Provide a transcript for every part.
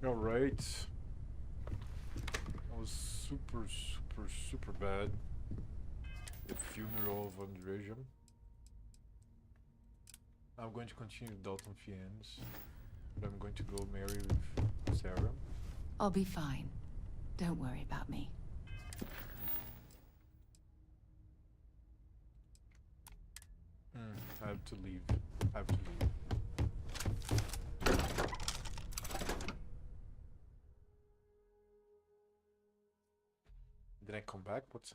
Alright. That was super bad. The funeral of Andrejum. I'm going to continue Dalton Fiennes, but I'm going to go marry with Sarah. I'll be fine. Don't worry about me. I have to leave. I have to leave. Did I come back? What's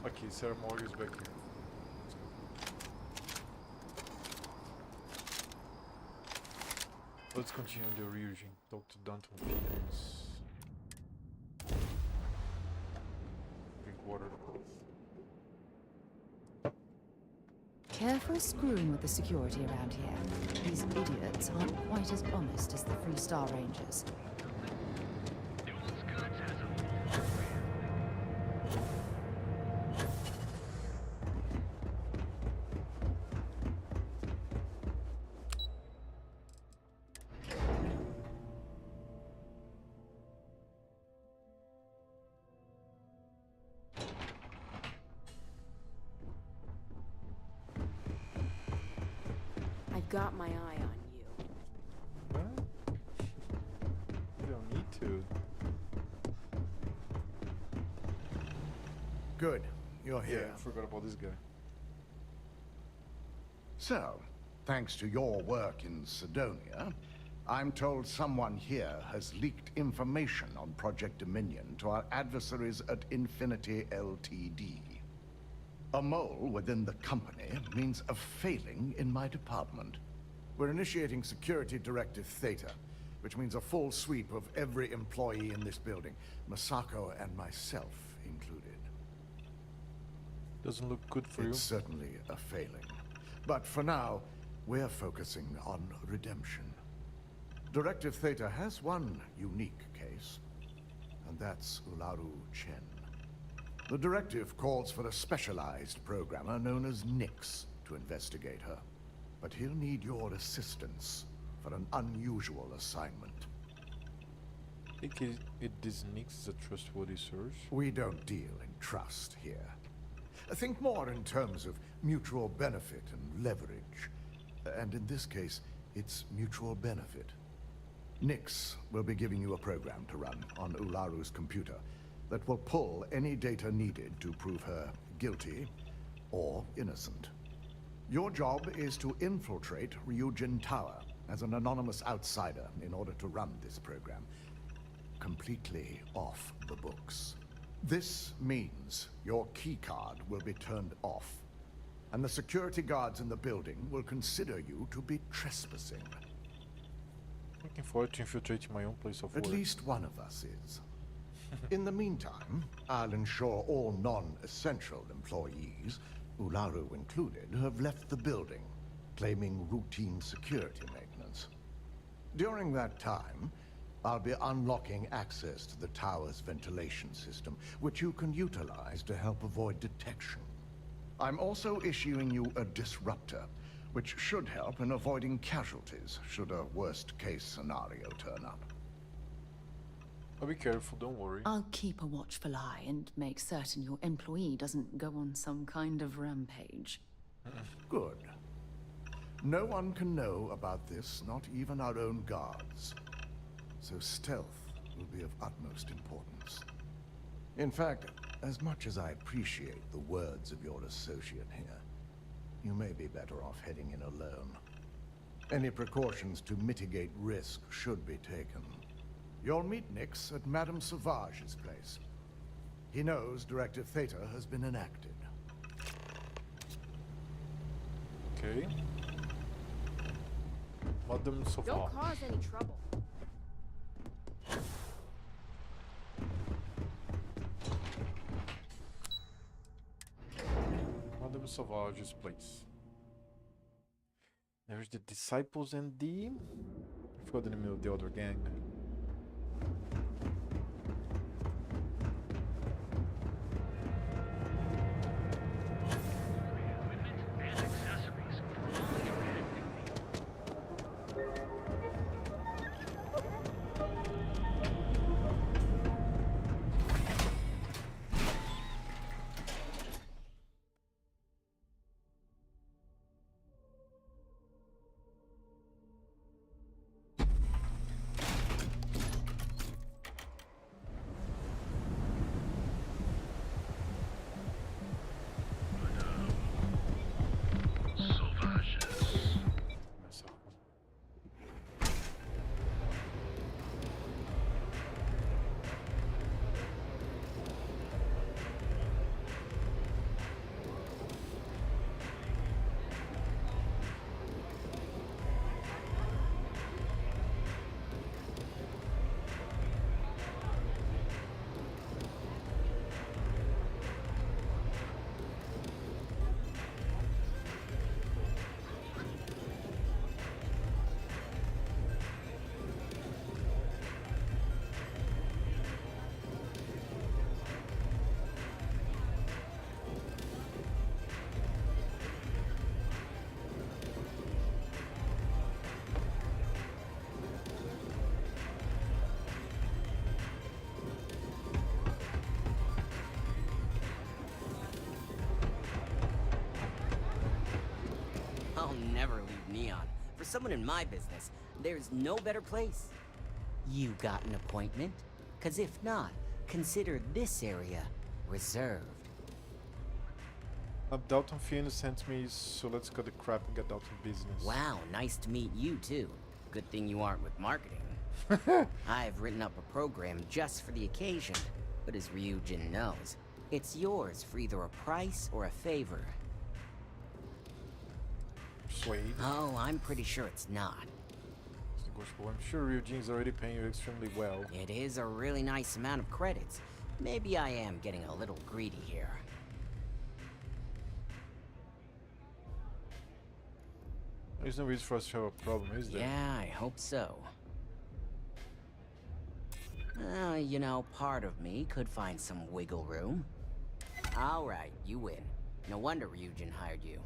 Okay, Sarah Morgan is back here. Let's continue the region. Talk to Danton Fiends. Drink water. Careful screwing with the security around here. These idiots aren't quite as honest as the Freestar Rangers. I've got my eye on you. What? You don't need to. Good. You're here. Yeah, I forgot about this guy. So, thanks to your work in Cydonia, I'm told someone here has leaked information on Project Dominion to our adversaries at Infinity Ltd. A mole within the company means a failing in my department. We're initiating Security Directive Theta, which means a full sweep of every employee in this building, Masako and myself included. Doesn't look good for It's certainly a failing. But for now, we're focusing on redemption. Directive Theta has one unique case, and that's Ularu Chen. The directive calls for a specialized programmer known as Nix to investigate her. But he'll need your assistance for an unusual assignment. you. Think this Nix is a trustworthy source? We don't deal in trust here. Think more in terms of mutual benefit and leverage. And in this case, it's mutual benefit. Nix will be giving you a program to run on Ularu's computer that will pull any data needed to prove her guilty or innocent. Your job is to infiltrate Ryujin Tower as an anonymous outsider in order to run this program completely off the books. This means your keycard will be turned off, and the security guards in the building will consider you to be trespassing. Looking forward to infiltrating my own place of work. At least one of us is. In the meantime, I'll ensure all non-essential employees, Ularu included, have left the building, claiming routine security maintenance. During that time, I'll be unlocking access to the tower's ventilation system, which you can utilize to help avoid detection. I'm also issuing you a disruptor, which should help in avoiding casualties should a worst-case scenario turn up. I'll be careful, don't worry. I'll keep a watchful eye and make certain your employee doesn't go on some kind of rampage. Good. No one can know about this, not even our own guards. So stealth will be of utmost importance. In fact, as much as I appreciate the words of your associate here, you may be better off heading in alone. Any precautions to mitigate risk should be taken. You'll meet Nix at Madame Sauvage's place. He knows Directive Theta has been enacted. Okay. Madame Sauvage. Don't cause any trouble. Madame Sauvage's place. There's the Disciples and the... I forgot the name of the other gang. For someone in my business, there's no better place. You got an appointment? 'Cause if not, consider this area reserved. Dalton Fiend sent me, so let's cut the crap and get Dalton business. Wow, nice to meet you too. Good thing you aren't with marketing. I've written up a program just for the occasion, but as Ryujin knows, it's yours for either a price or a favor. Persuade. Oh, I'm pretty sure it's not. It's negotiable. I'm sure Ryujin's already paying you extremely well. It is a really nice amount of credits. Maybe I am getting a little greedy here. There's no reason for us to have a problem, is there? Yeah, I hope so. You know, part of me could find some wiggle room. Alright, you win. No wonder Ryujin hired you.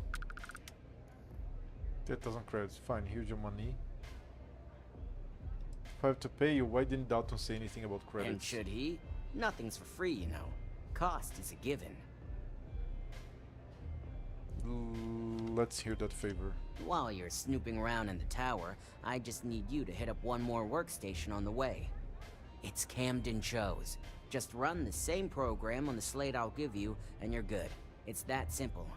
10,000 credits. Fine, here's your money. If I have to pay you, why didn't Dalton say anything about credits? And should he? Nothing's for free, you know. Cost is a given. Let's hear that favor. While you're snooping around in the tower, I just need you to hit up one more workstation on the way. It's Camden Cho's. Just run the same program on the slate I'll give you, and you're good. It's that simple.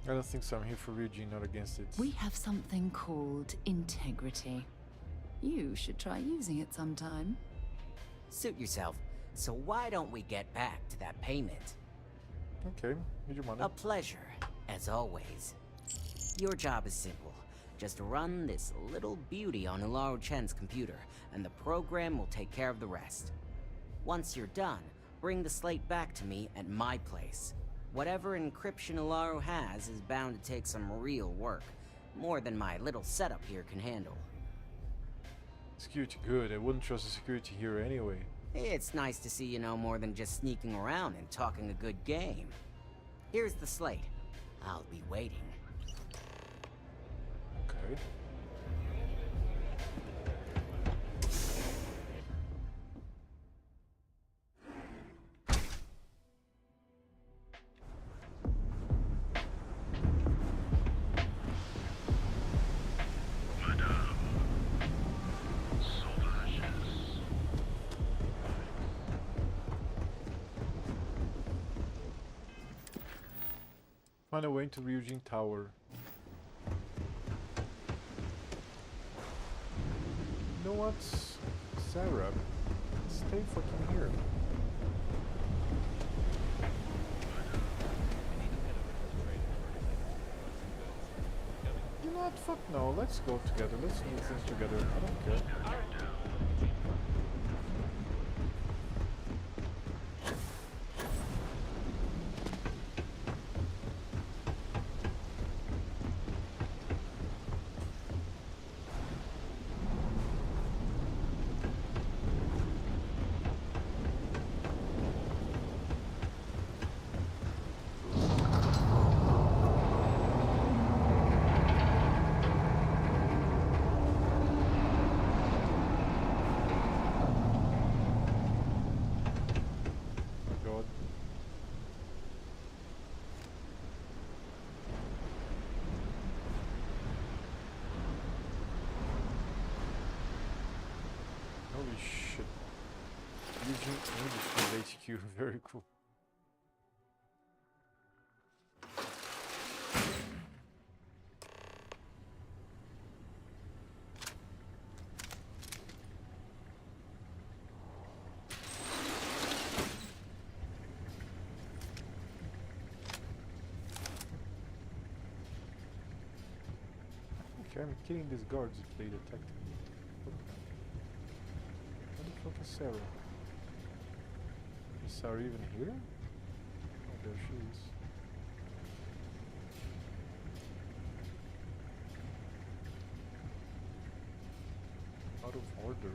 I don't think so. I'm here for Ryujin, not against it. We have something called integrity. You should try using it sometime. Suit yourself. So why don't we get back to that payment? Okay, here's your money. A pleasure, as always. Your job is simple. Just run this little beauty on Ularu Chen's computer, and the program will take care of the rest. Once you're done, bring the slate back to me at my place. Whatever encryption Ularu has is bound to take some real work. More than my little setup here can handle. Security good. I wouldn't trust the security here anyway. It's nice to see you know more than just sneaking around and talking a good game. Here's the slate. I'll be waiting. Okay. Find a way into Ryujin Tower. You know what, Sarah? Stay fucking here. You know what? Fuck no. Let's go together. Let's do things together. I don't care. Holy shit. Using English from HQ, very cool. Okay, I'm killing these guards if they detect me. Where the fuck is Sarah? Is Sarah even here? Oh, there she is. Out of order.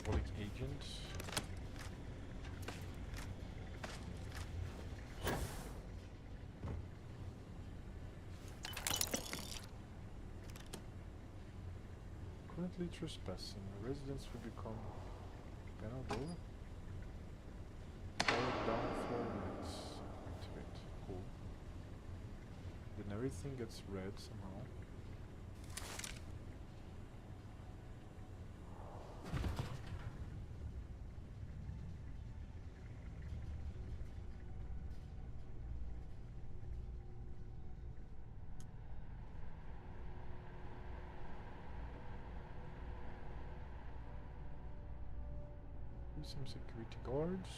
Polling agent. Repeatedly trespassing. Residents will become penalty. Fire down floor lights. Activate. Cool. Then everything gets red somehow. Some security guards.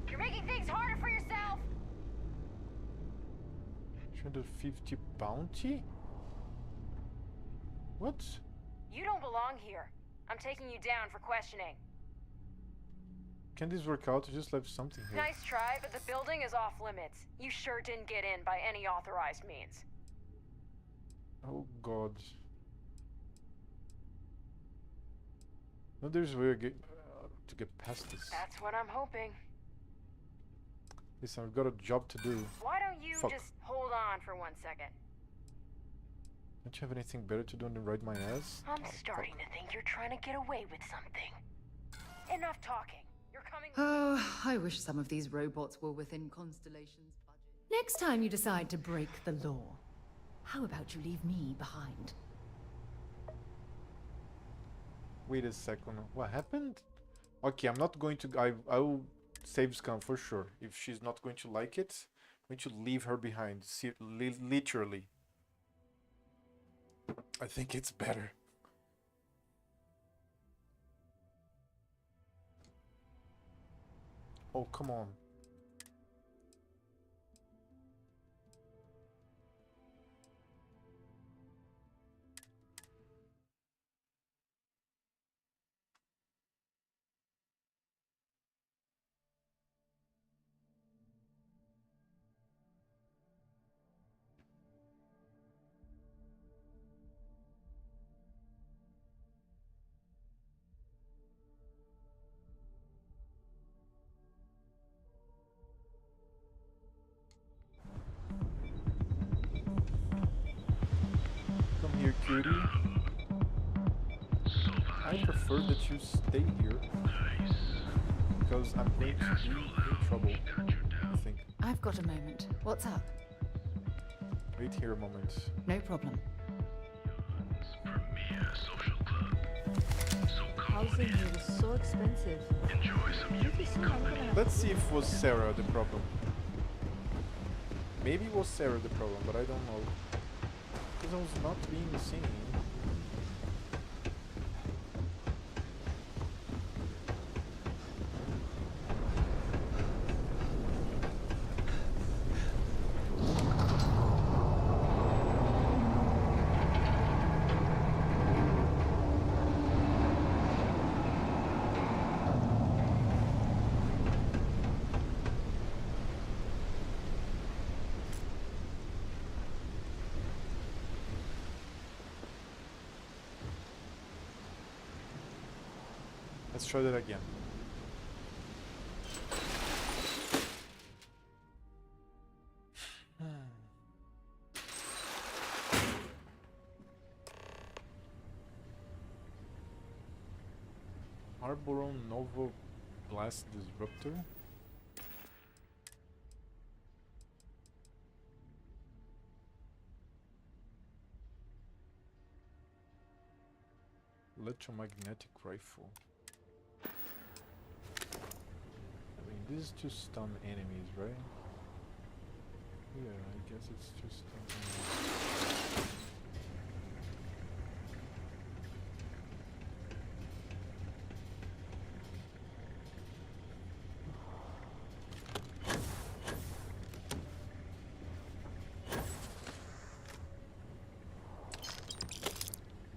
You're making things harder for yourself! 250 bounty? What? You don't belong here. I'm taking you down for questioning. Can this work out? I just left something here. Nice try, but the building is off limits. You sure didn't get in by any authorized means. Oh god. No, there's a way to get past this. That's what I'm hoping. Listen, I've got a job to do. Why don't you Fuck. just hold on for 1 second? Don't you have anything better to do than ride my ass? I'm Oh, starting fuck. to think you're trying to get away with something. Enough talking. You're coming. Oh, I wish some of these robots were within Constellation's budget. Next time you decide to break the law, how about you leave me behind? Wait a second. What happened? Okay, I'm not going to. I will save Scum for sure. If she's not going to like it, I'm going to leave her behind. See, literally. I think it's better. Oh, come on. Come here, cutie. I prefer that you stay here because I'm going to be in trouble. I think. I've got a moment. What's up? Wait here a moment. No problem. Housing here is so expensive. Pretty soon I'm gonna have Let's see if it was Sarah the problem. Maybe it was Sarah the problem, but I don't know. Because I was not being seen. Let's try that again. Arboron Novo Blast Disruptor. Electromagnetic rifle. I mean, this is to stun enemies, right? Yeah, I guess it's to stun enemies.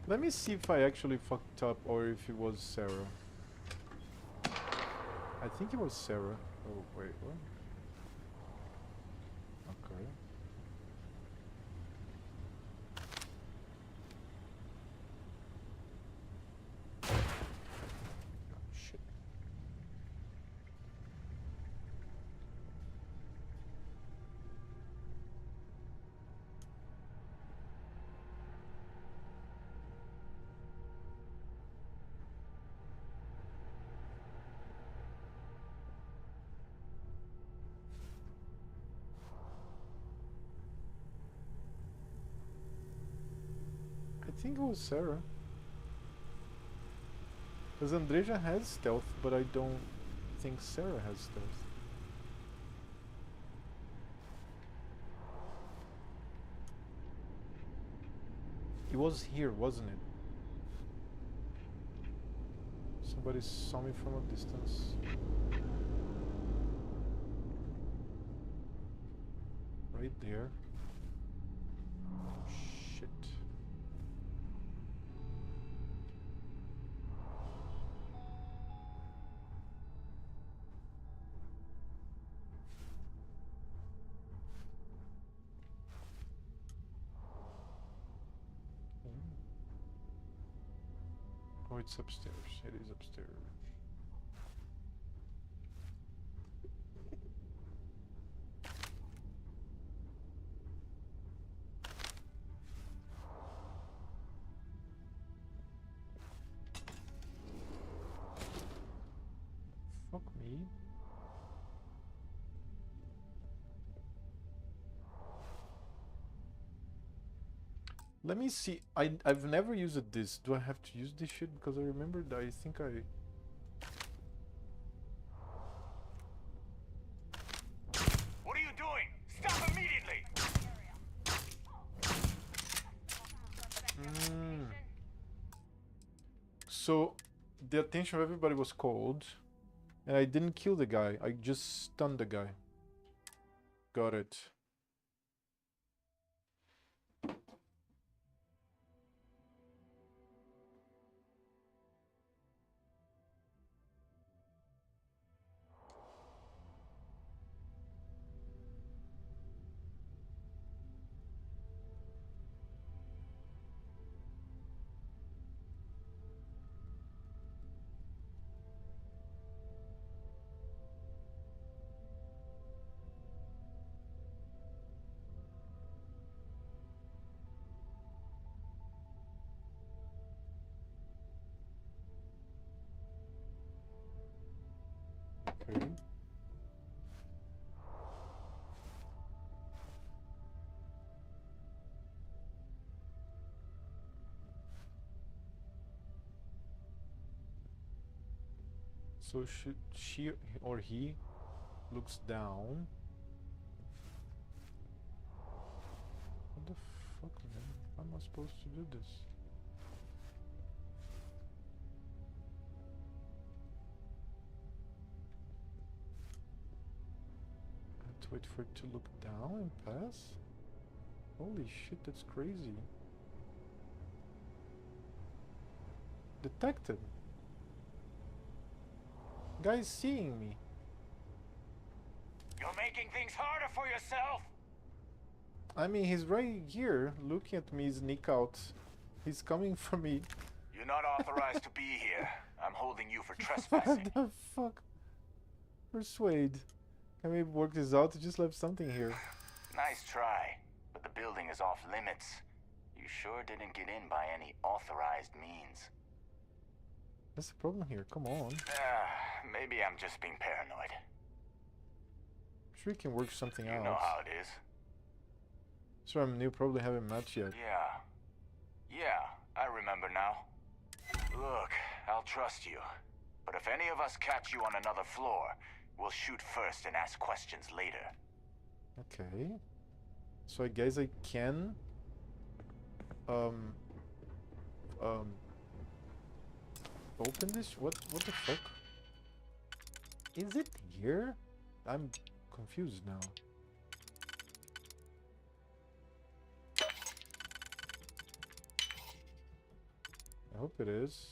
Let me see if I actually fucked up or if it was Sarah. I think it was Sarah. Oh, wait, what? Okay. Shit. think it was Sarah. Because Andreja has stealth, but I don't think Sarah has stealth. It was here, wasn't it? Somebody saw me from a distance. Right there. Shit. Oh, it's upstairs. It is upstairs. Fuck me. Let me see. I've never used this. Do I have to use this shit? Because I remember that I think I... What are you doing? Stop immediately! So, the attention of everybody was called. And I didn't kill the guy. I just stunned the guy. Got it. Okay. So should she or he looks down. What the fuck, man? How am I supposed to do this? I have to wait for it to look down and pass? Holy shit, that's crazy. Detected. Guy's seeing me. You're making things harder for yourself! I mean, he's right here, looking at me, sneak out. He's coming for me. You're not authorized to be here. I'm holding you for What trespassing. the fuck? Persuade. Can we work this out? I just left something here. Nice try, but the building is off limits. You sure didn't get in by any authorized means. That's the problem here, come on. Maybe I'm just being paranoid. Sure you can work something You out. know how it is. Sure, I'm new, probably haven't met yet. Yeah, I remember now. Look, I'll trust you. But if any of us catch you on another floor, we'll shoot first and ask questions later. Okay. So I guess I can... open this? What the fuck? Is it here? I'm confused now. I hope it is.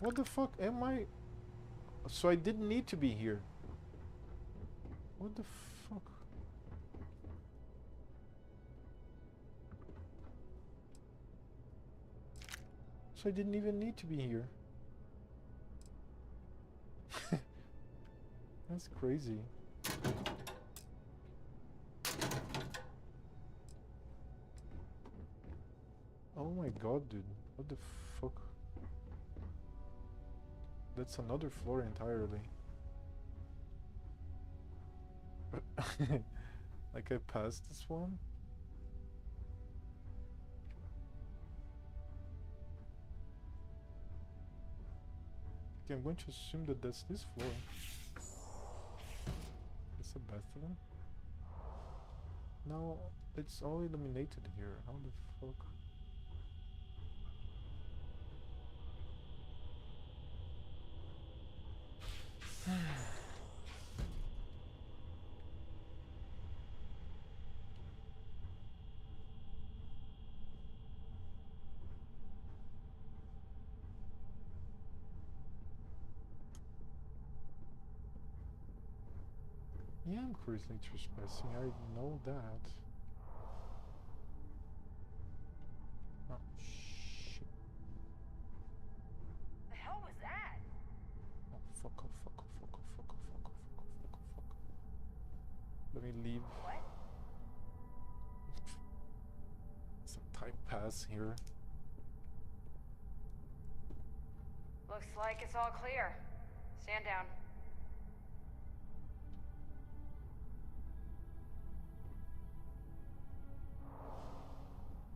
What the fuck am I? So I didn't need to be here. What the fuck? So I didn't even need to be here. That's crazy. Oh my god, dude. What the fuck? That's another floor entirely. Like I passed this one. Okay, I'm going to assume that that's this floor. It's a bathroom. No, it's all illuminated here. How the fuck? Yeah, I'm currently trespassing. I know that. Oh shit! The hell was that? Oh fuck! Oh fuck! Oh fuck! Oh fuck! Oh fuck! Oh fuck! Oh fuck! Oh fuck! Let me leave. What? It's a tight pass here. Looks like it's all clear. Stand down.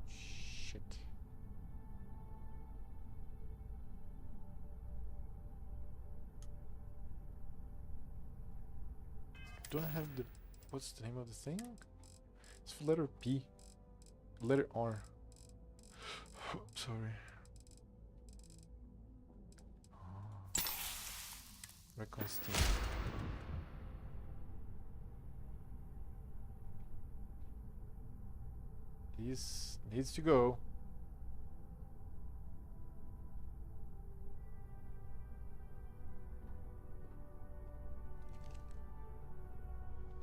Shit. Do I have the... What's the name of the thing? It's letter P. Letter R. Sorry. Oh. Recon Steam. This needs to go.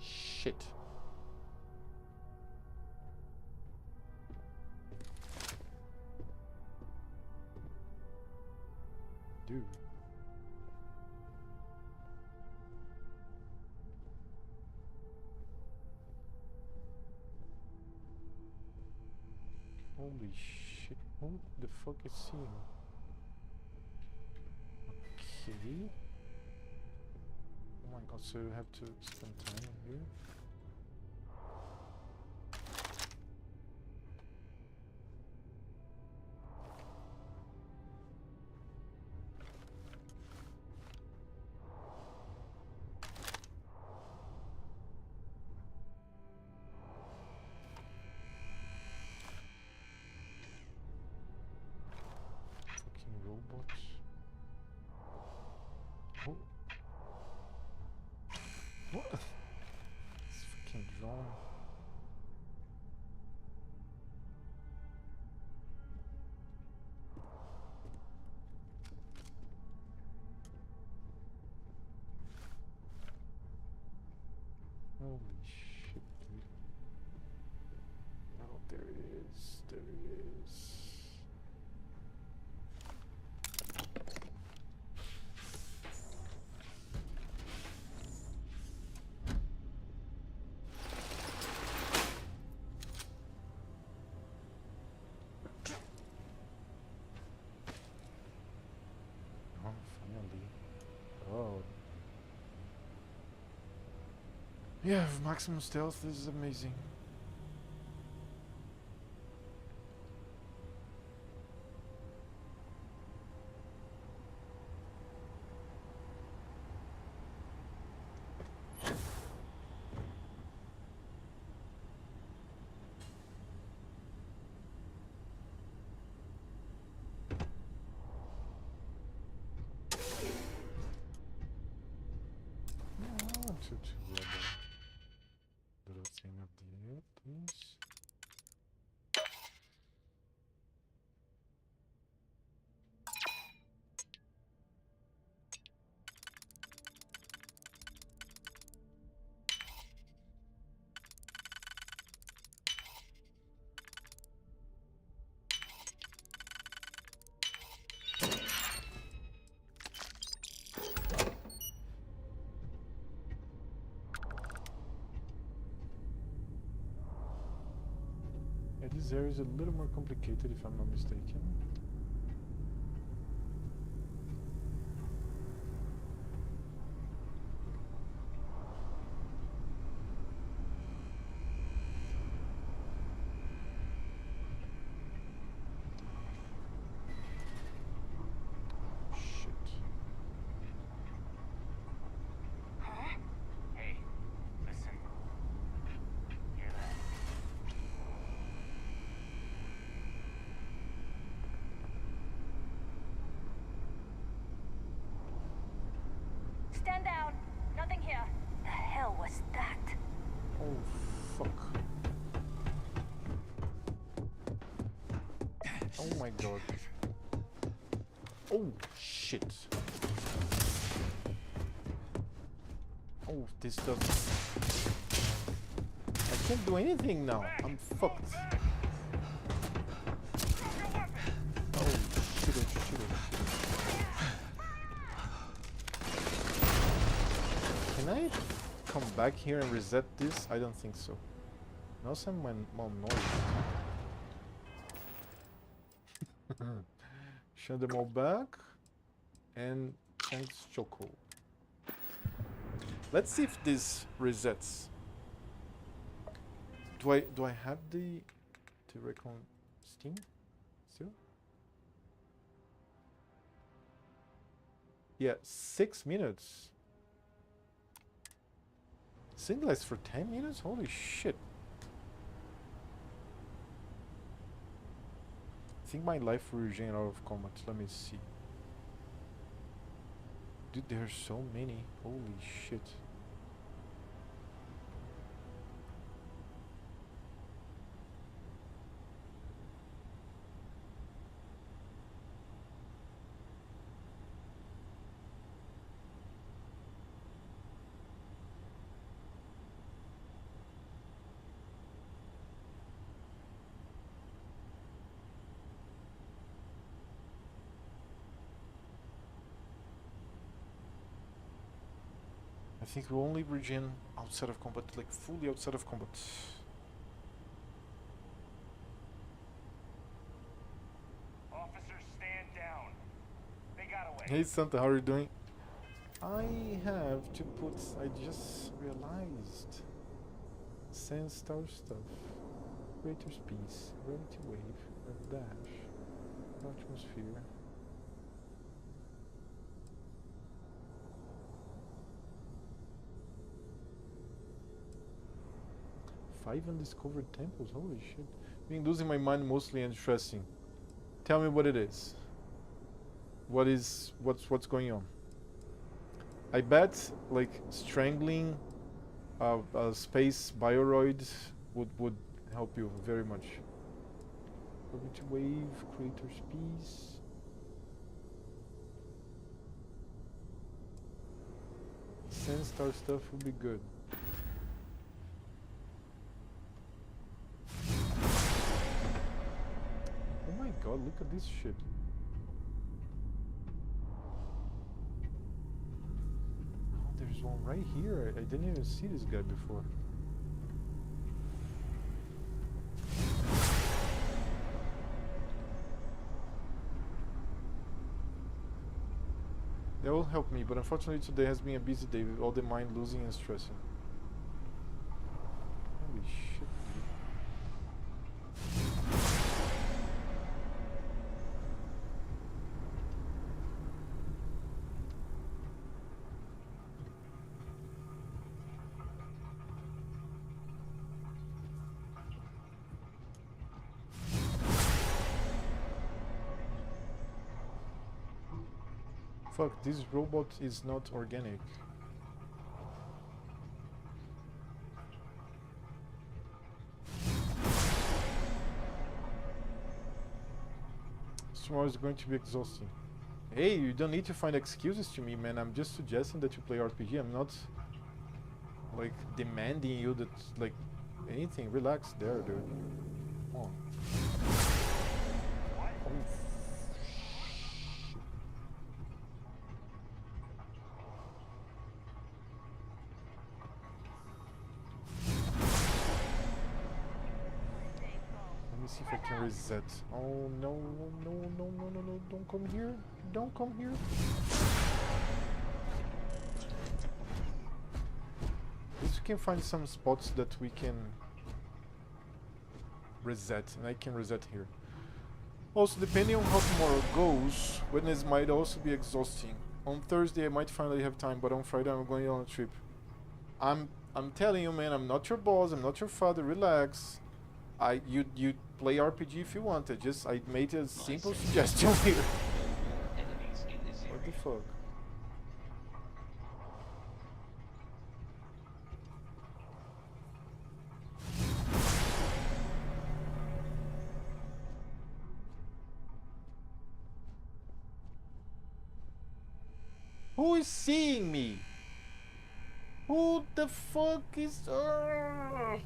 Shit. Dude. Holy shit. Who the fuck is seeing? Okay. Oh my god, so you have to spend time here? Fucking robots. Oh. What? It's fucking drone. Holy shit, dude. Oh, there it is. There it is. Oh, finally. Oh. Yeah, maximum stealth. This is amazing. I want to grab a little thing up there, please. Yeah, this area is a little more complicated if I'm not mistaken. hell was that? Oh, fuck. Oh my god. Oh, shit. Oh, this doesn't... I can't do anything now. I'm fucked. Oh, shit, oh, shit, oh, shit. Can I come back here and reset this? I don't think so. Now some more noise. Shut them all back. And thanks, Choco. Let's see if this resets. Do I have the recon Steam still? Yeah, 6 minutes. Single lasts for 10 minutes? Holy shit. I think my life will regen out of combat. Let me see. Dude, there are so many. Holy shit. I think we only regen outside of combat, like fully outside of combat. Officers, stand down. They got away. Hey Santa, how are you doing? I have to put, I just realized. Sand star stuff. Creator's piece. Gravity wave. Rev dash. Atmosphere. Five undiscovered temples, holy shit. Been losing my mind mostly and stressing. Tell me what it is. What's going on? I bet like strangling a space bioroid would help you very much. Gravity wave, creator's piece. Sand star stuff would be good. Oh my god, look at this shit. Oh, there's one right here. I didn't even see this guy before. That will help me, but unfortunately today has been a busy day with all the mind losing and stressing. Holy shit, dude. Fuck, this robot is not organic. Tomorrow is going to be exhausting. Hey, you don't need to find excuses to me, man. I'm just suggesting that you play RPG. I'm not, like, demanding you that, like, anything. Relax there, dude. Come on. Oh, let me see if I can reset. Oh no, no, no, no, no, no, don't come here. Don't come here. At least we can find some spots that we can reset, and I can reset here. Also, depending on how tomorrow goes, Wednesday might also be exhausting. On Thursday I might finally have time, but on Friday I'm going on a trip. I'm telling you, man, I'm not your boss, I'm not your father, relax. You play RPG if you want. I made a simple suggestion here. What the fuck? Who is seeing me? Who the fuck is... Woo!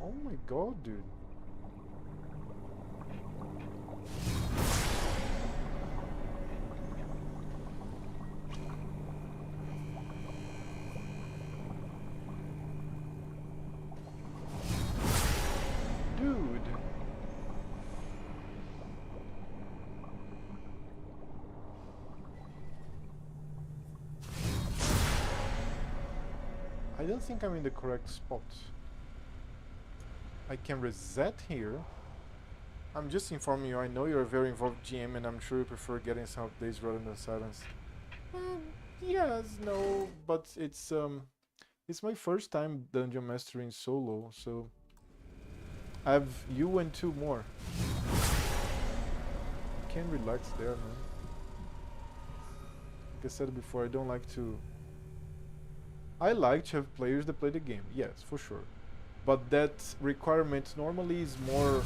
Oh my god, dude. Dude. I don't think I'm in the correct spot. I can reset here. I'm just informing you, I know you're a very involved GM and I'm sure you prefer getting some updates rather than silence. Yes, no, but it's my first time dungeon mastering solo, so I have you and 2 more. Can relax there, man. Like I said before, I don't like to... I like to have players that play the game, yes, for sure. But that requirement normally is more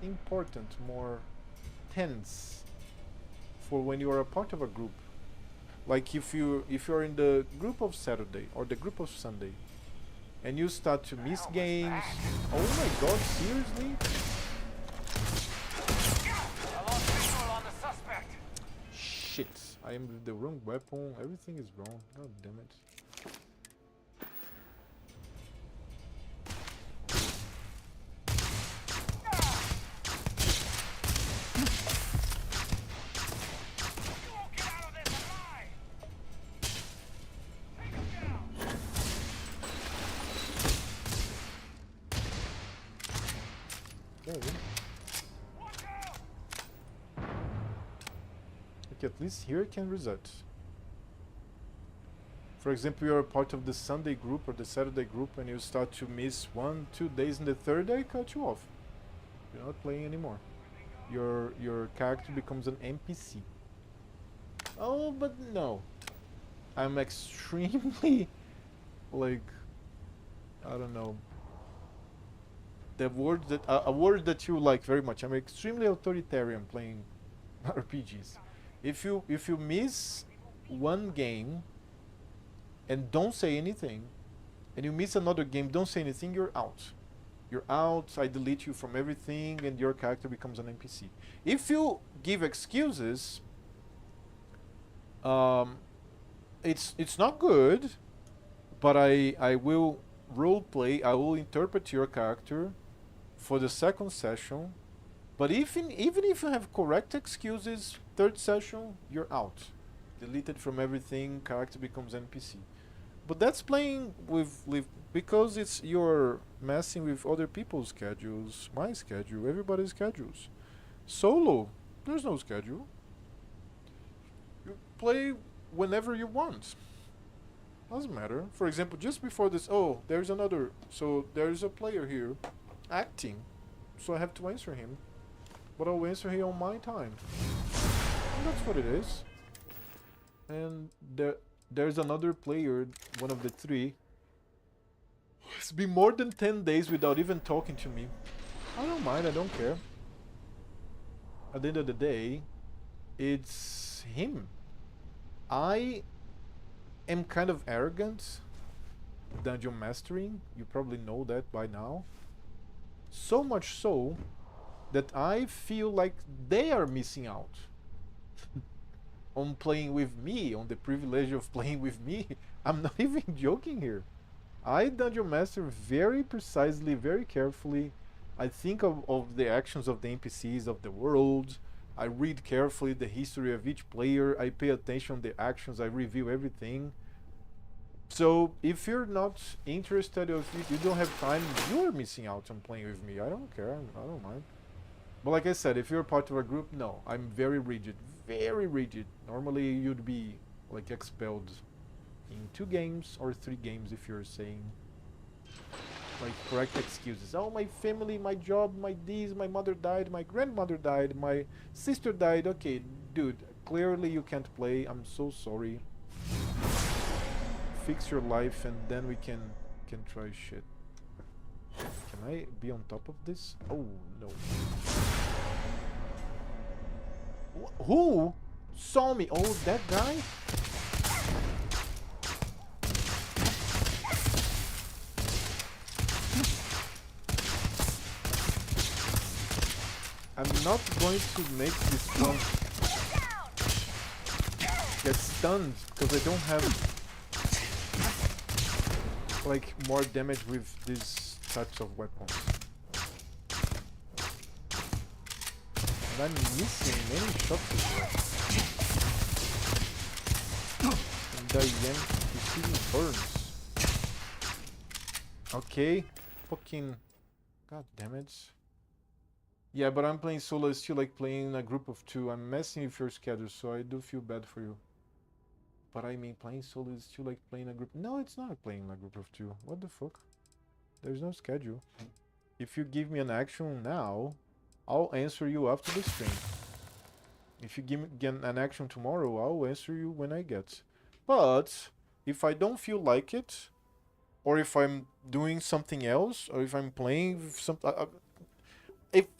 important, more tense for when you are a part of a group. Like if you're in the group of Saturday or the group of Sunday, and you start to miss games. Oh my god, seriously? Shit, I am with the wrong weapon. Everything is wrong. God damn it. Okay, at least here I can reset. For example, you're a part of the Sunday group or the Saturday group and you start to miss 1-2 days, and the third day cut you off. You're not playing anymore. Your character becomes an NPC. Oh, but no. I'm extremely like, I don't know. The word that a word that you like very much. I'm extremely authoritarian playing RPGs. If you miss one game and don't say anything, and you miss another game, don't say anything, you're out. You're out, I delete you from everything, and your character becomes an NPC. If you give excuses, it's not good, but I will roleplay, I will interpret your character for the second session. But even if you have correct excuses, third session, you're out. Deleted from everything, character becomes NPC. But that's playing with because it's you're messing with other people's schedules, my schedule, everybody's schedules. Solo, there's no schedule. You play whenever you want. Doesn't matter. For example, just before this, oh, there's another. So there's a player here acting. So I have to answer him. But I'll answer him on my time. And that's what it is. And there's another player, one of the 3. It's been more than 10 days without even talking to me. I don't mind, I don't care. At the end of the day, it's him. I am kind of arrogant. Dungeon mastering, you probably know that by now. So much so that I feel like they are missing out on playing with me, on the privilege of playing with me. I'm not even joking here. I dungeon master very precisely, very carefully. I think of the actions of the NPCs of the world. I read carefully the history of each player. I pay attention to the actions. I review everything. So if you're not interested, or if you don't have time, you're missing out on playing with me. I don't care. I don't mind. But like I said, if you're part of a group, no, I'm very rigid. Very rigid. Normally you'd be like expelled in 2 games or 3 games if you're saying like correct excuses. Oh, my family, my job, my this, my mother died, my grandmother died, my sister died. Okay, dude, clearly you can't play. I'm so sorry. Fix your life and then we can try shit. Can I be on top of this? Oh no. Who saw me? Oh, that guy? I'm not going to make this one get stunned because I don't have like more damage with these types of weapons. And I'm missing many shots as well. And Diane receiving burns. Okay, fucking god damn it. Yeah, but I'm playing solo. I still like playing in a group of 2. I'm messing with your schedule, so I do feel bad for you. But I mean, playing solo is still like playing a group. No, it's not playing a group of 2. What the fuck? There's no schedule. If you give me an action now, I'll answer you after the stream. If you give me an action tomorrow, I'll answer you when I get. But if I don't feel like it, or if I'm doing something else, or if I'm playing with something.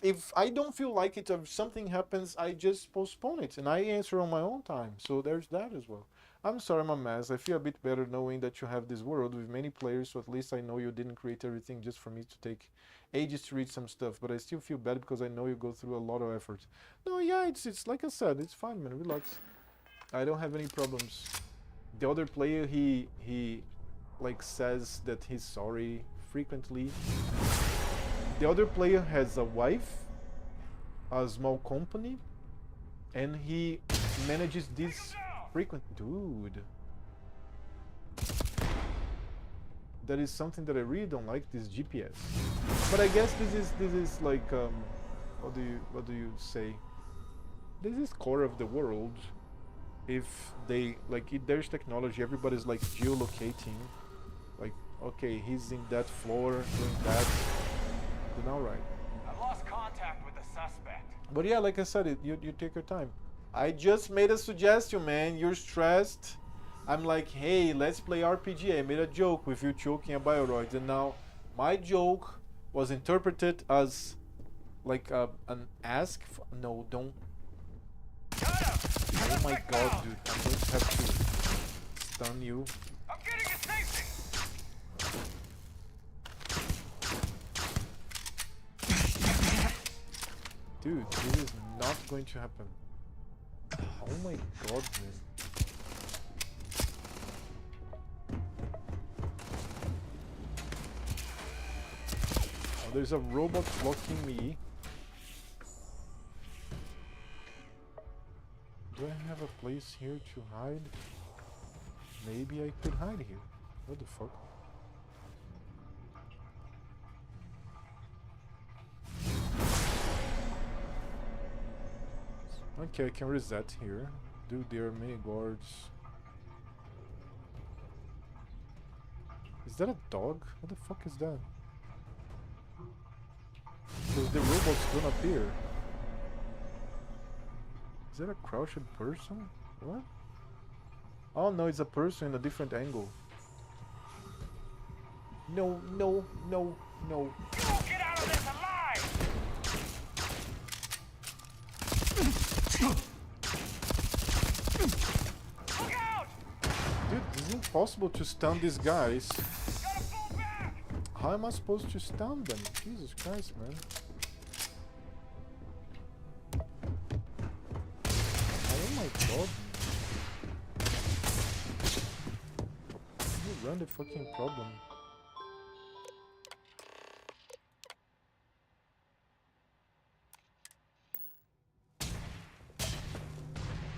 If I don't feel like it, or if something happens, I just postpone it and I answer on my own time. So there's that as well. I'm sorry, I'm a mess. I feel a bit better knowing that you have this world with many players, so at least I know you didn't create everything just for me to take ages to read some stuff. But I still feel bad because I know you go through a lot of effort. No, yeah, it's like I said, it's fine, man. Relax. I don't have any problems. The other player, he like says that he's sorry frequently. The other player has a wife, a small company, and he manages this frequent. Dude, that is something that I really don't like. This GPS, but I guess this is like what do you say? This is core of the world. If they like, if there's technology, everybody's like geolocating. Like, okay, he's in that floor doing that. Alright. I've lost contact with the suspect. But yeah, like I said, you take your time. I just made a suggestion, man. You're stressed. I'm like, hey, let's play RPG. I made a joke with you choking a Bioroid, and now my joke was interpreted as like an ask. No, don't. Oh my god, dude! I'm going to have to stun you. I'm getting a safety. Dude, this is not going to happen. Oh my god, man. Oh, there's a robot blocking me. Do I have a place here to hide? Maybe I could hide here. What the fuck? Okay, I can reset here. Dude, there are many guards. Is that a dog? What the fuck is that? Because the robots don't appear. Is that a crouched person? What? Oh no, it's a person in a different angle. No, no, no, no. You won't get out of this alive! Look out! Dude, it's impossible to stun these guys. Gotta fall back! How am I supposed to stun them? Jesus Christ, man. Oh my god. You run the fucking problem.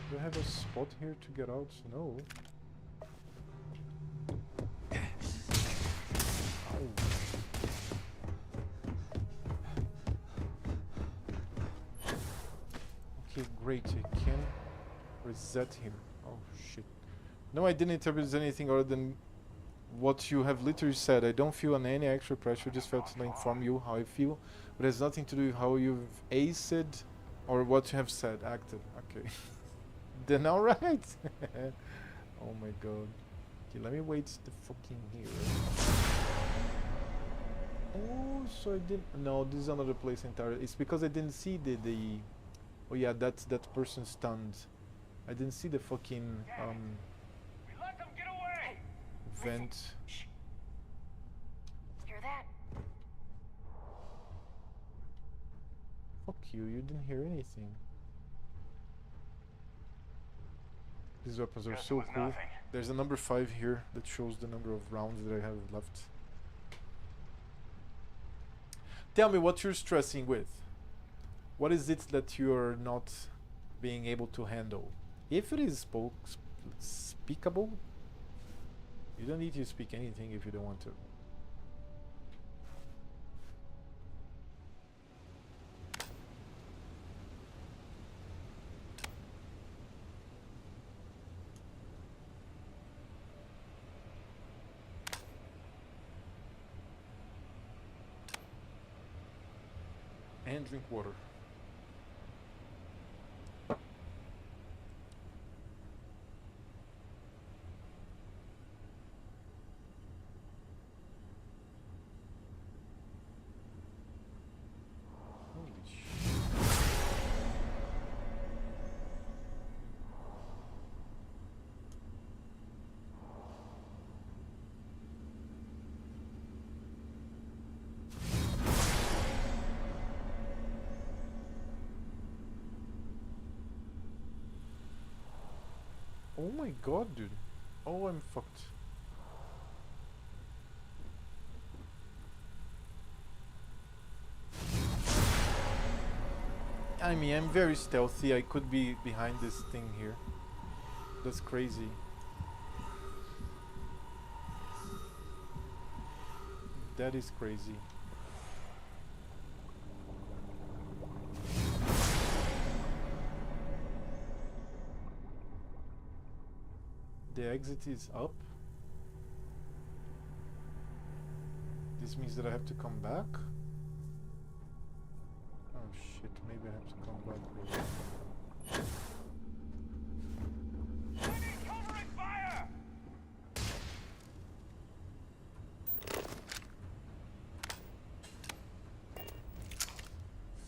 Do I have a spot here to get out? No. Ow. Okay, great. I can reset him. Oh shit. No, I didn't interpret anything other than what you have literally said. I don't feel any extra pressure. Just felt to inform you how I feel, but it has nothing to do with how you've aced or what you have said, acted. Okay. Then alright. Oh my god. Okay, let me wait the fucking here. Oh, so I didn't. No, this is another place entirely. It's because I didn't see the Oh yeah, that person stunned. I didn't see the fucking We let them get away! vent. Shh. Hear that? Fuck you, you didn't hear anything. These weapons are Guess it so was cool. nothing. There's a number 5 here that shows the number of rounds that I have left. Tell me what you're stressing with. What is it that you're not being able to handle? If it is speakable, you don't need to speak anything if you don't want to. And drink water. Holy shit. Oh my god, dude. Oh, I'm fucked. I mean, I'm very stealthy. I could be behind this thing here. That's crazy. That is crazy. The exit is up. This means that I have to come back. Oh shit, maybe I have to come back. I need covering fire!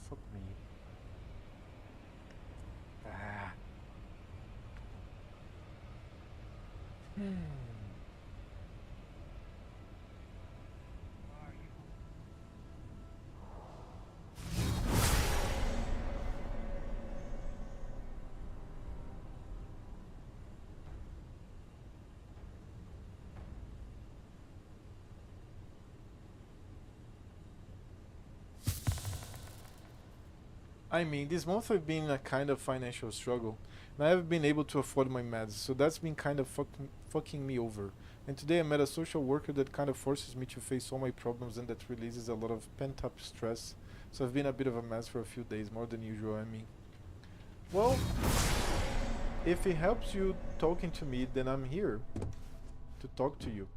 Fuck me. Ah. I mean, this month I've been in a kind of financial struggle, and I haven't been able to afford my meds, so that's been kind of fucking me over. And today I met a social worker that kind of forces me to face all my problems and that releases a lot of pent-up stress. So I've been a bit of a mess for a few days, more than usual, I mean. Well, if it helps you talking to me, then I'm here to talk to you.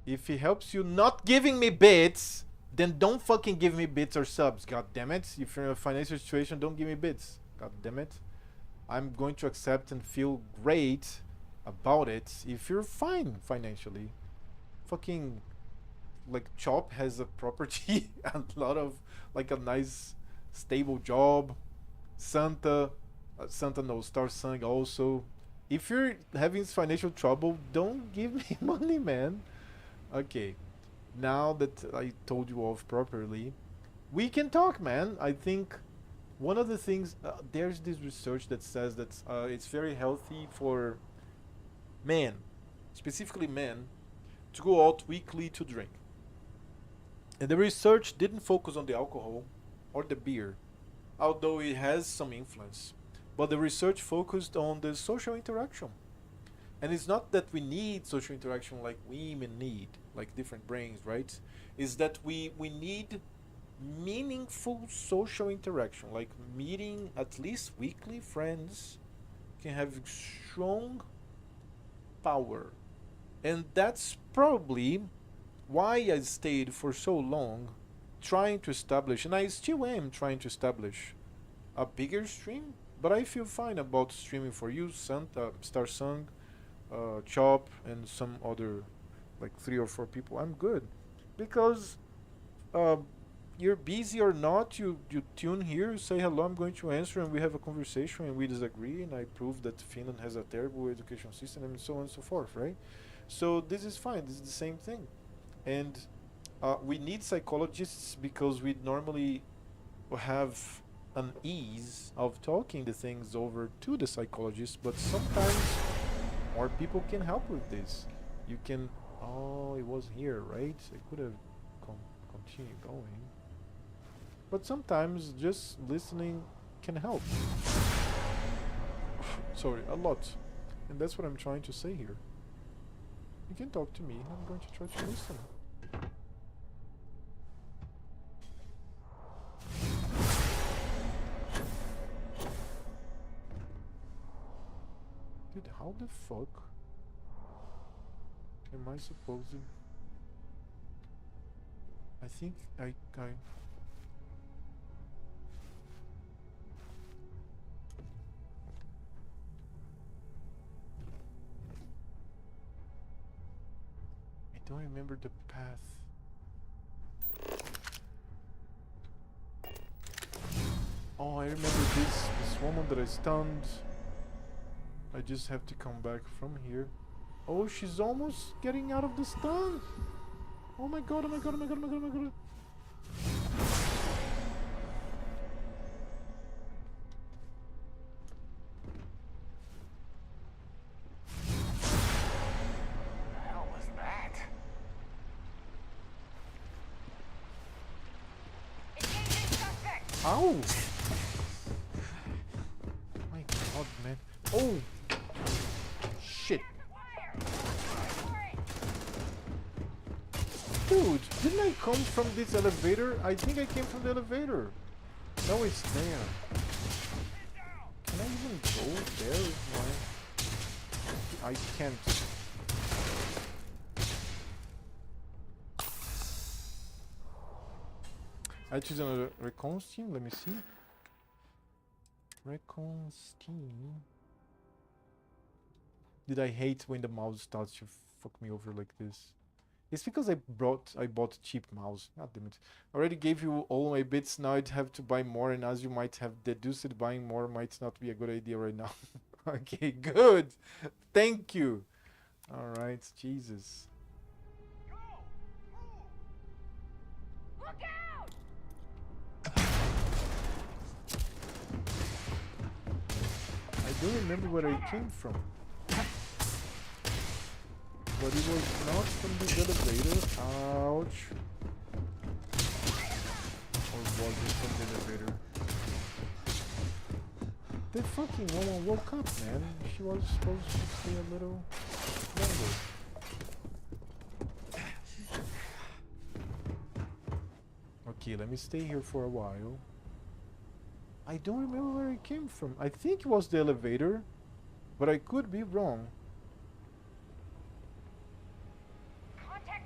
If it helps you not giving me bits, then don't fucking give me bits or subs, god damn it. If you're in a financial situation, don't give me bits, god damn it. I'm going to accept and feel great about it if you're fine financially. Fucking, like, Chop has a property, a lot of, like, a nice stable job. Santa no, Star Sung also. If you're having financial trouble, don't give me money, man. Okay, now that I told you off properly, we can talk, man. I think one of the things, there's this research that says that it's very healthy for men, specifically men, to go out weekly to drink. And the research didn't focus on the alcohol or the beer, although it has some influence. But the research focused on the social interaction. And it's not that we need social interaction like women need, like different brains, right? Is that we need meaningful social interaction, like meeting at least weekly friends can have strong power. And that's probably why I stayed for so long trying to establish, and I still am trying to establish, a bigger stream. But I feel fine about streaming for you, Star Sung, Chop, and some other, like 3 or 4 people. I'm good because you're busy or not, you tune here, you say hello, I'm going to answer, and we have a conversation, and we disagree, and I prove that Finland has a terrible education system, and so on and so forth, right? So this is fine. This is the same thing, and we need psychologists because we normally have an ease of talking the things over to the psychologist, but sometimes more people can help with this. You can. Oh, it was here, right? I could have continued going. But sometimes just listening can help. Sorry, a lot. And that's what I'm trying to say here. You can talk to me, I'm going to try to listen. Dude, how the fuck am I supposed to... I think I don't remember the path. Oh, I remember this woman that I stunned. I just have to come back from here. Oh, she's almost getting out of the stun. Oh my god, oh my god, oh my god, oh my god, oh my god. The hell was that? Engaging suspect! Ow! My god, man. Oh! Shit. Dude, didn't I come from this elevator? I think I came from the elevator. No, it's there. Can I even go there with my... I can't. I choose another recon steam, let me see. Recon steam. Did I hate when the mouse starts to fuck me over like this? It's because I bought cheap mouse. God damn it. I already gave you all my bits, now I'd have to buy more, and as you might have deduced, buying more might not be a good idea right now. Okay, good. Thank you. Alright, Jesus. Look out! I don't remember where I came from. But it was not from the elevator. Ouch. Or was it from the elevator? The fucking woman woke up, man. She was supposed to stay a little longer. Okay, let me stay here for a while. I don't remember where it came from. I think it was the elevator, but I could be wrong.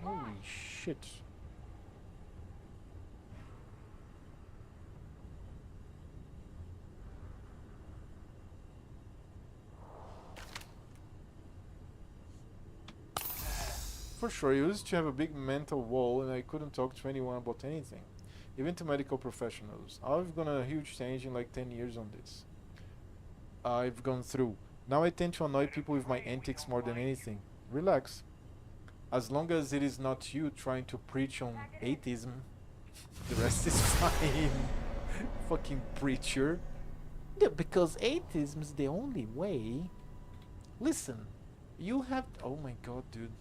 Holy shit. For sure, I used to have a big mental wall and I couldn't talk to anyone about anything. Even to medical professionals. I've gone a huge change in like 10 years on this. I've gone through. Now I tend to annoy people with my antics more than anything. Relax. As long as it is not you trying to preach on atheism, the rest is fine. Fucking preacher. Yeah, because atheism is the only way. Listen, you have... Oh my god, dude.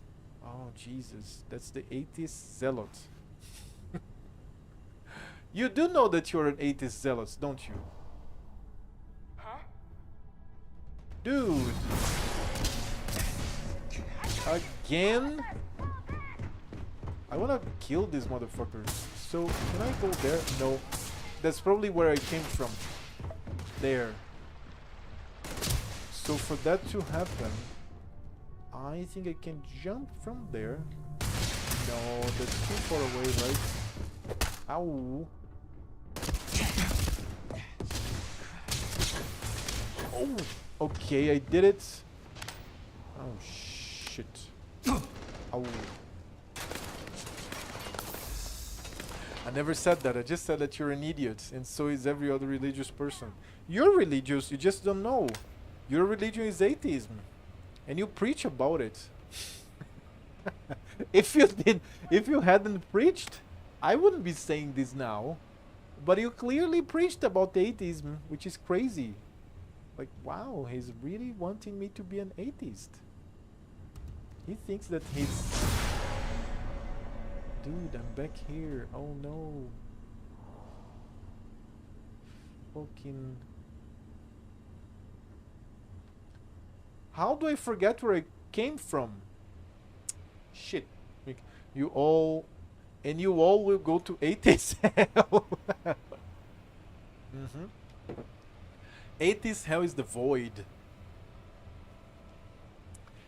Oh, Jesus. That's the atheist zealot. You do know that you're an atheist zealot, don't you? Huh? Dude. Again? I wanna kill these motherfuckers. So, can I go there? No. That's probably where I came from. There. So for that to happen, I think I can jump from there. No, that's too far away, right? Ow. Oh, okay, I did it. Oh, shit. Ow. I never said that. I just said that you're an idiot, and so is every other religious person. You're religious, you just don't know. Your religion is atheism, and you preach about it. If you hadn't preached, I wouldn't be saying this now. But you clearly preached about atheism, which is crazy. Like, wow, he's really wanting me to be an atheist. He thinks that he's... Dude, I'm back here. Oh no. Fucking... How do I forget where I came from? Shit. You all... And you all will go to atheist hell. Atheist hell is the void.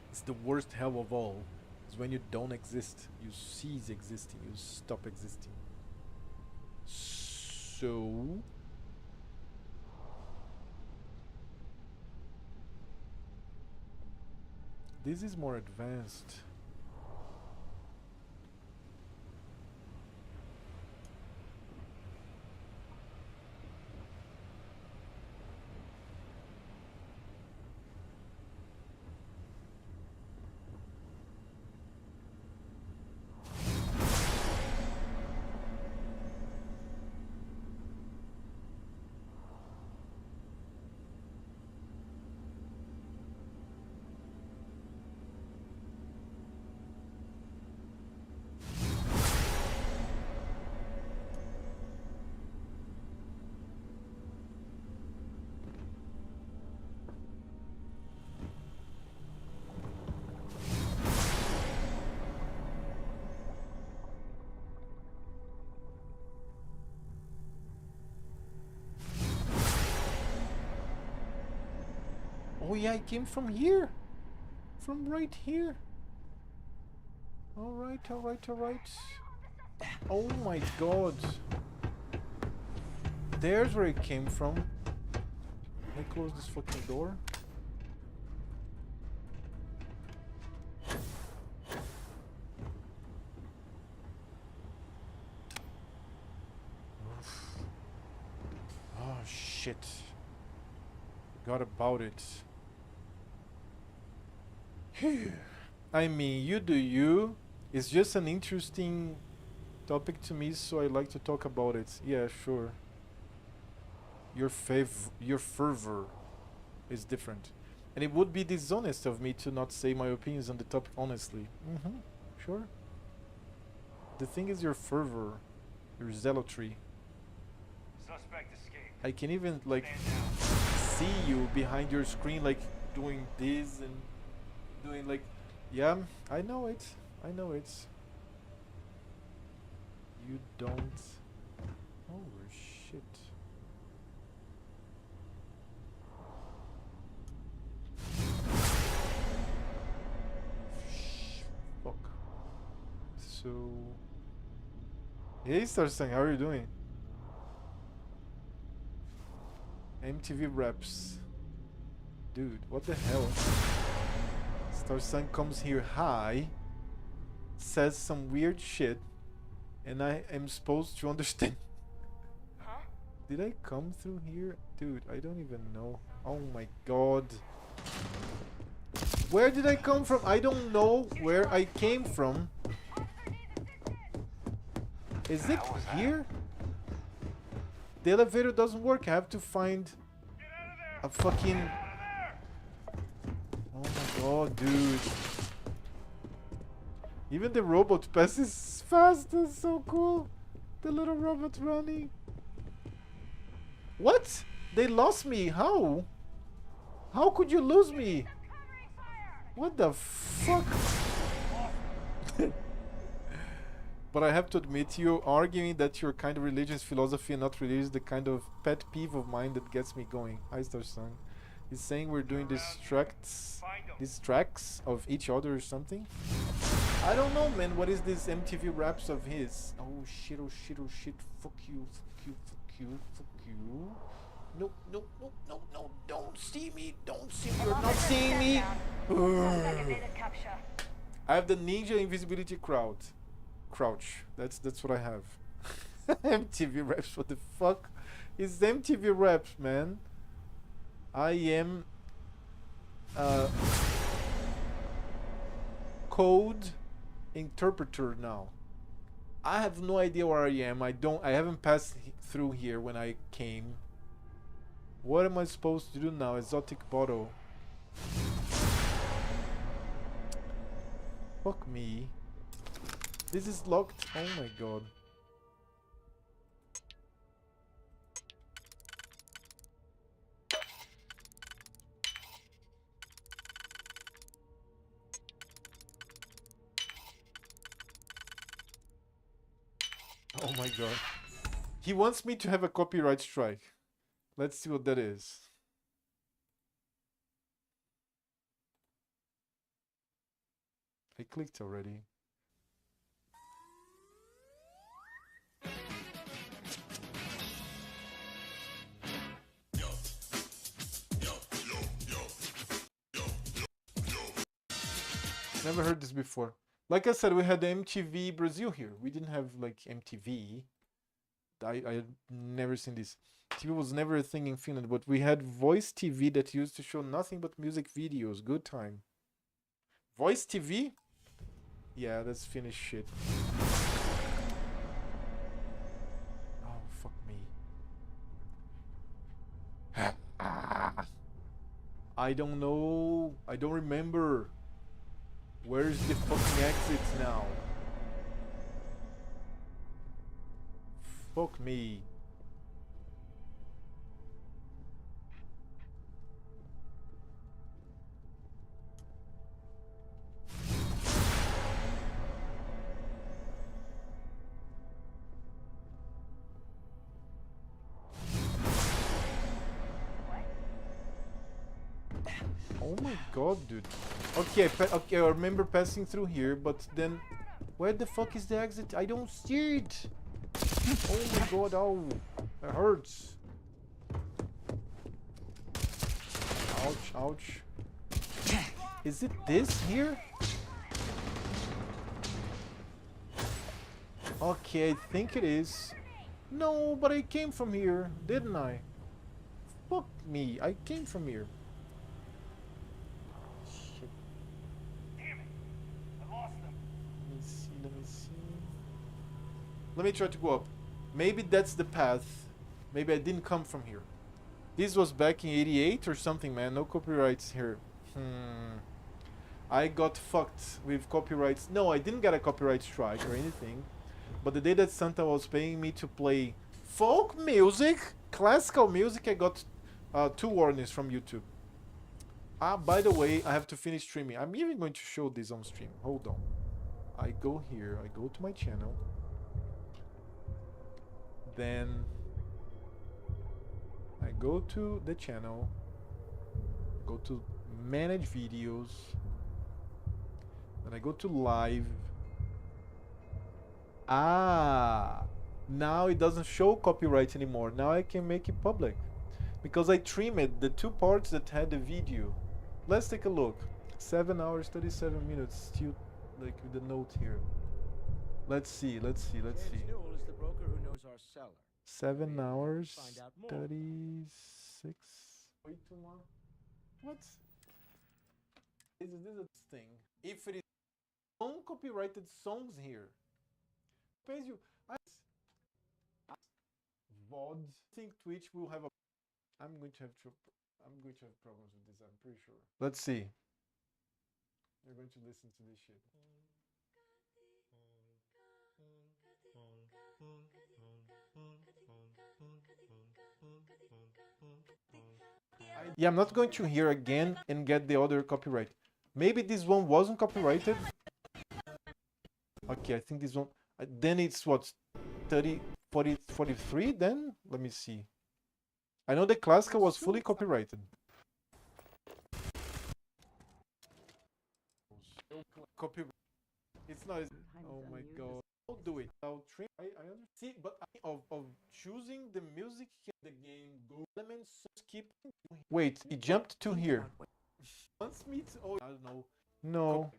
It's the worst hell of all. It's when you don't exist. You cease existing. You stop existing. So... This is more advanced. Oh yeah, I came from here. From right here. Alright, alright, alright. Oh my god. There's where it came from. Let me close this fucking door. Oh shit. Forgot about it. I mean, you do you. It's just an interesting topic to me, so I like to talk about it. Yeah, sure. Your fervor is different. And it would be dishonest of me to not say my opinions on the topic honestly. Sure. The thing is your fervor, your zealotry. Suspect escaped. I can even like Stand down. see you behind your screen like doing this and doing like, yeah, I know it. I know it. You don't. Oh shit. Fuck. So. Hey, Starsang, how are you doing? MTV Raps. Dude, what the hell? Starsang comes here high, says some weird shit, and I am supposed to understand. Huh? Did I come through here? Dude, I don't even know. Oh my god. Where did I come from? I don't know where I came from. Is it here? The elevator doesn't work. I have to find a fucking... Oh my god, dude. Even the robot passes fast. That's so cool. The little robot running. What? They lost me. How? How could you lose me? What the fuck? But I have to admit, you arguing that your kind of religion is philosophy and not religion is the kind of pet peeve of mine that gets me going. Hi, Starsang. He's saying we're doing these tracks of each other or something. I don't know, man. What is this MTV Raps of his? Oh shit! Oh shit! Oh shit! Fuck you! Fuck you! Fuck you! Fuck you! No! No! No! No! No! Don't see me! Don't see me! You're not seeing me! I have the ninja invisibility crouch. That's what I have. MTV Raps, what the fuck is MTV Raps, man? I am code interpreter now. I have no idea where I am. I haven't passed through here when I came. What am I supposed to do now? Exotic bottle. Fuck me. This is locked. Oh my god. Oh my god. He wants me to have a copyright strike. Let's see what that is. I clicked already. Never heard this before. Like I said, we had MTV Brazil here. We didn't have like MTV. I had never seen this. TV was never a thing in Finland, but we had Voice TV that used to show nothing but music videos. Good time. Voice TV? Yeah, that's Finnish shit. Oh, fuck me. I don't know. I don't remember. Where's the fucking exit now? Fuck me. Oh my god, dude. Okay, okay, I remember passing through here, but then where the fuck is the exit? I don't see it. Oh my god, ow. That hurts. Ouch, ouch. Is it this here? Okay, I think it is. No, but I came from here, didn't I? Fuck me, I came from here. Shit. Damn it! I lost them. Let me see, let me see. Let me try to go up. Maybe that's the path. Maybe I didn't come from here. This was back in 88 or something, man. No copyrights here. I got fucked with copyrights. No, I didn't get a copyright strike or anything. But the day that Santa was paying me to play folk music, classical music, I got 2 warnings from YouTube. By the way, I have to finish streaming. I'm even going to show this on stream. Hold on. I go here. I go to my channel. Then I go to the channel, go to manage videos, then I go to live. Now it doesn't show copyright anymore. Now I can make it public because I trimmed the 2 parts that had the video. Let's take a look. 7 hours 37 minutes, still like with the note here. Let's see, let's see, let's see. James Newell is the broker who knows our seller. 7 hours Find out more. 36. Wait too long. What? This is a thing. If it is uncopyrighted songs here, pays you. VOD. I think Twitch will have a. I'm going to have problems with this. I'm pretty sure. Let's see. You're going to listen to this shit. Yeah, I'm not going to hear again and get the other copyright. Maybe this one wasn't copyrighted. Okay, I think this one. Then it's what? 30, 40, 43 then? Let me see. I know the classical was fully copyrighted. Copyright. It's not. Oh my god. I'll do it. I'll trim. I see, but of choosing the music in the game, go elements, skip. Wait, it jumped to here. Wants me to. Oh, I don't know. No.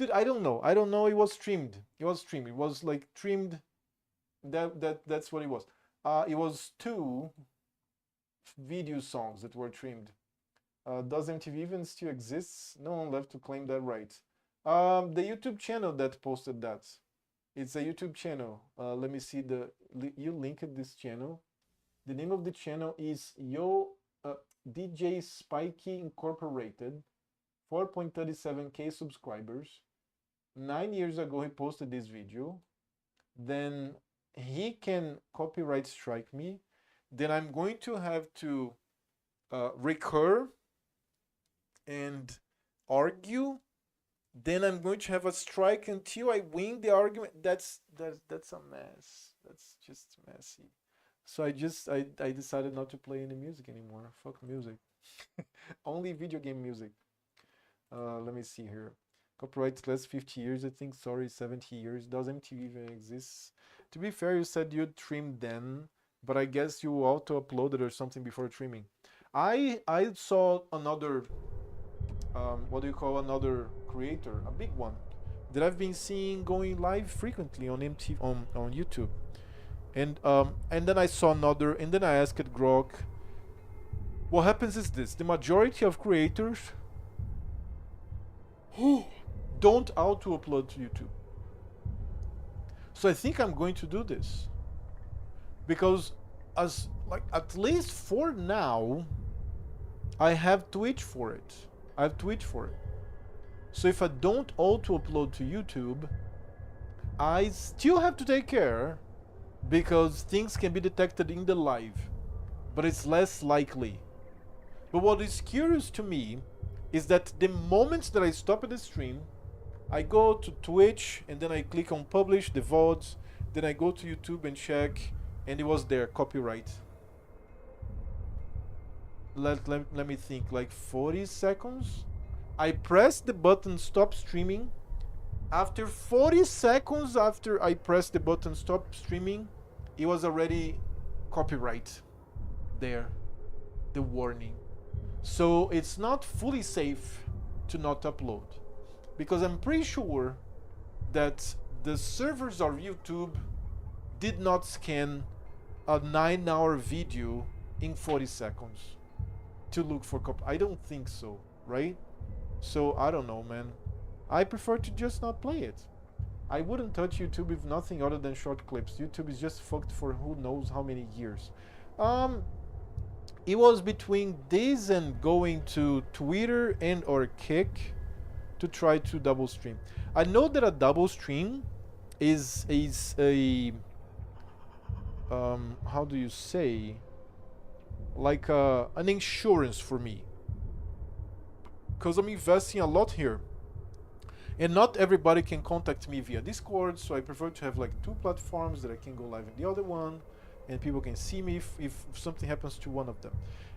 Dude, I don't know. I don't know. It was streamed. It was streamed. It was like trimmed. That's what it was. It was 2 video songs that were trimmed. Does MTV even still exists? No one left to claim that right. The YouTube channel that posted that. It's a YouTube channel. Let me see you linked this channel. The name of the channel is DJ Spikey Incorporated. 4.37k subscribers. 9 years ago he posted this video. Then he can copyright strike me. Then I'm going to have to recur and argue. Then I'm going to have a strike until I win the argument. That's a mess. That's just messy. So I decided not to play any music anymore. Fuck music. Only video game music. Let me see here. Copyright last 50 years, I think. Sorry, 70 years. Does MTV even exist? To be fair, you said you'd trim then, but I guess you auto-uploaded or something before trimming. I saw another, what do you call another creator, a big one, that I've been seeing going live frequently on MTV, on YouTube. And then I saw another, and then I asked Grok, what happens is this: the majority of creators who don't auto-upload to YouTube. So I think I'm going to do this, because at least for now, I have Twitch for it. So if I don't auto-upload to YouTube, I still have to take care, because things can be detected in the live, but it's less likely. But what is curious to me is that the moment that I stop the stream, I go to Twitch and then I click on publish the VODs, then I go to YouTube and check, and it was there, copyright. Let me think, like 40 seconds. I press the button stop streaming. After 40 seconds after I pressed the button stop streaming, it was already copyright there, the warning. So it's not fully safe to not upload, because I'm pretty sure that the servers of YouTube did not scan a 9-hour video in 40 seconds to look for I don't think so, right? So I don't know, man. I prefer to just not play it. I wouldn't touch YouTube with nothing other than short clips. YouTube is just fucked for who knows how many years. It was between this and going to Twitter and or Kick to try to double stream. I know that a double stream is a how do you say, like an insurance for me, because I'm investing a lot here, and not everybody can contact me via Discord, so I prefer to have like 2 platforms that I can go live in the other one, and people can see me if something happens to one of them.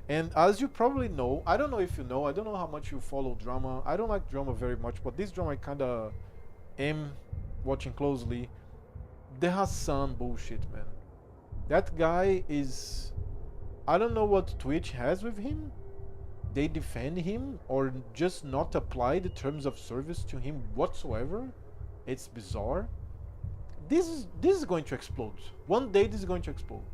And as you probably know, I don't know if you know, I don't know how much you follow drama. I don't like drama very much, but this drama I kinda am watching closely. The Hassan bullshit, man. That guy is, I don't know what Twitch has with him. They defend him or just not apply the terms of service to him whatsoever. It's bizarre. This is going to explode. One day this is going to explode.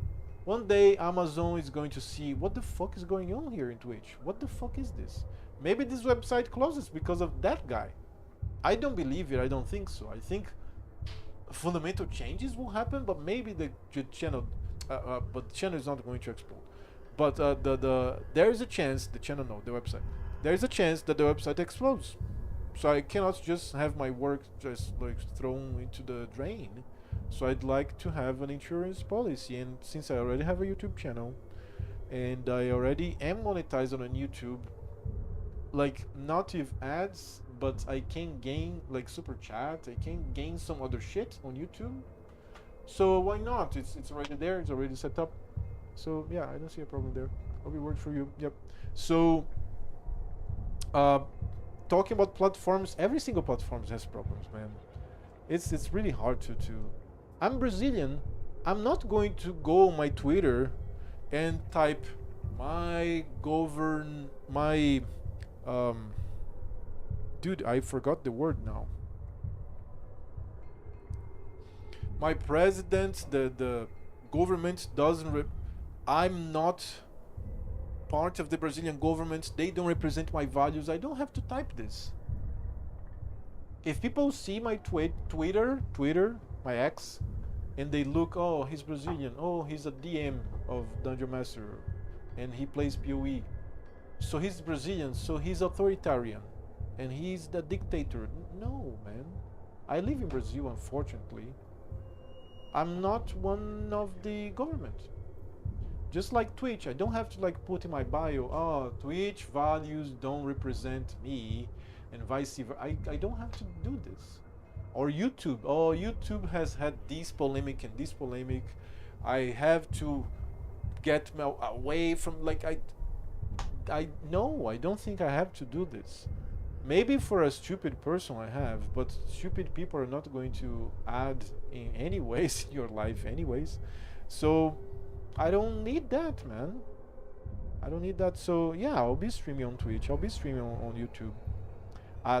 One day Amazon is going to see what the fuck is going on here in Twitch. What the fuck is this? Maybe this website closes because of that guy. I don't believe it. I don't think so. I think fundamental changes will happen, but maybe the channel, but the channel is not going to explode. But there is a chance, the channel, no, the website. There is a chance that the website explodes. So I cannot just have my work just like thrown into the drain. So I'd like to have an insurance policy, and since I already have a YouTube channel and I already am monetized on YouTube, like not with ads, but I can gain like super chat, I can gain some other shit on YouTube. So why not? It's already there, it's already set up. So yeah, I don't see a problem there. Hope it works for you. Yep. So talking about platforms, every single platform has problems, man. It's really hard to I'm Brazilian. I'm not going to go on my Twitter and type dude, I forgot the word now. my president, the government doesn't. I'm not part of the Brazilian government. They don't represent my values. I don't have to type this. If people see my Twitter, my ex, and they look, oh, he's Brazilian, oh, he's a DM of Dungeon Master, and he plays PoE, so he's Brazilian, so he's authoritarian, and he's the dictator. No, man. I live in Brazil, unfortunately. I'm not one of the government. Just like Twitch, I don't have to like put in my bio, oh, Twitch values don't represent me, and vice versa. I don't have to do this. Or YouTube, oh, YouTube has had this polemic and this polemic. I have to get away from, like, no, I don't think I have to do this. Maybe for a stupid person I have, but stupid people are not going to add in any ways in your life anyways. So I don't need that, man. I don't need that. So yeah, I'll be streaming on Twitch. I'll be streaming on YouTube.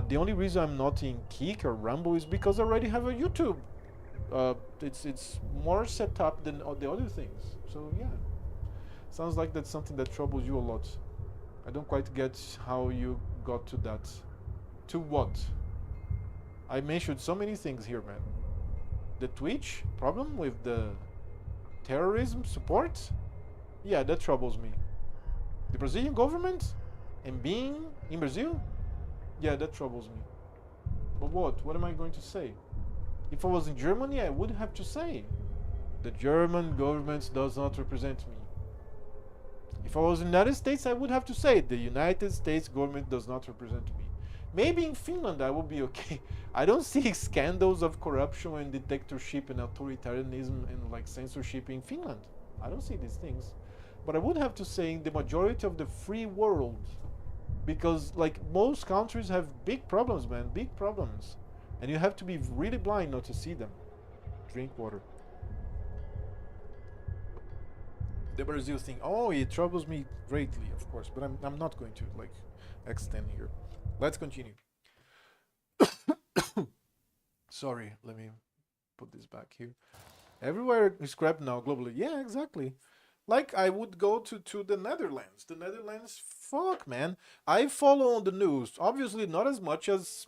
The only reason I'm not in Kick or Rumble is because I already have a YouTube. It's more set up than the other things. So yeah, sounds like that's something that troubles you a lot. I don't quite get how you got to that. To what? I mentioned so many things here, man. The Twitch problem with the terrorism support? Yeah, that troubles me. The Brazilian government and being in Brazil? Yeah, that troubles me. But what? What am I going to say? If I was in Germany, I would have to say the German government does not represent me. If I was in the United States, I would have to say the United States government does not represent me. Maybe in Finland I will be okay. I don't see scandals of corruption and dictatorship and authoritarianism and like censorship in Finland. I don't see these things. But I would have to say in the majority of the free world, because like most countries have big problems, man, big problems. And you have to be really blind not to see them. Drink water. The Brazil thing, oh, it troubles me greatly, of course, but I'm not going to like extend here. Let's continue. Sorry, let me put this back here. Everywhere is crap now globally. Yeah, exactly. Like I would go to the Netherlands. The Netherlands, fuck, man. I follow on the news. Obviously not as much as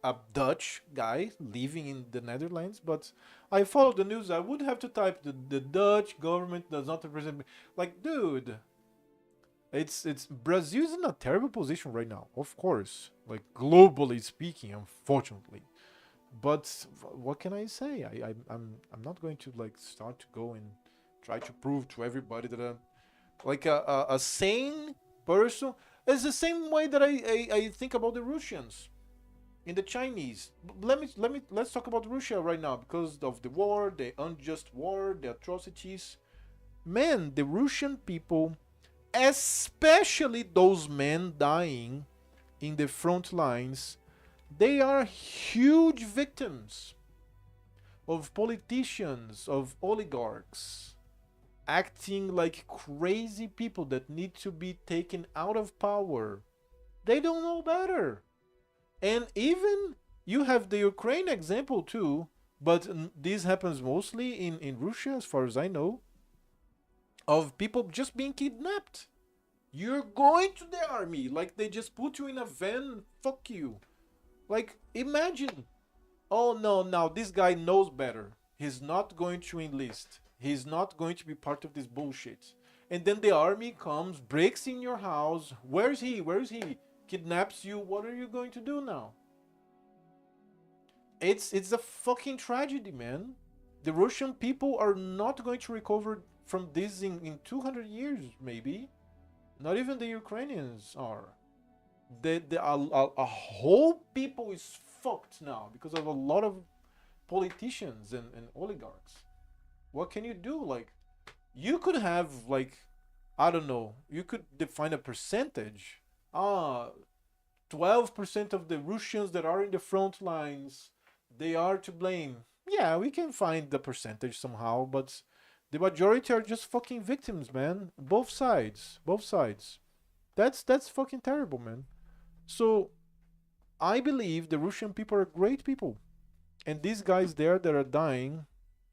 a Dutch guy living in the Netherlands, but I follow the news. I would have to type the Dutch government does not represent me. Like, dude, it's Brazil's in a terrible position right now, of course, like globally speaking, unfortunately. But what can I say? I'm not going to like start to go and try to prove to everybody that I'm like a sane person. It's the same way that I think about the Russians and the Chinese. Let's talk about Russia right now because of the war, the unjust war, the atrocities. Man, the Russian people, especially those men dying in the front lines, they are huge victims of politicians, of oligarchs, acting like crazy people that need to be taken out of power. They don't know better. And even you have the Ukraine example too, but this happens mostly in Russia, as far as I know, of people just being kidnapped. You're going to the army, like they just put you in a van, fuck you. Like, imagine, oh no, now this guy knows better. He's not going to enlist. He's not going to be part of this bullshit. And then the army comes, breaks in your house. Where's he? Where's he? Kidnaps you. What are you going to do now? It's a fucking tragedy, man. The Russian people are not going to recover from this in 200 years, maybe. Not even the Ukrainians are. A whole people is fucked now because of a lot of politicians and oligarchs. What can you do? Like, you could have, like, I don't know, you could define a percentage. 12% of the Russians that are in the front lines, they are to blame. Yeah, we can find the percentage somehow, but the majority are just fucking victims, man. Both sides. Both sides. That's fucking terrible, man. So, I believe the Russian people are great people. And these guys there that are dying,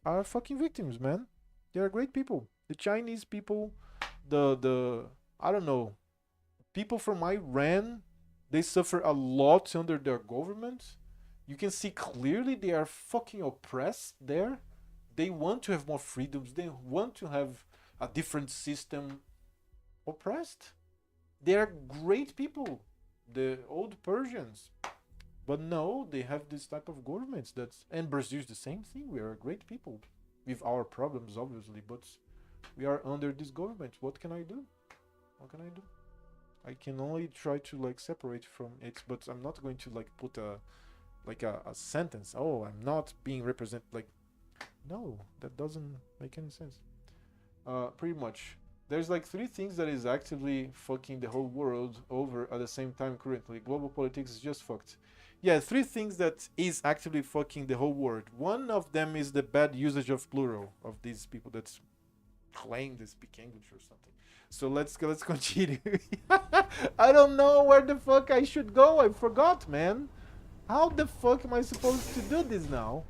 are fucking victims, man. They are great people. The Chinese people, the I don't know, people from Iran, they suffer a lot under their government. You can see clearly they are fucking oppressed there. They want to have more freedoms. They want to have a different system. Oppressed. They are great people, the old Persians. But no, they have this type of governments. And Brazil is the same thing. We are great people with our problems, obviously, but we are under this government. What can I do? What can I do? I can only try to like separate from it, but I'm not going to like put a sentence. Oh, I'm not being represented. Like, no, that doesn't make any sense. Pretty much. There's like 3 things that is actively fucking the whole world over at the same time currently. Global politics is just fucked. Yeah, 3 things that is actively fucking the whole world. One of them is the bad usage of plural of these people that claim they speak English or something. So let's continue. I don't know where the fuck I should go. I forgot, man. How the fuck am I supposed to do this now?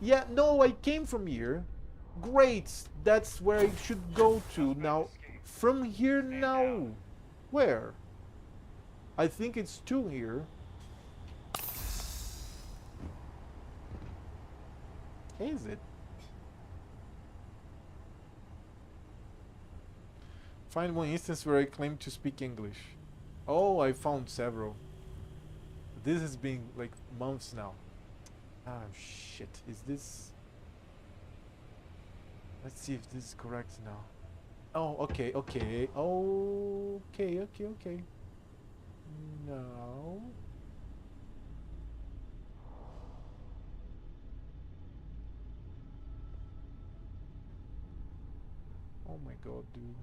Yeah, no, I came from here. Great, that's where I should go to now. From here now, where? I think it's to here. Is it? Find one instance where I claim to speak English. Oh, I found several. This has been like months now. Ah, shit. Is this... Let's see if this is correct now. Oh, okay. Okay. No. Oh my god, dude.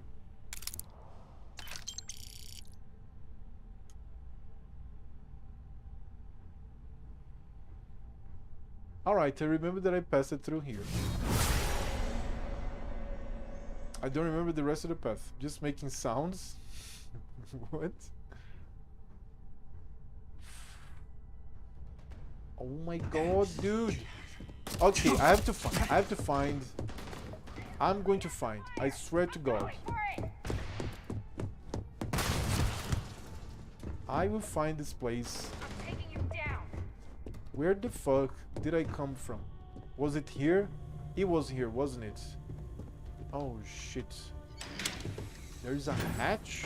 Alright, I remember that I passed it through here. I don't remember the rest of the path. Just making sounds. What? Oh my god, dude. Okay, I have to find. I'm going to find. I swear to God. I will find this place. I'm taking you down. Where the fuck did I come from? Was it here? It was here, wasn't it? Oh shit. There's a hatch?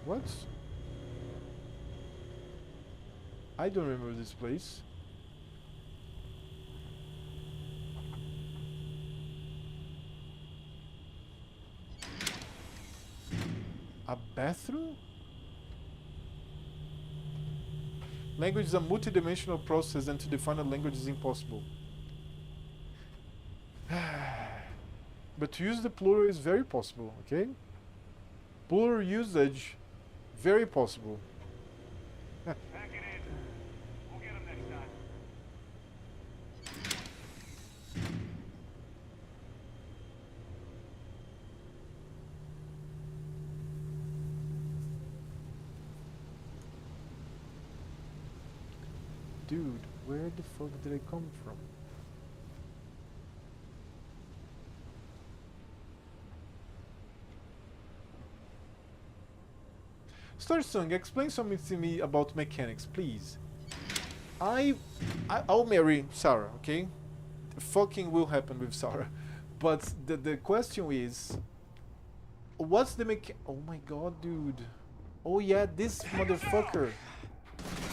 What? I don't remember this place. A bathroom? Language is a multidimensional process, and to define a language is impossible. But to use the plural is very possible, okay? Plural usage, very possible. Pack it in. We'll get him next time. Dude, where the fuck did I come from? Starsung, explain something to me about mechanics, please. I'll marry Sarah, okay? Fucking will happen with Sarah. But the question is, what's the oh my god, dude. Oh yeah, this motherfucker.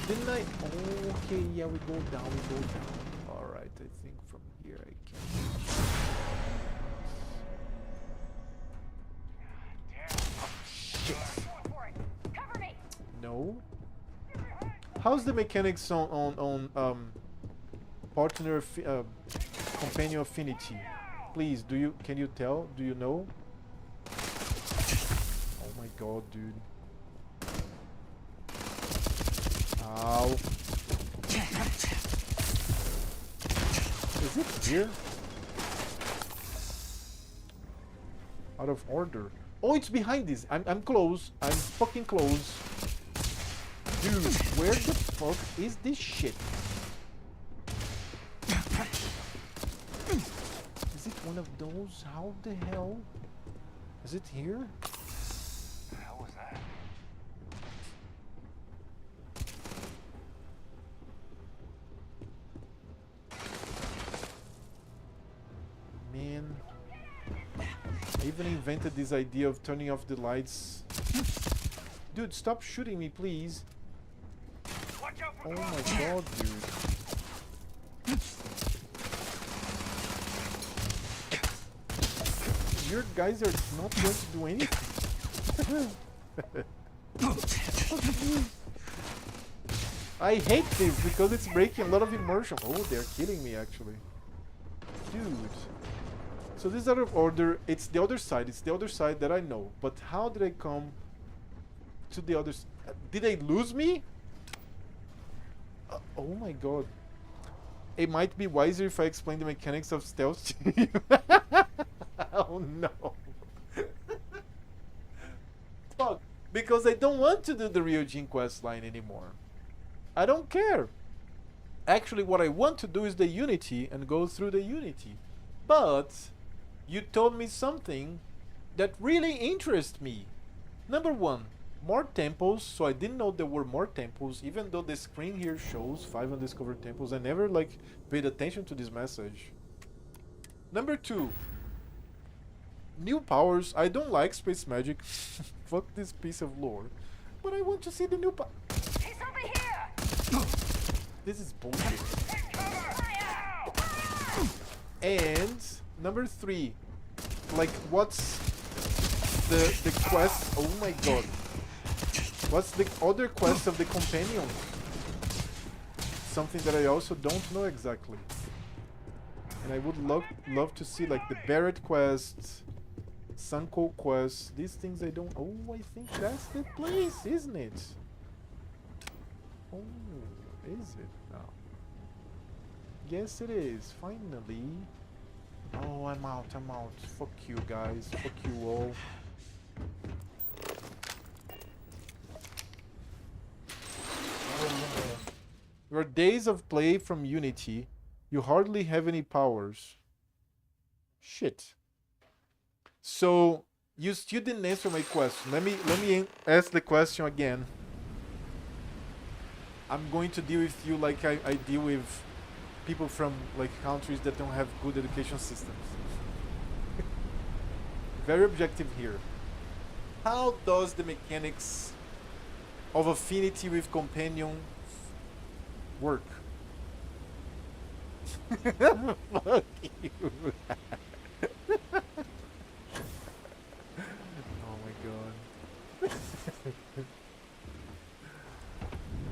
Didn't I? Oh, okay, yeah, we go down. Alright, I think from here I can. Shit. No. How's the mechanics on partner companion affinity? Please, can you tell? Do you know? Oh my god, dude. Ow. Is it here? Out of order. Oh, it's behind this. I'm close. I'm fucking close. Dude, where the fuck is this shit? one of those? How the hell? Is it here? The hell was that? Man. I even invented this idea of turning off the lights. Dude, stop shooting me, please. Watch out for Oh my god, dude. Your guys are not going to do anything. I hate this because it's breaking a lot of immersion. Oh, they're killing me actually. Dude. So this other order, it's the other side. It's the other side that I know. But how did I come to the other side? Did they lose me? Oh my god. It might be wiser if I explain the mechanics of stealth to you. Oh no. Fuck. Because I don't want to do the Ryujin quest line anymore. I don't care. Actually, what I want to do is the Unity and go through the Unity. But you told me something that really interests me. Number one, more temples. So I didn't know there were more temples, even though the screen here shows 5 undiscovered temples. I never like paid attention to this message. Number two, new powers. I don't like space magic. Fuck this piece of lore. But I want to see the new power. He's over here! This is bullshit. And number three, like what's the quest? Oh my god. What's the other quest of the companion? Something that I also don't know exactly. And I would love to see like the Barret quest, Sunko quest, these things I don't... Oh, I think that's the place, isn't it? Oh, is it now? Yes, it is, finally. Oh, I'm out. Fuck you guys, fuck you all. Your days of play from Unity, you hardly have any powers. Shit. So you still didn't answer my question. Let me ask the question again. I'm going to deal with you like I deal with people from like countries that don't have good education systems. Very objective here. How does the mechanics of affinity with companion work? Fuck you. Oh my god.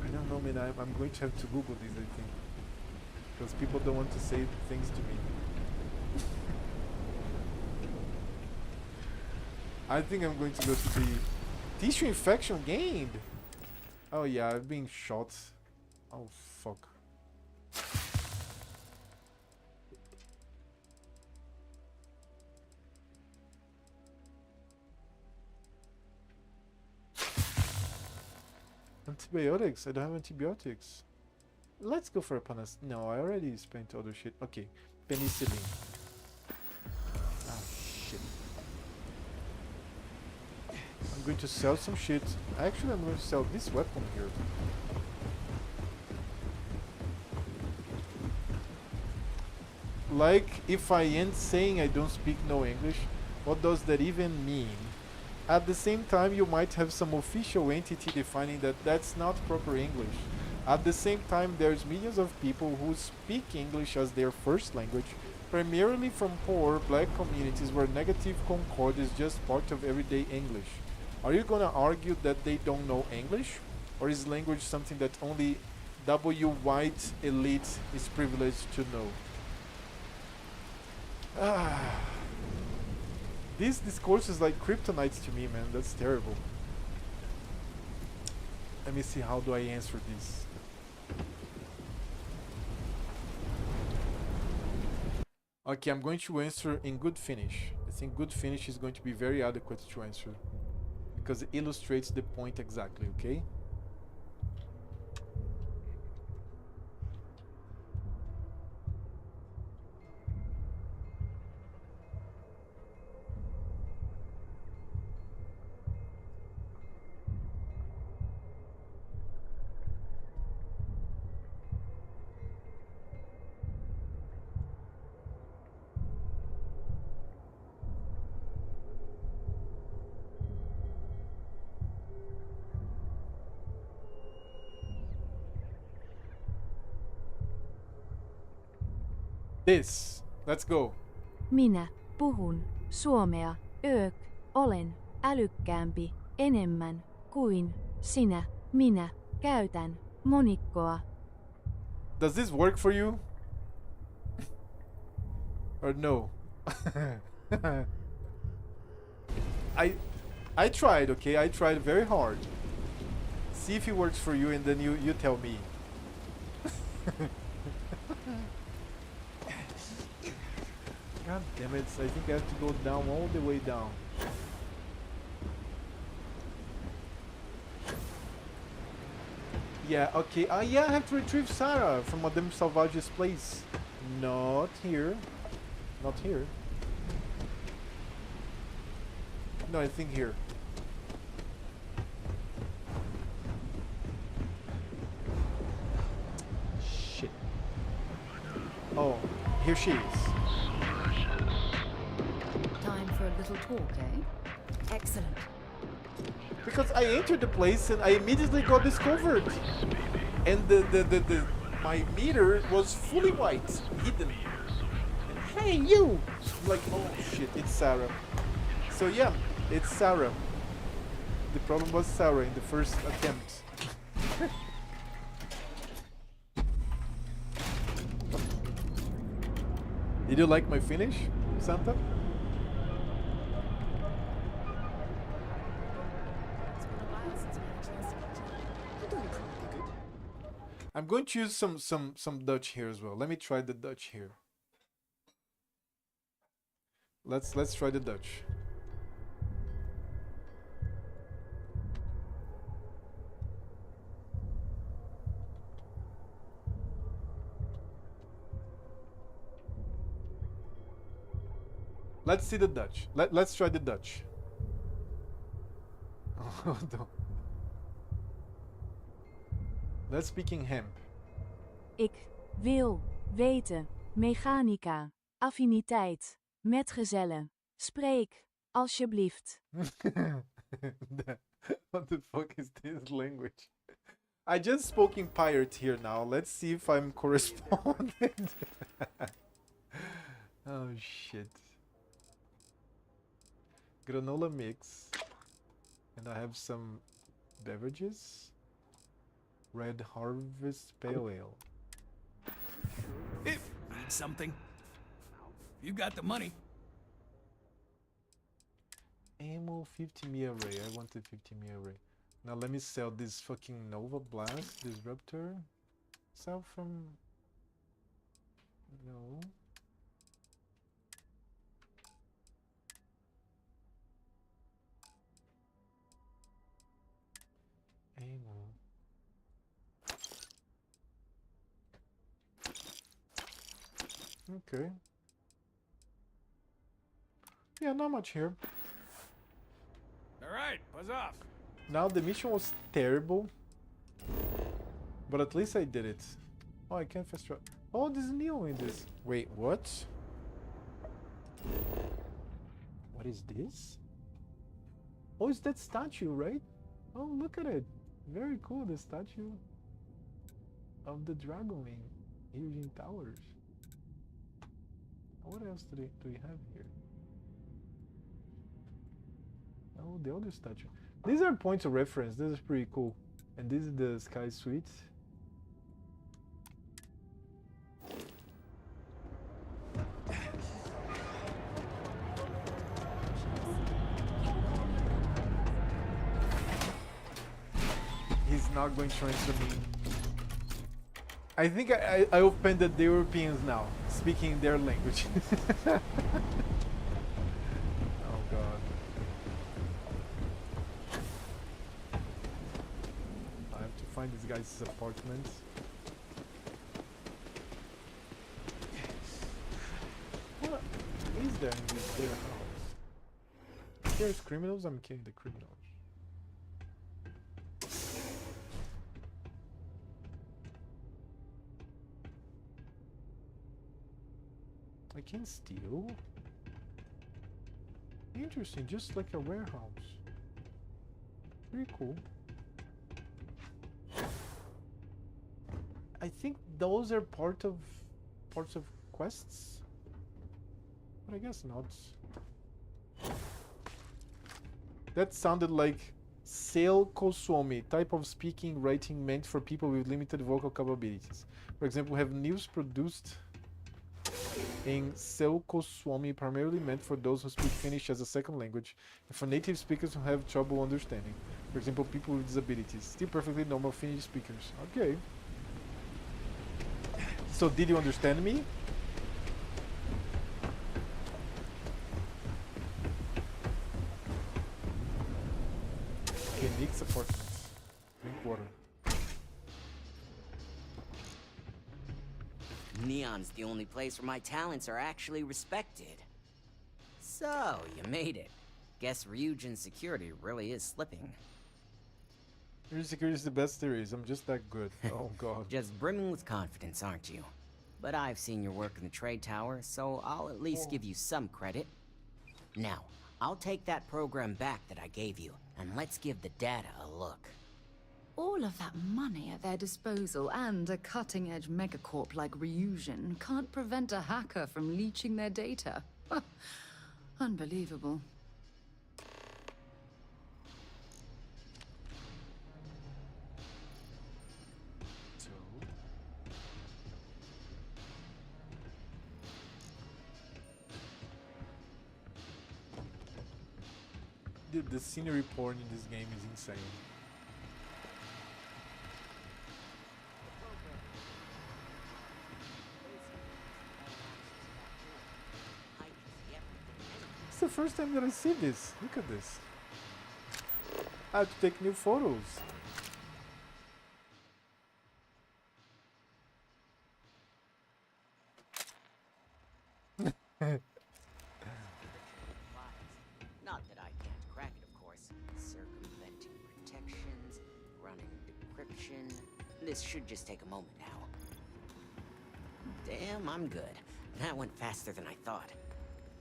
I don't know, man. I'm going to have to Google this, I think. Because people don't want to say things to me. I think I'm going to go to the tissue infection gained. Oh yeah, I've been shot. Oh fuck. Antibiotics? I don't have antibiotics. Let's go for a panas. No, I already spent other shit. Okay, penicillin. Ah, shit. I'm going to sell some shit. Actually, I'm going to sell this weapon here. Like, if I end saying I don't speak no English, what does that even mean? At the same time, you might have some official entity defining that that's not proper English. At the same time, there's millions of people who speak English as their first language, primarily from poor black communities where negative concord is just part of everyday English. Are you gonna argue that they don't know English? Or is language something that only white elite is privileged to know? This discourse is like kryptonite to me, man. That's terrible. Let me see, how do I answer this? Okay, I'm going to answer in good Finnish. I think good Finnish is going to be very adequate to answer. Because it illustrates the point exactly, okay? This. Let's go. Minä puhun suomea. Olen älykkäämpi enemmän kuin sinä. Minä käytän monikkoa. Does this work for you? Or no? I tried, okay? I tried very hard. See if it works for you and then you tell me. God damn it, I think I have to go down all the way down. Yeah, okay. Yeah, I have to retrieve Sarah from Madame Salvage's place. Not here. Not here. No, I think here. Shit. Oh, here she is. Time for a little talk, eh? Excellent. Because I entered the place and I immediately got discovered. And my meter was fully white, hidden. And, hey, you! I'm like, oh shit, it's Sarah. So yeah, it's Sarah. The problem was Sarah in the first attempt. Did you like my finish, Santa? I'm going to use some Dutch here as well. Let me try the Dutch here. Let's try the Dutch. Let's see the Dutch. Let's try the Dutch. Oh, no. Let's speak in hemp. Ik wil weten. Mechanica. Affiniteit. Metgezellen. Spreek. Alsjeblieft. What the fuck is this language? I just spoke in pirate here now. Let's see if I'm correspondent. Oh shit. Granola mix. And I have some beverages. Red Harvest Pale Ale. If need something, you got the money. Ammo 50 me array. I wanted 50 me array. Now let me sell this fucking Nova Blast Disruptor. Sell from... No. Ammo. Okay. Yeah, not much here. All right, buzz off. Now the mission was terrible, but at least I did it. Oh, I can't fast travel. Oh, there's Neo in this. Wait, what? What is this? Oh, it's that statue, right? Oh, look at it. Very cool, the statue of the dragon in Eugene Towers. What else do we have here? Oh, the other statue. These are points of reference. This is pretty cool. And this is the Sky Suite. He's not going to answer me. I think I offended the Europeans now, speaking their language. Oh god. I have to find this guy's apartment. What is there in their house? There's criminals? I'm killing the criminals. I can steal? Interesting, just like a warehouse. Pretty cool. I think those are parts of quests? But I guess not. That sounded like Sale Koswami, type of speaking writing meant for people with limited vocal capabilities. For example, we have news produced in Sale Koswami primarily meant for those who speak Finnish as a second language and for native speakers who have trouble understanding. For example, people with disabilities. Still perfectly normal Finnish speakers. Okay. So did you understand me? Okay, Nick's apartment. Drink water. Neon's the only place where my talents are actually respected. So, you made it. Guess Ryujin's security really is slipping. Your security is the best there is. I'm just that good. Oh god. Just brimming with confidence, aren't you? But I've seen your work in the trade tower, so I'll at least give you some credit. Now, I'll take that program back that I gave you, and let's give the data a look. All of that money at their disposal and a cutting-edge megacorp like Ryujin can't prevent a hacker from leeching their data. Unbelievable. So the scenery porn in this game is insane. It's the first time that I see this. Look at this. I have to take new photos. Not that I can't crack it, of course. Circumventing protections, running decryption. This should just take a moment now. Damn, I'm good. That went faster than I thought.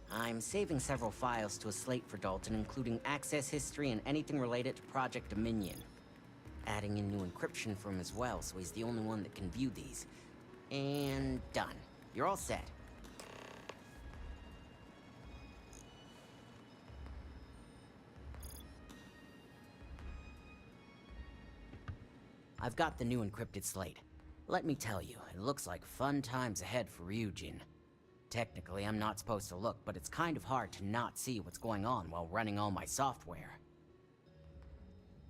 I'm saving several files to a slate for Dalton, including access history and anything related to Project Dominion. Adding in new encryption for him as well, so he's the only one that can view these. And done. You're all set. I've got the new encrypted slate. Let me tell you, it looks like fun times ahead for Ryujin. Technically, I'm not supposed to look, but it's kind of hard to not see what's going on while running all my software.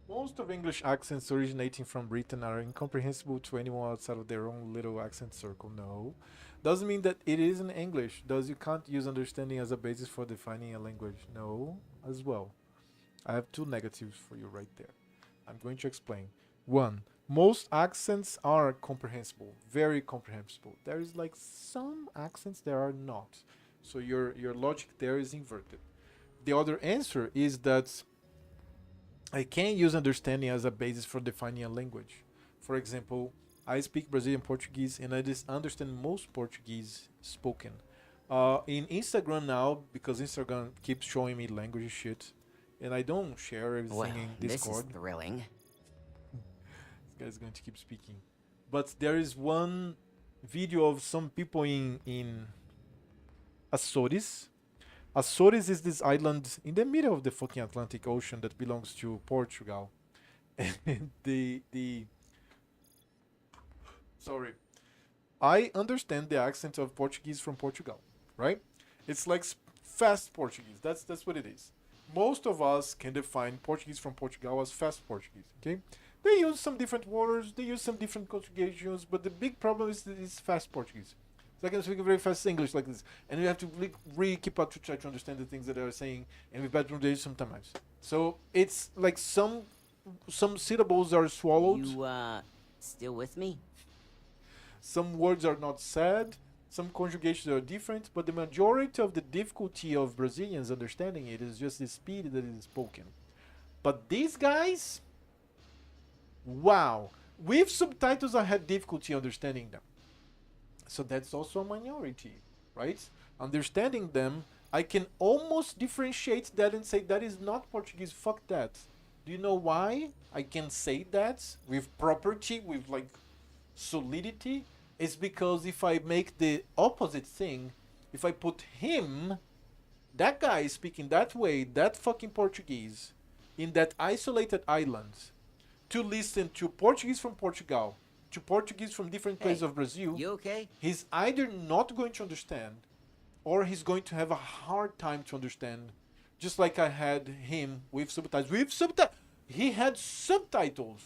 Most of English accents originating from Britain are incomprehensible to anyone outside of their own little accent circle. No. Doesn't mean that it isn't English. Does you can't use understanding as a basis for defining a language. No, as well. I have two negatives for you right there. I'm going to explain. One, most accents are comprehensible, very comprehensible. There is like some accents that are not. So your logic there is inverted. The other answer is that I can use understanding as a basis for defining a language. For example, I speak Brazilian Portuguese and I just understand most Portuguese spoken. In Instagram now, because Instagram keeps showing me language shit, and I don't share everything Well, in this Discord. is thrilling. This guy's going to keep speaking. But there is one video of some people in Açores. Açores is this island in the middle of the fucking Atlantic Ocean that belongs to Portugal. And sorry. I understand the accent of Portuguese from Portugal, right? It's like fast Portuguese. That's what it is. Most of us can define Portuguese from Portugal as fast Portuguese, okay? They use some different words, they use some different conjugations, but the big problem is that it's fast Portuguese. So I can speak very fast English like this, and you have to really keep up to try to understand the things that they are saying, and with bad pronunciation sometimes. So it's like some syllables are swallowed. You, still with me? Some words are not said, some conjugations are different, but the majority of the difficulty of Brazilians understanding it is just the speed that it is spoken. But these guys, wow. With subtitles, I had difficulty understanding them. So that's also a minority, right? Understanding them, I can almost differentiate that and say that is not Portuguese, fuck that. Do you know why I can say that with property, with like solidity? It's because if I make the opposite thing, if I put him, that guy speaking that way, that fucking Portuguese, in that isolated island, to listen to Portuguese from Portugal, to Portuguese from different places of Brazil, You okay? he's either not going to understand, or he's going to have a hard time to understand. Just like I had him with subtitles. He had subtitles.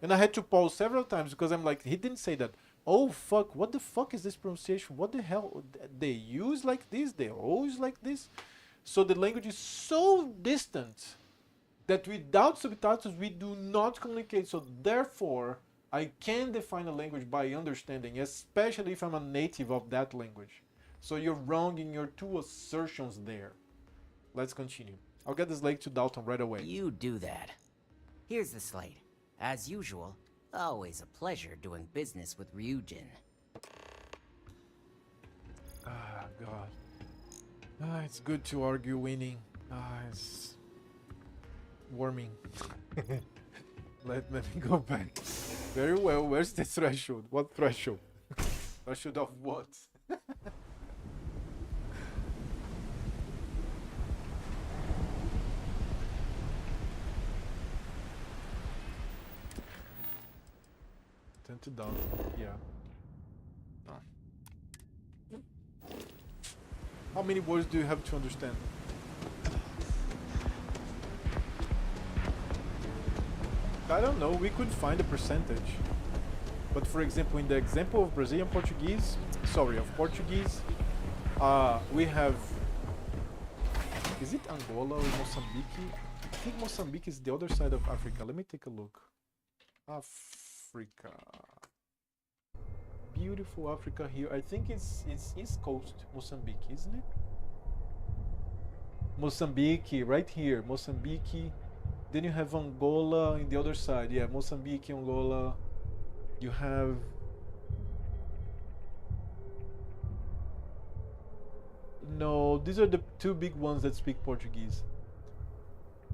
And I had to pause several times because I'm like, he didn't say that. Oh fuck, what the fuck is this pronunciation? What the hell? They use like this, they always like this. So the language is so distant that without subtitles we do not communicate. So therefore, I can define a language by understanding, especially if I'm a native of that language. So you're wrong in your two assertions there. Let's continue. I'll get this lake to Dalton right away. You do that. Here's the slate. As usual, always a pleasure doing business with Ryujin. Ah, God. Ah, it's good to argue winning. Ah, it's warming. Let me go back. Very well, where's the threshold? What threshold? Threshold of what? Turn to down. Yeah. Ah. How many words do you have to understand? I don't know, we could find a percentage. But for example, in the example of Brazilian Portuguese, of Portuguese, we have, is it Angola or Mozambique? I think Mozambique is the other side of Africa. Let me take a look. Africa. Beautiful Africa here. I think it's East Coast, Mozambique, isn't it? Mozambique, right here, Mozambique. Then you have Angola in the other side. Yeah, Mozambique, Angola. You have... No, these are the two big ones that speak Portuguese.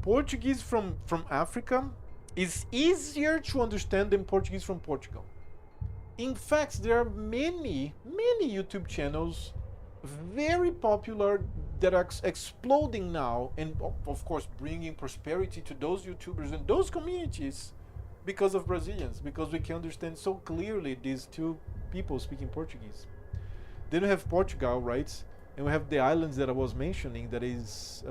Portuguese from Africa is easier to understand than Portuguese from Portugal. In fact, there are many YouTube channels very popular that are exploding now, and of course bringing prosperity to those YouTubers and those communities because of Brazilians, because we can understand so clearly these two people speaking Portuguese. Then we have Portugal, right? And we have the islands that I was mentioning, that is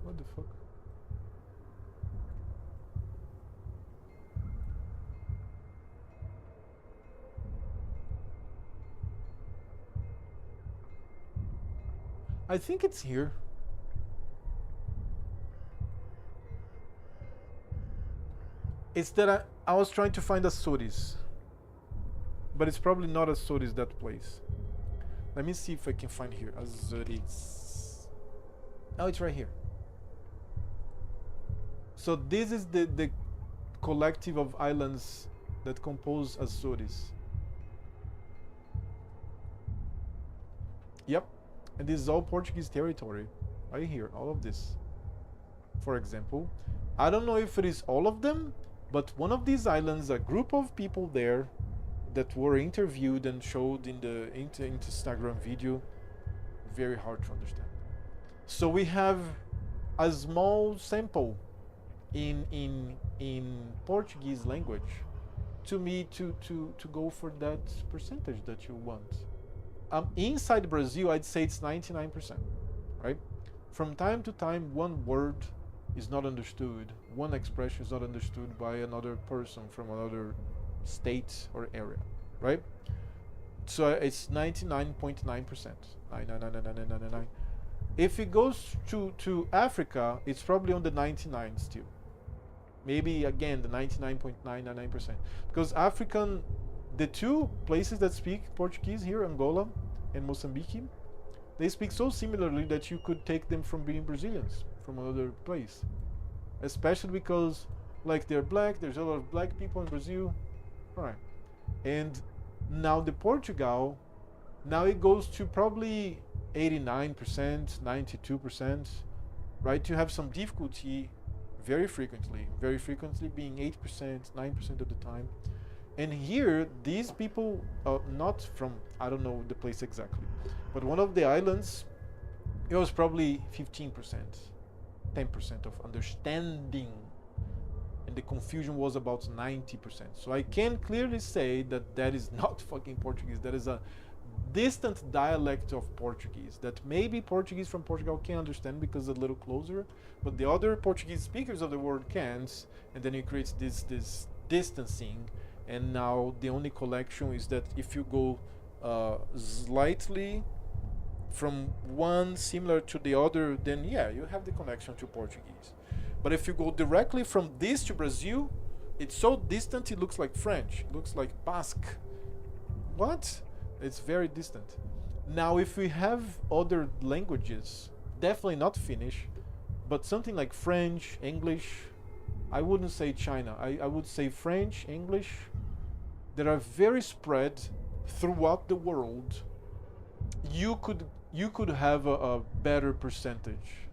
what the fuck? I think it's here. It's that I was trying to find Açores, but it's probably not Açores, that place. Let me see if I can find here. Açores. Oh, it's right here. So this is the collective of islands that compose Açores. Yep. And this is all Portuguese territory. Right here, all of this. For example, I don't know if it is all of them, but one of these islands, a group of people there that were interviewed and showed in the Instagram video, very hard to understand. So we have a small sample in Portuguese language to me to go for that percentage that you want. Inside Brazil, I'd say it's 99%, right? From time to time, one word is not understood, one expression is not understood by another person from another state or area, right? So it's 99.9%, 99.99999. If it goes to Africa, it's probably on the 99 still. Maybe again the 99.999%, because the two places that speak Portuguese here, Angola and Mozambique, they speak so similarly that you could take them from being Brazilians from another place. Especially because, like, they're black, there's a lot of black people in Brazil. Alright. And now the Portugal, now it goes to probably 89%, 92%, right? You have some difficulty very frequently being 8%, 9% of the time. And here, these people, not from, I don't know the place exactly, but one of the islands, it was probably 15%, 10% of understanding. And the confusion was about 90%. So I can clearly say that that is not fucking Portuguese. That is a distant dialect of Portuguese that maybe Portuguese from Portugal can understand because it's a little closer, but the other Portuguese speakers of the world can't, and then it creates this distancing. And now the only collection is that if you go slightly from one similar to the other, then yeah, you have the connection to Portuguese. But if you go directly from this to Brazil, it's so distant it looks like French, it looks like Basque. What? It's very distant. Now if we have other languages, definitely not Finnish, but something like French, English, I wouldn't say China, I would say French, English, that are very spread throughout the world, you could have a better percentage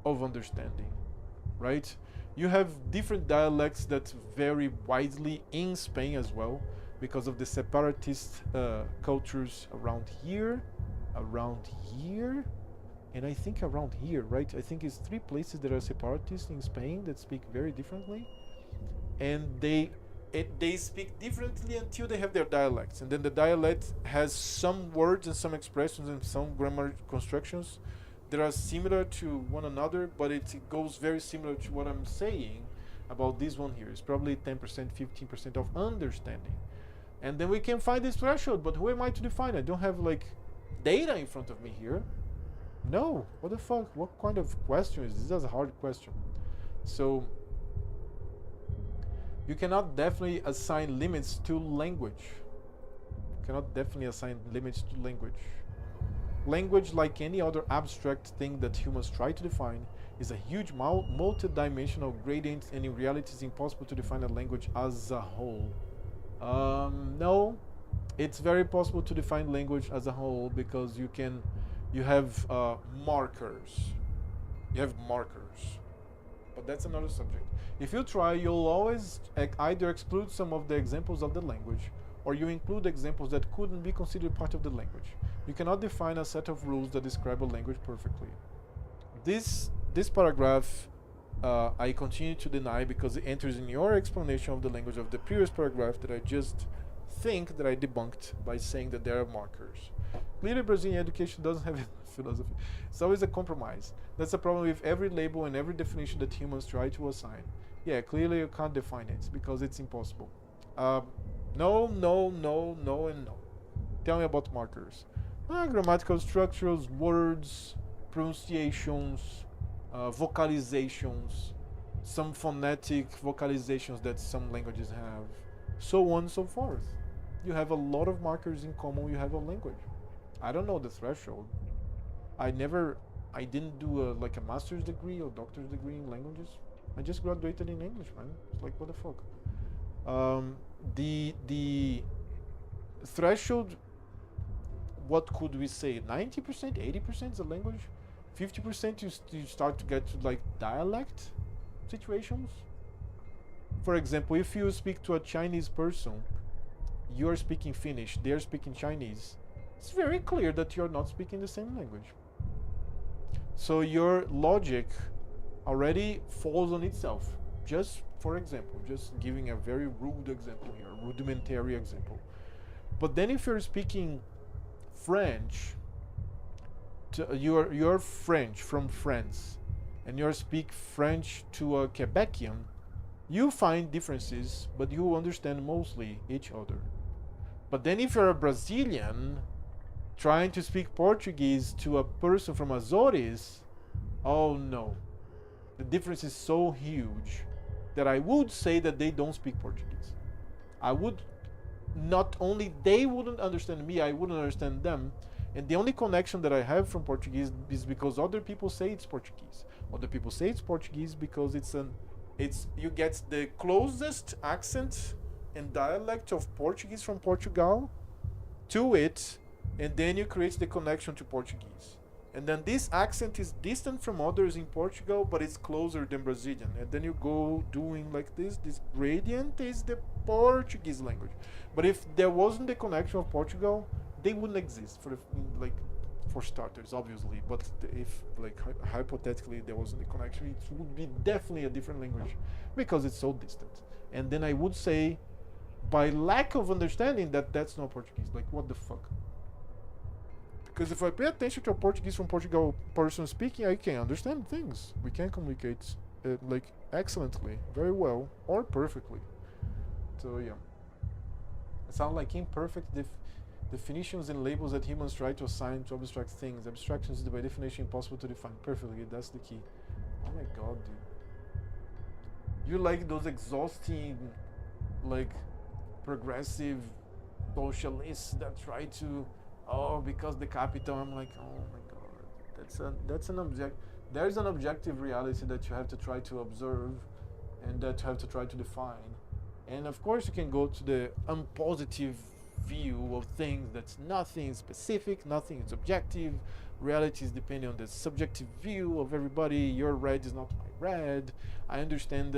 of understanding, right? You have different dialects that vary widely in Spain as well, because of the separatist cultures around here, and I think around here, right? I think it's 3 places that are separatists in Spain that speak very differently, and they speak differently until they have their dialects, and then the dialect has some words and some expressions and some grammar constructions that are similar to one another, but it goes very similar to what I'm saying about this one here. It's probably 10%, 15% of understanding. And then we can find this threshold, but who am I to define? I don't have like data in front of me here. No, what the fuck? What kind of question is this? That's a hard question. So you cannot definitely assign limits to language. Language, like any other abstract thing that humans try to define, is a huge multi-dimensional gradient, and in reality it's impossible to define a language as a whole. No, it's very possible to define language as a whole because you have markers. But that's another subject. If you try, you'll always either exclude some of the examples of the language, or you include examples that couldn't be considered part of the language. You cannot define a set of rules that describe a language perfectly. This paragraph I continue to deny because it enters in your explanation of the language of the previous paragraph that I just think that I debunked by saying that there are markers. Clearly, Brazilian education doesn't have philosophy. It's always a compromise. That's a problem with every label and every definition that humans try to assign. Yeah, clearly you can't define it because it's impossible. No, and no. Tell me about markers. Grammatical structures, words, pronunciations, vocalizations, some phonetic vocalizations that some languages have, so on and so forth. You have a lot of markers in common. You have a language. I don't know the threshold. I didn't do like a master's degree or doctor's degree in languages. I just graduated in English, man. It's like, what the fuck? The threshold, what could we say? 90%, 80% is a language. 50% you start to get to like dialect situations. For example, if you speak to a Chinese person, you're speaking Finnish, they're speaking Chinese. It's very clear that you're not speaking the same language. So your logic already falls on itself. Just for example, just giving a very rude example here, a rudimentary example. But then if you're speaking French, you're French from France, and you speak French to a Quebecian, you find differences, but you understand mostly each other. But then if you're a Brazilian trying to speak Portuguese to a person from Azores, oh no, the difference is so huge that I would say that they don't speak Portuguese. I would, not only they wouldn't understand me, I wouldn't understand them. And the only connection that I have from Portuguese is because other people say it's Portuguese. Other people say it's Portuguese because you get the closest accent and dialect of Portuguese from Portugal to it, and then you create the connection to Portuguese. And then this accent is distant from others in Portugal, but it's closer than Brazilian. And then you go doing like this gradient is the Portuguese language. But if there wasn't the connection of Portugal, they wouldn't exist for starters, obviously. But if hypothetically there wasn't the connection, it would be definitely a different language because it's so distant. And then I would say, by lack of understanding, that's not Portuguese. Like, what the fuck? Because if I pay attention to a Portuguese from Portugal person speaking, I can understand things. We can communicate excellently, very well, or perfectly. So yeah, it sounds like imperfect definitions and labels that humans try to assign to abstract things. Abstractions is by definition impossible to define perfectly. That's the key. Oh my god, dude! You like those exhausting, progressive socialists that try to. Oh, because the capital. I'm like, oh my god, that's an object. There is an objective reality that you have to try to observe, and that you have to try to define. And of course, you can go to the unpositive view of things. That's nothing specific, nothing is objective. Reality is depending on the subjective view of everybody. Your red is not my red. I understand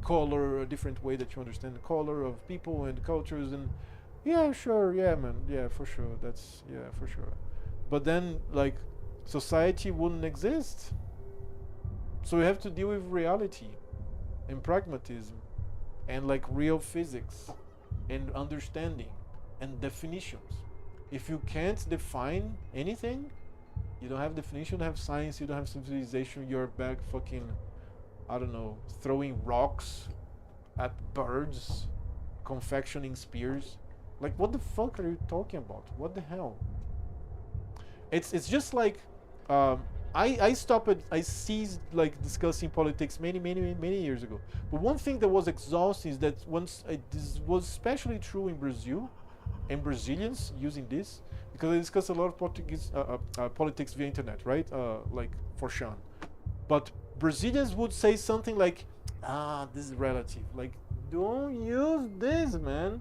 color a different way that you understand the color of people and cultures and. Yeah, sure, yeah, man, yeah, for sure, for sure. But then, society wouldn't exist. So we have to deal with reality and pragmatism and, real physics and understanding and definitions. If you can't define anything, you don't have definition, you don't have science, you don't have civilization, you're back fucking, I don't know, throwing rocks at birds, confectioning spears. What the fuck are you talking about? What the hell? It's just I ceased discussing politics many years ago. But one thing that was exhausting is that this was especially true in Brazil and Brazilians using this because I discuss a lot of Portuguese politics via internet, right? For Sean. But Brazilians would say something like, this is relative. Don't use this, man.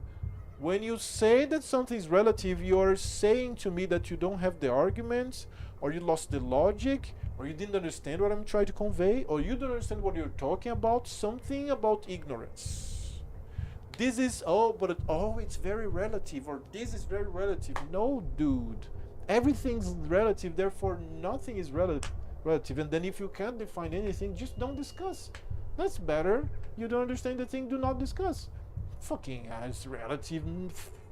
When you say that something is relative, you are saying to me that you don't have the arguments, or you lost the logic, or you didn't understand what I'm trying to convey, or you don't understand what you're talking about, something about ignorance. This is, it's very relative, or this is very relative. No, dude. Everything's relative, therefore nothing is relative. And then if you can't define anything, just don't discuss. That's better. You don't understand the thing, do not discuss. Fucking it's relative.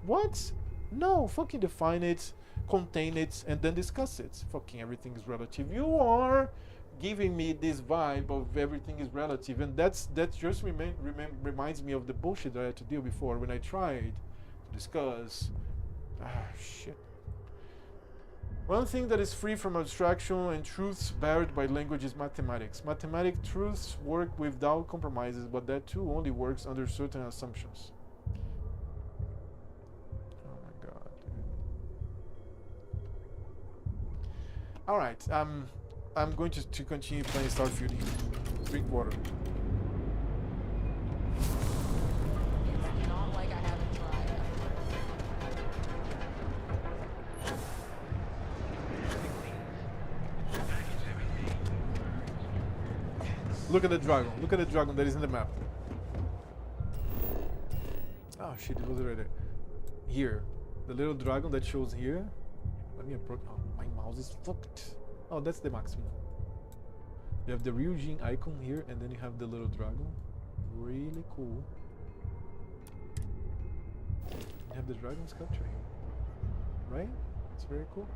What? No, fucking define it, contain it, and then discuss it. Fucking everything is relative. You are giving me this vibe of everything is relative, and that just reminds me of the bullshit that I had to deal before when I tried to discuss. Shit. One thing that is free from abstraction and truths barred by language is mathematics. Mathematic truths work without compromises, but that too only works under certain assumptions. Oh my god, dude. Alright, I'm going to continue playing Starfield here. Drink water. Look at the dragon. Look at the dragon that is in the map. Oh shit, it was right there. Here. The little dragon that shows here. Let me approach. Oh, my mouse is fucked. Oh, that's the maximum. You have the Ryujin icon here, and then you have the little dragon. Really cool. You have the dragon sculpture here. Right? It's very cool.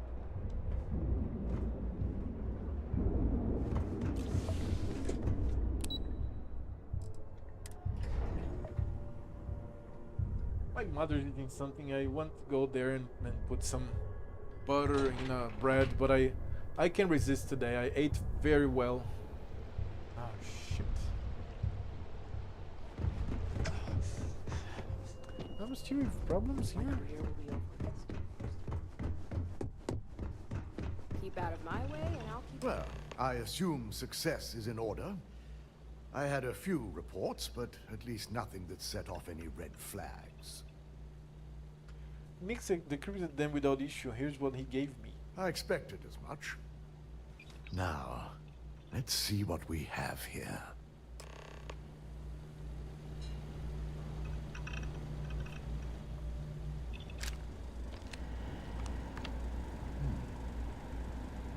My mother's eating something. I want to go there and put some butter in a bread, but I can't resist today. I ate very well. Oh shit. I'm still with problems here. Keep out of my way and I'll keep... Well, I assume success is in order. I had a few reports, but at least nothing that set off any red flags. Nix decrypted them without issue. Here's what he gave me. I expected as much. Now, let's see what we have here.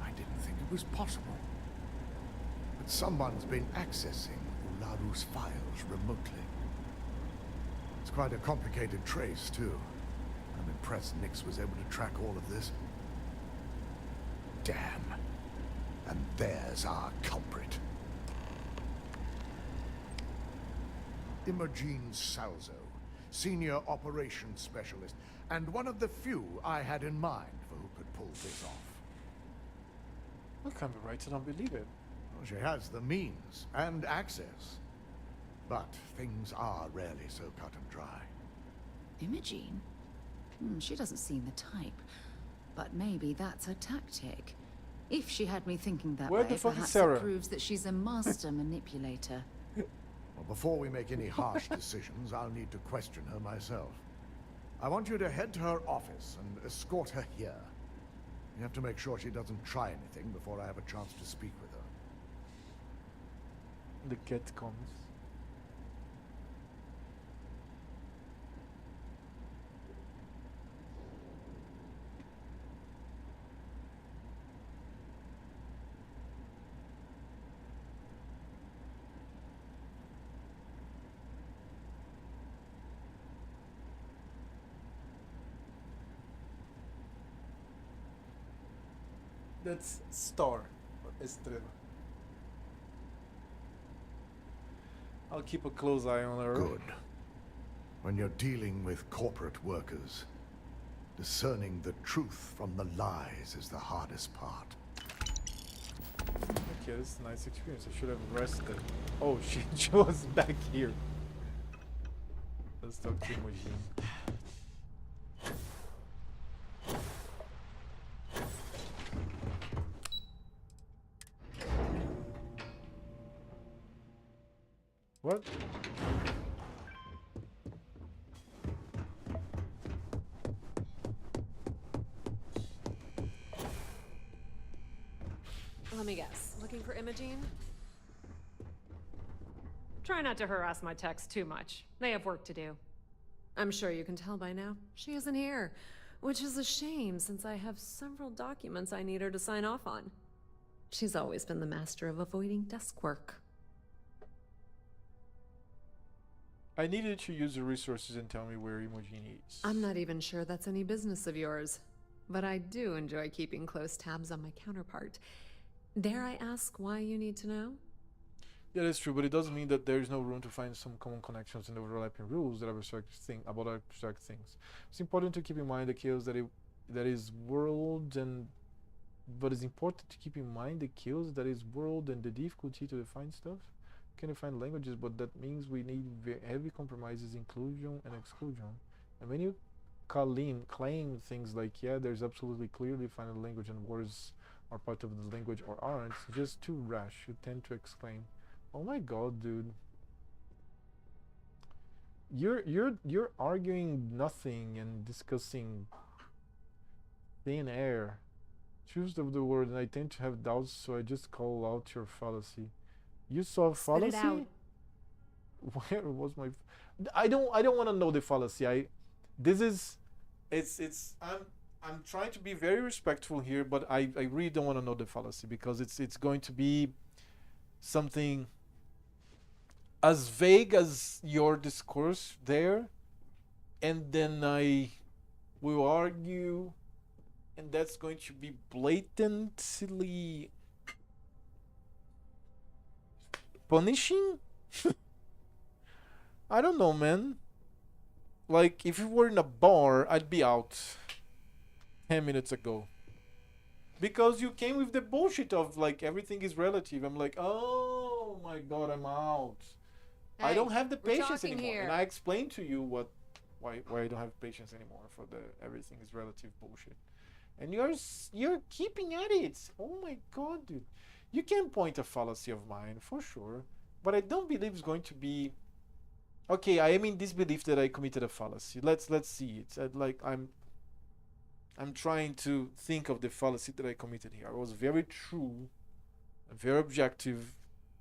I didn't think it was possible. But someone's been accessing Ularu's files remotely. It's quite a complicated trace, too. I'm impressed Nix was able to track all of this. Damn. And there's our culprit. Imogen Salzo, Senior Operations Specialist, and one of the few I had in mind for who could pull this off. I can't be right, I don't believe it. Well, she has the means and access. But things are rarely so cut and dry. Imogene? She doesn't seem the type. But maybe that's her tactic. If she had me thinking that Where way, the fuck is perhaps Sarah? it proves that she's a master manipulator. Well, before we make any harsh decisions, I'll need to question her myself. I want you to head to her office and escort her here. You have to make sure she doesn't try anything before I have a chance to speak with her. The cat comes. That's star, or estrela. I'll keep a close eye on her. Good. When you're dealing with corporate workers, discerning the truth from the lies is the hardest part. Okay, this is a nice experience. I should have rested. Oh, she was back here. Let's talk to Imogen. What? Let me guess. Looking for Imogene? Try not to harass my techs too much. They have work to do. I'm sure you can tell by now. She isn't here, which is a shame since I have several documents I need her to sign off on. She's always been the master of avoiding desk work. I needed to use the resources and tell me where Imogen is. I'm not even sure that's any business of yours, but I do enjoy keeping close tabs on my counterpart. Dare I ask why you need to know? Yeah, that's true, but it doesn't mean that there is no room to find some common connections and overlapping rules that about abstract things. It's important to keep in mind the chaos that is world, and but it's important to keep in mind the chaos that is world and the difficulty to define stuff. Can define languages, but that means we need heavy compromises, inclusion and exclusion. And when you claim things like, yeah, there's absolutely clearly defined language and words are part of the language or aren't, it's just too rash. You tend to exclaim, "Oh my God, dude! You're arguing nothing and discussing thin air." Choose the word, and I tend to have doubts, so I just call out your fallacy. You saw fallacy? Spit it out. Where was my? I don't want to know the fallacy. I'm trying to be very respectful here, but I really don't want to know the fallacy because it's going to be something as vague as your discourse there, and then I will argue, and that's going to be blatantly punishing. I don't know, man. Like, if you were in a bar, I'd be out 10 minutes ago. Because you came with the bullshit of, like, everything is relative. I'm like, oh my God, I'm out. I don't have the patience anymore. Here. And I explained to you why I don't have patience anymore for the everything is relative bullshit. And you're keeping at it. Oh my God, dude. You can point a fallacy of mine, for sure. But I don't believe it's going to be... Okay, I am in disbelief that I committed a fallacy. Let's see it. I'm trying to think of the fallacy that I committed here. I was very true, very objective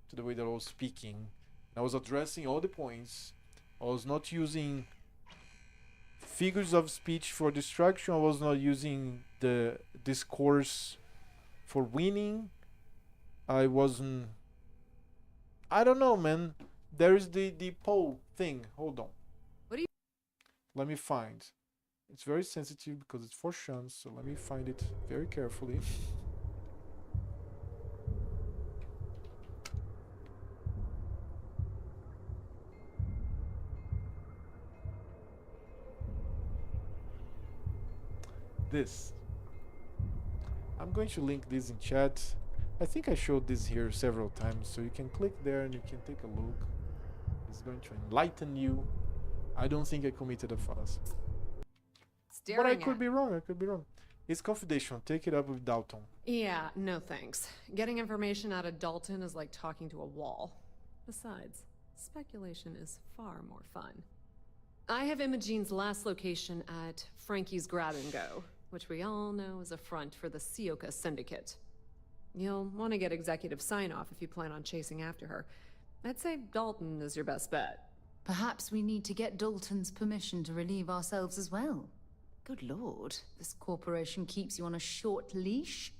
to the way that I was speaking. I was addressing all the points. I was not using figures of speech for distraction. I was not using the discourse for winning. I wasn't. I don't know, man. There is the poll thing. Hold on. What do you? Let me find. It's very sensitive because it's for Sean, so let me find it very carefully. This. I'm going to link this in chat. I think I showed this here several times, so you can click there and you can take a look. It's going to enlighten you. I don't think I committed a fallacy. But I could be wrong. I could be wrong. It's confidential. Take it up with Dalton. Yeah, no thanks. Getting information out of Dalton is like talking to a wall. Besides, speculation is far more fun. I have Imogene's last location at Frankie's Grab and Go, which we all know is a front for the Sioka Syndicate. You'll want to get executive sign-off if you plan on chasing after her. I'd say Dalton is your best bet. Perhaps we need to get Dalton's permission to relieve ourselves as well. Good lord, this corporation keeps you on a short leash.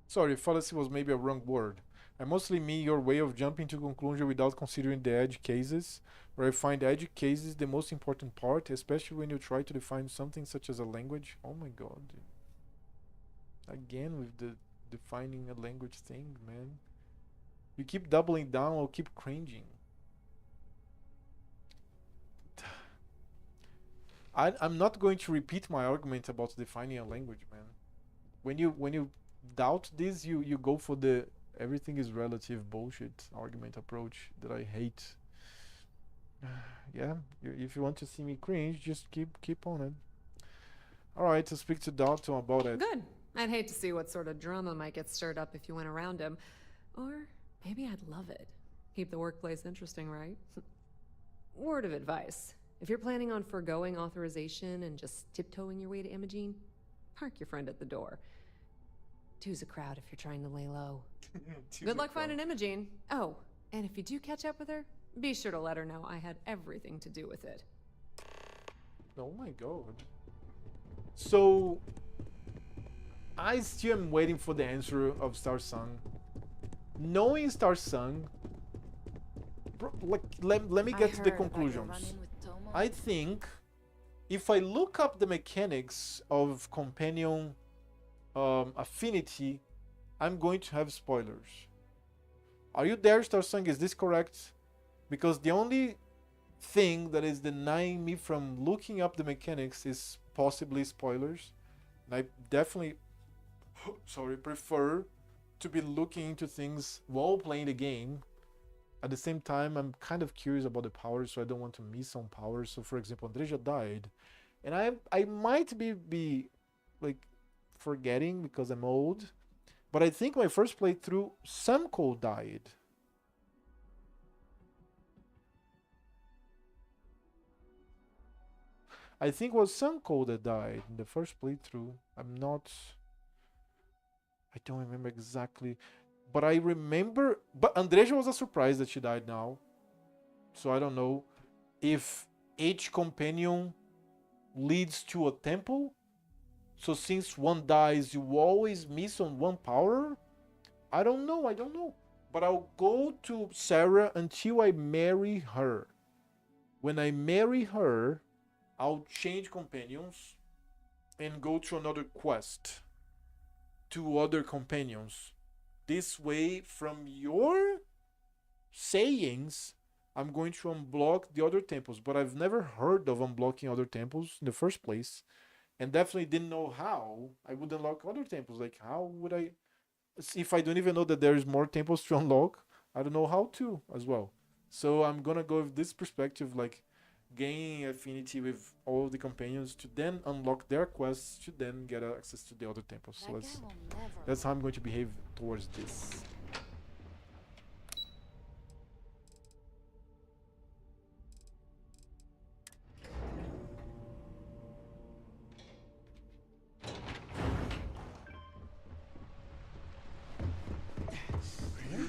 Sorry, fallacy was maybe a wrong word. I mostly mean your way of jumping to conclusion without considering the edge cases, where I find edge cases the most important part, especially when you try to define something such as a language. Oh my god. Again with the defining a language thing, man. You keep doubling down, I'll keep cringing. I'm not going to repeat my argument about defining a language, man. When you doubt this, you go for the everything is relative bullshit argument approach that I hate. Yeah, if you want to see me cringe, just keep on it. All right, to speak to Dalton about it. Good. I'd hate to see what sort of drama might get stirred up if you went around him. Or maybe I'd love it. Keep the workplace interesting, right? Word of advice. If you're planning on foregoing authorization and just tiptoeing your way to Imogene, park your friend at the door. Two's a crowd if you're trying to lay low. Good luck finding Imogene. Oh, and if you do catch up with her, be sure to let her know I had everything to do with it. Oh my god. So I still am waiting for the answer of Star Sung. Knowing Star Sung, let me get to the conclusions. I think if I look up the mechanics of companion affinity, I'm going to have spoilers. Are you there, Star Sung? Is this correct? Because the only thing that is denying me from looking up the mechanics is possibly spoilers. And I definitely prefer to be looking into things while playing the game. At the same time, I'm kind of curious about the powers, so I don't want to miss some powers. So for example, Andreja died, and I might be like forgetting because I'm old, but I think my first playthrough, Samko died. I think it was Samko that died in the first playthrough. I don't remember exactly. But I remember... But Andreja was a surprise that she died now. So I don't know if each companion leads to a temple. So since one dies, you always miss on one power? I don't know. But I'll go to Sarah until I marry her. When I marry her, I'll change companions and go to another quest. To other companions. This way, from your sayings, I'm going to unblock the other temples. But I've never heard of unblocking other temples in the first place. And definitely didn't know how I would unlock other temples. Like, how would I... If I don't even know that there's more temples to unlock, I don't know how to as well. So I'm gonna go with this perspective, like, gain affinity with all the companions to then unlock their quests to then get access to the other temples. So that's how I'm going to behave towards this.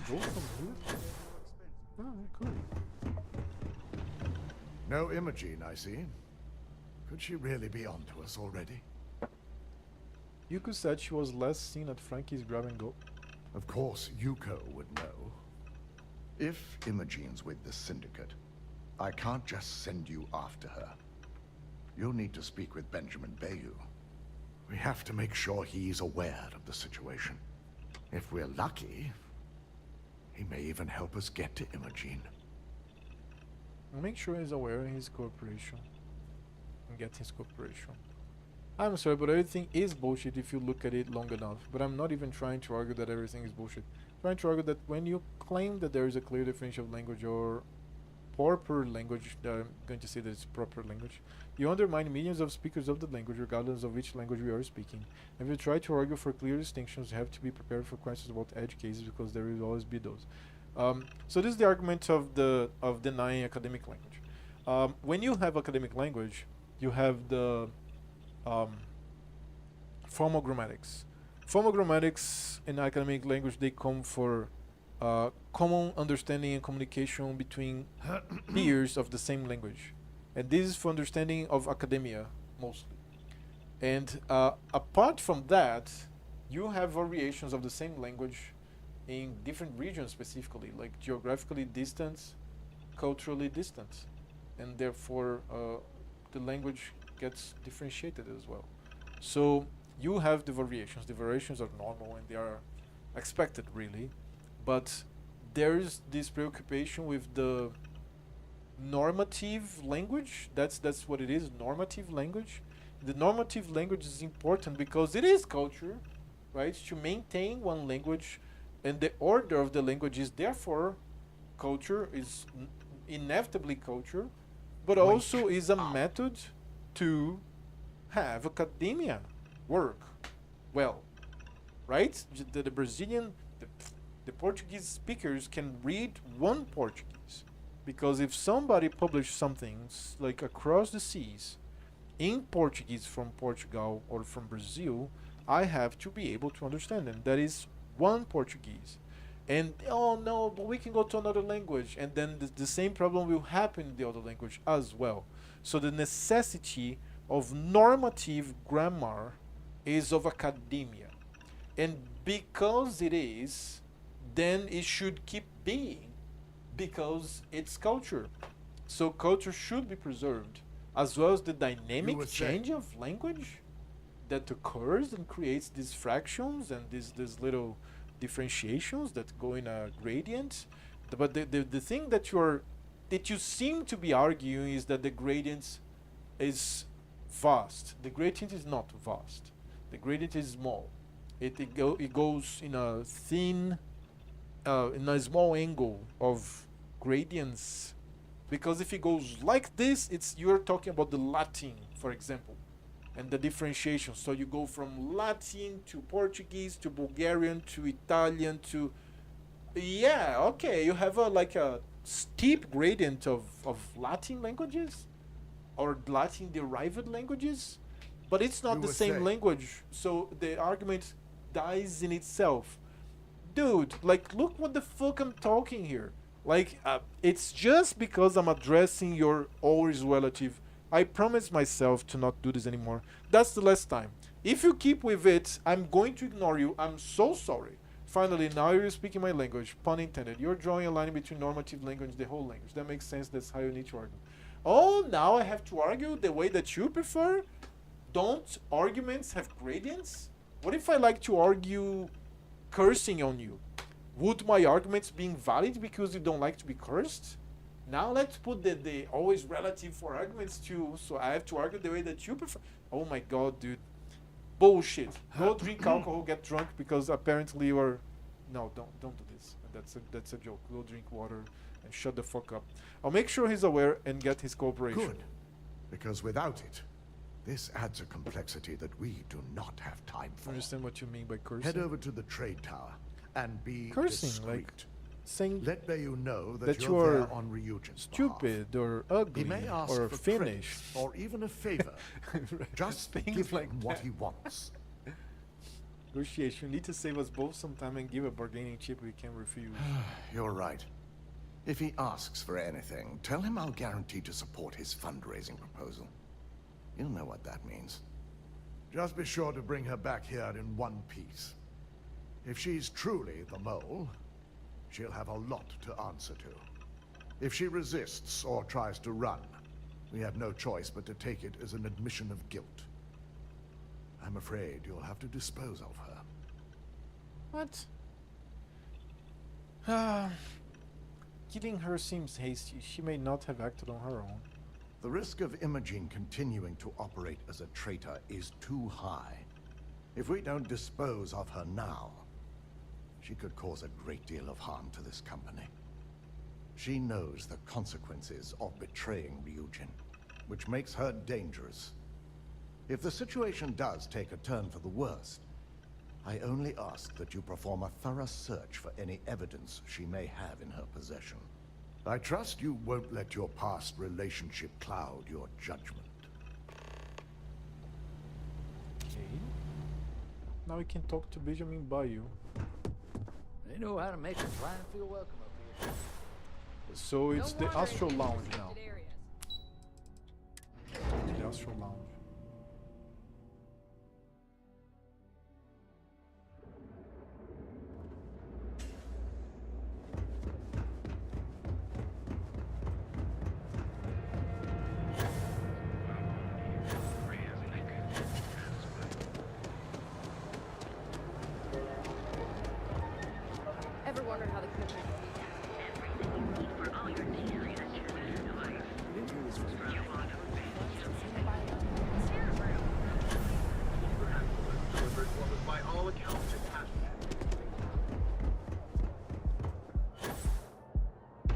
go from here? Oh, they could. No Imogene, I see. Could she really be onto us already? Yuko said she was last seen at Frankie's grab and go. Of course, Yuko would know. If Imogene's with the Syndicate, I can't just send you after her. You'll need to speak with Benjamin Bayou. We have to make sure he's aware of the situation. If we're lucky, he may even help us get to Imogene. I'll make sure he's aware of his cooperation. And get his cooperation. I'm sorry, but everything is bullshit if you look at it long enough. But I'm not even trying to argue that everything is bullshit. I'm trying to argue that when you claim that there is a clear definition of language or proper language, I'm going to say that it's proper language, you undermine millions of speakers of the language regardless of which language we are speaking. If you try to argue for clear distinctions, you have to be prepared for questions about edge cases because there will always be those. So this is the argument of denying academic language. When you have academic language, you have the formal grammatics. Formal grammatics in academic language, they come for common understanding and communication between peers of the same language. And this is for understanding of academia, mostly. And apart from that, you have variations of the same language in different regions specifically, like geographically distant, culturally distant. And therefore, the language gets differentiated as well. So you have the variations. The variations are normal and they are expected, really. But there is this preoccupation with the normative language. That's what it is, normative language. The normative language is important because it is culture, right? To maintain one language, and the order of the language is therefore culture, is inevitably culture, but also is a method to have academia work well, right? The Brazilian, the Portuguese speakers can read one Portuguese, because if somebody published something like across the seas in Portuguese from Portugal or from Brazil, I have to be able to understand them. That is one Portuguese. And oh no, but we can go to another language, and then the same problem will happen in the other language as well. So the necessity of normative grammar is of academia, and because it is, then it should keep being, because it's culture. So culture should be preserved, as well as the dynamic change of language that occurs and creates these fractions and these little differentiations that go in a gradient. But the thing that you seem to be arguing is that the gradient is vast. The gradient is not vast. The gradient is small. It goes in a thin, in a small angle of gradients, because if it goes like this, you're talking about the Latin, for example, and the differentiation. So you go from Latin to Portuguese to Bulgarian to Italian to, yeah, okay, you have a steep gradient of Latin languages or Latin derived languages, but it's not the same language. So the argument dies in itself. Dude, like, look what the fuck I'm talking here. Like, it's just because I'm addressing your always relative. I promise myself to not do this anymore. That's the last time. If you keep with it, I'm going to ignore you. I'm so sorry. Finally, now you're speaking my language. Pun intended. You're drawing a line between normative language and the whole language. That makes sense. That's how you need to argue. Oh, now I have to argue the way that you prefer? Don't arguments have gradients? What if I like to argue cursing on you? Would my arguments be invalid because you don't like to be cursed? Now let's put the always relative for arguments too, so I have to argue the way that you prefer. Oh my god, dude. Bullshit. Go drink alcohol, get drunk, because apparently you are... No, don't do this. That's a joke. Go drink water and shut the fuck up. I'll make sure he's aware and get his cooperation. Good. Because without it, this adds a complexity that we do not have time for. I understand what you mean by cursing. Head over to the trade tower and be cursing, discreet. like saying let Bayou know that you're you are there on Ryujin's stupid behalf. or ugly He may ask or for Finnish praise or even a favor. Just Things give like him what that. he wants. Lucius, you need to save us both some time and give a bargaining chip we can refuse. You're right. If he asks for anything, tell him I'll guarantee to support his fundraising proposal. You'll know what that means. Just be sure to bring her back here in one piece. If she's truly the mole, she'll have a lot to answer to. If she resists or tries to run, we have no choice but to take it as an admission of guilt. I'm afraid you'll have to dispose of her. What? Killing her seems hasty. She may not have acted on her own. The risk of Imogene continuing to operate as a traitor is too high. If we don't dispose of her now, she could cause a great deal of harm to this company. She knows the consequences of betraying Ryujin, which makes her dangerous. If the situation does take a turn for the worst, I only ask that you perform a thorough search for any evidence she may have in her possession. I trust you won't let your past relationship cloud your judgment. Okay. Now we can talk to Benjamin Bayou. They know how to make a client feel welcome up here. So it's the Astro Lounge now. The Astro Lounge. Ever wondered how the country by all accounts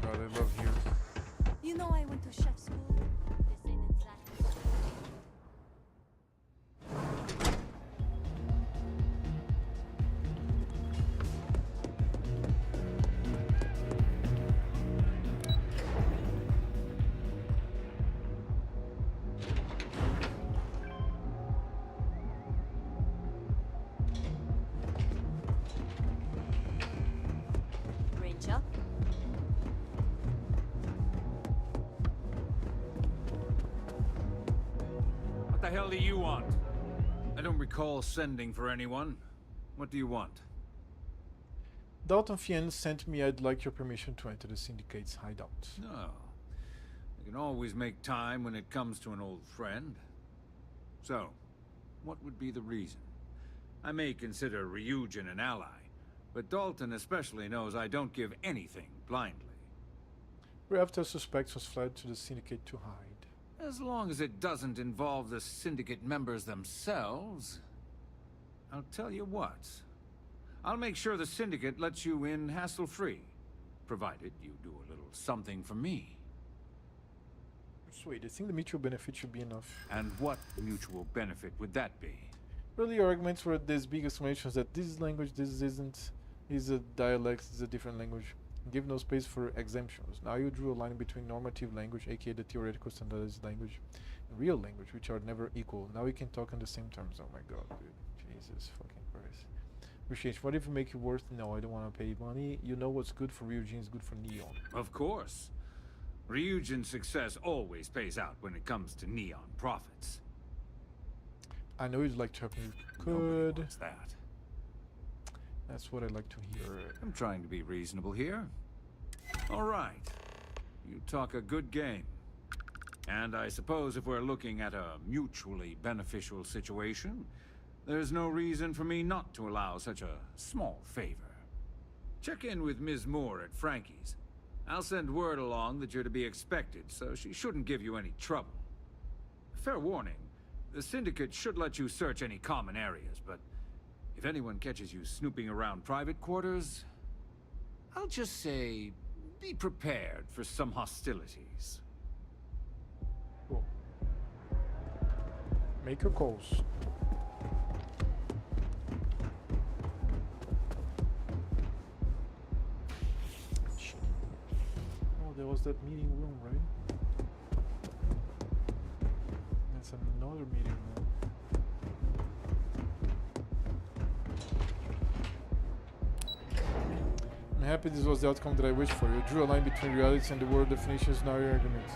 God, I love here. You know I went to chef school. This ain't exactly. Rachel? What the hell do you want? I don't recall sending for anyone. What do you want? Dalton Fien sent me. I'd like your permission to enter the Syndicate's hideout. No. You can always make time when it comes to an old friend. So, what would be the reason? I may consider Ryujin an ally, but Dalton especially knows I don't give anything blindly. We're after suspects was fled to the Syndicate to hide. As long as it doesn't involve the Syndicate members themselves. I'll tell you what. I'll make sure the Syndicate lets you in hassle-free, provided you do a little something for me. Sweet, I think the mutual benefit should be enough. And what mutual benefit would that be? Really, your arguments were these big explanations that this is language, this isn't, is a dialect, this is a different language. Give no space for exemptions. Now you drew a line between normative language, aka the theoretical standardized language, and real language, which are never equal. Now we can talk on the same terms. Oh my god, dude. Jesus fucking Christ. Appreciation. What if we make it worth? No, I don't want to pay money. You know what's good for Ryujin is good for Neon. Of course. Ryujin's success always pays out when it comes to Neon profits. I know you'd like to help me if you Nobody could. wants that. That's what I like to hear. I'm trying to be reasonable here. All right. You talk a good game. And I suppose if we're looking at a mutually beneficial situation, there's no reason for me not to allow such a small favor. Check in with Ms. Moore at Frankie's. I'll send word along that you're to be expected, so she shouldn't give you any trouble. Fair warning, the Syndicate should let you search any common areas, but if anyone catches you snooping around private quarters, I'll just say, be prepared for some hostilities. Cool. Make your calls. Oh, there was that meeting room, right? That's another meeting room. I'm happy this was the outcome that I wished for. You drew a line between reality and the world definitions, now your arguments.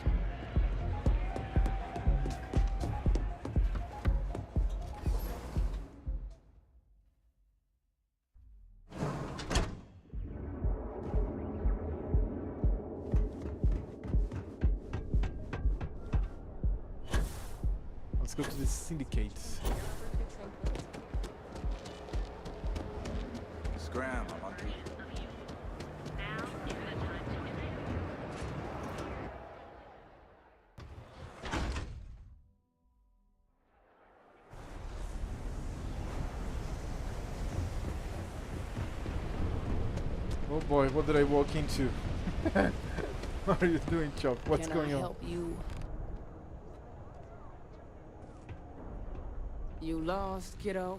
Let's go to the syndicate. Scram, I'm on to you. Oh boy, what did I walk into? What are you doing, Chop? What's going on? Help you? You lost, kiddo?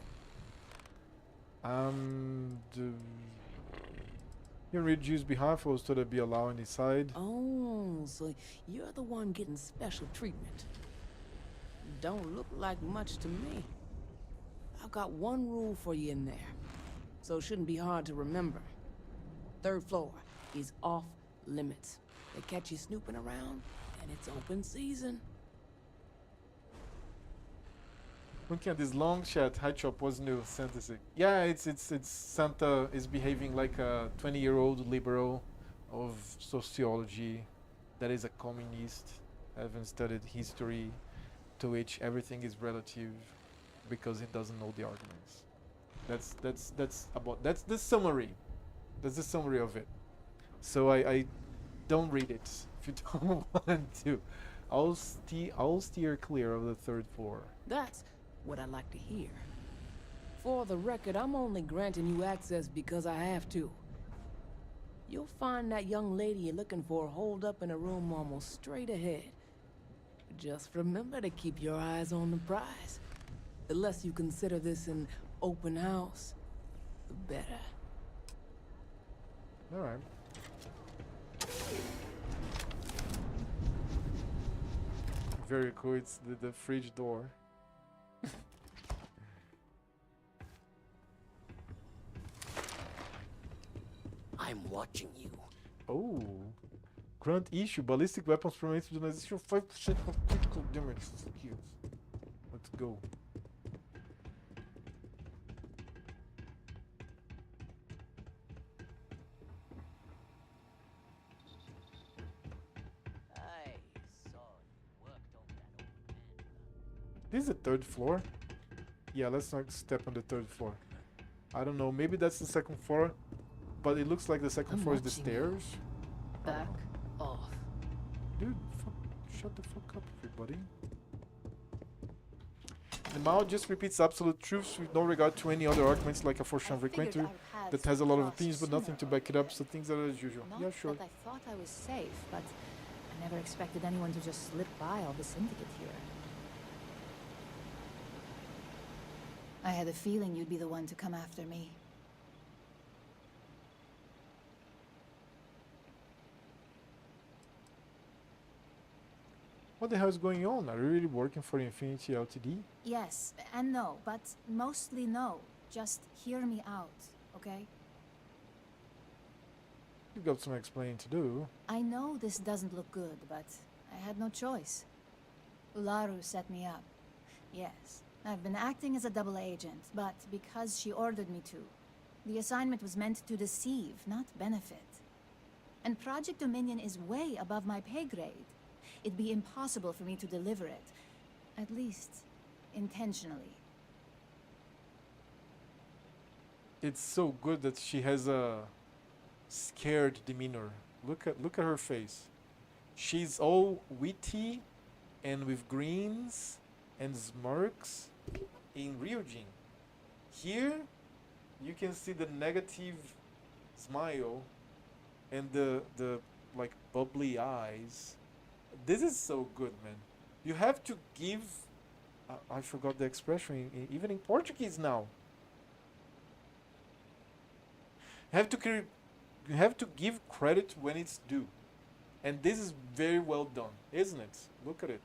You read Jews behalf was to be allowed inside. Oh, so you're the one getting special treatment. Don't look like much to me. I've got one rule for you in there, so it shouldn't be hard to remember. 3rd floor is off limits. They catch you snooping around, and it's open season. Looking at this long chat, High Chop was new fantasy. Yeah, it's Santa is behaving like a 20-year-old liberal of sociology that is a communist, haven't studied history, to which everything is relative because he doesn't know the arguments. That's the summary. That's the summary of it. So I don't read it if you don't want to. I'll steer clear of the 3rd floor. That's what I like to hear. For the record, I'm only granting you access because I have to. You'll find that young lady you're looking for holed up in a room almost straight ahead. Just remember to keep your eyes on the prize. The less you consider this an open house, the better. All right. Very cool. It's the fridge door. I'm watching you. Oh. Grant issue. Ballistic weapons permit to do 5% of critical damage. Fuck you. Let's go. This is the 3rd floor? Yeah, let's not step on the 3rd floor. I don't know, maybe that's the 2nd floor, but it looks like the 2nd floor is the stairs. Back off. Dude, shut the fuck up, everybody. The Mao just repeats absolute truths with no regard to any other arguments like a Forshan frequenter that has a lot of opinions but nothing to back it up, so things are as usual. Not Yeah, sure. that I thought I was safe, but I never expected anyone to just slip by all the syndicate here. I had a feeling you'd be the one to come after me. What the hell is going on? Are you really working for Infinity Ltd? Yes, and no, but mostly no. Just hear me out, okay? You've got some explaining to do. I know this doesn't look good, but I had no choice. Ularu set me up. Yes, I've been acting as a double agent, but because she ordered me to. The assignment was meant to deceive, not benefit. And Project Dominion is way above my pay grade. It'd be impossible for me to deliver it. At least, intentionally. It's so good that she has a scared demeanor. Look at her face. She's all witty and with grins and smirks in Ryujin. Here, you can see the negative smile and the like bubbly eyes. This is so good, man. You have to give. I forgot the expression. Even in Portuguese now. You have to give credit when it's due, and this is very well done, isn't it? Look at it.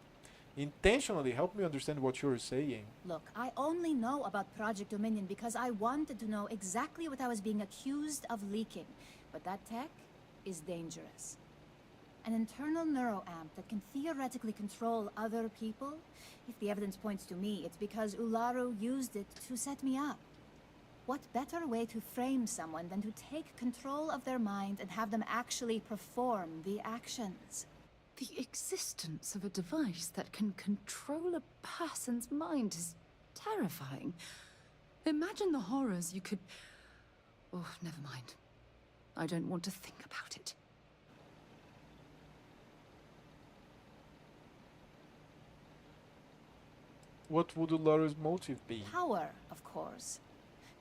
Intentionally help me understand what you're saying. Look, I only know about Project Dominion because I wanted to know exactly what I was being accused of leaking. But that tech is dangerous. An internal neuroamp that can theoretically control other people? If the evidence points to me, it's because Ularu used it to set me up. What better way to frame someone than to take control of their mind and have them actually perform the actions? The existence of a device that can control a person's mind is terrifying. Imagine the horrors you could... Oh, never mind. I don't want to think about it. What would Ularu's motive be? Power, of course.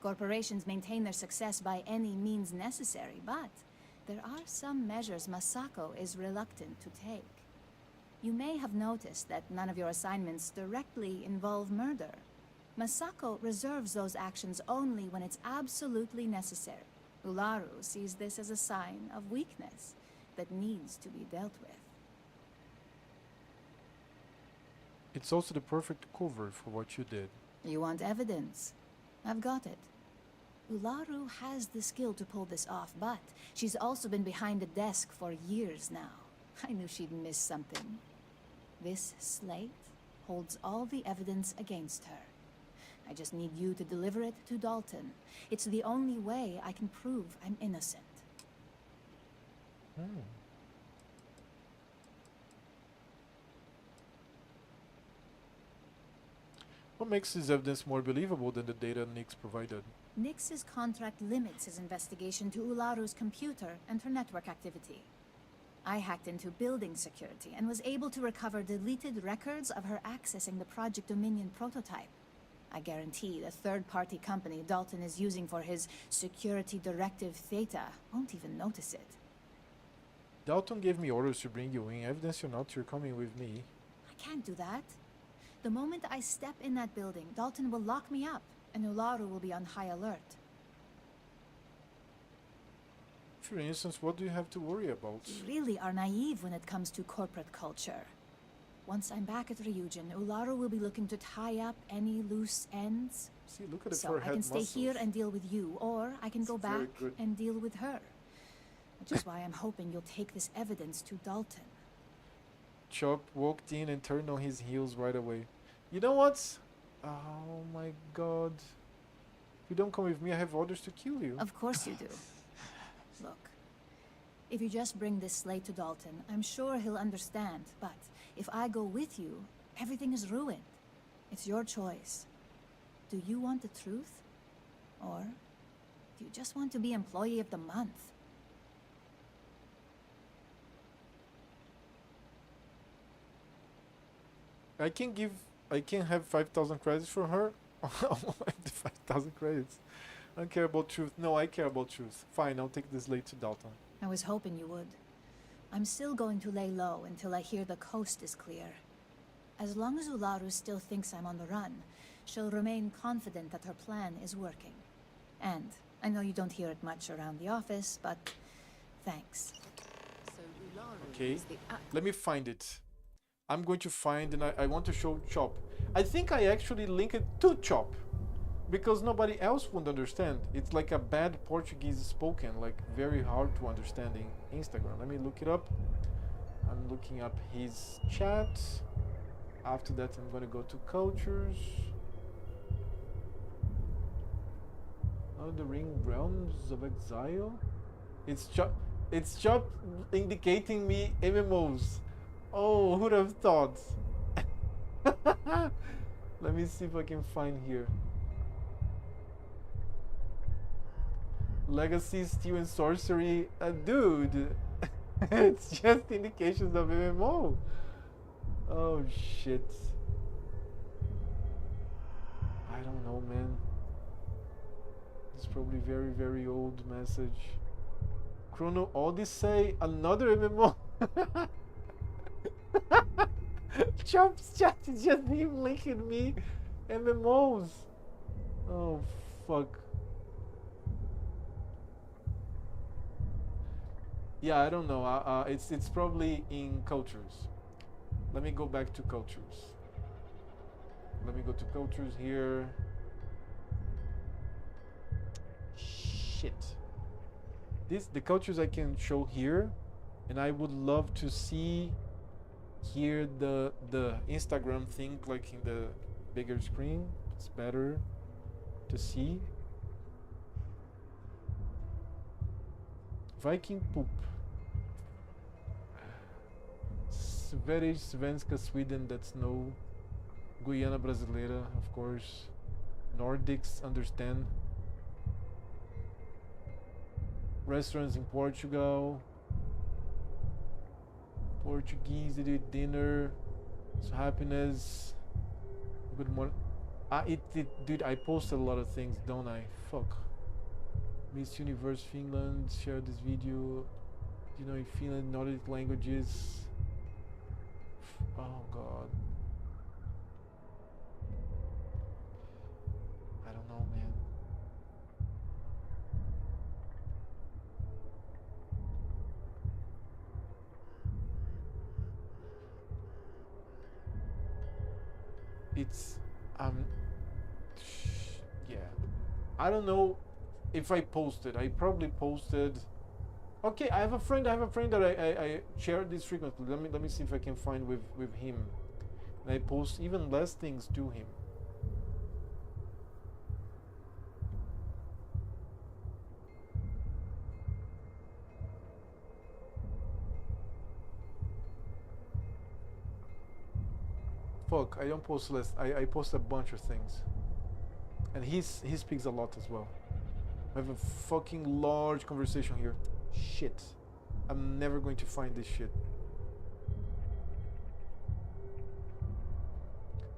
Corporations maintain their success by any means necessary, but there are some measures Masako is reluctant to take. You may have noticed that none of your assignments directly involve murder. Masako reserves those actions only when it's absolutely necessary. Ularu sees this as a sign of weakness that needs to be dealt with. It's also the perfect cover for what you did. You want evidence? I've got it. Ularu has the skill to pull this off, but she's also been behind a desk for years now. I knew she'd miss something. This slate holds all the evidence against her. I just need you to deliver it to Dalton. It's the only way I can prove I'm innocent. What makes this evidence more believable than the data Nix provided? Nix's contract limits his investigation to Ularu's computer and her network activity. I hacked into building security and was able to recover deleted records of her accessing the Project Dominion prototype. I guarantee the third-party company Dalton is using for his security directive Theta won't even notice it. Dalton gave me orders to bring you in. Evidence or not, you're coming with me. I can't do that. The moment I step in that building, Dalton will lock me up, and Ularu will be on high alert. For instance, what do you have to worry about? You really are naive when it comes to corporate culture. Once I'm back at Ryujin, Ularu will be looking to tie up any loose ends. See, look at the So forehead I can stay muscles. here and deal with you, or I can go It's very back good. and deal with her. Which is why I'm hoping you'll take this evidence to Dalton. Chop walked in and turned on his heels right away. You know what? Oh my god. If you don't come with me, I have orders to kill you. Of course you do. Look, if you just bring this slate to Dalton, I'm sure he'll understand. But if I go with you, everything is ruined. It's your choice. Do you want the truth? Or do you just want to be Employee of the Month? I can have 5,000 credits for her. The 5,000 credits. I don't care about truth. No, I care about truth. Fine, I'll take this late to Dalton. I was hoping you would. I'm still going to lay low until I hear the coast is clear. As long as Ularu still thinks I'm on the run, she'll remain confident that her plan is working. And I know you don't hear it much around the office, but thanks. Okay, let me find it. I'm going to find, and I want to show Chop. I think I actually link it to Chop, because nobody else would understand. It's like a bad Portuguese spoken, like very hard to understand in Instagram. Let me look it up. I'm looking up his chat. After that, I'm going to go to cultures. Oh, the Ring Realms of Exile. It's Chop indicating me MMOs. Oh, who'd have thought? Let me see if I can find here. Legacy, Steel, and Sorcery. Dude, it's just indications of MMO. Oh, shit. I don't know, man. It's probably very, very old message. Chrono Odyssey, another MMO. Chop's chat is just him linking me MMOs. Oh fuck. Yeah, I don't know. It's probably in cultures. Let me go back to cultures. Let me go to cultures here. Shit. the cultures I can show here, and I would love to see here the Instagram thing like in the bigger screen. It's better to see. Viking poop. Very Svenska Sweden, that's no. Guiana Brasileira, of course. Nordics understand. Restaurants in Portugal. Portuguese, they do dinner. It's happiness. Good morning. Dude, I posted a lot of things, don't I? Fuck. Miss Universe Finland, share this video. You know, in Finland, Nordic languages. Oh god. I don't know, man. It's yeah. I don't know if I posted. I probably posted. Okay, I have a friend that I share this frequently. Let me see if I can find with him. And I post even less things to him. Fuck, I don't post less. I post a bunch of things. And he speaks a lot as well. I have a fucking large conversation here. Shit. I'm never going to find this shit.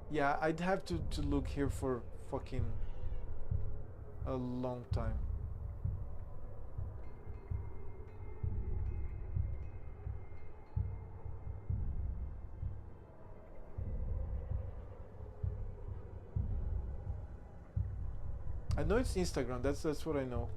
Yeah, I'd have to look here for fucking a long time. I know it's Instagram, that's what I know.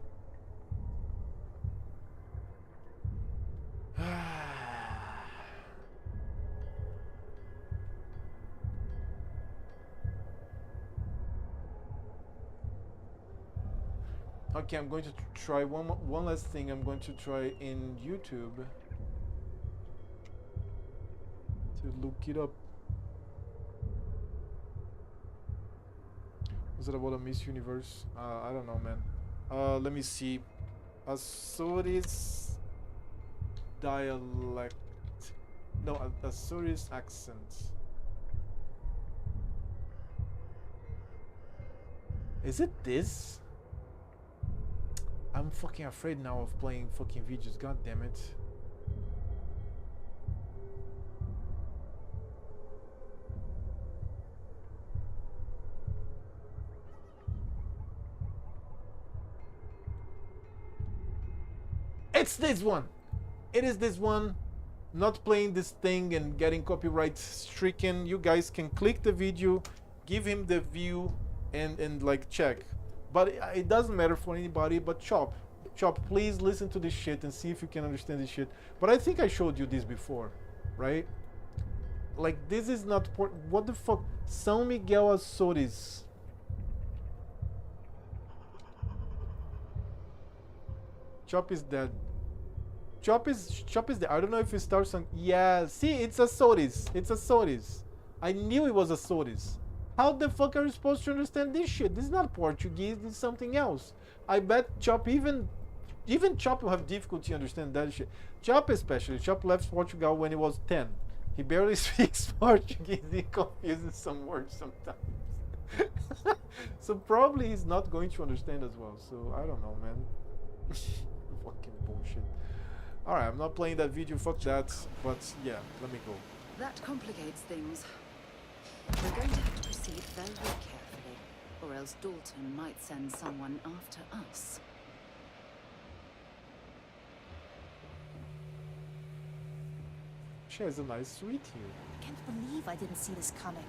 Okay, I'm going to try one last thing. I'm going to try in YouTube to look it up. Was it about a Miss Universe? I don't know, man. Let me see. Azores dialect. No, Azores accent. Is it this? I'm fucking afraid now of playing fucking videos. God damn it. It's this one. It is this one. Not playing this thing and getting copyright stricken. You guys can click the video, give him the view, and like check. But it doesn't matter for anybody but Chop. Chop, please listen to this shit and see if you can understand this shit. But I think I showed you this before, right? Like, this is not... What the fuck? São Miguel Açores. Chop is dead. Chop is dead. I don't know if it starts on... Yeah, see, it's Açores. It's Açores. I knew it was Açores. How the fuck are you supposed to understand this shit? This is not Portuguese, this is something else. I bet Chop, even Chop will have difficulty understanding that shit. Chop especially. Chop left Portugal when he was 10. He barely speaks Portuguese. He confuses some words sometimes. So probably he's not going to understand as well. So I don't know, man. Fucking bullshit. Alright, I'm not playing that video, fuck that. But yeah, let me go. That complicates things. We're going to have to proceed very carefully, or else Dalton might send someone after us. She has a nice suite here. I can't believe I didn't see this coming.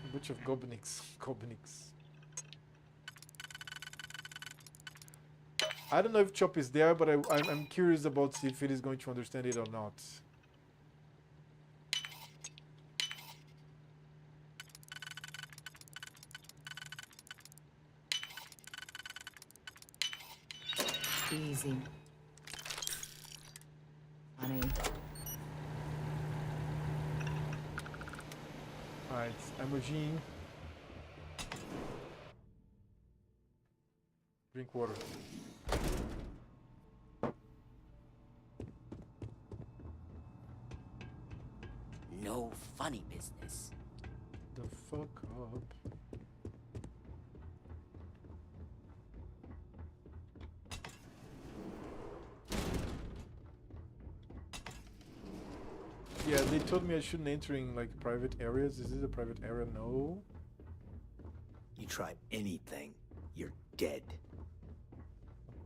A bunch of Gobniks. I don't know if Chop is there, but I'm curious about if it is going to understand it or not. Easy. Honey. Alright, Imogen. Drink water. No funny business. The fuck up. Yeah, they told me I shouldn't enter in like private areas. Is this a private area? No. You try anything, you're dead.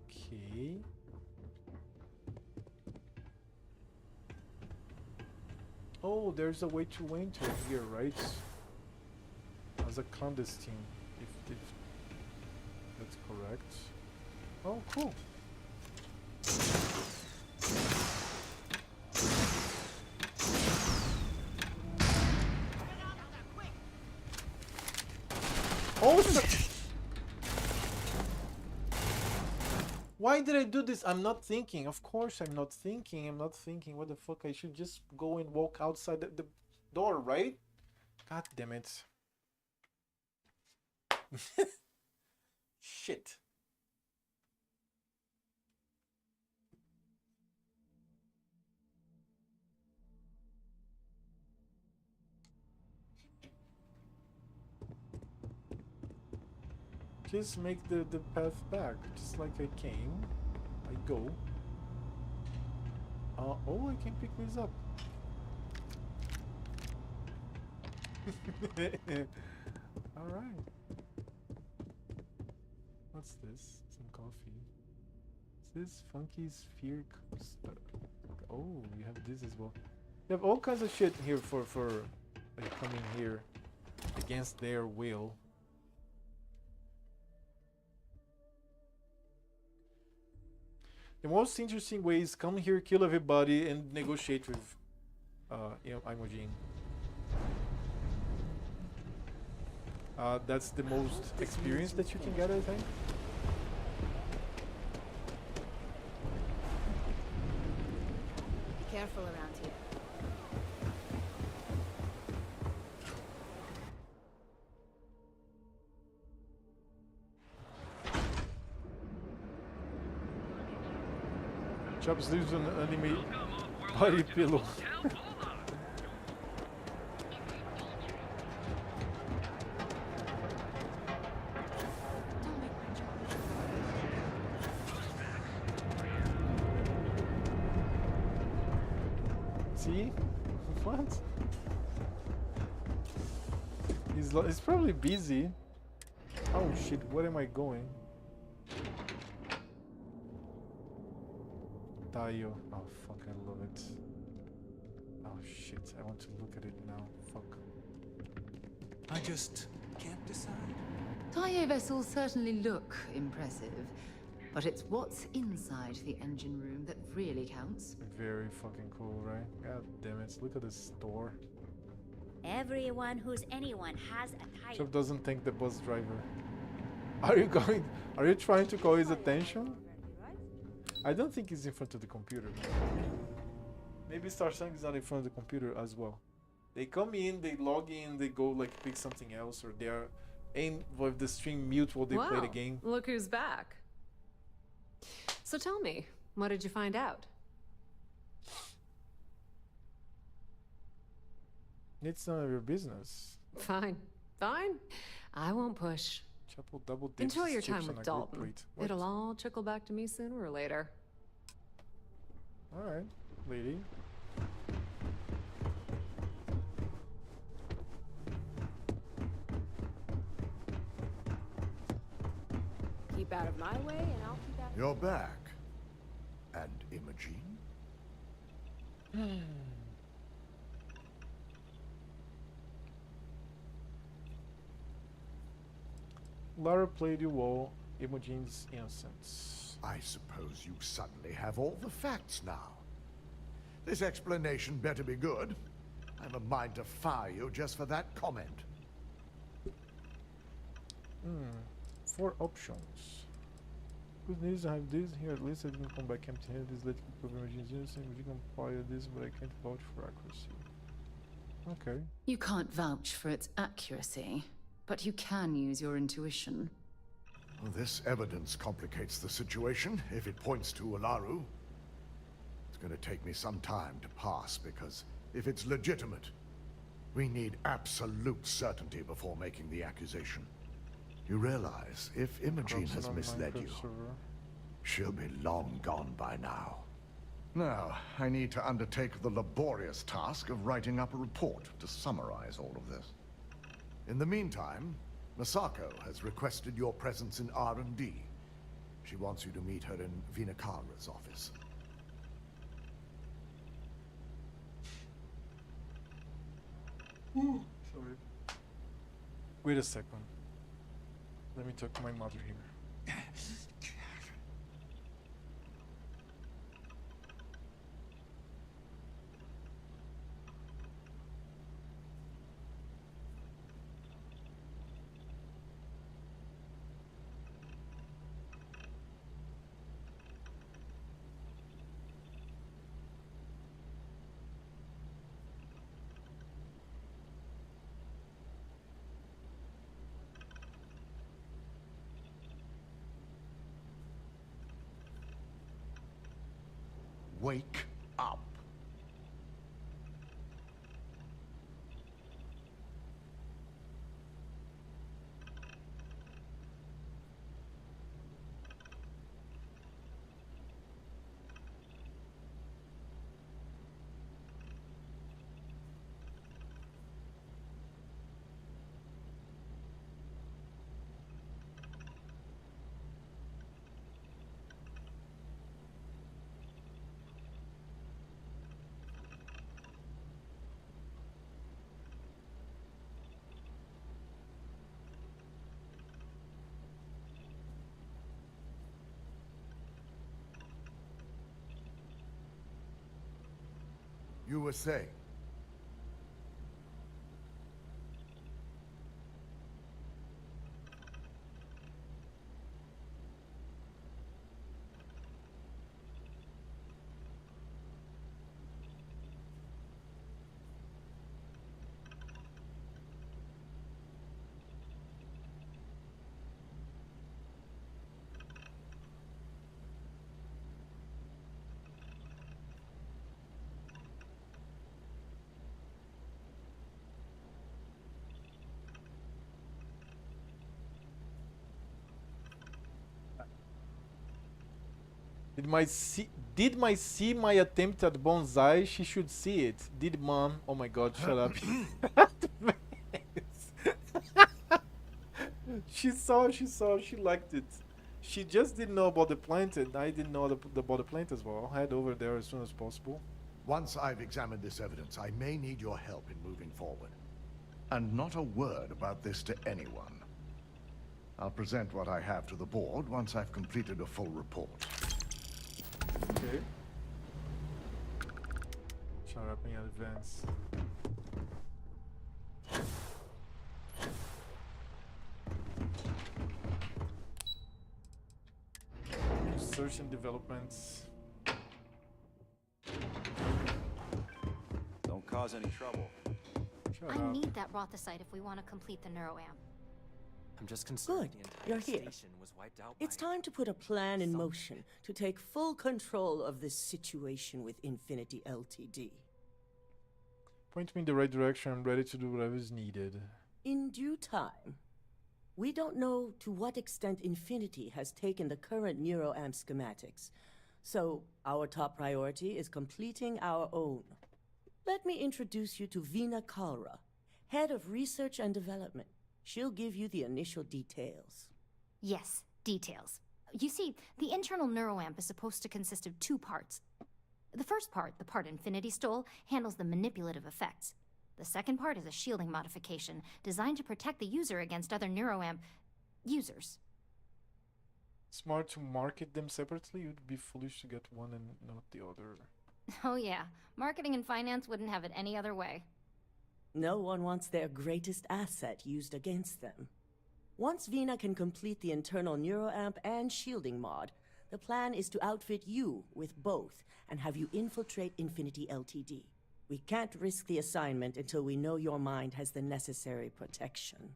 Okay. Oh, there's a way to enter here, right? As a clandestine, if that's correct. Oh, cool. Oh, why did I do this? I'm not thinking. Of course I'm not thinking. I'm not thinking. What the fuck? I should just go and walk outside the door, right? God damn it. Shit. Just make the path back, just like I came. I go. Oh, I can pick this up. Alright. What's this? Some coffee. Is this Funky Sphere? Oh, you have this as well. You have all kinds of shit here for like coming here against their will. The most interesting way is come here, kill everybody, and negotiate with Imogen. That's the most experience that you can get, I think. Be careful around here. Chops lives on an enemy body pillow. See? What? He's probably busy. Oh shit, where am I going? Tayo. Oh fuck, I love it. Oh shit, I want to look at it now. Fuck. I just can't decide. Tayo vessels certainly look impressive, but it's what's inside the engine room that really counts. Very fucking cool, right? God damn it, look at this store. Everyone who's anyone has a title. Chop doesn't thank the bus driver. Are you trying to call his attention? I don't think he's in front of the computer. Maybe Starsang is not in front of the computer as well. They come in, they log in, they go like pick something else, or they are aim with the stream mute while they play the game. Look who's back. So tell me, what did you find out? It's none of your business. Fine. Fine. I won't push. Chapel double dips Enjoy your chips time on with a grilled Dalton. plate. What? It'll all trickle back to me sooner or later. Alright, lady. Keep out of my way, and I'll keep out. You're back. And Imogen? Lara played you well, Imogen's innocence. I suppose you suddenly have all the facts now. This explanation better be good. I've a mind to fire you just for that comment. 4 options. Good news, I have this here. At least I didn't come back empty-handed. This let me cover emergencies and we can compile this, but I can't vouch for accuracy. Okay. You can't vouch for its accuracy, but you can use your intuition. Well, this evidence complicates the situation if it points to Ularu. It's going to take me some time to pass because if it's legitimate, we need absolute certainty before making the accusation. You realize if Imogene has misled you, she'll be long gone by now. Now, I need to undertake the laborious task of writing up a report to summarize all of this. In the meantime, Masako has requested your presence in R&D. She wants you to meet her in Vinakara's office. Sorry. Wait a second. Let me talk to my mother here. Wake up. You were saying? Did my see my attempt at bonsai? She should see it. Did mom? Oh my god, shut up. She saw, she liked it. She just didn't know about the plant and I didn't know about the plant as well. I'll head over there as soon as possible. Once I've examined this evidence, I may need your help in moving forward. And not a word about this to anyone. I'll present what I have to the board once I've completed a full report. Okay. Shut up in advance. Research and developments. Don't cause any trouble. Shut I up. need that Rothicite if we want to complete the neuroamp. I'm just concerned Good, the you're entire here. station was wiped out It's by time to put a plan in motion to take full control of this situation with Infinity Ltd. Point me in the right direction. I'm ready to do whatever is needed. In due time. We don't know to what extent Infinity has taken the current neuroamp schematics, so our top priority is completing our own. Let me introduce you to Vina Kalra, Head of Research and Development. She'll give you the initial details. Yes, details. You see, the internal neuroamp is supposed to consist of two parts. The first part, the part Infinity stole, handles the manipulative effects. The second part is a shielding modification designed to protect the user against other neuroamp users. Smart to market them separately. You'd be foolish to get one and not the other. Oh yeah, marketing and finance wouldn't have it any other way. No one wants their greatest asset used against them. Once Vina can complete the internal neuroamp and shielding mod, The plan is to outfit you with both and have you infiltrate Infinity Ltd. We can't risk the assignment until we know your mind has the necessary protection.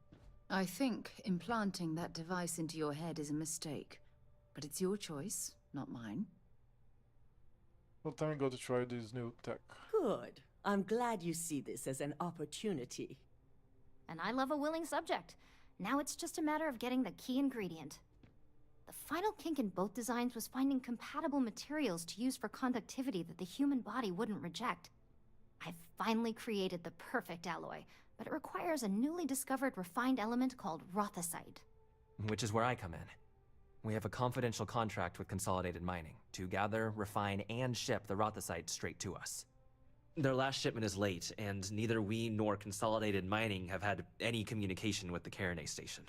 I think implanting that device into your head is a mistake. But it's your choice, not mine. Well, time we go to try this new tech. Good. I'm glad you see this as an opportunity. And I love a willing subject. Now it's just a matter of getting the key ingredient. The final kink in both designs was finding compatible materials to use for conductivity that the human body wouldn't reject. I've finally created the perfect alloy, but it requires a newly discovered refined element called rothosite. Which is where I come in. We have a confidential contract with Consolidated Mining to gather, refine, and ship the rothosite straight to us. Their last shipment is late, and neither we nor Consolidated Mining have had any communication with the Carinay station.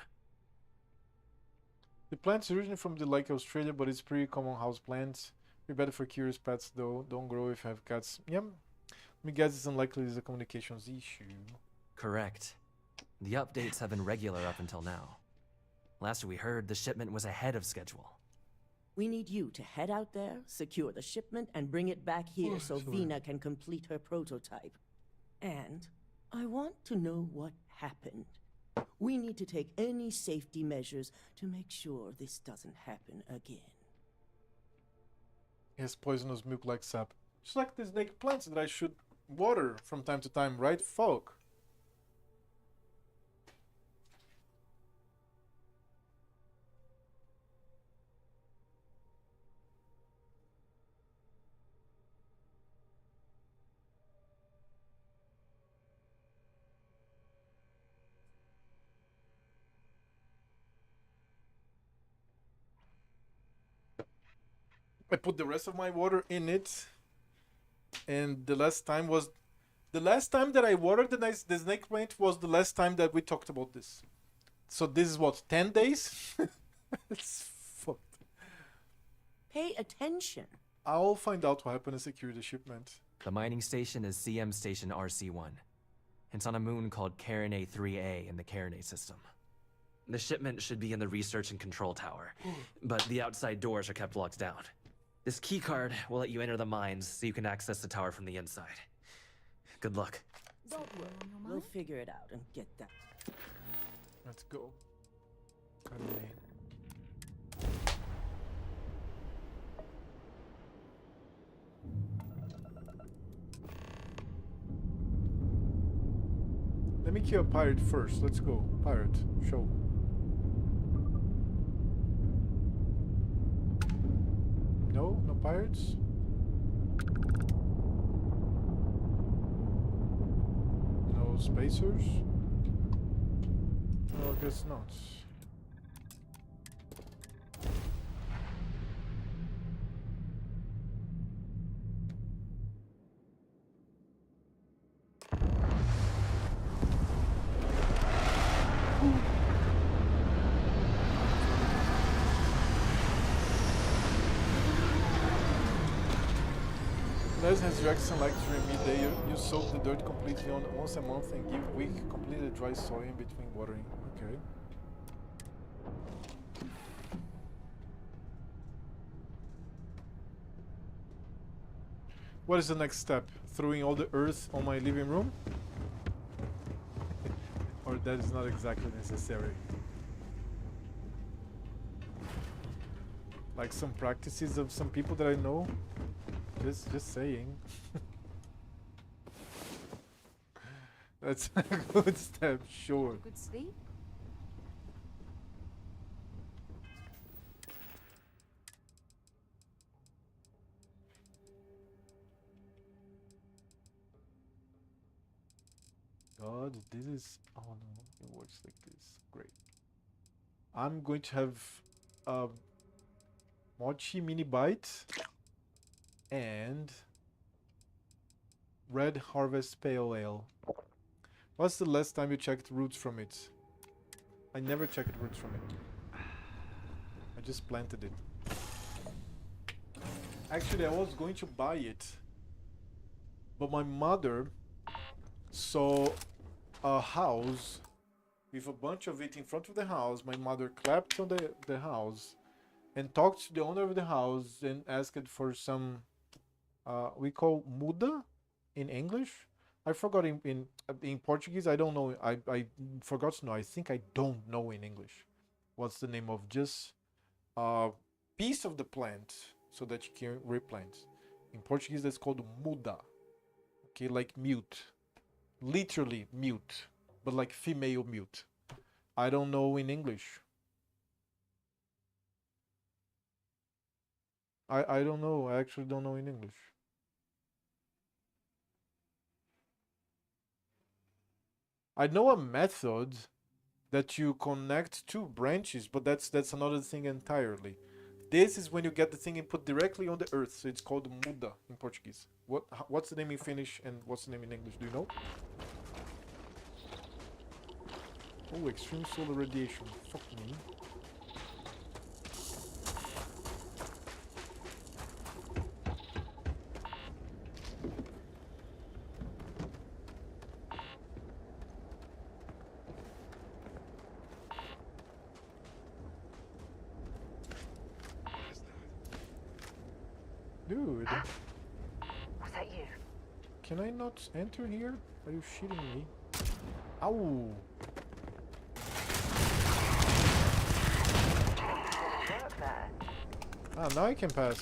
The plant's originally from the Lake Australia, but it's pretty common house plants. Be better for curious pets though. Don't grow if you have cats. Yep. Let me guess it's unlikely it's a communications issue. Correct. The updates have been regular up until now. Last we heard, the shipment was ahead of schedule. We need you to head out there, secure the shipment, and bring it back here so Vina can complete her prototype. And I want to know what happened. We need to take any safety measures to make sure this doesn't happen again. It has poisonous milk-like sap. Just like the snake plants that I should water from time to time, right, folk? I put the rest of my water in it, and the last time that I watered the snake plant was the last time that we talked about this. So this is what, 10 days? It's fucked. Pay attention. I'll find out what happened and secure the shipment. The mining station is CM Station RC-1. It's on a moon called Carinay 3A in the Carinay system. The shipment should be in the research and control tower, but the outside doors are kept locked down. This keycard will let you enter the mines so you can access the tower from the inside. Good luck. Don't worry, we'll figure it out and get that. Let's go. Let me kill a pirate first. Let's go. Pirate, show. No? No pirates? No spacers? No, I guess not. As Jackson likes to remind day, you soak the dirt completely once a month and give weak, completely dry soil in between watering. Okay. What is the next step? Throwing all the earth on my living room? Or that is not exactly necessary? Like some practices of some people that I know? Just saying. That's a good step, sure. Good sleep? God, this is... Oh no, it works like this. Great. I'm going to have a mochi mini bite and Red Harvest Pale Ale. What's the last time you checked roots from it? I never checked roots from it. I just planted it. Actually, I was going to buy it, but my mother saw a house with a bunch of it in front of the house. My mother clapped on the house, and talked to the owner of the house and asked for some, we call muda in English. I forgot in Portuguese. I don't know. I forgot to know. I think I don't know in English what's the name of just a piece of the plant so that you can replant. In Portuguese, that's called muda. Okay, like mute, literally mute, but like female mute. I don't know in English. I don't know. I actually don't know in English. I know a method that you connect two branches, but that's another thing entirely. This is when you get the thing and put directly on the earth, so it's called muda in Portuguese. What's the name in Finnish and what's the name in English? Do you know? Oh, extreme solar radiation. Fuck me. Dude. Was that you? Can I not enter here? Are you shitting me? Ow! Ah, now I can pass.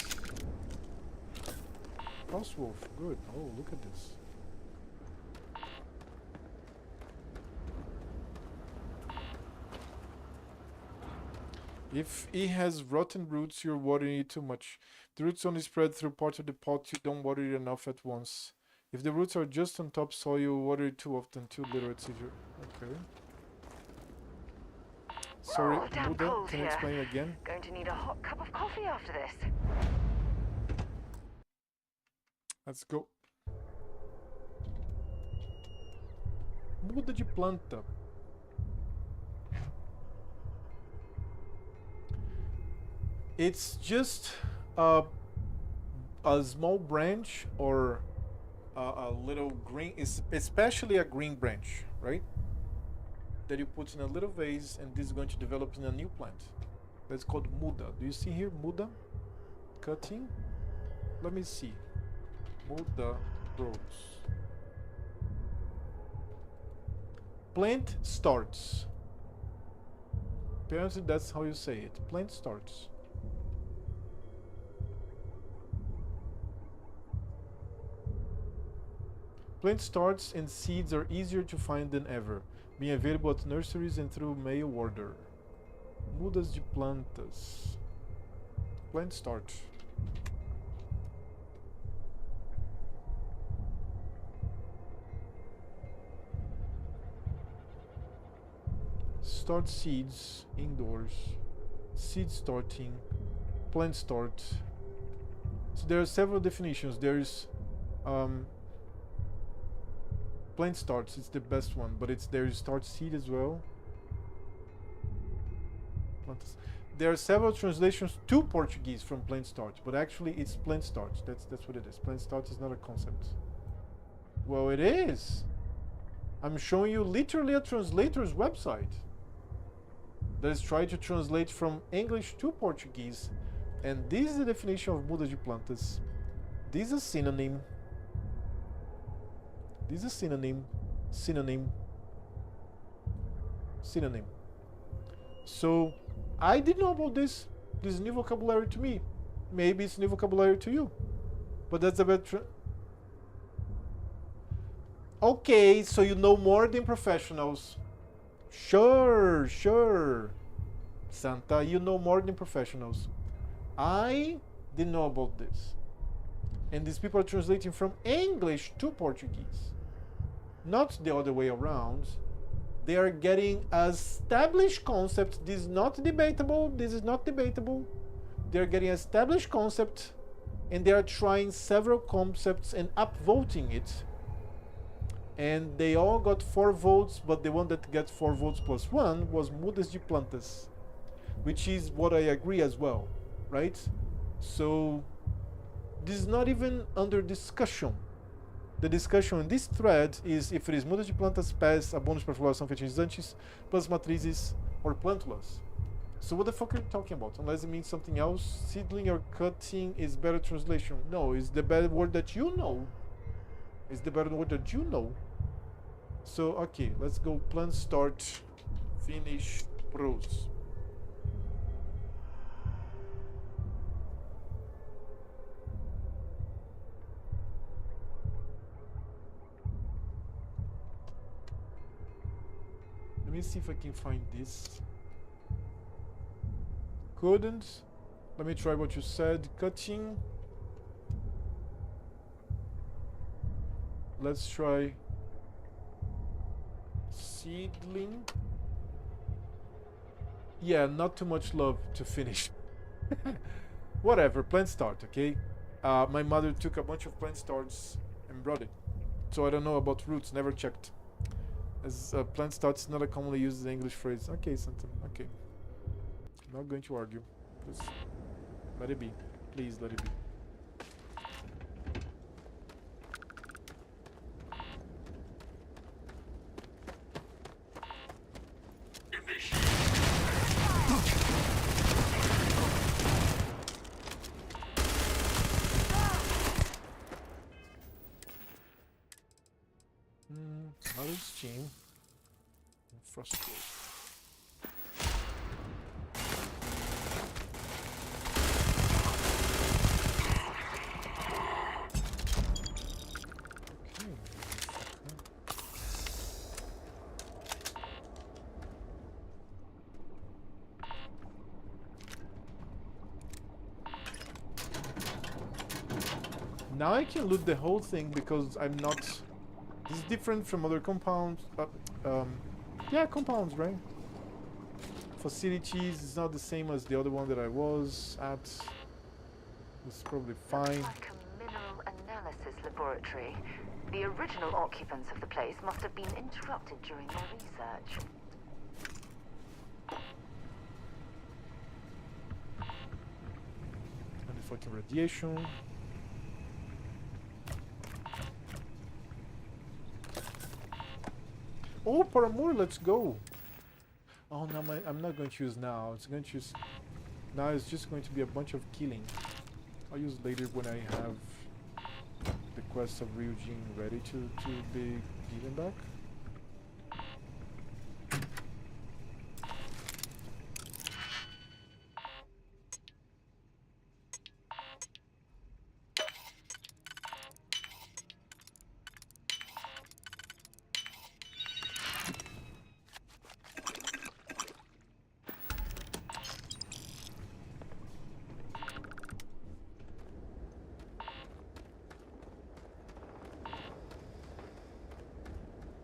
Cross wolf, good. Oh, look at this. If it has rotten roots, you're watering it too much. The roots only spread through part of the pot, you don't water it enough at once. If the roots are just on top soil, you water it too often, too little, etc. Okay. Sorry, Buddha, can you explain again? Going to need a hot cup of coffee after this. Let's go. Muda de planta. It's just a small branch or a little green, especially a green branch, right? That you put in a little vase and this is going to develop in a new plant. That's called muda. Do you see here muda? Cutting? Let me see. Muda grows. Plant starts. Apparently that's how you say it. Plant starts. Plant starts and seeds are easier to find than ever, being available at nurseries and through mail order. Mudas de plantas. Plant start. Start seeds indoors. Seed starting. Plant start. So there are several definitions. There's plant starts, it's the best one, but there is start seed as well. There are several translations to Portuguese from plant start, but actually it's plant start. That's what it is. Plant start is not a concept. Well, it is. I'm showing you literally a translator's website that is trying to translate from English to Portuguese, and this is the definition of mudas de plantas. This is a synonym. This is a synonym. Synonym. Synonym. So, I didn't know about this. This is new vocabulary to me. Maybe it's new vocabulary to you. But that's a bit... Okay, so you know more than professionals. Sure, sure. Santa, you know more than professionals. I didn't know about this. And these people are translating from English to Portuguese. Not the other way around. They are getting established concepts. This is not debatable. This is not debatable. They are getting established concept, and they are trying several concepts and upvoting it. And they all got 4 votes, but the one that got 4 votes plus 1 was Mudas de Plantas, which is what I agree as well, right? So this is not even under discussion. The discussion in this thread is if it is Mudas de Plantas pass a bônus para floração fertilizantes, plus matrizes, or plantulas. So what the fuck are you talking about? Unless it means something else. Seedling or cutting is better translation. No, it's the better word that you know. It's the better word that you know. So okay, let's go. Plan, start, finish, prose. Let me see if I can find this. Couldn't. Let me try what you said. Cutting. Let's try seedling. Yeah, not too much love to finish. Whatever, plant start, okay? My mother took a bunch of plant starts and brought it. So I don't know about roots, never checked. As plant starts not a commonly used English phrase. Okay, something. Okay. I'm not going to argue. Just let it be. Please let it be. Another steam. Frustrated. Now I can loot the whole thing because I'm not... This is different from other compounds. Yeah, compounds, right? Facilities is not the same as the other one that I was at. It's probably fine. Like a mineral analysis laboratory. The original occupants of the place must have been interrupted during their research. And the fucking radiation. Oh, Paramore, let's go. Oh, no, I'm not going to use now. It's going to use... Now it's just going to be a bunch of killing. I'll use later when I have the quest of Ryujin ready to be given back.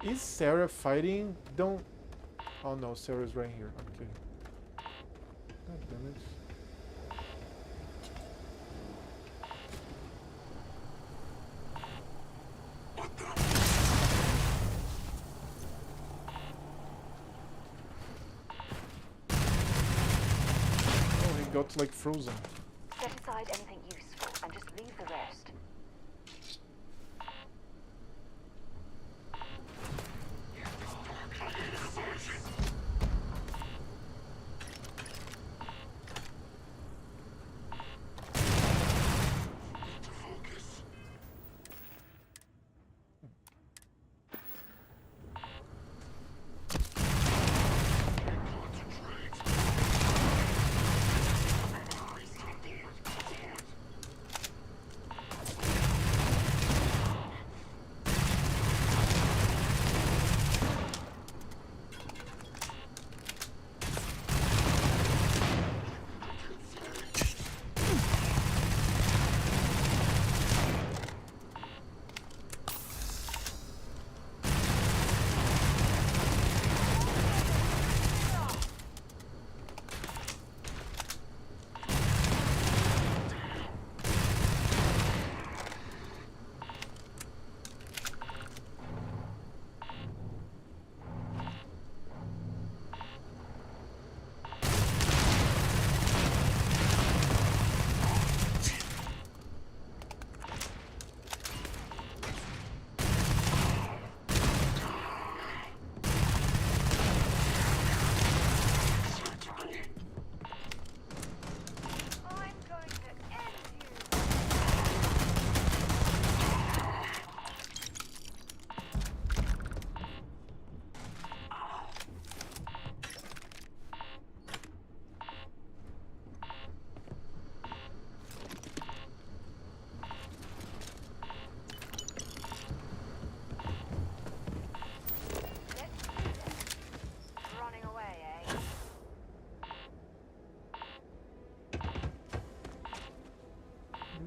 Is Sarah fighting? Don't... Oh no, Sarah's right here. Okay. God damn it. Oh, he got like frozen. Set aside anything useful and just leave the rest.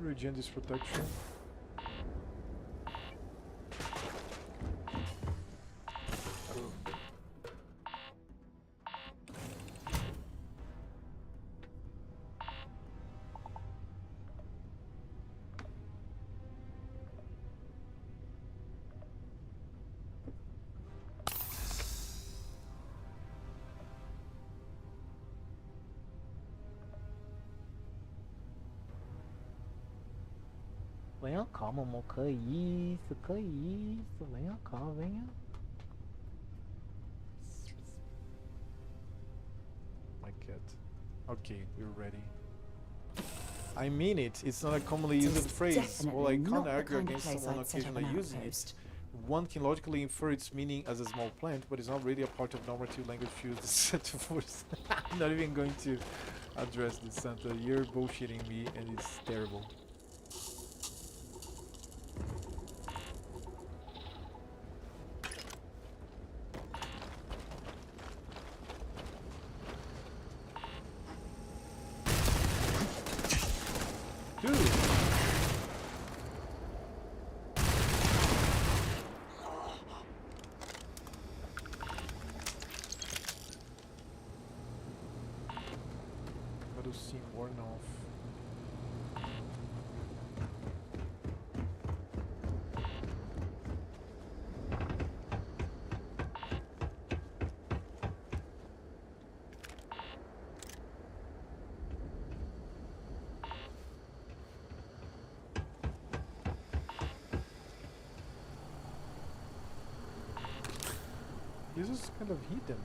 Regen this protection. Venha cá, mamão, que isso, que isso. Venha cá, venha. My cat. Okay, we're ready. I mean it. It's not a commonly used phrase. Well, I can't argue against someone occasionally using it. One can logically infer its meaning as a small plant, but it's not really a part of normative language used set to force. I'm not even going to address this, Santa. You're bullshitting me, and it's terrible. Seem worn off. This is kind of hidden.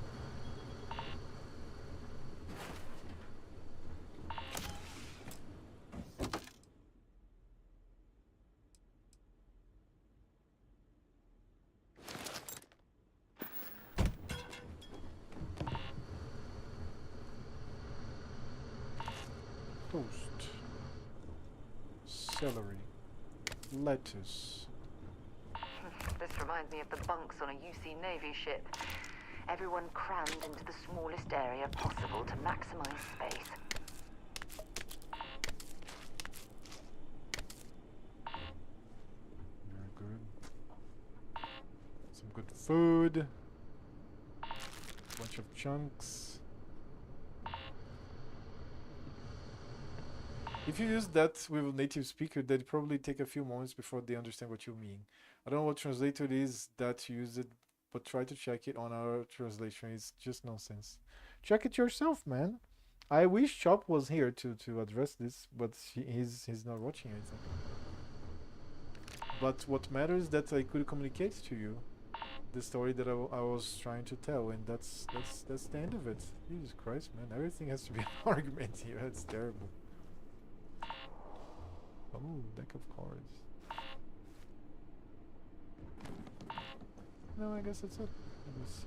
Toast, celery, lettuce. This reminds me of the bunks on a UC Navy ship. Everyone crammed into the smallest area possible to maximize space. Very good. Some good food. Bunch of chunks. If you use that with a native speaker, they'd probably take a few moments before they understand what you mean. I don't know what translator it is that used it, but try to check it on our translation. It's just nonsense. Check it yourself, man. I wish Chop was here to address this, but he's not watching anything. But what matters is that I could communicate to you the story that I was trying to tell, and that's the end of it. Jesus Christ, man! Everything has to be an argument here. That's terrible. Oh, deck of cards. No, I guess that's it. Let me see.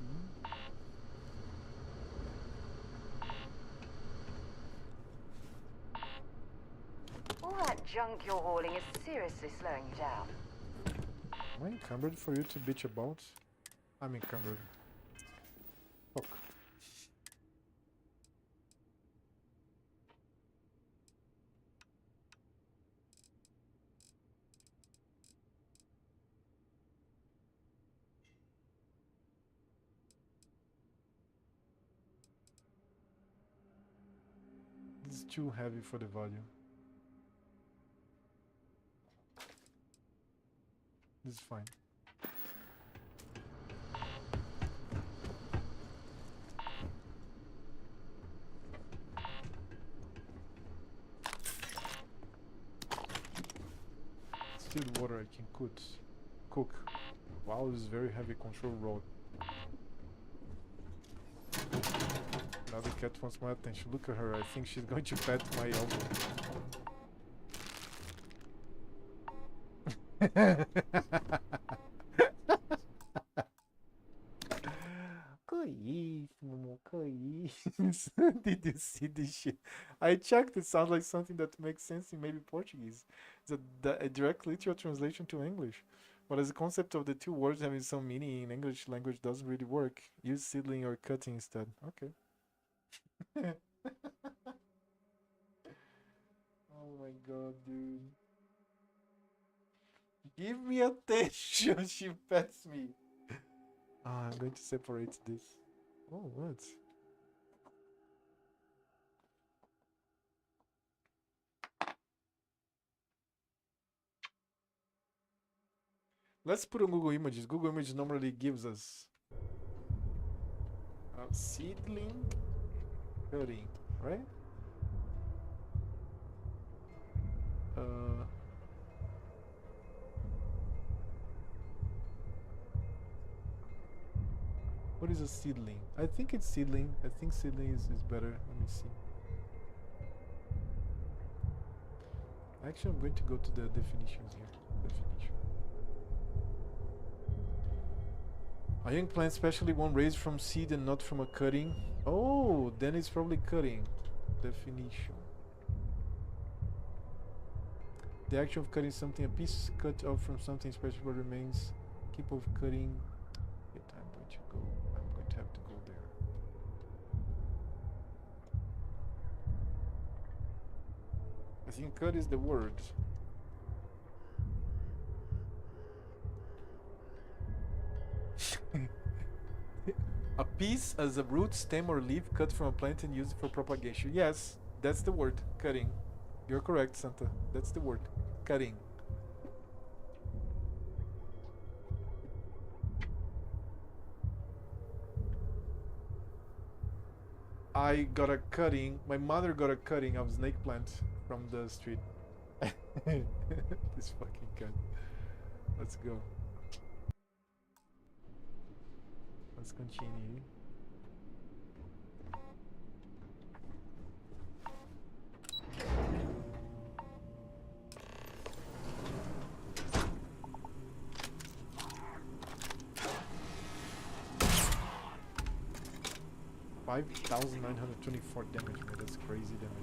All that junk you're hauling is seriously slowing you down. Am I encumbered for you to bitch about? I'm encumbered. Fuck. It's too heavy for the value. This is fine. Still water I can cook. Wow, this is very heavy control rod. Now the cat wants my attention. Look at her. I think she's going to pet my elbow. Did you see this shit? I checked. It sounds like something that makes sense in maybe Portuguese. It's a direct literal translation to English. But as the concept of the two words having some meaning in English language doesn't really work. Use seedling or cutting instead. Okay. Oh my god, dude. Give me attention. She pets me. I'm going to separate this. Oh, what? Let's put on Google Images. Google Images normally gives us a seedling cutting, right? What is a seedling? I think it's seedling. I think seedling is better. Let me see. Actually, I'm going to go to the definitions here. Definition. A young plant, especially one raised from seed and not from a cutting. Oh, then it's probably cutting. Definition. The action of cutting something, a piece cut off from something special but remains. Keep of cutting. Wait, I'm going to go. I'm going to have to go there. I think cut is the word. A piece as a root, stem, or leaf cut from a plant and used for propagation. Yes, that's the word. Cutting. You're correct, Santa. That's the word. Cutting. I got a cutting. My mother got a cutting of snake plant from the street. This fucking cat. Let's go. Let's continue. $5,924 damage, man. That's crazy damage.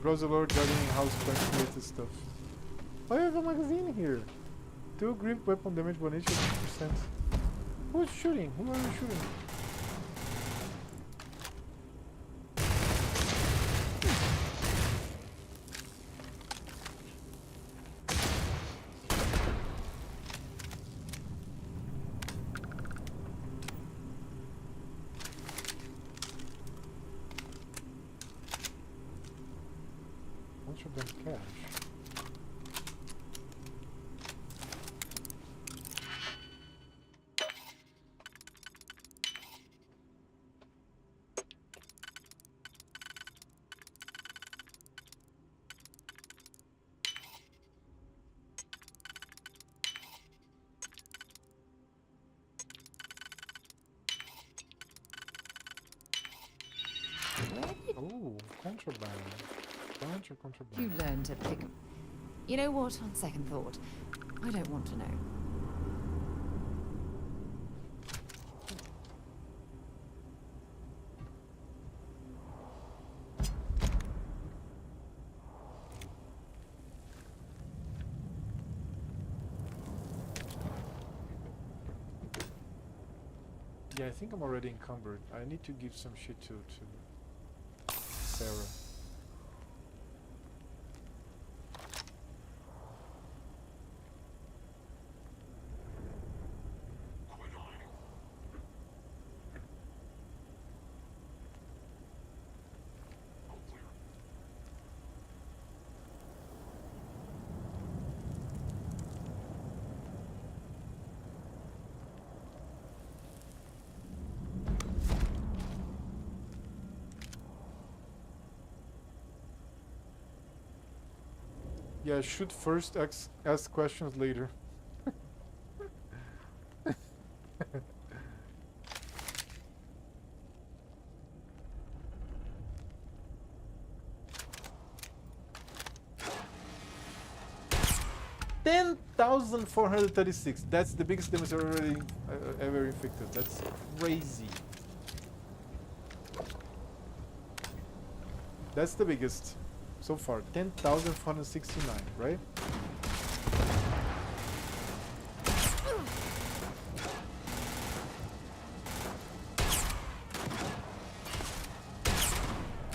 Browser lord gardening house plant related stuff. Oh, I have a magazine here. 2 grip weapon damage, 1 HP, 50%. Who's shooting? Who are you shooting? Oh, contraband. Bunch of contraband. You learn to pick 'em. You know what? On second thought, I don't want to know. Yeah, I think I'm already encumbered. I need to give some shit to Sarah. Yeah, shoot first, ask questions later. $10,436. That's the biggest damage already ever inflicted. That's crazy. That's the biggest so far. 10,469, right?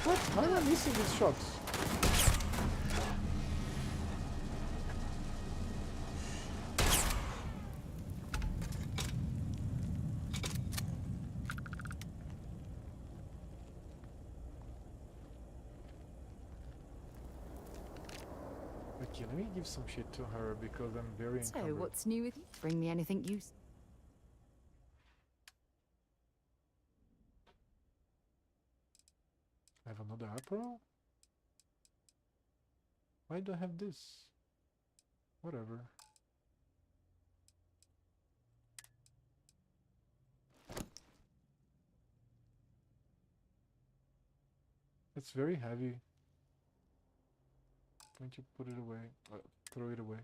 What? How am I missing these shots? Okay, let me give some shit to her because I'm very So, encumbered. what's new with you? Bring me anything useful. I have another Aperol? Why do I have this? Whatever. It's very heavy. Going to put it away. Throw it away.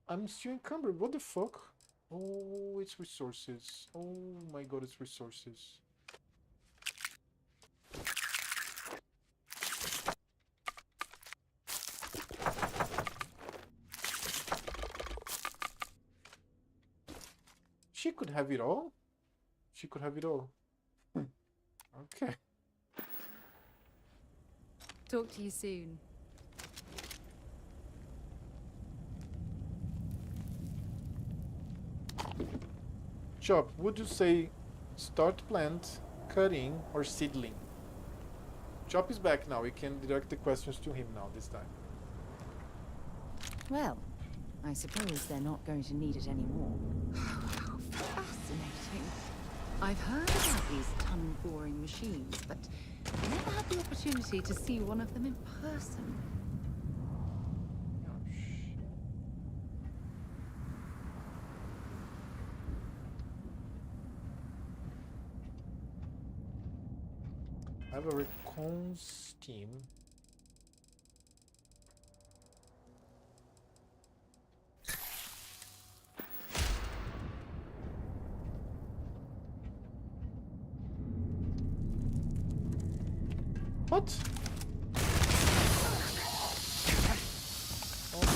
I'm still encumbered. What the fuck? Oh, it's resources. Oh my god, it's resources. She could have it all. She could have it all. Okay. Talk to you soon. Chop, would you say start plant, cutting, or seedling? Chop is back now. We can direct the questions to him now this time. Well, I suppose they're not going to need it anymore. How fascinating. I've heard about these ton-boring machines, but never had the opportunity to see one of them in person. I have a recon steam. What? Oh, no,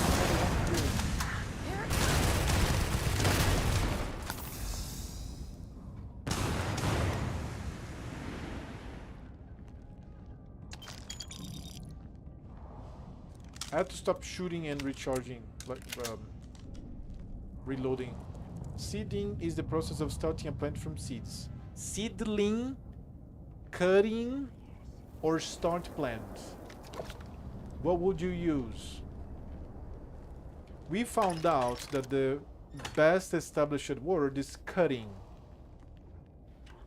I had to stop shooting and recharging, like reloading. Seeding is the process of starting a plant from seeds. Seedling, cutting, or start plant. What would you use? We found out that the best established word is cutting.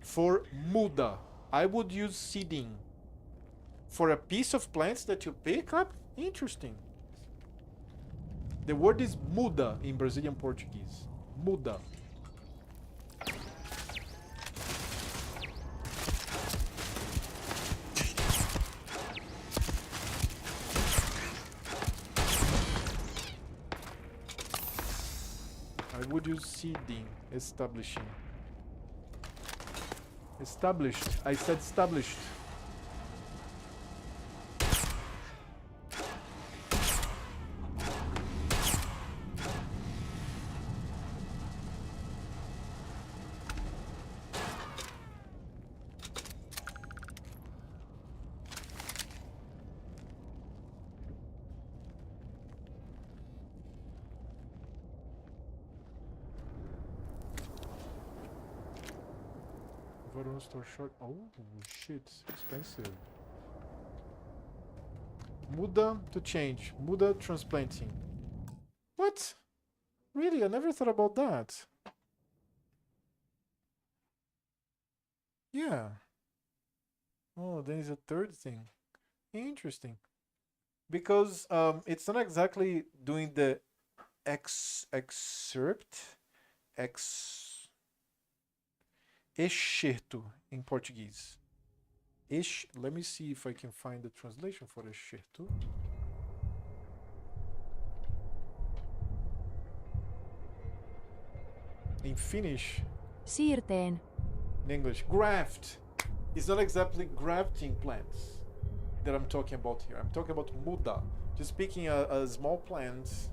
For muda, I would use seeding. For a piece of plants that you pick up, interesting. The word is muda in Brazilian Portuguese. Muda. I would use seeding, establishing. Established. I said established. Varun store short. Oh shit, expensive. Muda to change. Muda transplanting. What? Really? I never thought about that. Yeah. Oh, there is a third thing. Interesting. Because it's not exactly doing the excerpt. Excerto in Portuguese. Let me see if I can find the translation for excerto. In Finnish. Siirteen. In English, graft. It's not exactly grafting plants that I'm talking about here. I'm talking about muda. Just picking a small plant,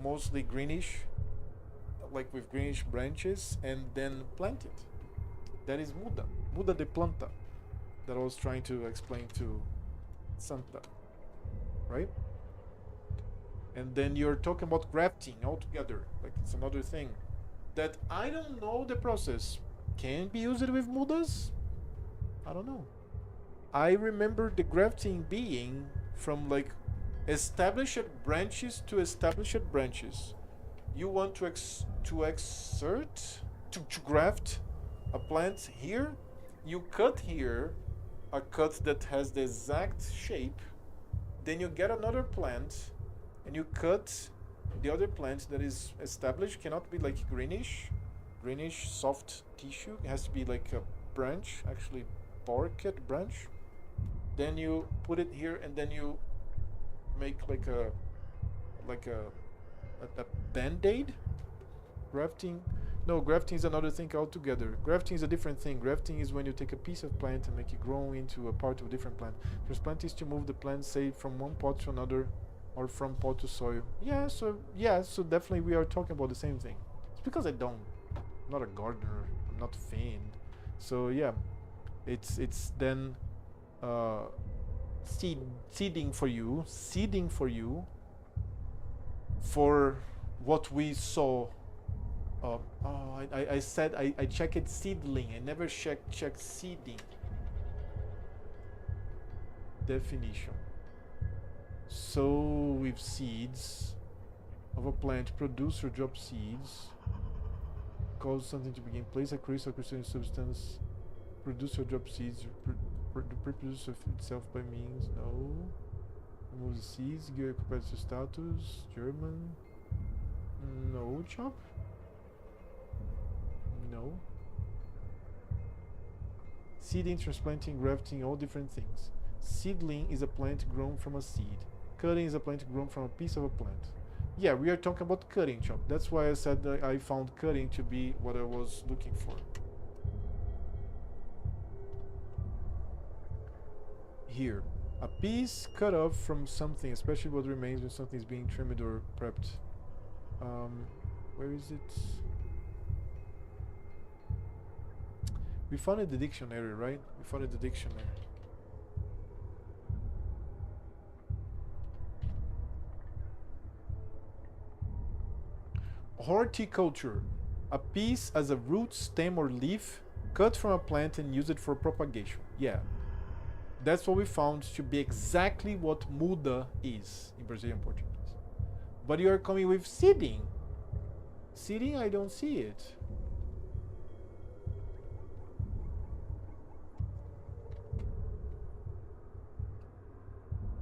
mostly greenish, like with greenish branches, and then plant it. That is muda. Muda de planta. That I was trying to explain to Santa. Right? And then you're talking about grafting altogether. Like it's another thing. That I don't know the process. Can be used with mudas? I don't know. I remember the grafting being from like established branches to established branches. You want to graft a plant here. You cut here a cut that has the exact shape. Then you get another plant and you cut the other plant that is established. Cannot be like greenish soft tissue. It has to be like a branch, actually barked branch. Then you put it here and then you make like a band-aid. Grafting. No, grafting is another thing altogether. Grafting is a different thing. Grafting is when you take a piece of plant and make it grow into a part of a different plant. Transplant is to move the plant, say, from one pot to another, or from pot to soil. So definitely we are talking about the same thing. It's because I'm not a gardener. I'm not trained. So yeah, it's then seeding for you for what we saw. I said I checked seedling. I never checked seeding. Definition. So with seeds of a plant, produce or drop seeds. Cause something to begin. Place a crystal substance. Produce or drop seeds. The purpose of itself by means. No. Remove the seeds. Give a competitive status. German. No. Chop. No. Seeding, transplanting, grafting, all different things. Seedling is a plant grown from a seed. Cutting is a plant grown from a piece of a plant. Yeah, we are talking about cutting, Chop. That's why I said that I found cutting to be what I was looking for. Here. A piece cut off from something, especially what remains when something is being trimmed or prepped. Where is it? We found it in the dictionary, right? We found it in the dictionary. Horticulture. A piece as a root, stem, or leaf cut from a plant and used for propagation. Yeah. That's what we found to be exactly what muda is in Brazilian Portuguese. But you are coming with seeding. Seeding, I don't see it.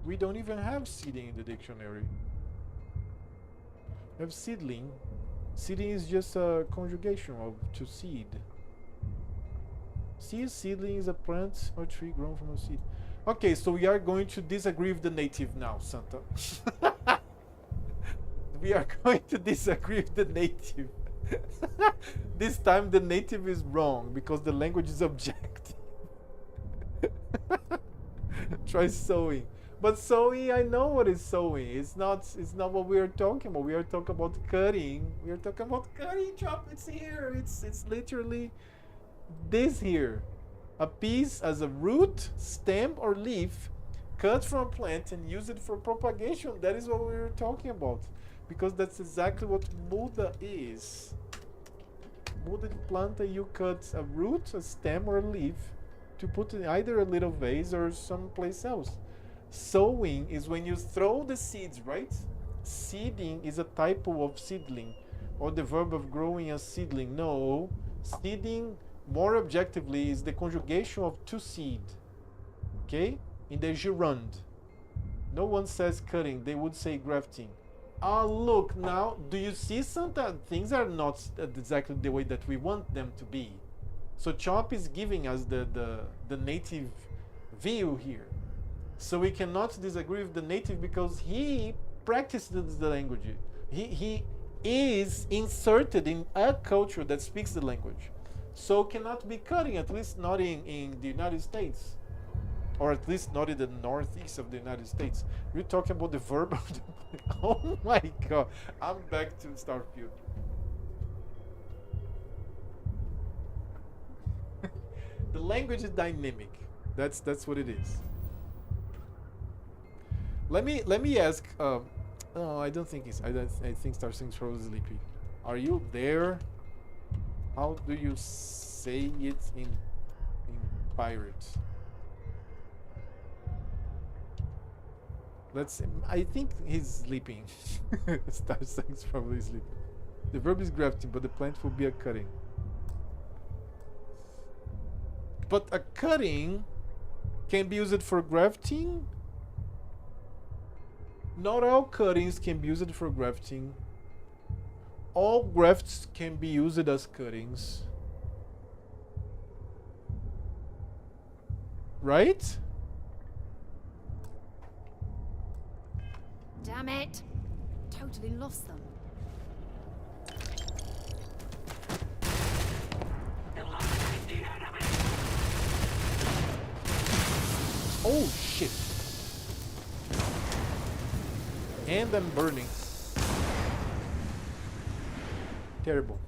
We don't even have seeding in the dictionary. We have seedling. Seeding is just a conjugation of to seed. Seedling is a plant or tree grown from a seed. Okay, so we are going to disagree with the native now, Santa. We are going to disagree with the native. This time the native is wrong because the language is objective. Try sewing. But sewing, I know what is sewing. It's not what we are talking about. We are talking about cutting. We are talking about cutting, Chop. It's here. It's literally this here. A piece as a root, stem, or leaf cut from a plant and use it for propagation. That is what we were talking about. Because that's exactly what muda is. muda de planta, you cut a root, a stem, or a leaf to put in either a little vase or someplace else. Sowing is when you throw the seeds, right? Seeding is a type of seedling, or the verb of growing a seedling. No, seeding, more objectively, is the conjugation of to seed. Okay? In the gerund. No one says cutting, they would say grafting. Ah, look, now, do you see sometimes things are not exactly the way that we want them to be? So Chop is giving us the native view here. So we cannot disagree with the native because he practices the language. He is inserted in a culture that speaks the language. So cannot be cutting, at least not in the United States. Or at least not in the northeast of the United States. We're talking about the verb of the... Oh my god. I'm back to Starfield. The language is dynamic. That's what it is. Let me ask. Oh, I don't think he's. I think Starsing's probably sleepy. Are you there? How do you say it in pirate? Let's. I think he's sleeping. Starsing's probably sleeping. The verb is grafting, but the plant will be a cutting. But a cutting can be used for grafting. Not all cuttings can be used for grafting. All grafts can be used as cuttings. Right? Damn it! Totally lost them. Oh shit! And I'm burning. Terrible.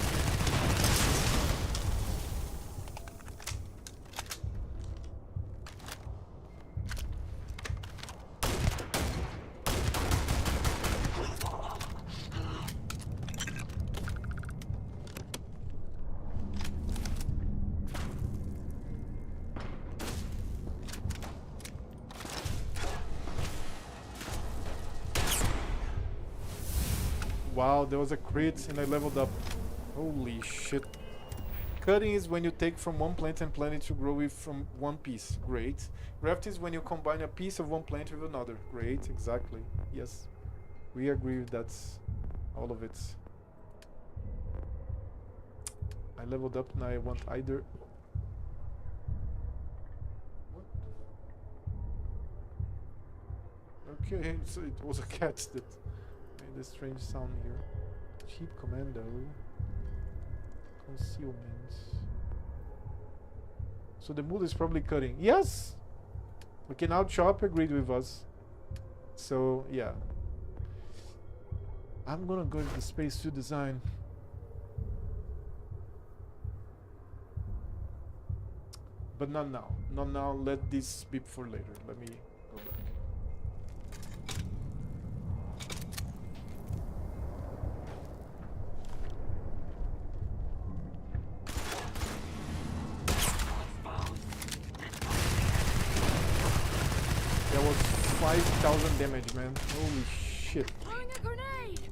Wow, there was a crit and I leveled up. Holy shit. Cutting is when you take from one plant and plant it to grow it from one piece. Great. Graft is when you combine a piece of one plant with another. Great, exactly. Yes. We agree with that. All of it. I leveled up and I want either... What? Okay, so it was a cat that made a strange sound here. Cheap commando. Concealment. So the mood is probably cutting. Yes! Okay, now Chop agreed with us. So, yeah. I'm gonna go to the spacesuit design. But not now. Not now. Let this be for later. Let me go back. That was 5,000 damage, man. Holy shit. Throwing a grenade!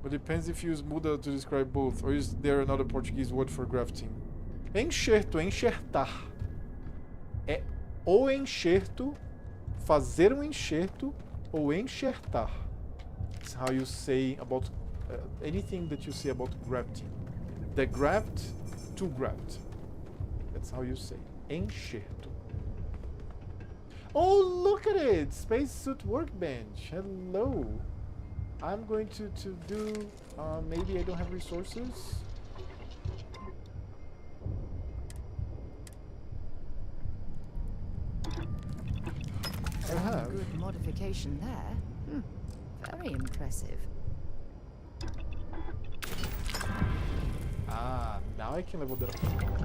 But depends if you use muda to describe both, or is there another Portuguese word for grafting? Enxerto, enxertar. É o enxerto, fazer um enxerto, ou enxertar. That's how you say about anything that you say about grafting. The graft to graft. That's how you say. Enxerto. Oh, look at it! Spacesuit workbench. Hello. I'm going to do, maybe I don't have resources. I have. Good modification there. Very impressive. Ah, now I can level that up.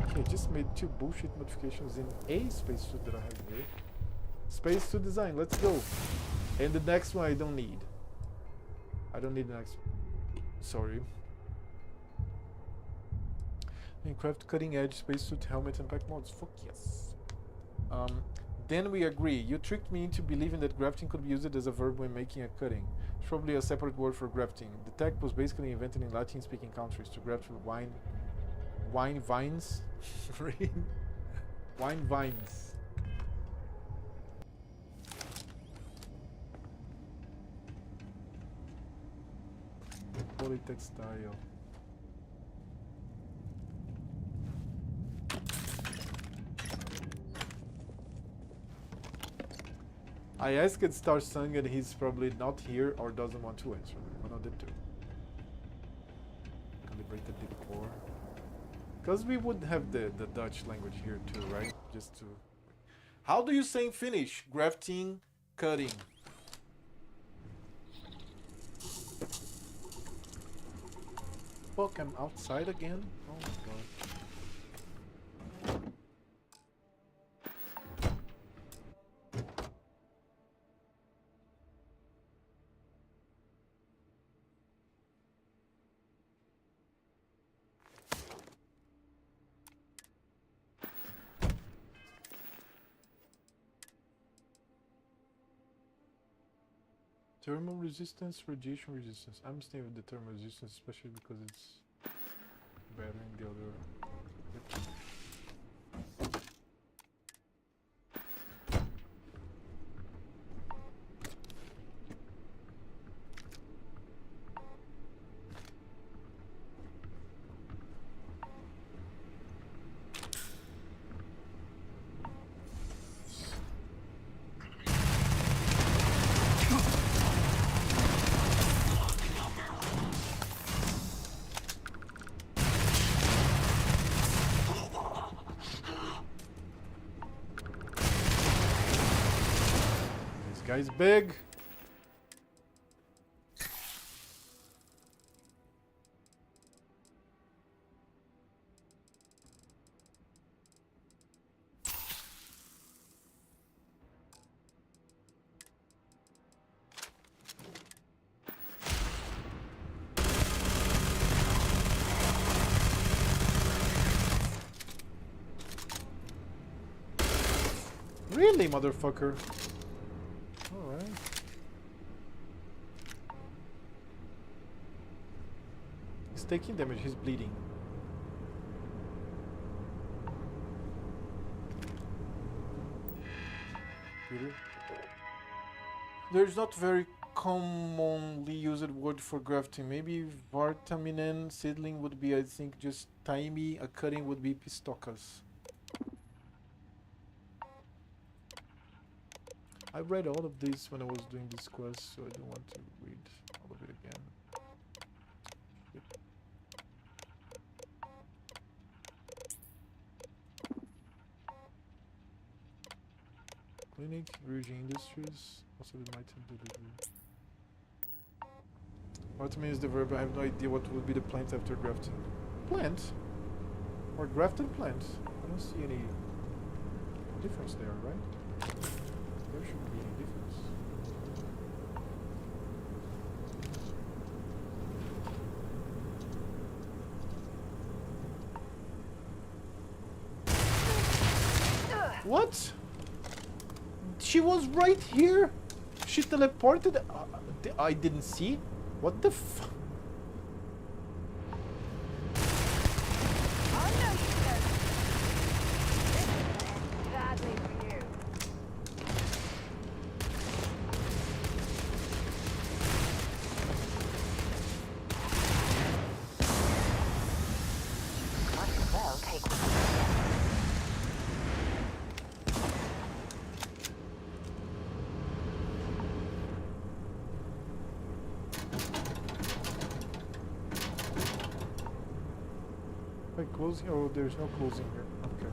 Okay, I just made 2 bullshit modifications in a spacesuit that I have here. Spacesuit design, let's go. And the next one I don't need. I don't need the next one. Sorry. And craft cutting edge spacesuit helmet and pack mods. Fuck yes. Then we agree. You tricked me into believing that grafting could be used as a verb when making a cutting. It's probably a separate word for grafting. The tech was basically invented in Latin-speaking countries to graft wine vines. Wine vines. Polytextile. I asked Star Sung and he's probably not here or doesn't want to answer. One of the two. Calibrated decor. Because we would have the Dutch language here too, right? Just to... How do you say in Finnish? Grafting, cutting. Fuck, I'm outside again? Oh my god. Thermal resistance, radiation resistance. I'm staying with the thermal resistance, especially because it's better in the other. Yep. Guy's big. Really, motherfucker? Alright. He's taking damage, he's bleeding. Peter? There's not very commonly used word for grafting. Maybe Vartaminen seedling would be, I think, just Taimi. A cutting would be Pistokas. I read all of this when I was doing this quest, so I don't want to read all of it again. Clinic, Ryujin Industries, also the item delivery. What means the verb? I have no idea what would be the plant after grafting. Plant? Or grafted plant? I don't see any difference there, right? There shouldn't be any difference. What? She was right here. She teleported. I didn't see. What the f? Closing? Oh, there's no closing here. Okay.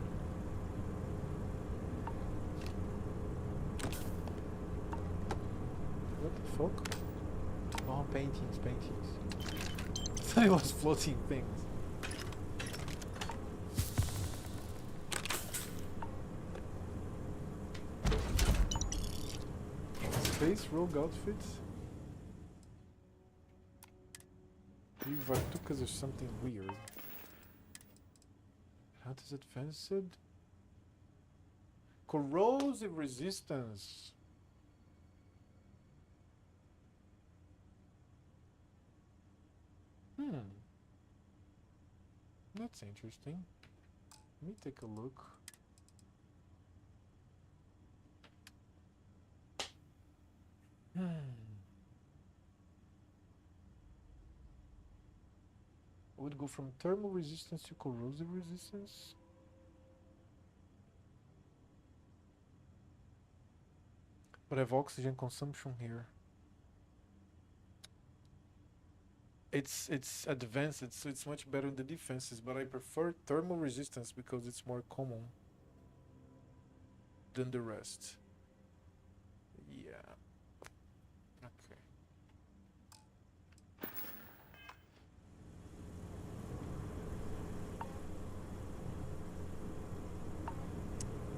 fuck? Oh, paintings, paintings. I thought it was floating things. Space rogue outfits? These Vartukas are something weird. How does it fenced? Corrosive resistance. That's interesting. Let me take a look. Would go from thermal resistance to corrosive resistance. But I have oxygen consumption here. It's advanced, so it's much better in the defenses, but I prefer thermal resistance because it's more common than the rest. Yeah. Okay.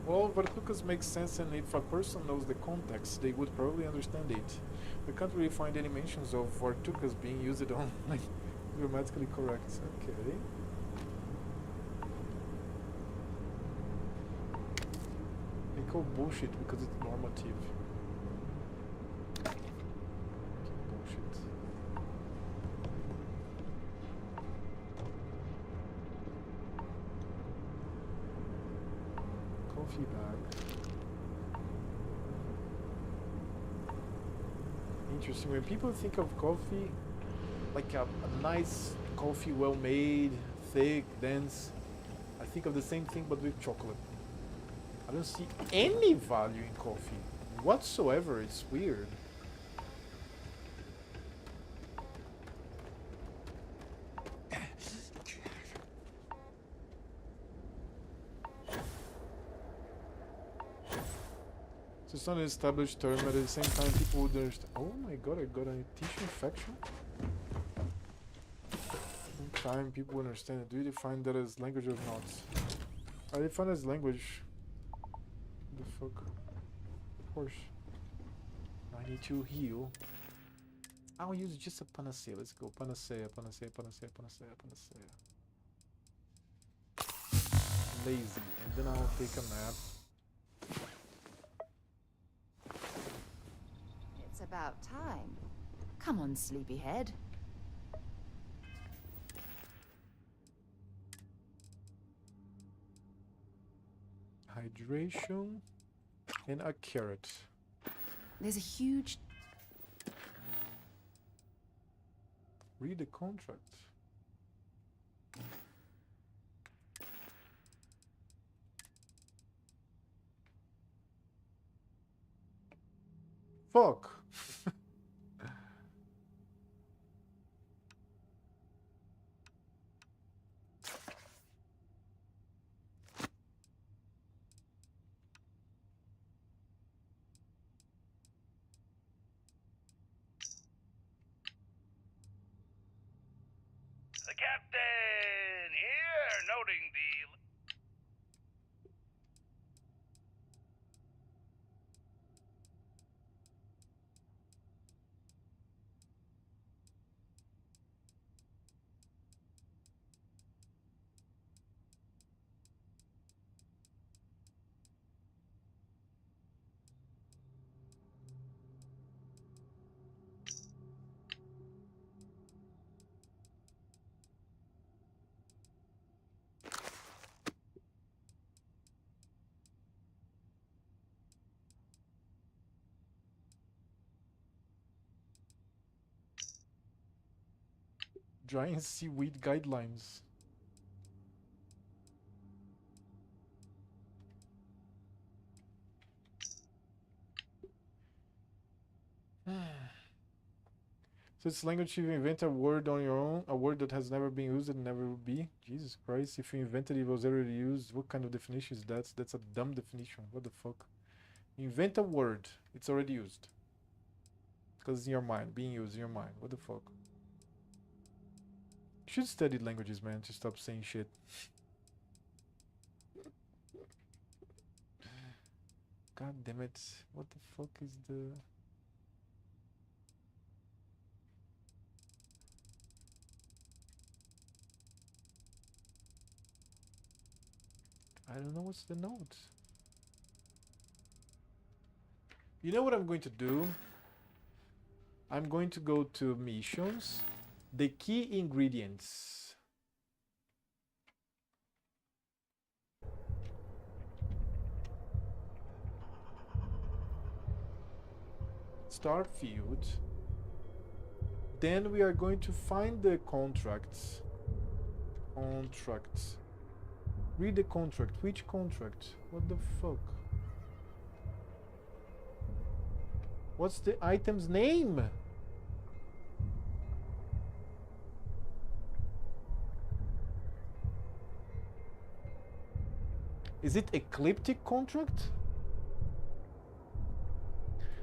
Well, Vartukas makes sense, and if a person knows the context, they would probably understand it. We can't really find any mentions of Vartukas being used on like grammatically correct. Okay. They call bullshit because it's normative. Bullshit. Coffee bag. Interesting. When people think of coffee, like a nice coffee, well made, thick, dense, I think of the same thing but with chocolate. I don't see any value in coffee whatsoever. It's weird. So it's not an established term, but at the same time people would understand. Oh my god, I got a tissue infection? In time people would understand it. Do you define that as language or not? I define it as language. The fuck? Of course. I need to heal. I'll use just a panacea. Let's go. Panacea, panacea, panacea, panacea, panacea. Lazy. And then I'll take a nap. It's about time. Come on, sleepyhead. Hydration and a carrot. There's a huge... Read the contract. Fuck. The captain here, noting the... Giant seaweed guidelines. So it's language if you invent a word on your own, a word that has never been used and never will be. Jesus Christ, if you invented it was already used, what kind of definition is that? That's a dumb definition. What the fuck? You invent a word, it's already used. Because in your mind, being used in your mind. What the fuck? You should study languages, man, to stop saying shit. God damn it. What the fuck is the... I don't know what's the note. You know what I'm going to do? I'm going to go to missions. The key ingredients. Starfield. Then we are going to find the contracts. Contracts. Read the contract. Which contract? What the fuck? What's the item's name? Is it Ecliptic contract?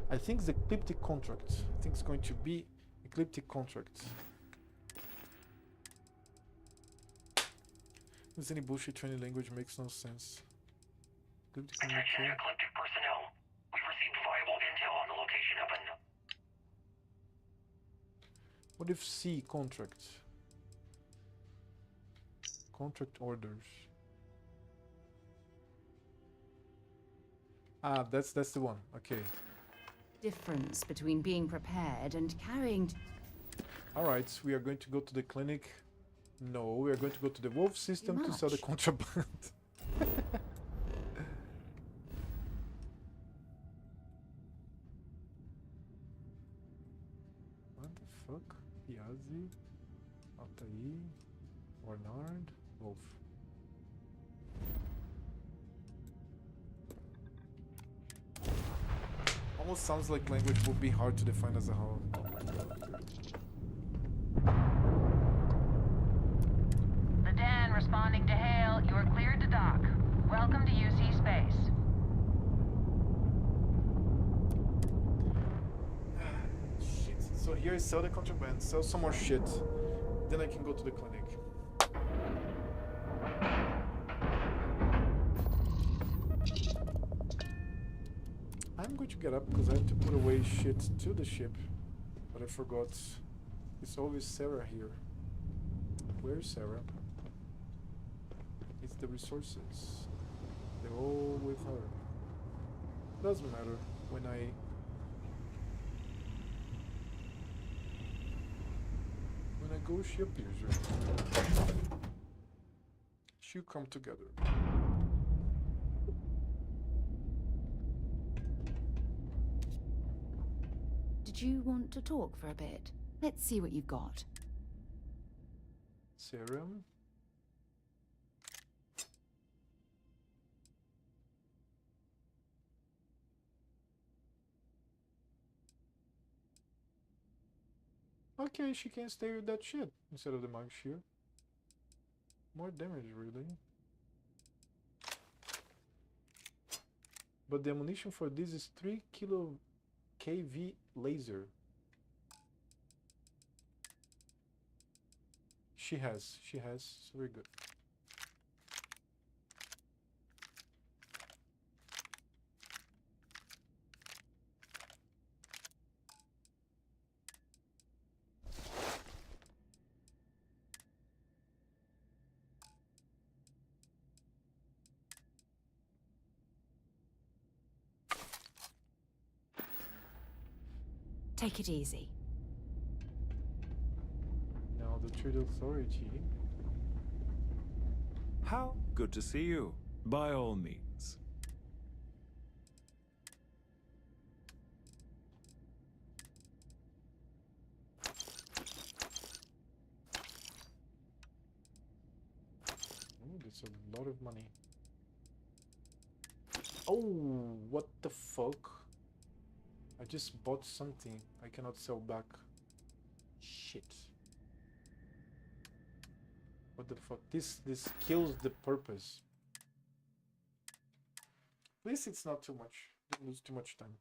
I think it's Ecliptic contract. I think it's going to be Ecliptic contract. Is any bullshit training language makes no sense. Ecliptic Attention Ecliptic personnel. We've received viable intel on the location of an... What if C contract? Contract orders. Ah, that's the one. Okay. Difference between being prepared and carrying. All right, we are going to go to the clinic. No, we are going to go to the Wolf system to sell the contraband. What the fuck? Piazzi, Altair, Bernard, Wolf. Almost sounds like language would be hard to define as a whole. The Den responding to hail. You are cleared to dock. Welcome to UC space. Shit. So here I sell the contraband, sell some more shit. Then I can go to the clinic. I'm going to get up because I have to put away shit to the ship. But I forgot. It's always Sarah here. Where's Sarah? It's the resources. They're all with her. Doesn't matter when I go, she appears right. She'll come together. Did you want to talk for a bit? Let's see what you've got. Serum. Okay, she can stay with that shit instead of the monk shear. More damage, really. But the ammunition for this is 3 kilo KV laser. She has. Very good. Take it easy. Now the Trade Authority. How good to see you. By all means. Oh, that's a lot of money. Oh, what the fuck? I just bought something I cannot sell back. Shit. What the fuck? This kills the purpose. At least it's not too much. Don't lose too much time.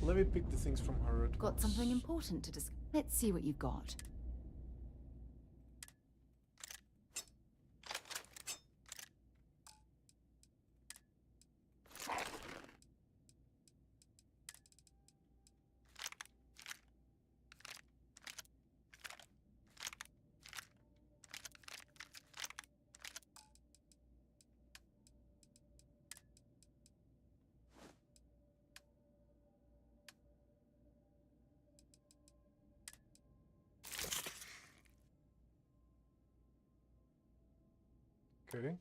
Let me pick the things from her at Got once. something important to discuss. Let's see what you've got. Okay.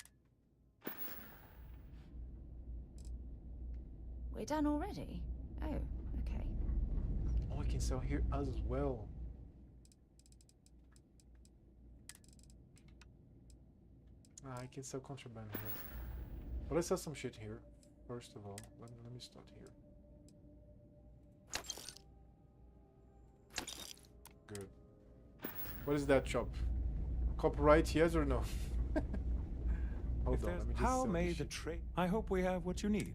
We're done already? Oh, okay. Oh, I can sell here as well. I can sell contraband here. But let's sell some shit here. First of all, let me start here. Good. What is that shop? Copyright, yes or no? Hold on, let me just How sell may this the shit. trade? I hope we have what you need.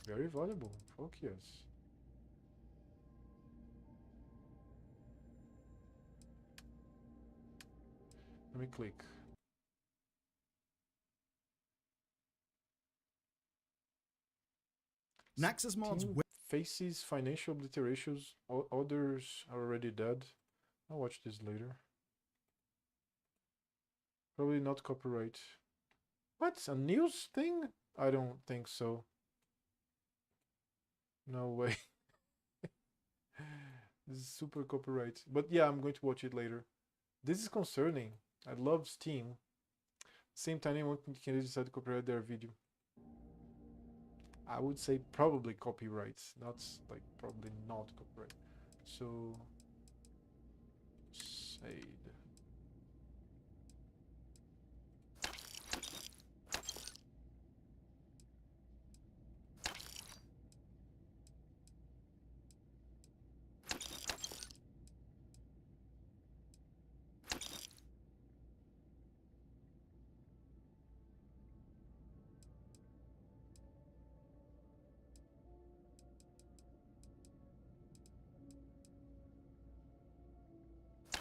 Very valuable. Fuck yes. Let me click. Naxos mods. Faces, financial obliterations, others are already dead. I'll watch this later. Probably not copyright. What? A news thing? I don't think so. No way. This is super copyright. But yeah, I'm going to watch it later. This is concerning. I love Steam. Same time, anyone can decide to copyright their video. I would say probably copyright, not like probably not copyright. So, Sade.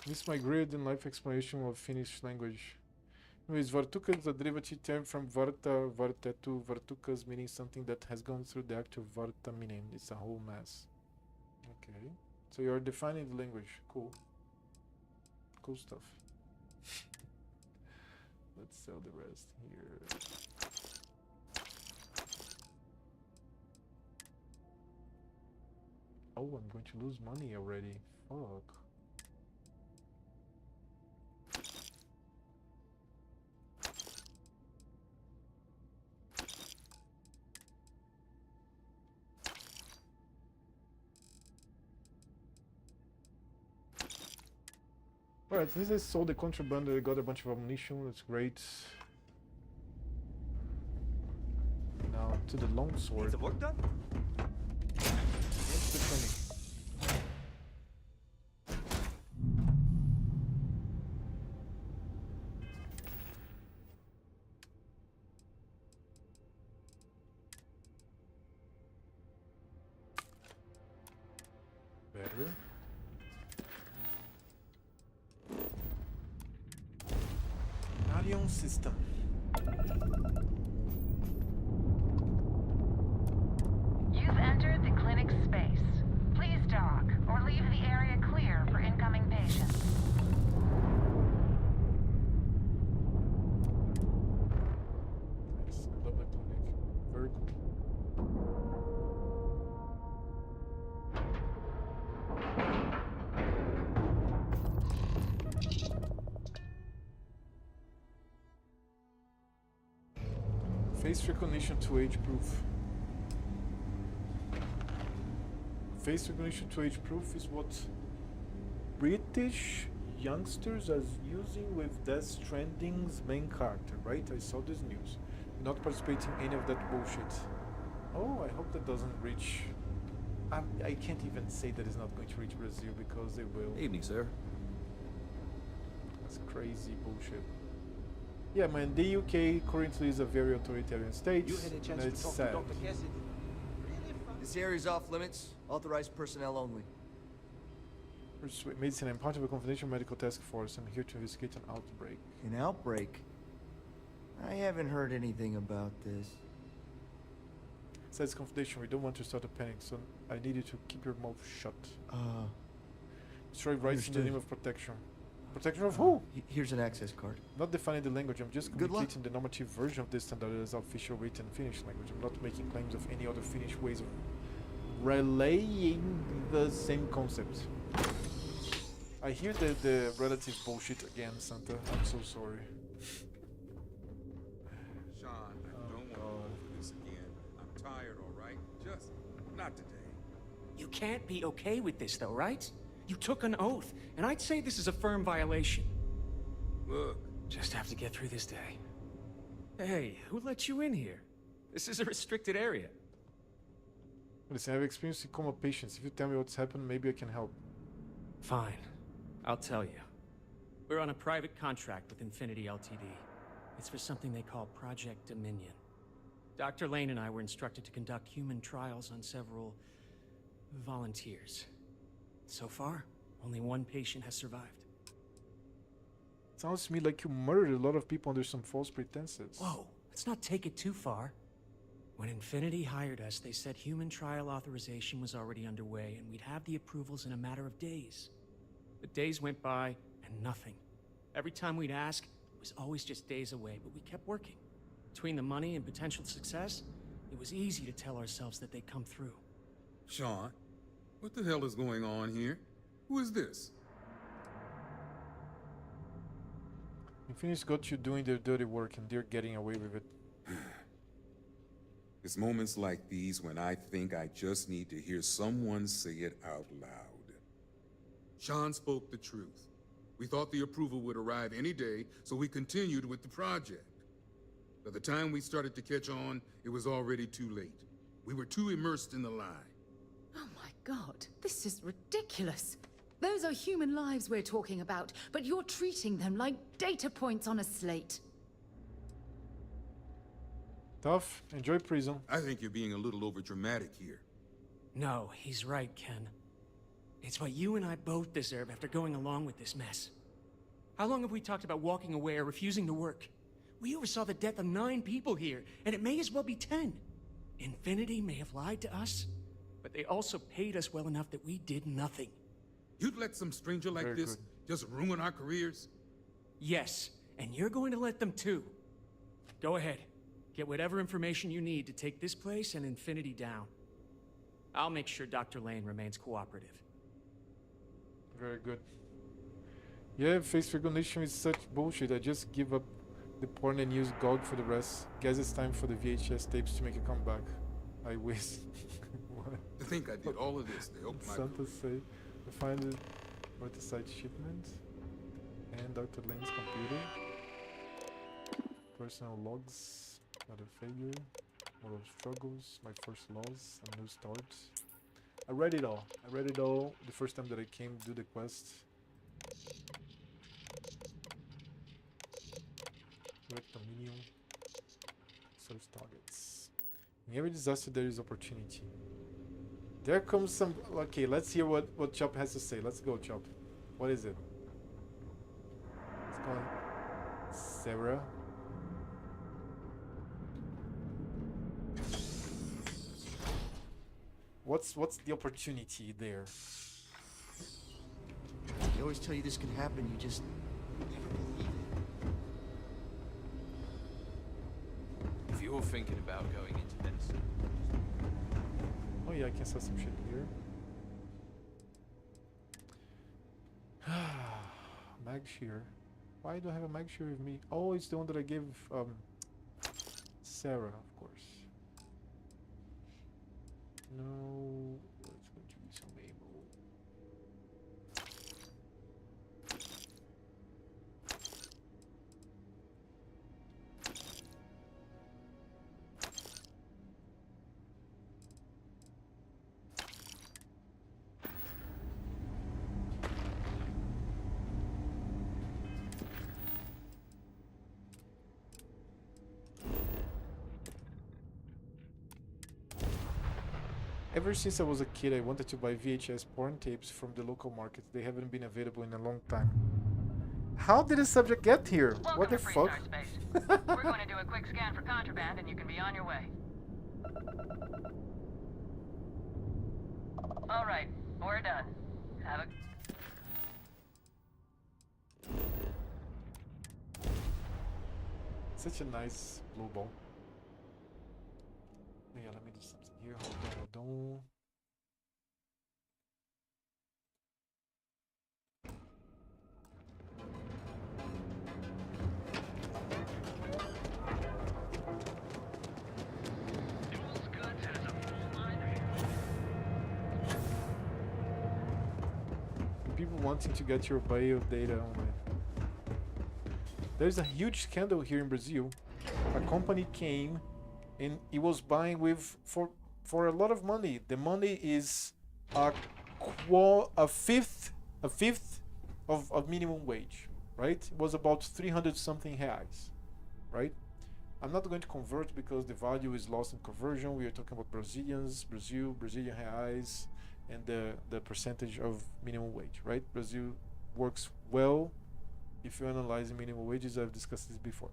This is my grid and life explanation of Finnish language. Anyways, Vartukas is a derivative term from Varta, Vartetu, Vartukas, meaning something that has gone through the act of Varta meaning. It's a whole mess. Okay. So you're defining the language. Cool. Cool stuff. Let's sell the rest here. Oh, I'm going to lose money already. Fuck. Alright, so this is sold the contraband. I got a bunch of ammunition. That's great. Now to the longsword. Is the work done? What's the funny? Better. Radion system. You've entered the clinic space. Please dock, or leave the area clear for incoming patients. Nice. I love the clinic. Very cool. Face recognition to age proof. Face recognition to age proof is what British youngsters are using with Death Stranding's main character, right? I saw this news. Not participating in any of that bullshit. Oh, I hope that doesn't reach I can't even say that it's not going to reach Brazil because they will. Evening, sir. That's crazy bullshit. Yeah, man, the UK currently is a very authoritarian state, and it's sad. This area is off limits. Authorized personnel only. Medicine, I'm part of a confidential medical task force. I'm here to investigate an outbreak. An outbreak? I haven't heard anything about this. It says confidential. We don't want to start a panic, so I need you to keep your mouth shut. Destroy rights in the name of protection. Protection of who? Here's an access card. Not defining the language. I'm just Good luck. communicating the normative version of this standard as official written Finnish language. I'm not making claims of any other Finnish ways of relaying the same concept. I hear the relative bullshit again, Santa. I'm so sorry. Sean, I don't want to go through this again. I'm tired, all right? Just not today. You can't be okay with this, though, right? You took an oath, and I'd say this is a firm violation. Look. Just have to get through this day. Hey, who let you in here? This is a restricted area. Listen, I have experience in coma patients. If you tell me what's happened, maybe I can help. Fine. I'll tell you. We're on a private contract with Infinity Ltd. It's for something they call Project Dominion. Dr. Lane and I were instructed to conduct human trials on several volunteers. So far, only one patient has survived. Sounds to me like you murdered a lot of people under some false pretenses. Whoa, let's not take it too far. When Infinity hired us, they said human trial authorization was already underway and we'd have the approvals in a matter of days. The days went by and nothing. Every time we'd ask, it was always just days away, but we kept working. Between the money and potential success, it was easy to tell ourselves that they'd come through. Sean, what the hell is going on here? Who is this? Infinity's got you doing their dirty work and they're getting away with it. It's moments like these when I think I just need to hear someone say it out loud. Sean spoke the truth. We thought the approval would arrive any day, so we continued with the project. By the time we started to catch on, it was already too late. We were too immersed in the lie. Oh my god, this is ridiculous. Those are human lives we're talking about, but you're treating them like data points on a slate. Tough. Enjoy prison. I think you're being a little overdramatic here. No, he's right, Ken. It's what you and I both deserve after going along with this mess. How long have we talked about walking away or refusing to work? We oversaw the death of 9 people here, and it may as well be 10. Infinity may have lied to us, but they also paid us well enough that we did nothing. You'd let some stranger like this just ruin our careers? Yes, and you're going to let them too. Go ahead. Get whatever information you need to take this place and Infinity down. I'll make sure Dr. Lane remains cooperative. Very good. Yeah, face recognition is such bullshit. I just give up the porn and use GOG for the rest. Guess it's time for the VHS tapes to make a comeback. I wish. What? To think I did all of this to help my Santa say, I find it with the site shipment and Dr. Lane's computer. Personal logs, not a failure, moral struggles, my first loss, a new start. I read it all. I read it all the first time that I came to do the quest. Direct Dominion. Source targets. In every disaster there is opportunity. There comes some... Okay, let's hear what Chop has to say. Let's go, Chop. What is it? It's called Sarah. What's the opportunity there? They always tell you this could happen, you just never believe it. If you're thinking about going into medicine... Oh yeah, I can sell some shit here. Mag shear. Why do I have a mag shear with me? Oh, it's the one that I gave Sarah, of course. No, it's going to be some ammo. Ever since I was a kid, I wanted to buy VHS porn tapes from the local market. They haven't been available in a long time. How did the subject get here? Welcome What the to fuck? Freestar Space. We're going to do a quick scan for contraband, and you can be on your way. All right, we're done. Have a... Such a nice blue ball. Yeah, let me do something here. Hold on. People wanting to get your bio data online. There's a huge scandal here in Brazil. A company came and it was buying with for a lot of money. The money is a fifth of minimum wage, right? It was about 300 something reais, right? I'm not going to convert because the value is lost in conversion. We are talking about Brazilian reais, and the percentage of minimum wage, right? Brazil works well if you analyze minimum wages. I've discussed this before.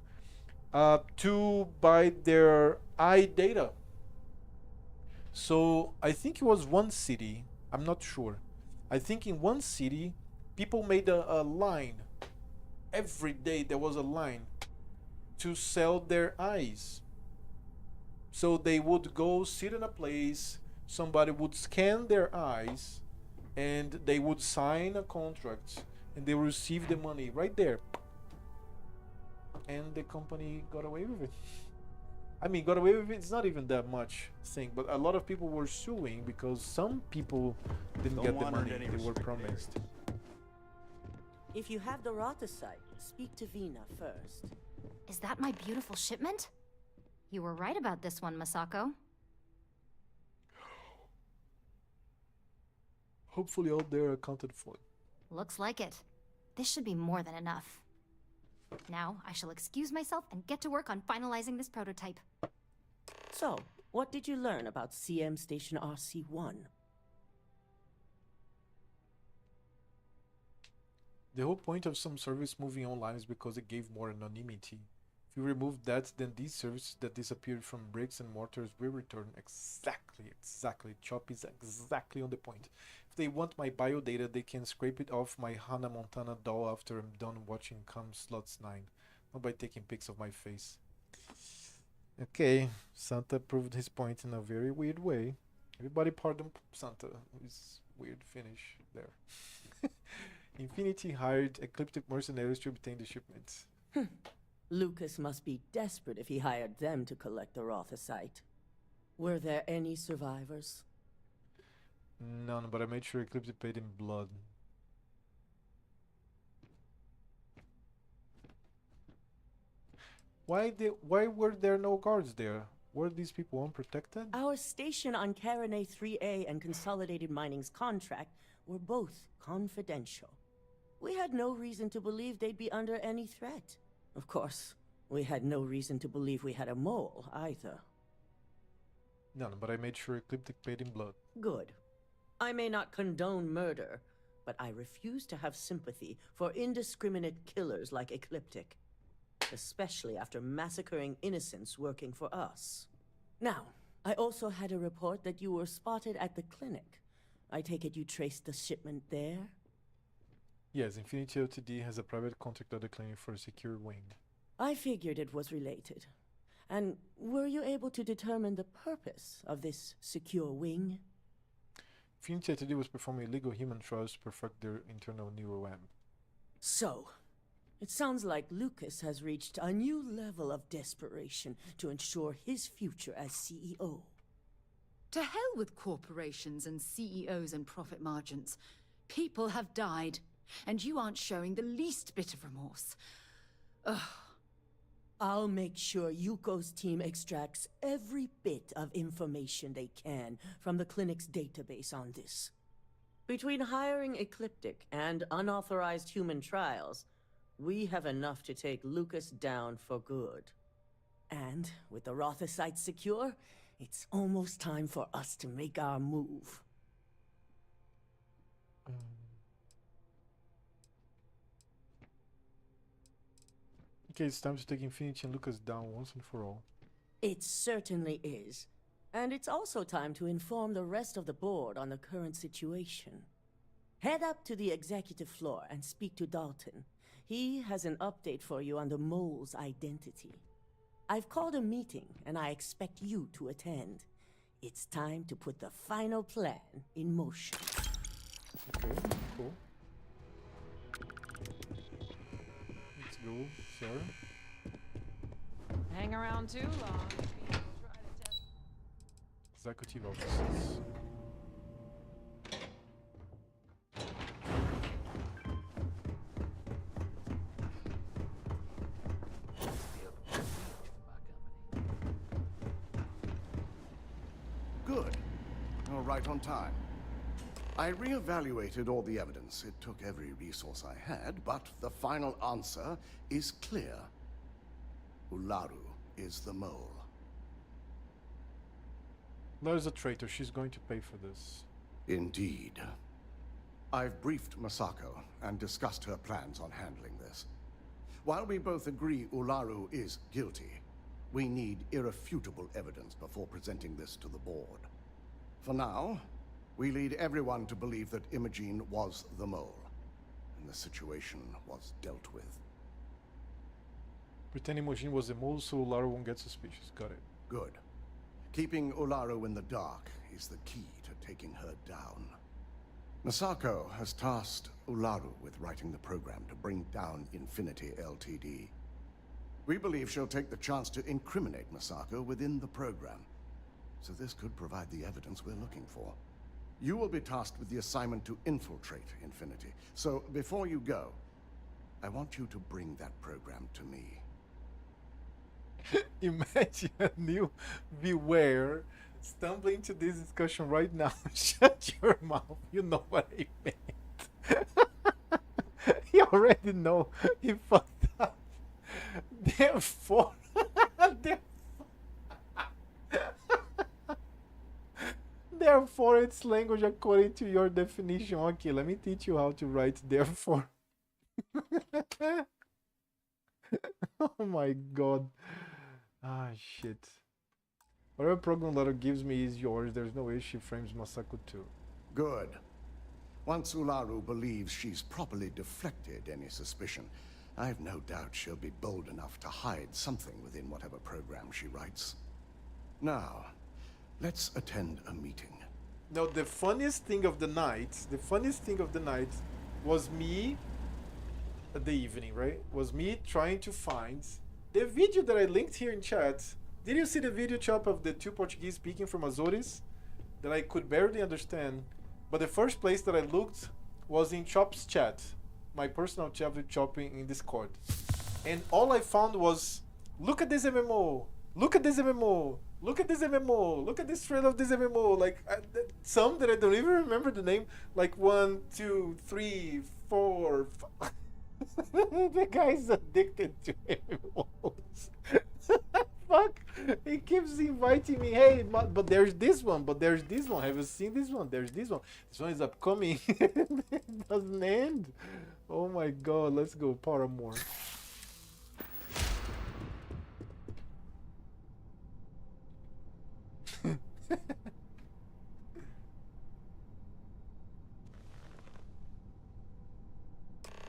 To buy their eye data. So I think it was one city, I'm not sure. I think in one city, people made a line. Every day there was a line to sell their eyes. So they would go sit in a place, somebody would scan their eyes, and they would sign a contract, and they would receive the money right there. And the company got away with it. I mean, got away with it, it's not even that much thing, but a lot of people were suing because some people didn't get the money they were promised. If you have the Rata site, speak to Vina first. Is that my beautiful shipment? You were right about this one, Masako. Hopefully all they're accounted for. Looks like it. This should be more than enough. Now, I shall excuse myself and get to work on finalizing this prototype. So, what did you learn about CM Station RC-1? The whole point of some service moving online is because it gave more anonymity. If you remove that, then these services that disappeared from bricks and mortars will return. Exactly. Chop is exactly on the point. If they want my bio data, they can scrape it off my Hannah Montana doll after I'm done watching Come Slots 9. Not by taking pics of my face. Okay, Santa proved his point in a very weird way. Everybody pardon Santa. His weird finish there. Infinity hired Ecliptic mercenaries to obtain the shipment. Lucas must be desperate if he hired them to collect the Rotha site. Were there any survivors? None, but I made sure Ecliptic paid in blood. Why were there no guards there? Were these people unprotected? Our station on Carinae 3A and Consolidated Mining's contract were both confidential. We had no reason to believe they'd be under any threat. Of course, we had no reason to believe we had a mole, either. None, but I made sure Ecliptic paid in blood. Good. I may not condone murder, but I refuse to have sympathy for indiscriminate killers like Ecliptic. Especially after massacring innocents working for us. Now, I also had a report that you were spotted at the clinic. I take it you traced the shipment there? Yes, Infinity Ltd has a private contract at the clinic for a secure wing. I figured it was related. And were you able to determine the purpose of this secure wing? Infinity Ltd was performing illegal human trials to perfect their internal neuroamp. So, it sounds like Lucas has reached a new level of desperation to ensure his future as CEO. To hell with corporations and CEOs and profit margins. People have died, and you aren't showing the least bit of remorse. Ugh. I'll make sure Yuko's team extracts every bit of information they can from the clinic's database on this. Between hiring Ecliptic and unauthorized human trials, we have enough to take Lucas down for good. And with the Rotha site secure, It's almost time for us to make our move. Okay, it's time to take Infinity and Lucas down once and for all. It certainly is. And it's also time to inform the rest of the board on the current situation. Head up to the executive floor and speak to Dalton. He has an update for you on the mole's identity. I've called a meeting, and I expect you to attend. It's time to put the final plan in motion. Okay, cool. Let's go, sir. Hang around too long. Executive offices. Good. You're right on time. I reevaluated all the evidence. It took every resource I had, but the final answer is clear. Ularu is the mole. Lara's a traitor. She's going to pay for this. Indeed. I've briefed Masako and discussed her plans on handling this. While we both agree Ularu is guilty, we need irrefutable evidence before presenting this to the board. For now, we lead everyone to believe that Imogene was the mole, and the situation was dealt with. Pretend Imogene was the mole so Lara won't get suspicious. Got it. Good. Keeping Ularu in the dark is the key to taking her down. Masako has tasked Ularu with writing the program to bring down Infinity Ltd. We believe she'll take the chance to incriminate Masako within the program, so this could provide the evidence we're looking for. You will be tasked with the assignment to infiltrate Infinity, so before you go, I want you to bring that program to me. Imagine a new viewer stumbling into this discussion right now. Shut your mouth. You know what I meant. You already know he fucked up. Therefore, therefore, it's language according to your definition. Okay, let me teach you how to write therefore. Oh my god. Ah, shit. Whatever program letter gives me is yours. There's no way she frames Masako too. Good. Once Ularu believes she's properly deflected any suspicion, I have no doubt she'll be bold enough to hide something within whatever program she writes. Now, let's attend a meeting. No, the funniest thing of the night, was me at the evening, right? Was me trying to find the video that I linked here in chat. Did you see the video, Chop, of the two Portuguese speaking from Azores? That I could barely understand. But the first place that I looked was in Chop's chat. My personal chat with Chop in Discord. And all I found was, look at this MMO. Look at this MMO. Look at this MMO. Look at this trailer of this MMO. Like, some that I don't even remember the name. Like 1, 2, 3, 4, 5. The guy's addicted to MMOs. Fuck. He keeps inviting me. Hey, but there's this one. But there's this one. Have you seen this one? There's this one. This one is upcoming. It doesn't end. Oh my god. Let's go. Paramore.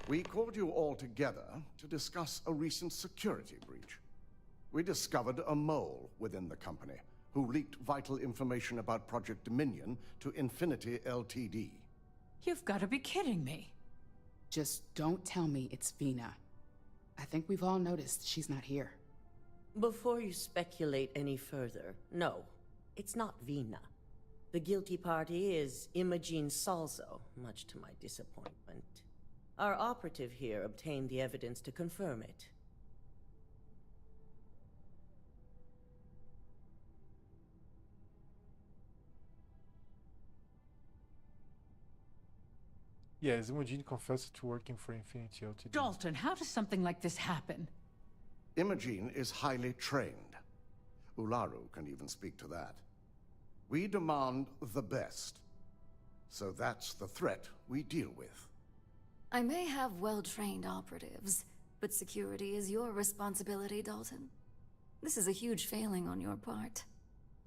We called you all together to discuss a recent security breach. We discovered a mole within the company who leaked vital information about Project Dominion to Infinity Ltd. You've got to be kidding me. Just don't tell me it's Vina. I think we've all noticed she's not here. Before you speculate any further, no, it's not Vina. The guilty party is Imogene Salzo, much to my disappointment. Our operative here obtained the evidence to confirm it. Yes, Imogene confessed to working for Infinity Ltd. Dalton, how does something like this happen? Imogene is highly trained. Ularu can even speak to that. We demand the best. So that's the threat we deal with. I may have well-trained operatives, but security is your responsibility, Dalton. This is a huge failing on your part.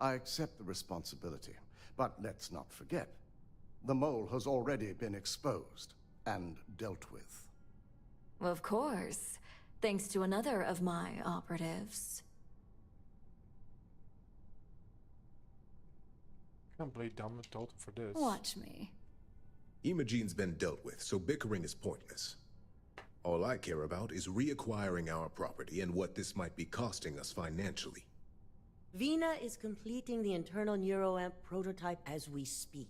I accept the responsibility, but let's not forget. The mole has already been exposed and dealt with. Of course, thanks to another of my operatives. Can't blame Dalton for this. Watch me. Imogene's been dealt with, so bickering is pointless. All I care about is reacquiring our property and what this might be costing us financially. Vina is completing the internal neuroamp prototype as we speak.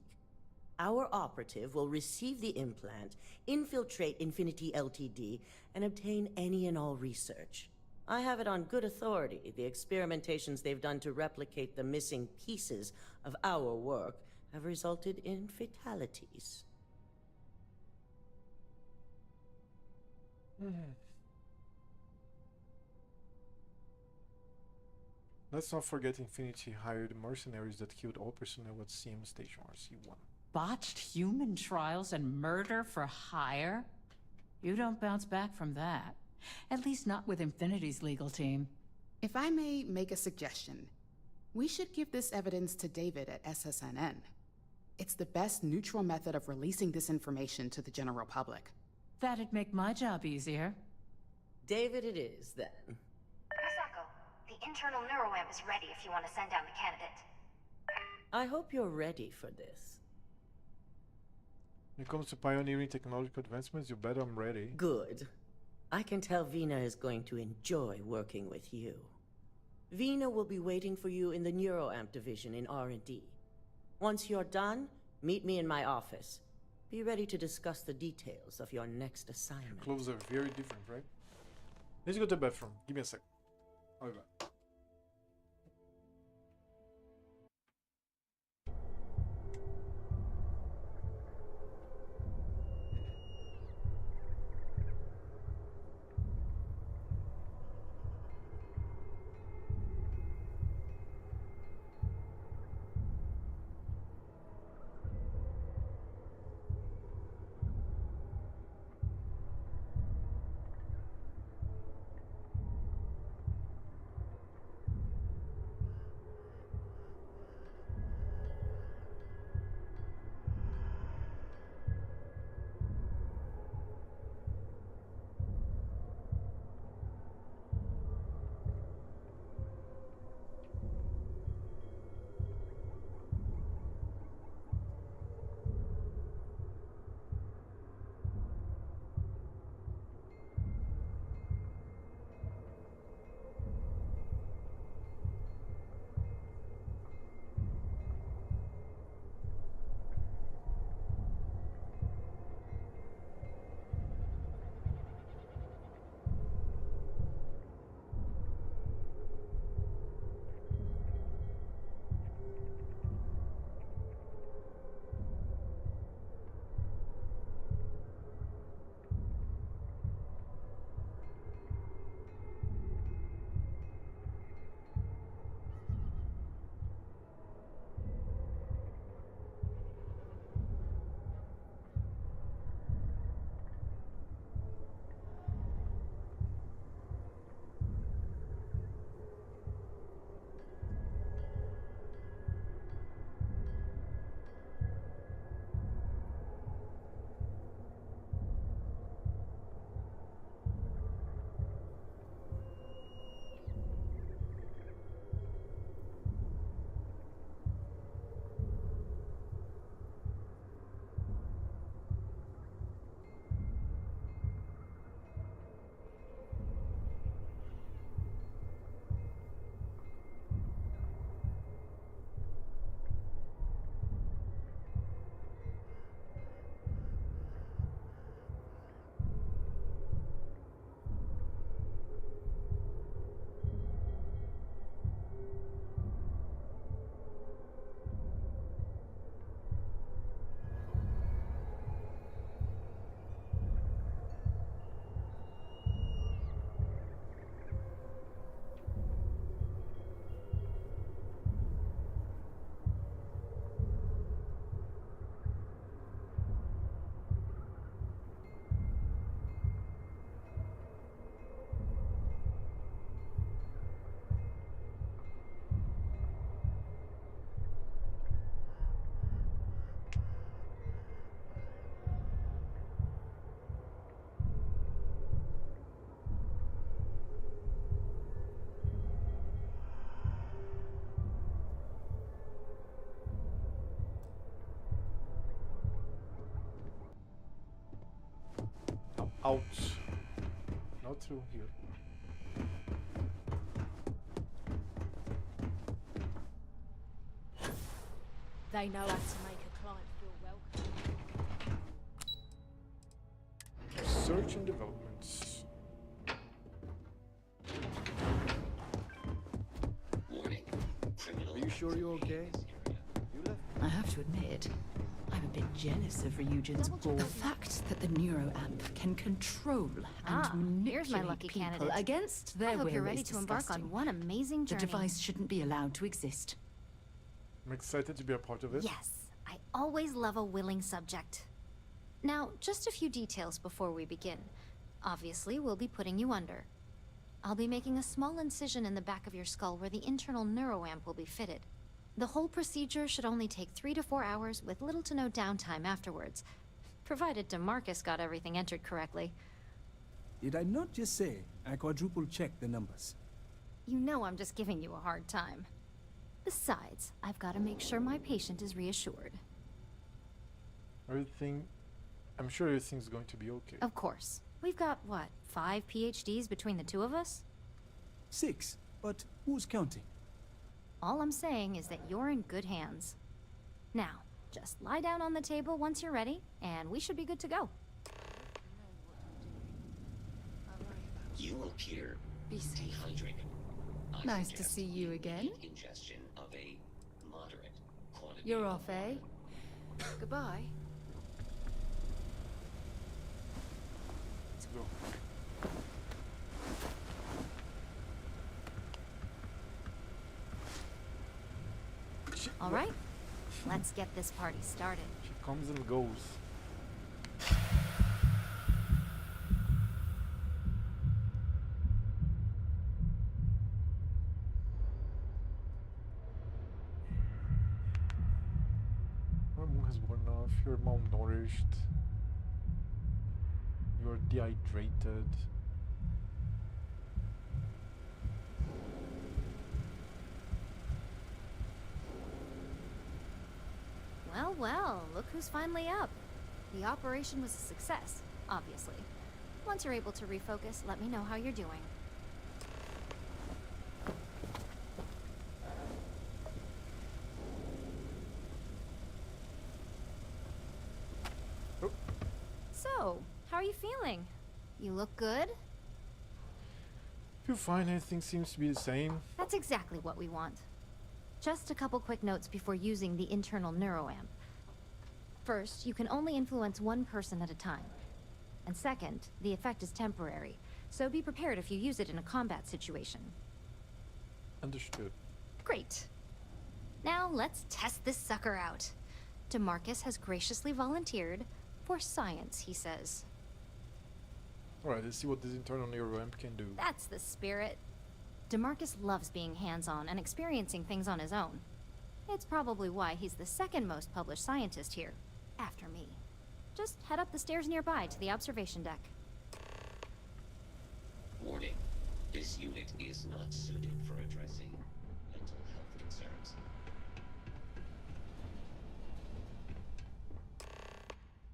Our operative will receive the implant, infiltrate Infinity Ltd, and obtain any and all research. I have it on good authority. The experimentations they've done to replicate the missing pieces of our work have resulted in fatalities. Let's not forget Infinity hired mercenaries that killed all personnel at CM Station RC1. Botched human trials and murder for hire? You don't bounce back from that. At least not with Infinity's legal team. If I may make a suggestion, we should give this evidence to David at SSNN. It's the best neutral method of releasing this information to the general public. That'd make my job easier. David it is, then. Misako, the internal neuroamp is ready if you want to send down the candidate. I hope you're ready for this. When it comes to pioneering technological advancements, you bet I'm ready. Good. I can tell Vina is going to enjoy working with you. Vina will be waiting for you in the neuroamp division in R&D. Once you're done, meet me in my office. Be ready to discuss the details of your next assignment. Clothes are very different, right? Let's go to the bathroom. Give me a sec. I'll be back. out. Not through here. They know how to make a client feel welcome. Research and developments. Are you sure you're okay? I have to admit, I'm a bit jealous of Ryujin's ball. The fact that the neuroamp can control and manipulate here's my lucky people candidate. against their I hope will you're ready is to embark on disgusting. one amazing journey. The device shouldn't be allowed to exist. I'm excited to be a part of it. Yes, I always love a willing subject. Now, just a few details before we begin. Obviously, we'll be putting you under. I'll be making a small incision in the back of your skull where the internal neuroamp will be fitted. The whole procedure should only take 3 to 4 hours with little to no downtime afterwards, provided DeMarcus got everything entered correctly. Did I not just say I quadruple checked the numbers? You know I'm just giving you a hard time. Besides, I've got to make sure my patient is reassured. I'm sure everything's going to be okay. Of course. We've got, what, 5 PhDs between the two of us? 6, but who's counting? All I'm saying is that you're in good hands. Now, just lie down on the table once you're ready, and we should be good to go. You appear Be safe. dehydrated. I Nice to suggest see you again. ingestion of a moderate quantity. You're off, eh? Goodbye. Let's go. All right, let's get this party started. She comes and goes. Hormone has worn off. You're malnourished. You're dehydrated. Well, well, look who's finally up. The operation was a success, obviously. Once you're able to refocus, let me know how you're doing. Oh. So, how are you feeling? You look good? Feel fine, everything seems to be the same. That's exactly what we want. Just a couple quick notes before using the internal neuroamp. First, you can only influence one person at a time. And second, the effect is temporary, so be prepared if you use it in a combat situation. Understood. Great. Now let's test this sucker out. DeMarcus has graciously volunteered for science, he says. Alright, let's see what this internal neuroamp can do. That's the spirit. DeMarcus loves being hands-on and experiencing things on his own. It's probably why he's the second most published scientist here, after me. Just head up the stairs nearby to the observation deck. Warning. This unit is not suited for addressing mental health concerns.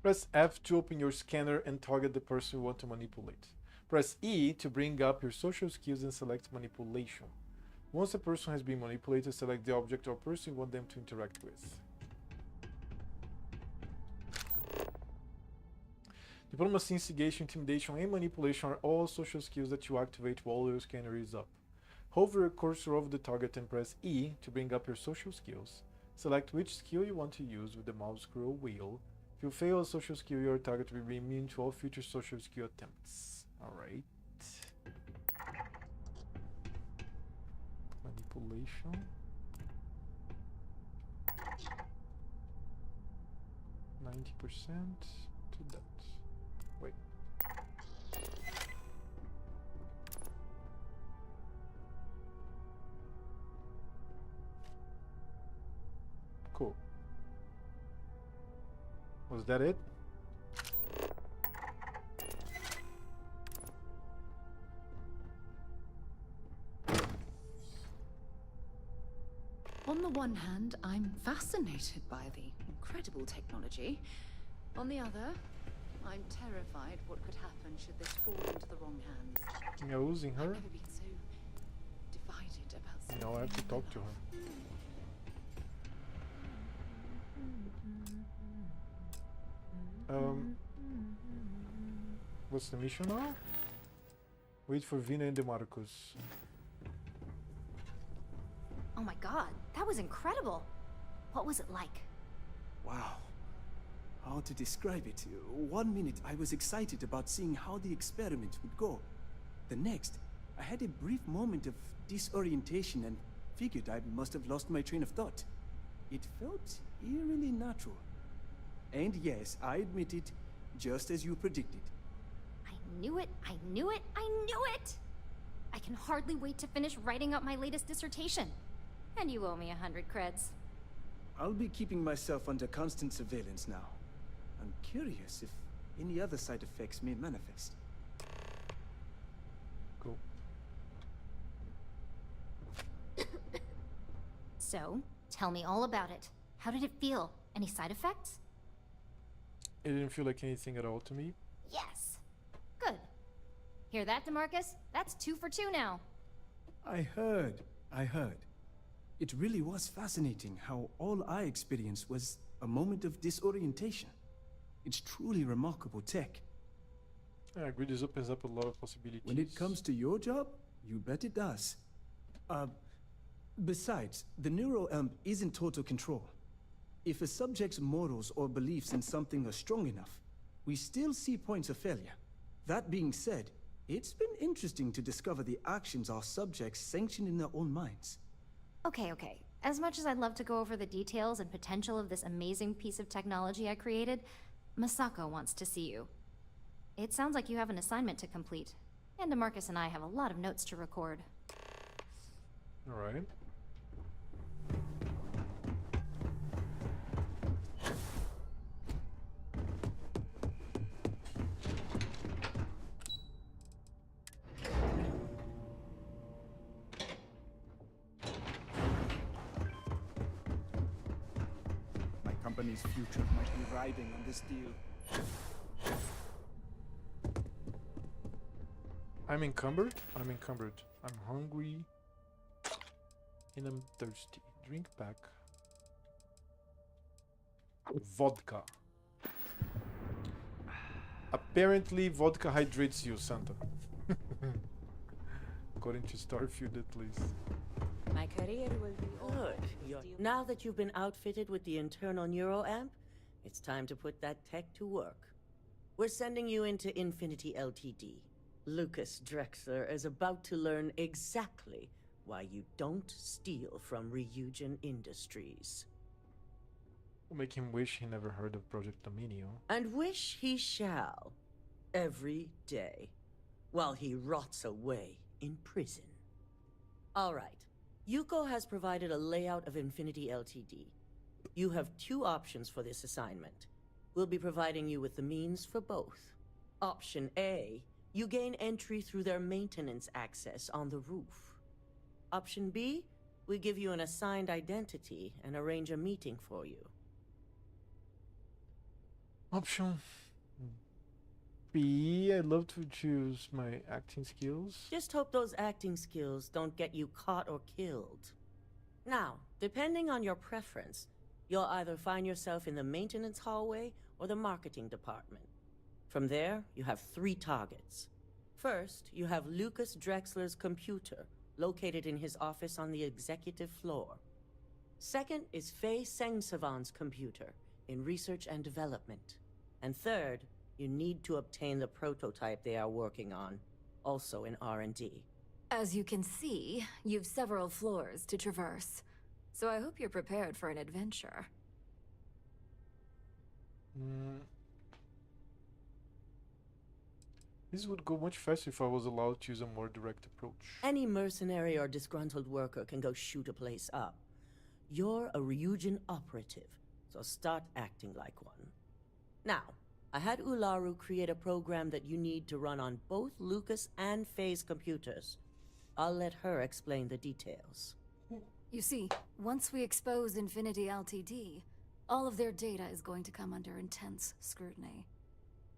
Press F to open your scanner and target the person you want to manipulate. Press E to bring up your social skills and select manipulation. Once a person has been manipulated, select the object or person you want them to interact with. Diplomacy, instigation, intimidation, and manipulation are all social skills that you activate while your scanner is up. Hover your cursor over the target and press E to bring up your social skills. Select which skill you want to use with the mouse scroll wheel. If you fail a social skill, your target will be immune to all future social skill attempts. Alright. Manipulation. 90% to that. Wait. Cool. Was that it? On the one hand, I'm fascinated by the incredible technology. On the other, I'm terrified what could happen should this fall into the wrong hands. You're losing her? I've never been so divided about something. No, I have to talk to her. What's the mission now? Wait for Vina and DeMarcus. Oh my god, that was incredible. What was it like? Wow. How to describe it? 1 minute I was excited about seeing how the experiment would go. The next, I had a brief moment of disorientation and figured I must have lost my train of thought. It felt eerily natural. And yes, I admit it, just as you predicted. I knew it, I knew it, I knew it! I can hardly wait to finish writing up my latest dissertation. And you owe me 100 creds. I'll be keeping myself under constant surveillance now. I'm curious if any other side effects may manifest. Cool. So, tell me all about it. How did it feel? Any side effects? It didn't feel like anything at all to me. Yes. Good. Hear that, DeMarcus? That's 2 for 2 now. I heard. It really was fascinating how all I experienced was a moment of disorientation. It's truly remarkable tech. I agree, this opens up a lot of possibilities. When it comes to your job, you bet it does. Besides, the NeuroAmp is in total control. If a subject's morals or beliefs in something are strong enough, we still see points of failure. That being said, it's been interesting to discover the actions our subjects sanction in their own minds. Okay. As much as I'd love to go over the details and potential of this amazing piece of technology I created, Masako wants to see you. It sounds like you have an assignment to complete, and DeMarcus and I have a lot of notes to record. Alright. Company's future might be riding on this deal. I'm encumbered. I'm hungry. And I'm thirsty. Drink back. Vodka. Apparently, vodka hydrates you, Santa. According to Starfield, at least. My career will be good. Now that you've been outfitted with the internal NeuroAmp, it's time to put that tech to work. We're sending you into Infinity Ltd. Lucas Drexler is about to learn exactly why you don't steal from Ryujin Industries. Will make him wish he never heard of Project Dominio. And wish he shall. Every day. While he rots away in prison. All right. Yuko has provided a layout of Infinity Ltd. You have 2 options for this assignment. We'll be providing you with the means for both. Option A, you gain entry through their maintenance access on the roof. Option B, we give you an assigned identity and arrange a meeting for you. Option B, I'd love to choose my acting skills. Just hope those acting skills don't get you caught or killed. Now, depending on your preference, you'll either find yourself in the maintenance hallway or the marketing department. From there, you have 3 targets. First, you have Lucas Drexler's computer, located in his office on the executive floor. Second is Faye Sengsavan's computer, in research and development. And third, you need to obtain the prototype they are working on, also in R&D. As you can see, you've several floors to traverse. So I hope you're prepared for an adventure. This would go much faster if I was allowed to use a more direct approach. Any mercenary or disgruntled worker can go shoot a place up. You're a Ryujin operative, so start acting like one. Now, I had Ularu create a program that you need to run on both Lucas and Faye's computers. I'll let her explain the details. You see, once we expose Infinity Ltd., all of their data is going to come under intense scrutiny.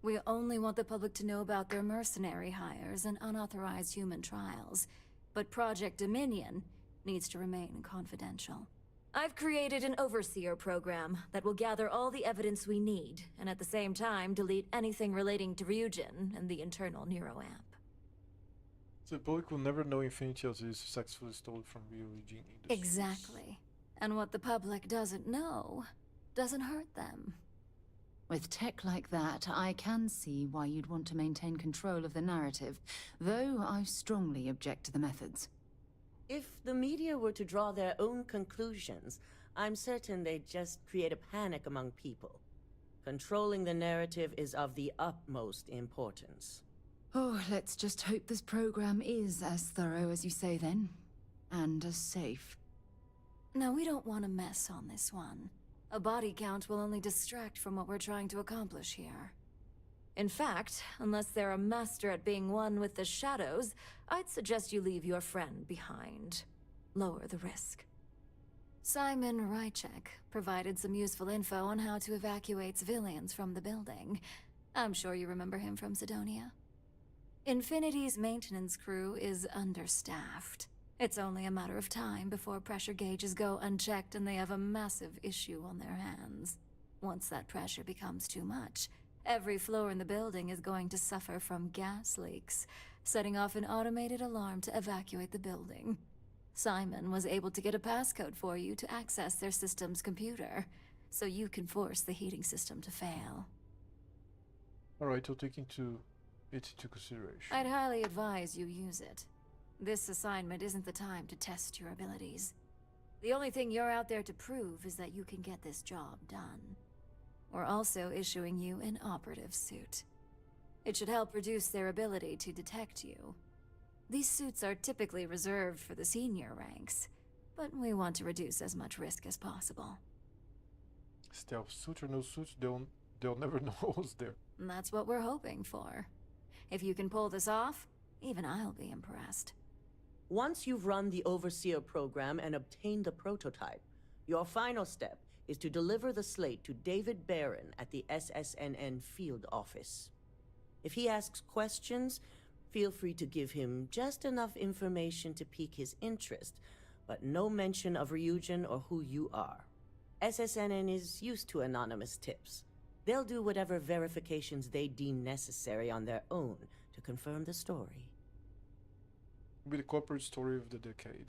We only want the public to know about their mercenary hires and unauthorized human trials. But Project Dominion needs to remain confidential. I've created an overseer program that will gather all the evidence we need, and at the same time delete anything relating to Ryujin and the internal neuroamp. So the public will never know Infinity is successfully stolen from Ryujin Industries. Exactly. And what the public doesn't know doesn't hurt them. With tech like that, I can see why you'd want to maintain control of the narrative, though I strongly object to the methods. If the media were to draw their own conclusions, I'm certain they'd just create a panic among people. Controlling the narrative is of the utmost importance. Oh, let's just hope this program is as thorough as you say then, and as safe. No, we don't want to mess on this one. A body count will only distract from what we're trying to accomplish here. In fact, unless they're a master at being one with the shadows, I'd suggest you leave your friend behind. Lower the risk. Simon Rychek provided some useful info on how to evacuate civilians from the building. I'm sure you remember him from Sidonia. Infinity's maintenance crew is understaffed. It's only a matter of time before pressure gauges go unchecked and they have a massive issue on their hands. Once that pressure becomes too much, every floor in the building is going to suffer from gas leaks, setting off an automated alarm to evacuate the building. Simon was able to get a passcode for you to access their system's computer, so you can force the heating system to fail. Alright, I'll take it into consideration. I'd highly advise you use it. This assignment isn't the time to test your abilities. The only thing you're out there to prove is that you can get this job done. We're also issuing you an operative suit. It should help reduce their ability to detect you. These suits are typically reserved for the senior ranks, but we want to reduce as much risk as possible. Stealth suit or no suit, they'll never know who's there. And that's what we're hoping for. If you can pull this off, even I'll be impressed. Once you've run the Overseer program and obtained the prototype, your final step is to deliver the slate to David Barron at the SSNN field office. If he asks questions, feel free to give him just enough information to pique his interest, but no mention of Ryujin or who you are. SSNN is used to anonymous tips. They'll do whatever verifications they deem necessary on their own to confirm the story. It'll be the corporate story of the decade.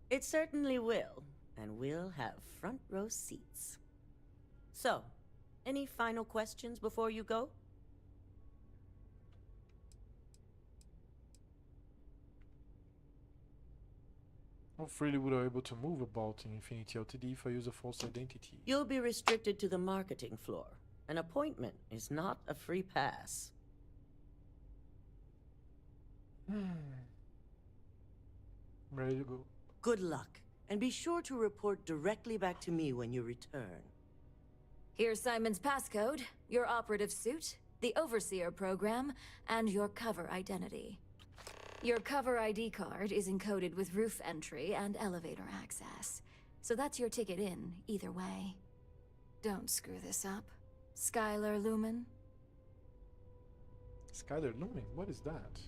It certainly will, and we'll have front row seats. So, any final questions before you go? How freely would I be able to move about in Infinity Ltd if I use a false identity? You'll be restricted to the marketing floor. An appointment is not a free pass. I'm ready to go. Good luck, and be sure to report directly back to me when you return. Here's Simon's passcode, your operative suit, the Overseer program, and your cover identity. Your cover ID card is encoded with roof entry and elevator access, so that's your ticket in, either way. Don't screw this up. Skylar Lumen? Skylar Lumen? What is that?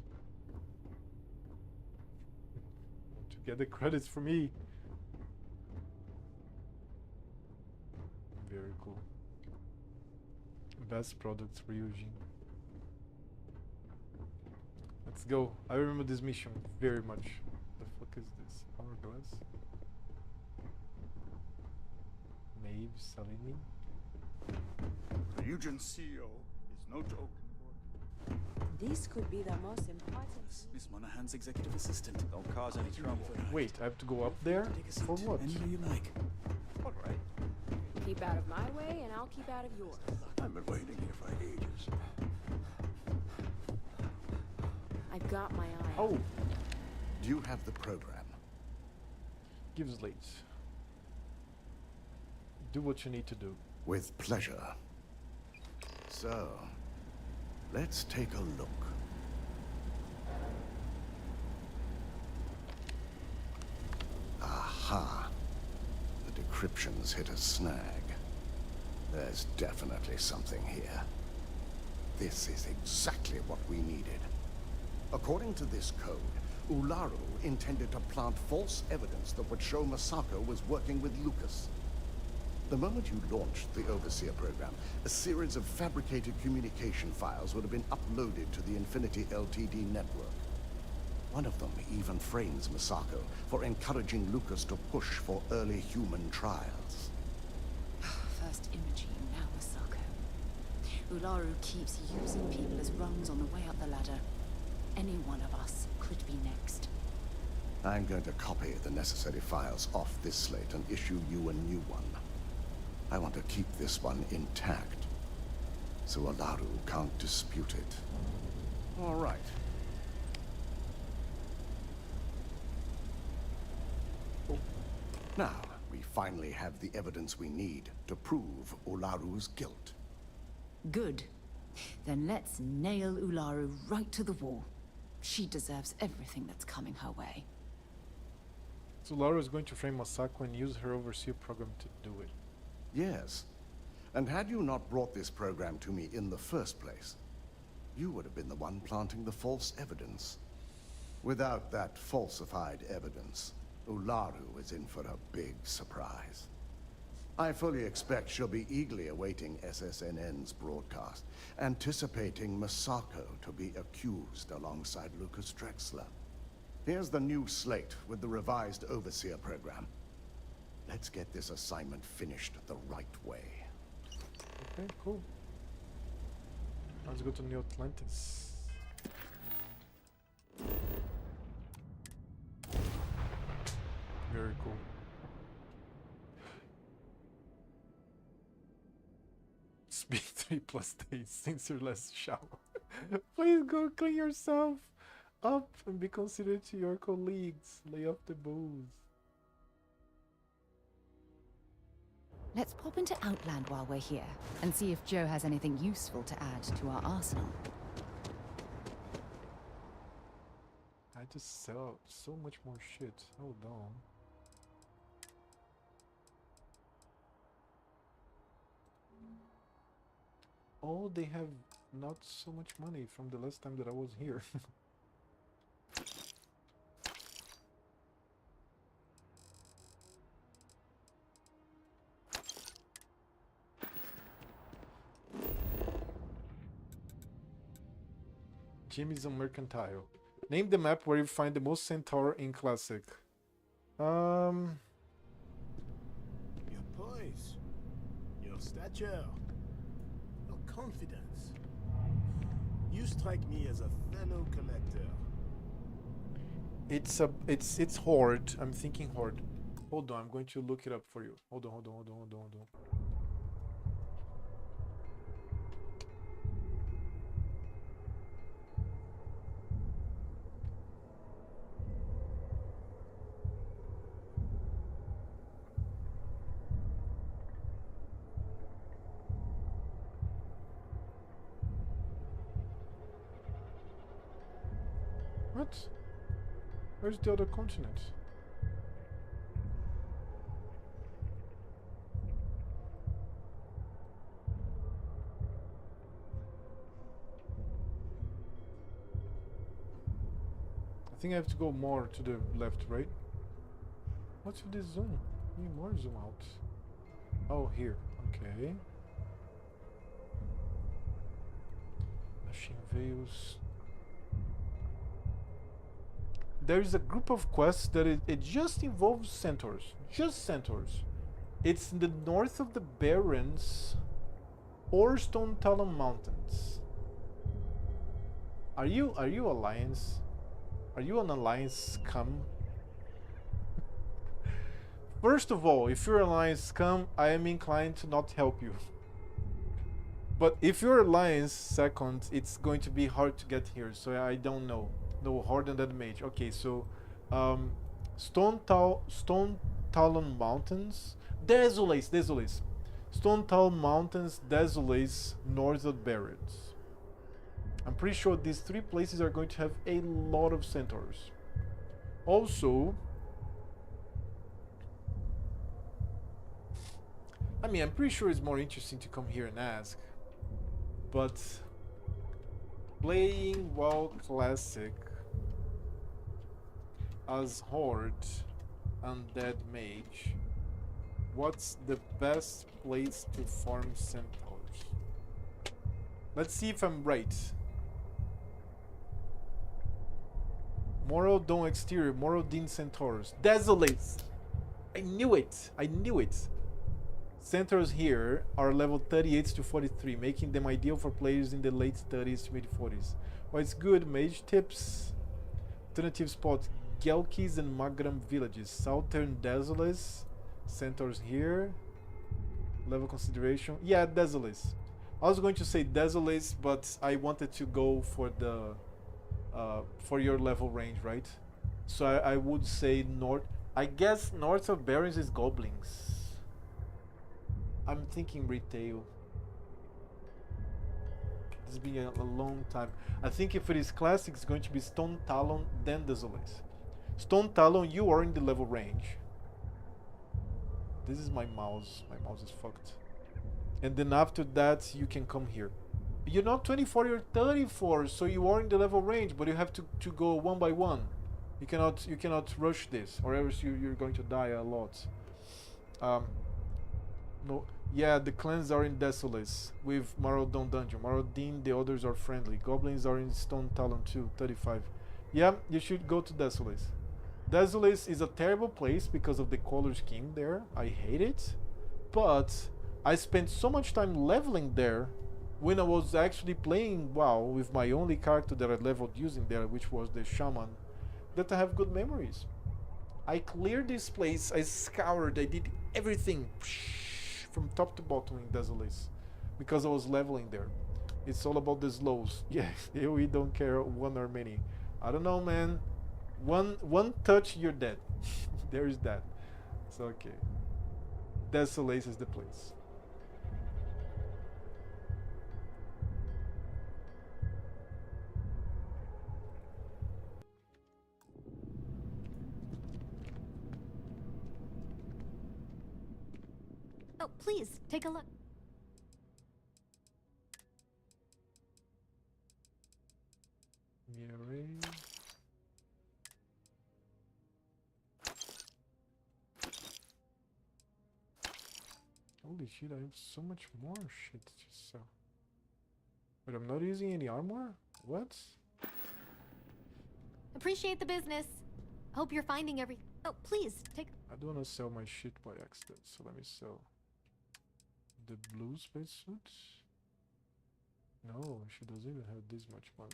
To get the credits for me. Very cool. Best products for Ryujin. Let's go. I remember this mission very much. The fuck is this? Hourglass? Maeve Salini? The Ryujin CEO is no joke. This could be the most important. Miss Monahan's executive assistant. Don't cause any trouble. Wait, I have to go up there? For what? Anywhere you like. All right. Keep out of my way, and I'll keep out of yours. I've been waiting here for ages. I've got my eye. Oh! Do you have the program? Gives late. Do what you need to do. With pleasure. So, let's take a look. Aha! The decryption's hit a snag. There's definitely something here. This is exactly what we needed. According to this code, Ularu intended to plant false evidence that would show Masako was working with Lucas. The moment you launched the Overseer program, a series of fabricated communication files would have been uploaded to the Infinity LTD network. One of them even frames Masako for encouraging Lucas to push for early human trials. First Imogene, now Masako. Ularu keeps using people as rungs on the way up the ladder. Any one of us could be next. I'm going to copy the necessary files off this slate and issue you a new one. I want to keep this one intact, so Ularu can't dispute it. All right. Now, we finally have the evidence we need to prove Ularu's guilt. Good. Then let's nail Ularu right to the wall. She deserves everything that's coming her way. So Ularu is going to frame Masako and use her Overseer program to do it. Yes. And had you not brought this program to me in the first place, you would have been the one planting the false evidence. Without that falsified evidence, Ularu is in for a big surprise. I fully expect she'll be eagerly awaiting SSNN's broadcast, anticipating Masako to be accused alongside Lucas Drexler. Here's the new slate with the revised Overseer program. Let's get this assignment finished the right way. Okay, cool. Let's go to New Atlantis. Very cool. It's been 3+ days since your last shower. Please go clean yourself up and be considerate to your colleagues. Lay off the booze. Let's pop into Outland while we're here and see if Joe has anything useful to add to our arsenal. I just sell so much more shit. Hold on. Oh, they have not so much money from the last time that I was here. Jimmy's on Mercantile. Name the map where you find the most centaur in Classic. Your poise, your stature, your confidence. You strike me as a fellow collector. It's Horde. I'm thinking Horde. Hold on, I'm going to look it up for you. Hold on. What? Where's the other continent? I think I have to go more to the left, right? What's with this zoom? I need more zoom out. Oh, here. Okay. Machine Veils. There is a group of quests that it just involves centaurs. Just centaurs. It's in the north of the Barrens or Stone Talon Mountains. Are you Alliance? Are you an Alliance scum? First of all, if you're Alliance scum, I am inclined to not help you. But if you're Alliance second, it's going to be hard to get here, so I don't know. No, Horde and Dead Mage. Okay, so Stone Talon Mountains, Desolace. Stone Talon Mountains, Desolace, north of Barrens. I'm pretty sure these three places are going to have a lot of centaurs. Also, I mean, I'm pretty sure it's more interesting to come here and ask, but Playing WoW Classic as Horde Undead Mage. What's the best place to farm centaurs? Let's see if I'm right. Moral Dome Exterior, Moral Dean Centaurs. Desolates! I knew it! I knew it! Centaurs here are level 38 to 43, making them ideal for players in the late 30s to mid 40s. Well, it's good. Mage tips. Alternative spot: Gelkis and Magram villages. Southern Desolates. Centaurs here. Level consideration. Yeah, Desolates. I was going to say Desolates, but I wanted to go for the for your level range, right? So I would say north. I guess north of Barrens is Goblins. I'm thinking retail. It's been a long time. I think if it is classic, it's going to be Stone Talon, then Desolate. Stone Talon, you are in the level range. This is my mouse. My mouse is fucked. And then after that, you can come here. You're not 24, you're 34, so you are in the level range, but you have to go one by one. You cannot rush this, or else you're going to die a lot. No. Yeah, the clans are in Desolates with Maraldon Dungeon. Maraldin, the others are friendly. Goblins are in Stone Talon too, 35. Yeah, you should go to Desolates. Desolates is a terrible place because of the color scheme there. I hate it. But I spent so much time leveling there when I was actually playing WoW with my only character that I leveled using there, which was the Shaman, that I have good memories. I cleared this place, I scoured, I did everything from top to bottom in Desolates because I was leveling there. It's all about the slows. Yeah, we don't care one or many. I don't know, man. One touch, you're dead. There is that. It's okay. Desolates is the place. Oh, please, take a look. Mirror. Holy shit, I have so much more shit to sell. But I'm not using any armor? What? Appreciate the business. Hope you're finding every... Oh, please, take... I don't want to sell my shit by accident, so let me sell the blue spacesuit. No, she doesn't even have this much money.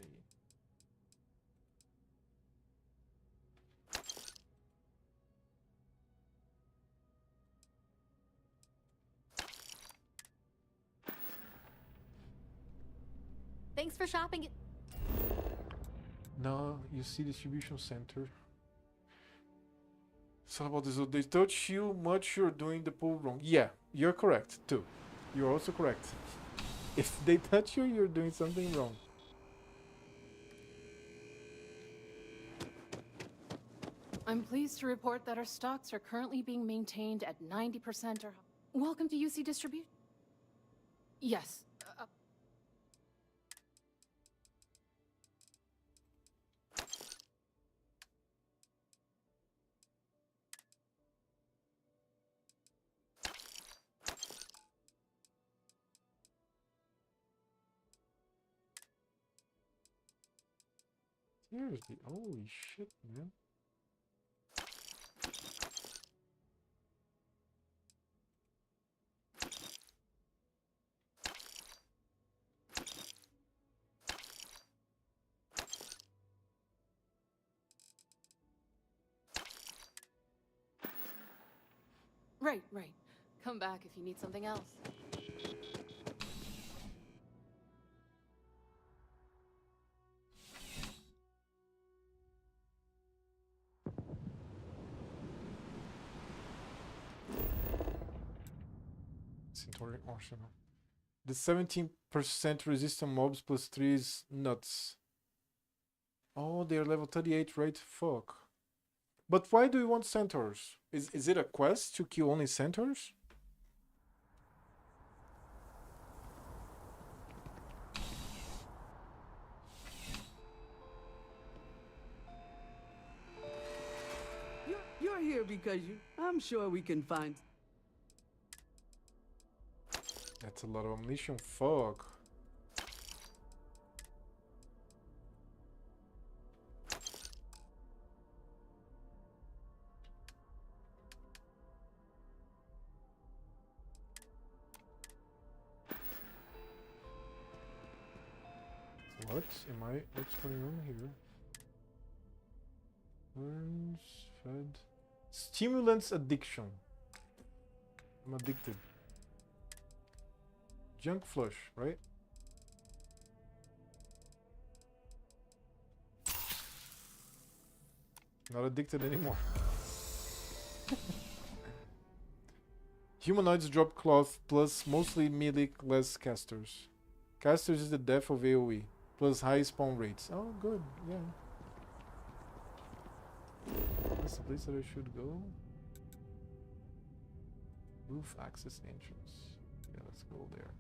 Thanks for shopping. No, you see distribution center. It's all about this. They touch you much, you're doing the pull wrong. Yeah, you're correct too. You're also correct. If they touch you, you're doing something wrong. I'm pleased to report that our stocks are currently being maintained at 90% or... Welcome to UC Distribution. Yes. Seriously, holy shit, man. Right. Come back if you need something else. Centauri Arsenal. The 17% resistant mobs plus 3 is nuts. Oh, they're level 38, right? Fuck. But why do you want centaurs? Is it a quest to kill only centaurs? because I'm sure we can find. That's a lot of ammunition. Fuck. What am I? What's going on here? Burns, fed. Stimulants addiction. I'm addicted. Junk flush, right? Not addicted anymore. Humanoids drop cloth plus mostly melee less casters. Casters is the death of AoE. Plus high spawn rates. Oh, good. Yeah. That's the place that I should go. Roof access entrance. Yeah, let's go there.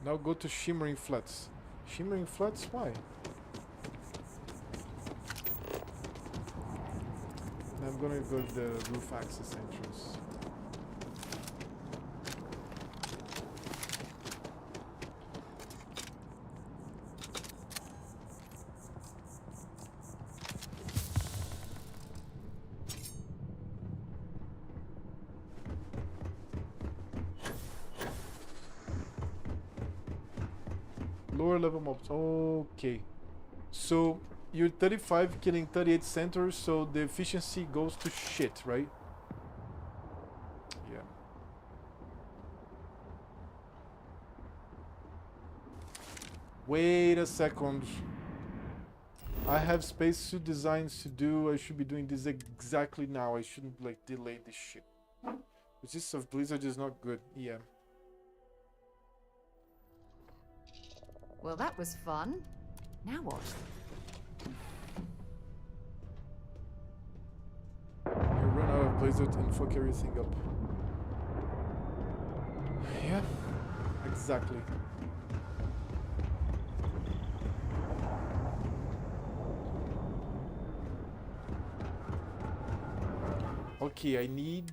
Now go to Shimmering Flats. Shimmering Flats? Why? I'm gonna go to the roof access entrance. Lower level mobs. Okay. So you're 35 killing 38 centers, so the efficiency goes to shit, right? Yeah. Wait a second. I have spacesuit designs to do. I should be doing this exactly now. I shouldn't like delay this shit. Resist of Blizzard is not good. Yeah. Well, that was fun. Now what? You run out of Blizzard and fuck everything up. Yeah, exactly. Okay, I need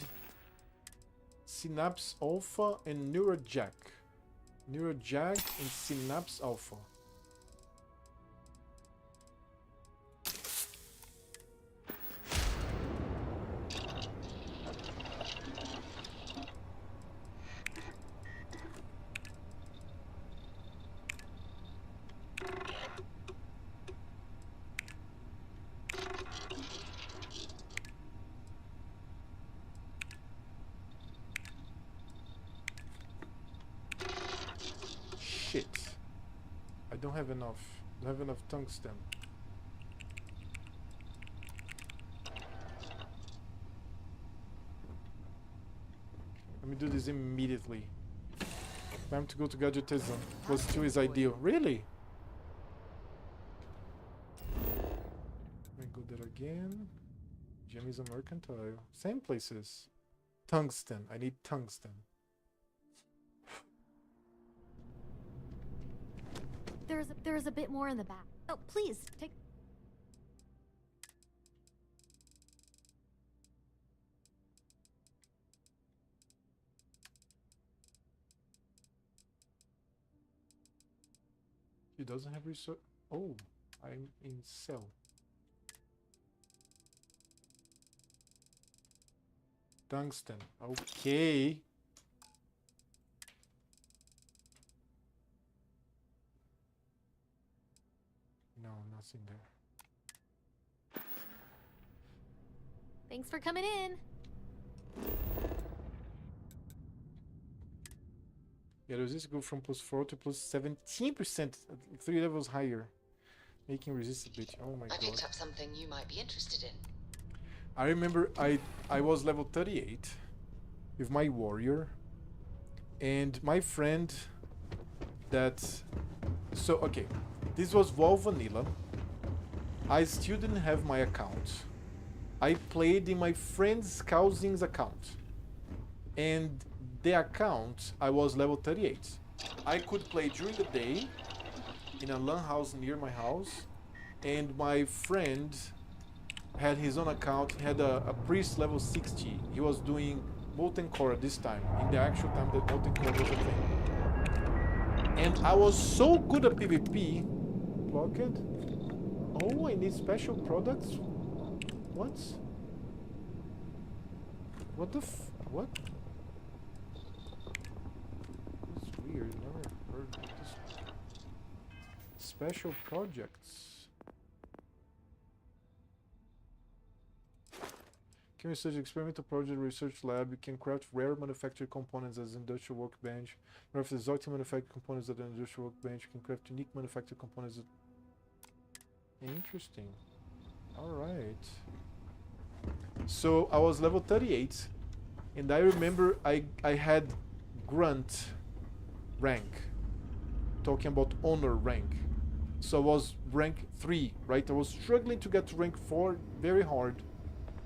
Synapse Alpha and Neurojack. Neurojack and Synapse Alpha. Shit. I don't have enough. I don't have enough tungsten. Let me do this immediately. Time to go to Gadgetism. Plus 2 is ideal. Really? Let me go there again. Jimmy's a mercantile. Same places. Tungsten. I need tungsten. There's a bit more in the back. Oh, please, take... He doesn't have research. Oh, I'm in cell. Tungsten. Okay. No, nothing there. Thanks for coming in. Yeah, does this go from +4 to +17%? 3 levels higher. Making resistability. Oh my god. I picked up something you might be interested in. I remember I was level 38 with my warrior. And my friend that... So, okay. This was WoW Vanilla. I still didn't have my account. I played in my friend Skouzin's account. And the account, I was level 38. I could play during the day in a LAN house near my house. And my friend had his own account. He had a priest level 60. He was doing Molten Core this time. In the actual time that Molten Core was a thing. And I was so good at PvP. Block it. Oh, I need special products? What? What the what? It's weird, never heard of this. Special projects. Can research experimental project research lab. You can craft rare manufactured components as industrial workbench. Craft exotic manufactured components at an industrial workbench. You can craft unique manufactured components at... Interesting. Alright. So I was level 38 and I remember I had grunt rank. Talking about honor rank. So I was rank 3, right? I was struggling to get to rank 4 very hard.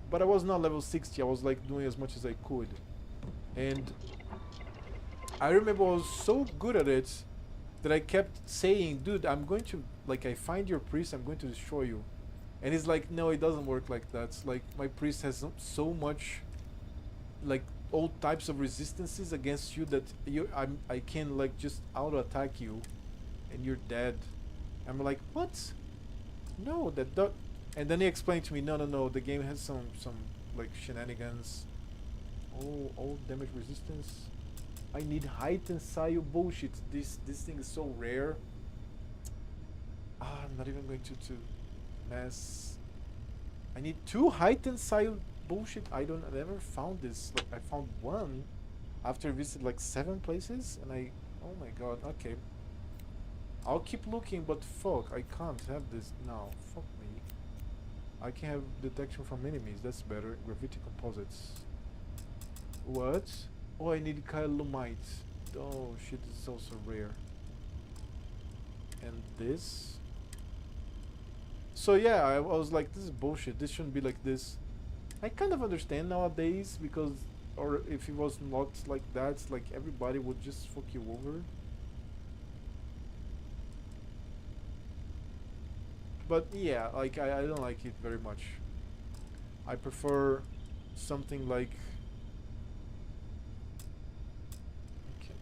But I was not level 60, I was like doing as much as I could. And I remember I was so good at it that I kept saying, dude, I'm going to, like, I find your priest, I'm going to destroy you. And he's like, no, it doesn't work like that. It's like, my priest has so much, like, all types of resistances against you that I can, like, just auto-attack you and you're dead. I'm like, what? No, that... And then he explained to me, no, the game has some like shenanigans. Oh, all damage resistance. I need height and Sayu bullshit. This thing is so rare. I'm not even going to mess. I need 2 height and Sayu bullshit. I never found this. Like, I found 1 after I visited like 7 places, and oh my god. Okay, I'll keep looking, but fuck, I can't have this now. Fuck me. I can have detection from enemies, that's better. Graffiti composites. What? Oh, I need Kylumite. Oh shit, this is also rare. And this? So yeah, I was like, this is bullshit, this shouldn't be like this. I kind of understand nowadays, because, or if it was not like that, it's like everybody would just fuck you over. But yeah, like I don't like it very much. I prefer something like... Okay.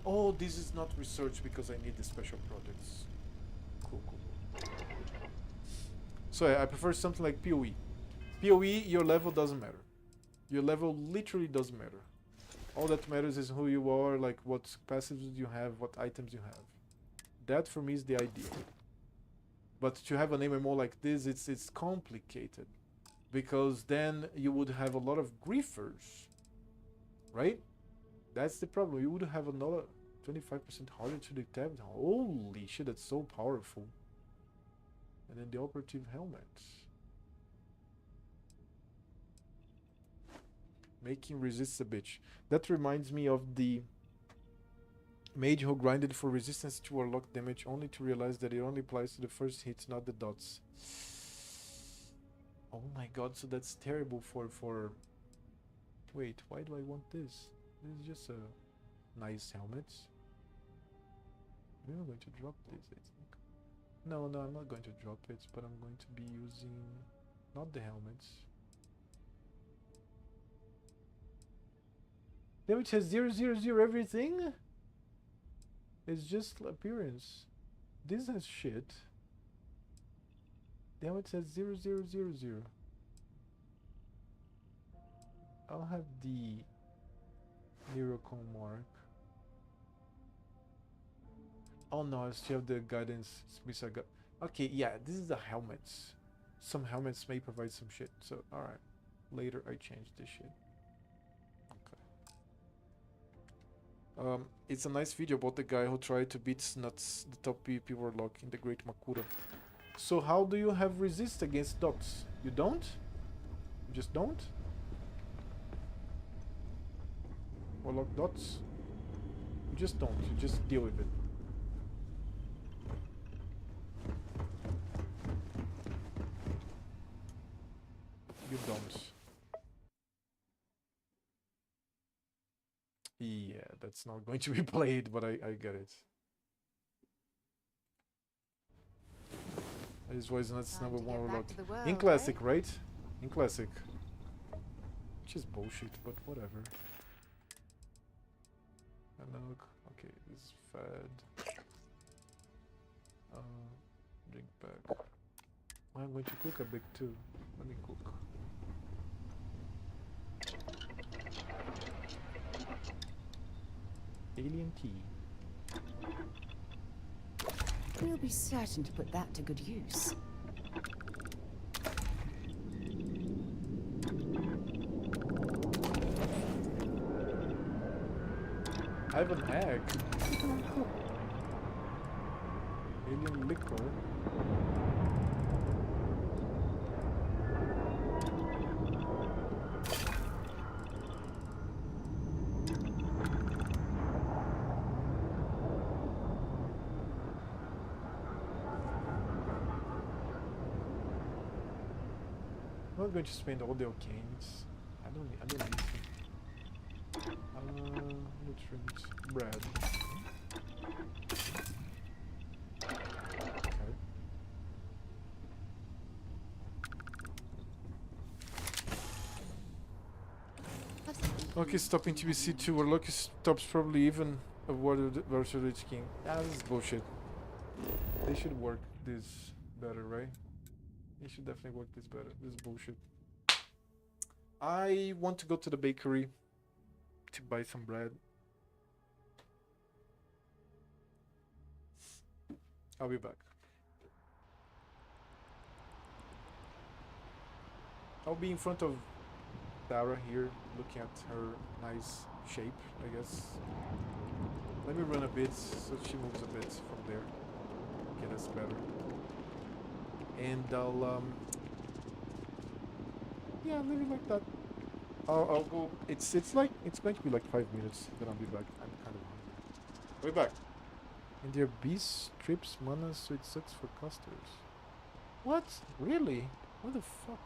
Oh, this is not research because I need the special projects. Cool. So yeah, I prefer something like PoE. PoE, your level doesn't matter. Your level literally doesn't matter. All that matters is who you are, like what passives you have, what items you have. That for me is the ideal. But to have an MMO like this, it's complicated. Because then you would have a lot of griefers. Right? That's the problem. You would have another 25% harder to detect. Holy shit, that's so powerful. And then the operative helmet. Making resist a bitch. That reminds me of the mage who grinded for resistance to warlock damage only to realize that it only applies to the first hit, not the dots. Oh my god, so that's terrible for... Wait, why do I want this? This is just a nice helmet. We are going to drop this, I think. No, I'm not going to drop it, but I'm going to be using... not the helmets. Damage has 0/0/0 everything? It's just appearance. This has shit. Damage has 0/0/0. I'll have the Neurocon mark. Oh no, I still have the guidance. Okay, yeah, this is the helmets. Some helmets may provide some shit, so alright. Later I change this shit. It's a nice video about the guy who tried to beat Snuts, the top PvP warlock in the Great Makura. So how do you have resist against dots? You don't? You just don't? Warlock dots? You just don't, you just deal with it. that's not going to be played, but I get it. This was not number one back look. to the world, In classic, right? In classic. Which is bullshit, but whatever. Analog. Okay, this is fed. Drink back. I'm going to cook a bit too. Let me cook. Alien tea. We'll be certain to put that to good use. I have an egg. Alien liquor. I'm not going to spend all the alkanes. I don't need them. Nutrients. Bread. Okay, stopping TBC2. Our lucky stops probably even avoided versus Lich King. Ah, this is bullshit. They should work this better, right? They should definitely work this better. This is bullshit. I want to go to the bakery to buy some bread. I'll be back. I'll be in front of Dara here, looking at her nice shape, I guess. Let me run a bit so she moves a bit from there. Okay, that's better. And I'll yeah, leave it like that. I'll go. It's going to be like 5 minutes. Then I'll be back. I'm kind of hungry. We're back. And their beast strips mana, so it sucks for casters. What? Really? What the fuck?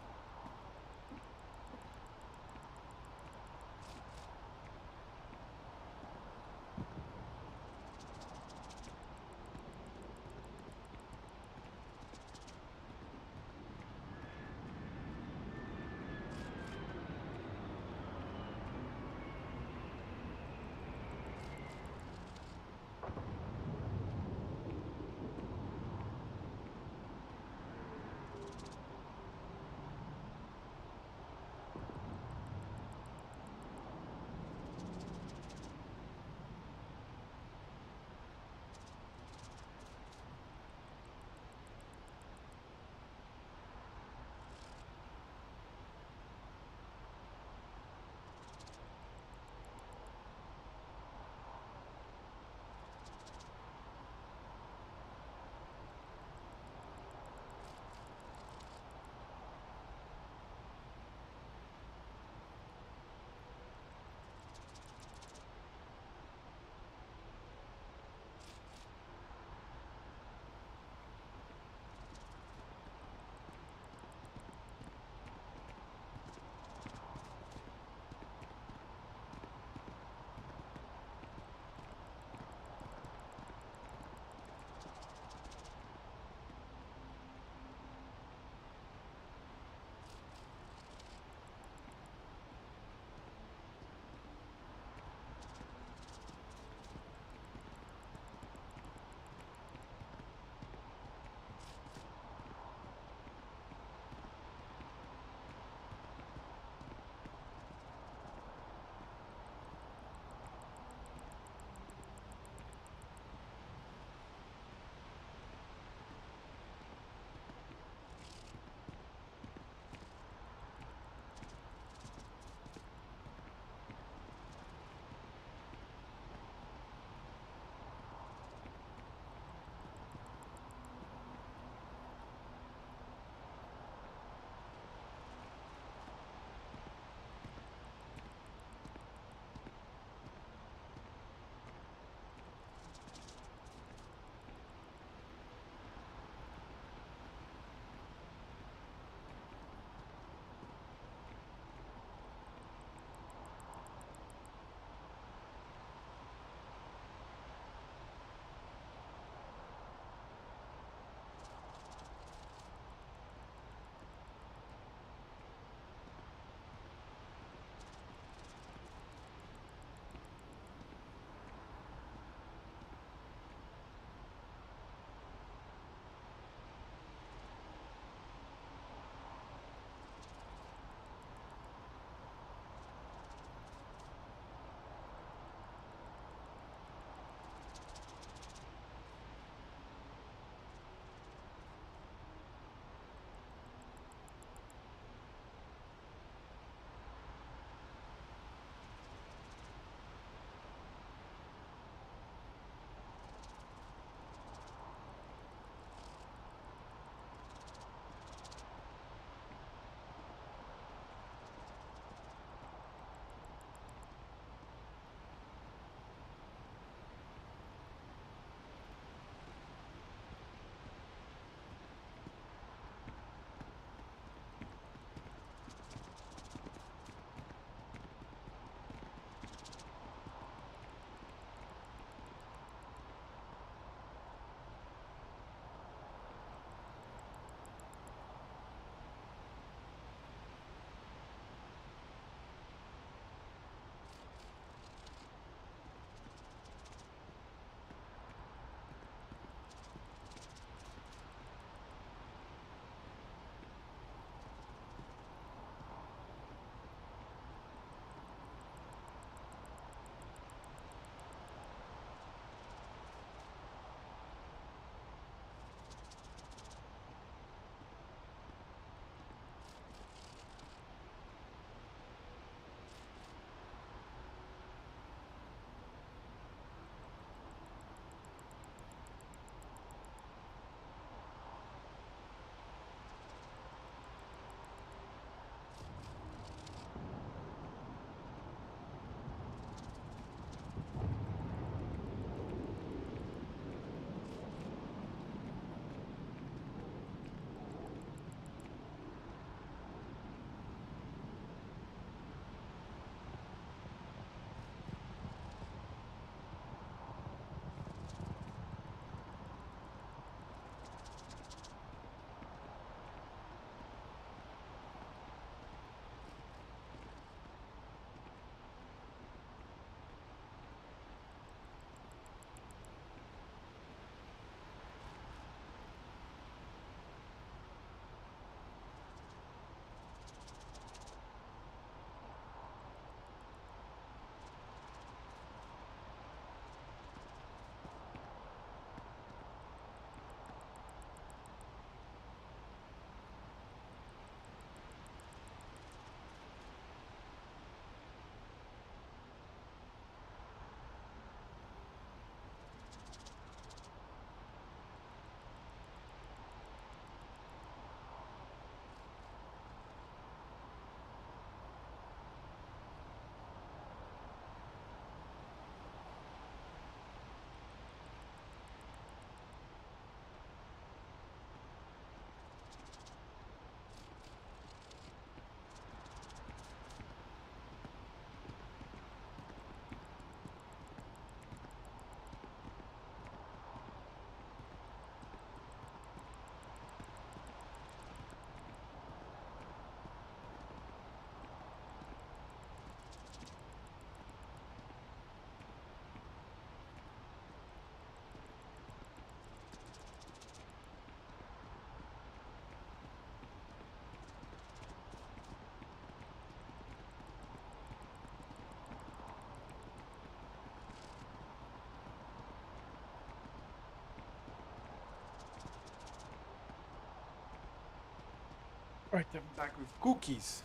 Right, I'm back with cookies.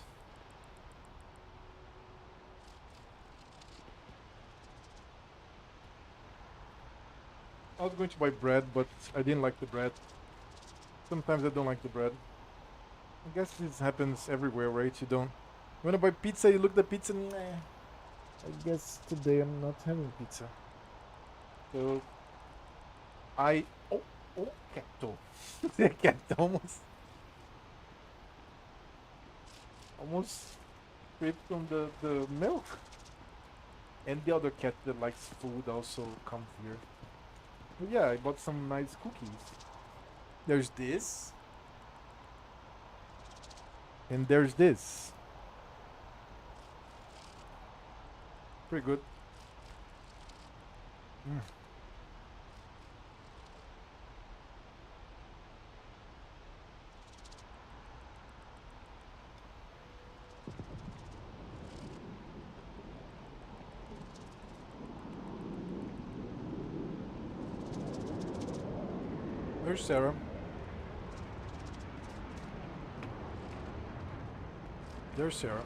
I was going to buy bread, but I didn't like the bread. Sometimes I don't like the bread. I guess this happens everywhere, right? You wanna buy pizza, you look at the pizza, nah. I guess today I'm not having pizza. So oh, cat. The cat almost scraped from the milk. And the other cat that likes food also comes here. But yeah, I bought some nice cookies. There's this. And there's this. Pretty good. There's Sarah. There's Sarah.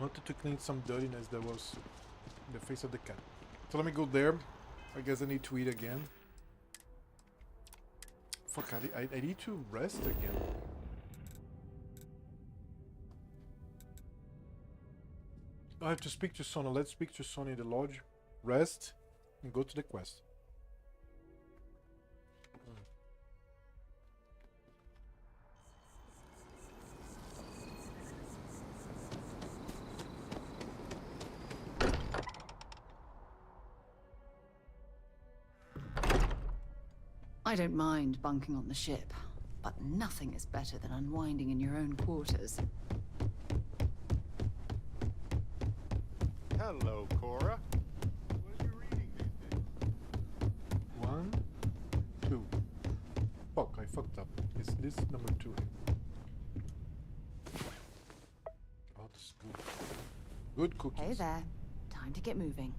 Wanted to clean some dirtiness that was in the face of the cat. So let me go there. I guess I need to eat again. Fuck, I need to rest again. I have to speak to Sona. Let's speak to Sona in the lodge. Rest and go to the quest. I don't mind bunking on the ship, but nothing is better than unwinding in your own quarters. Hello, Cora. What are you reading these days? 1, 2. Fuck, I fucked up. Is this number 2? Oh, this is good. Good cookies. Hey there. Time to get moving.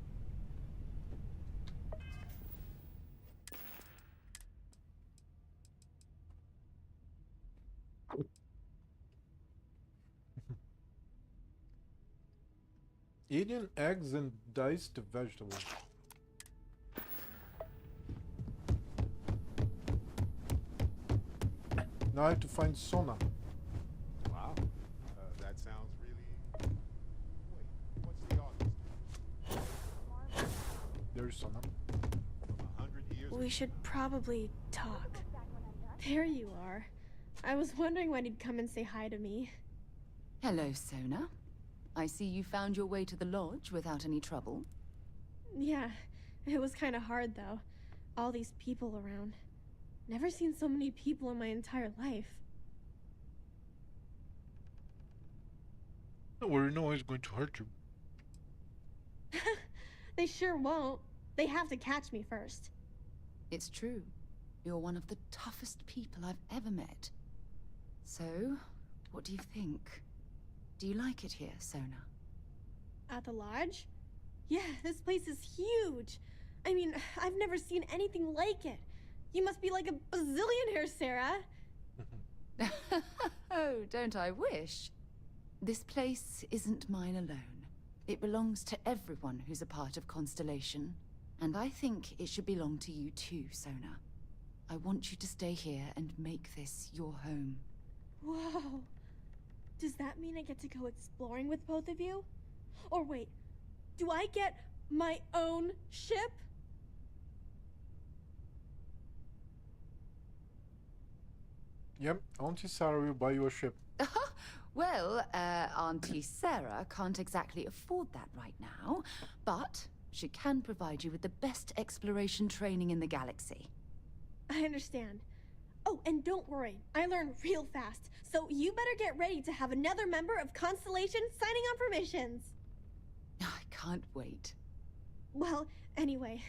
Eating eggs and diced vegetables. Now I have to find Sona. Wow. That sounds really... Wait, what's the August? There's Sona. From 100 years We should probably talk. There you are. I was wondering when you'd come and say hi to me. Hello, Sona. I see you found your way to the lodge without any trouble. Yeah, it was kind of hard though. All these people around. Never seen so many people in my entire life. Don't worry, no one's going to hurt you. They sure won't. They have to catch me first. It's true. You're one of the toughest people I've ever met. So, what do you think? Do you like it here, Sona? At the lodge? Yeah, this place is huge. I mean, I've never seen anything like it. You must be like a bazillionaire, Sarah. Oh, don't I wish? This place isn't mine alone. It belongs to everyone who's a part of Constellation. And I think it should belong to you too, Sona. I want you to stay here and make this your home. Whoa. Does that mean I get to go exploring with both of you? Or wait, do I get my own ship? Yep, Auntie Sarah will buy you a ship. Well, Auntie Sarah can't exactly afford that right now, but she can provide you with the best exploration training in the galaxy. I understand. Oh, and don't worry, I learn real fast, so you better get ready to have another member of Constellation signing on for missions. I can't wait. Well, anyway,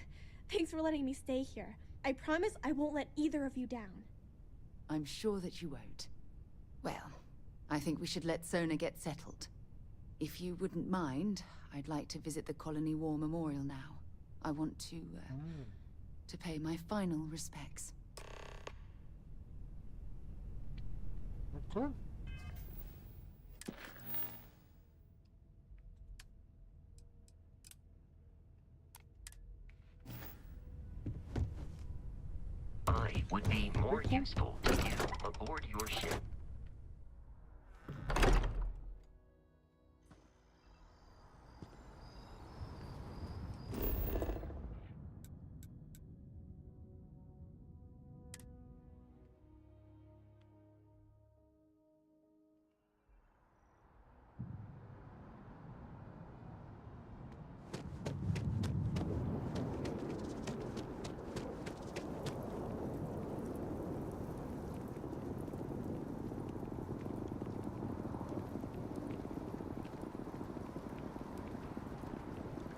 thanks for letting me stay here. I promise I won't let either of you down. I'm sure that you won't. Well, I think we should let Sona get settled. If you wouldn't mind, I'd like to visit the Colony War Memorial now. I want to pay my final respects. Okay. I would be more useful to you aboard your ship.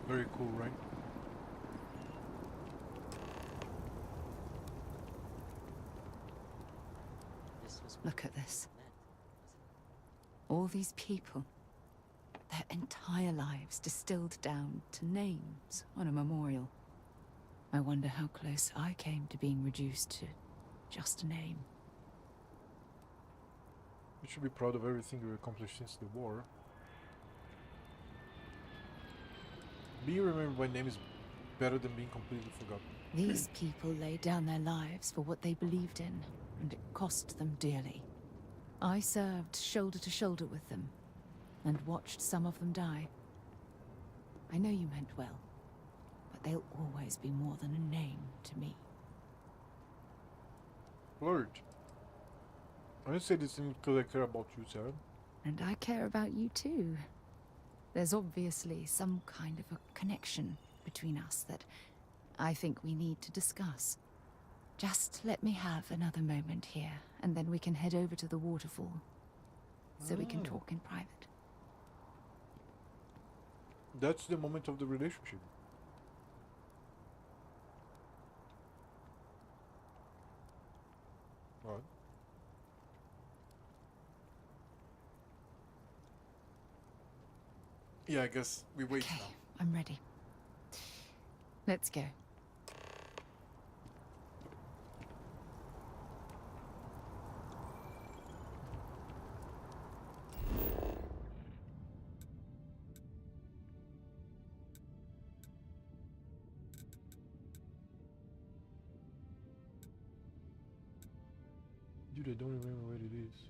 Very cool, right? Look at this. All these people. Their entire lives distilled down to names on a memorial. I wonder how close I came to being reduced to just a name. You should be proud of everything you accomplished since the war. Being remembered by name is better than being completely forgotten. These people laid down their lives for what they believed in, and it cost them dearly. I served shoulder to shoulder with them, and watched some of them die. I know you meant well, but they'll always be more than a name to me. Lord, I didn't say this thing because I care about you, Sarah. And I care about you too. There's obviously some kind of a connection between us that I think we need to discuss. Just let me have another moment here, and then we can head over to the waterfall, so we can talk in private. That's the moment of the relationship. What? Yeah, I guess we wait now. I'm ready. Let's go. Dude, I don't remember where it is.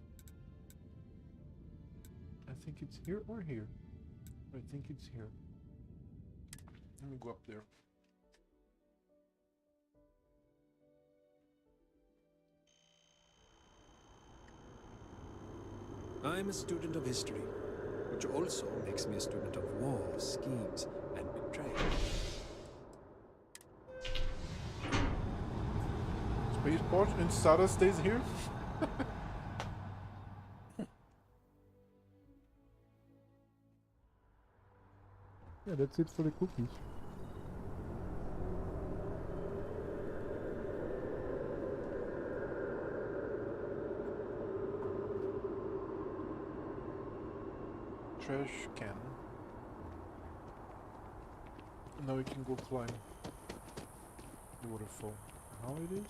I think it's here or here. I think it's here. Let me go up there. I'm a student of history, which also makes me a student of war, schemes, and betrayal. Spaceport and Sarah stays here? Yeah, that's it for the cookies. Trash can. Now we can go climb the waterfall. How it is?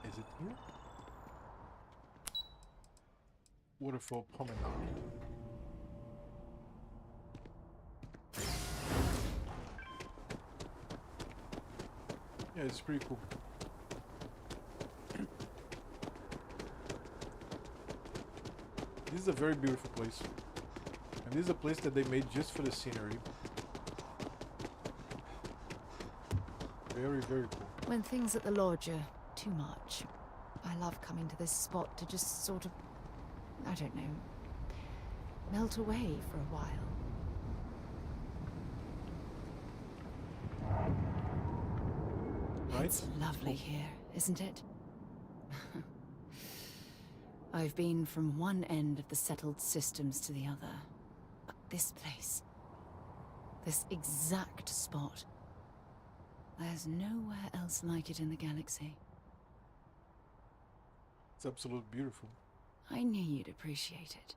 Is it here? Waterfall promenade. Yeah, it's pretty cool. This is a very beautiful place. And this is a place that they made just for the scenery. Very, very cool. When things at the lodge are too much, I love coming to this spot to just sort of I don't know, melt away for a while. Right? It's lovely here, isn't it? I've been from one end of the settled systems to the other. But this place, this exact spot, there's nowhere else like it in the galaxy. It's absolutely beautiful. I knew you'd appreciate it.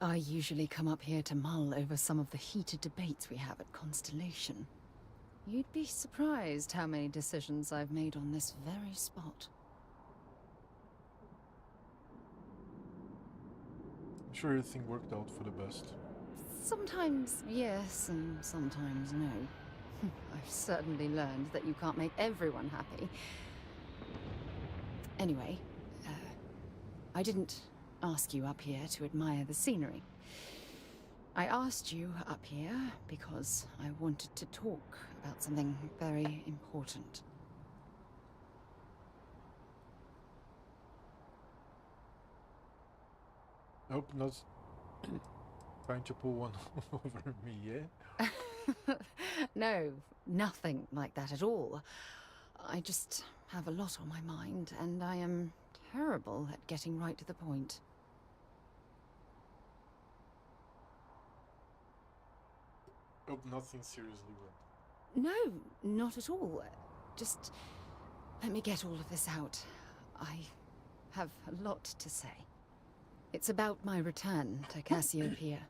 I usually come up here to mull over some of the heated debates we have at Constellation. You'd be surprised how many decisions I've made on this very spot. I'm sure everything worked out for the best. Sometimes yes, and sometimes no. I've certainly learned that you can't make everyone happy. Anyway, I didn't ask you up here to admire the scenery. I asked you up here because I wanted to talk about something very important. I hope not trying to pull one over me, yeah? No, nothing like that at all. I just have a lot on my mind, and I am terrible at getting right to the point. Hope nothing seriously wrong. No, not at all. Just let me get all of this out. I have a lot to say. It's about my return to Cassiopeia.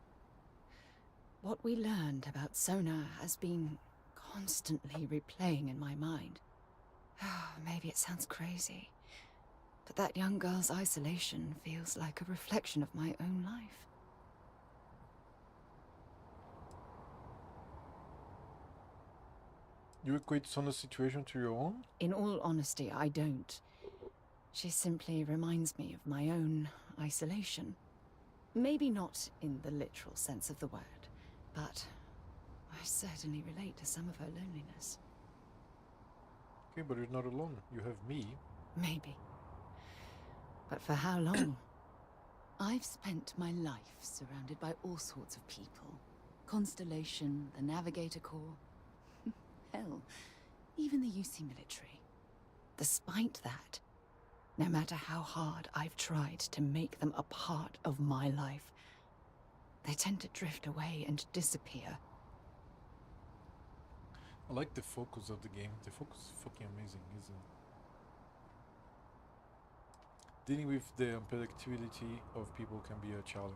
What we learned about Sona has been constantly replaying in my mind. Maybe it sounds crazy, but that young girl's isolation feels like a reflection of my own life. You equate Sona's situation to your own? In all honesty, I don't. She simply reminds me of my own isolation. Maybe not in the literal sense of the word, but I certainly relate to some of her loneliness. Okay, but you're not alone. You have me. Maybe. But for how long? I've spent my life surrounded by all sorts of people. Constellation, the Navigator Corps. Hell, even the UC military. Despite that, no matter how hard I've tried to make them a part of my life, they tend to drift away and disappear. I like the focus of the game. The focus is fucking amazing, isn't it? Dealing with the unpredictability of people can be a challenge.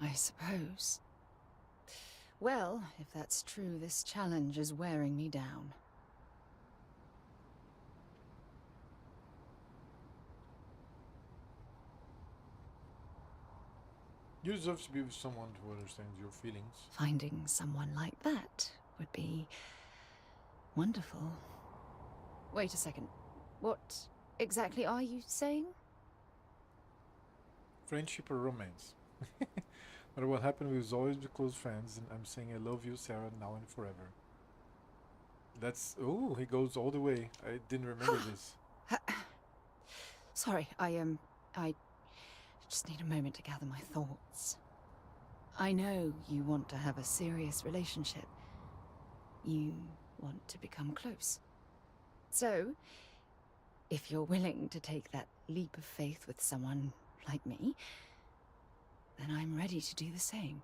I suppose. Well, if that's true, this challenge is wearing me down. You deserve to be with someone who understands your feelings. Finding someone like that would be wonderful. Wait a second. What exactly are you saying? Friendship or romance. No matter what happened, we will always be close friends, and I'm saying I love you, Sarah, now and forever. That's... Oh, he goes all the way. I didn't remember this. Sorry, I just need a moment to gather my thoughts. I know you want to have a serious relationship. You want to become close. So, if you're willing to take that leap of faith with someone like me, then I'm ready to do the same.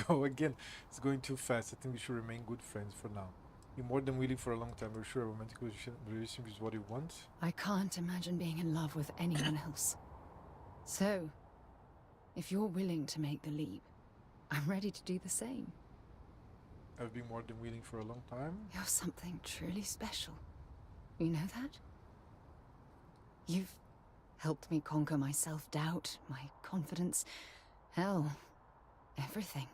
Go again. It's going too fast. I think we should remain good friends for now. You're more than willing for a long time. We're sure a romantic relationship is what you want. I can't imagine being in love with anyone else. So, if you're willing to make the leap, I'm ready to do the same. I've been more than willing for a long time. You're something truly special. You know that? You've helped me conquer my self-doubt, my confidence, hell, everything.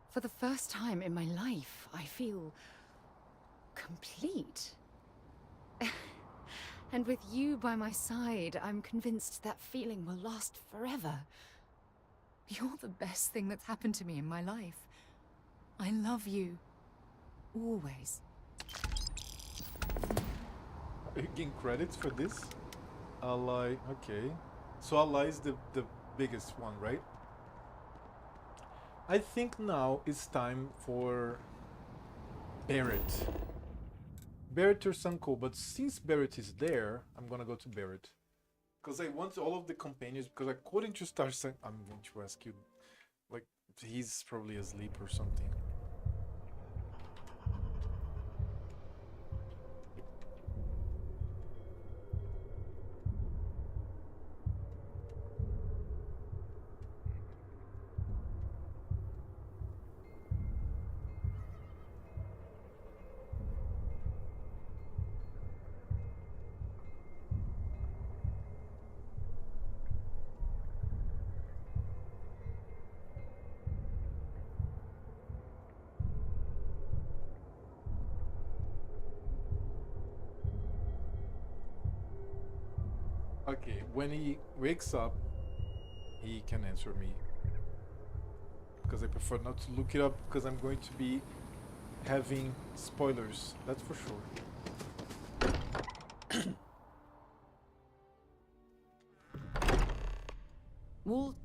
For the first time in my life, I feel complete. And with you by my side, I'm convinced that feeling will last forever. You're the best thing that's happened to me in my life. I love you. Always. Are you getting credits for this? Ally, okay. So Ally is the biggest one, right? I think now it's time for Barrett. Barrett or Sunko, but since Barrett is there, I'm gonna go to Barrett. Because I want all of the companions, because according to Star Sun, I'm going to ask you, like, he's probably asleep or something. Okay, when he wakes up, he can answer me. Because I prefer not to look it up, because I'm going to be having spoilers, that's for sure. Walt.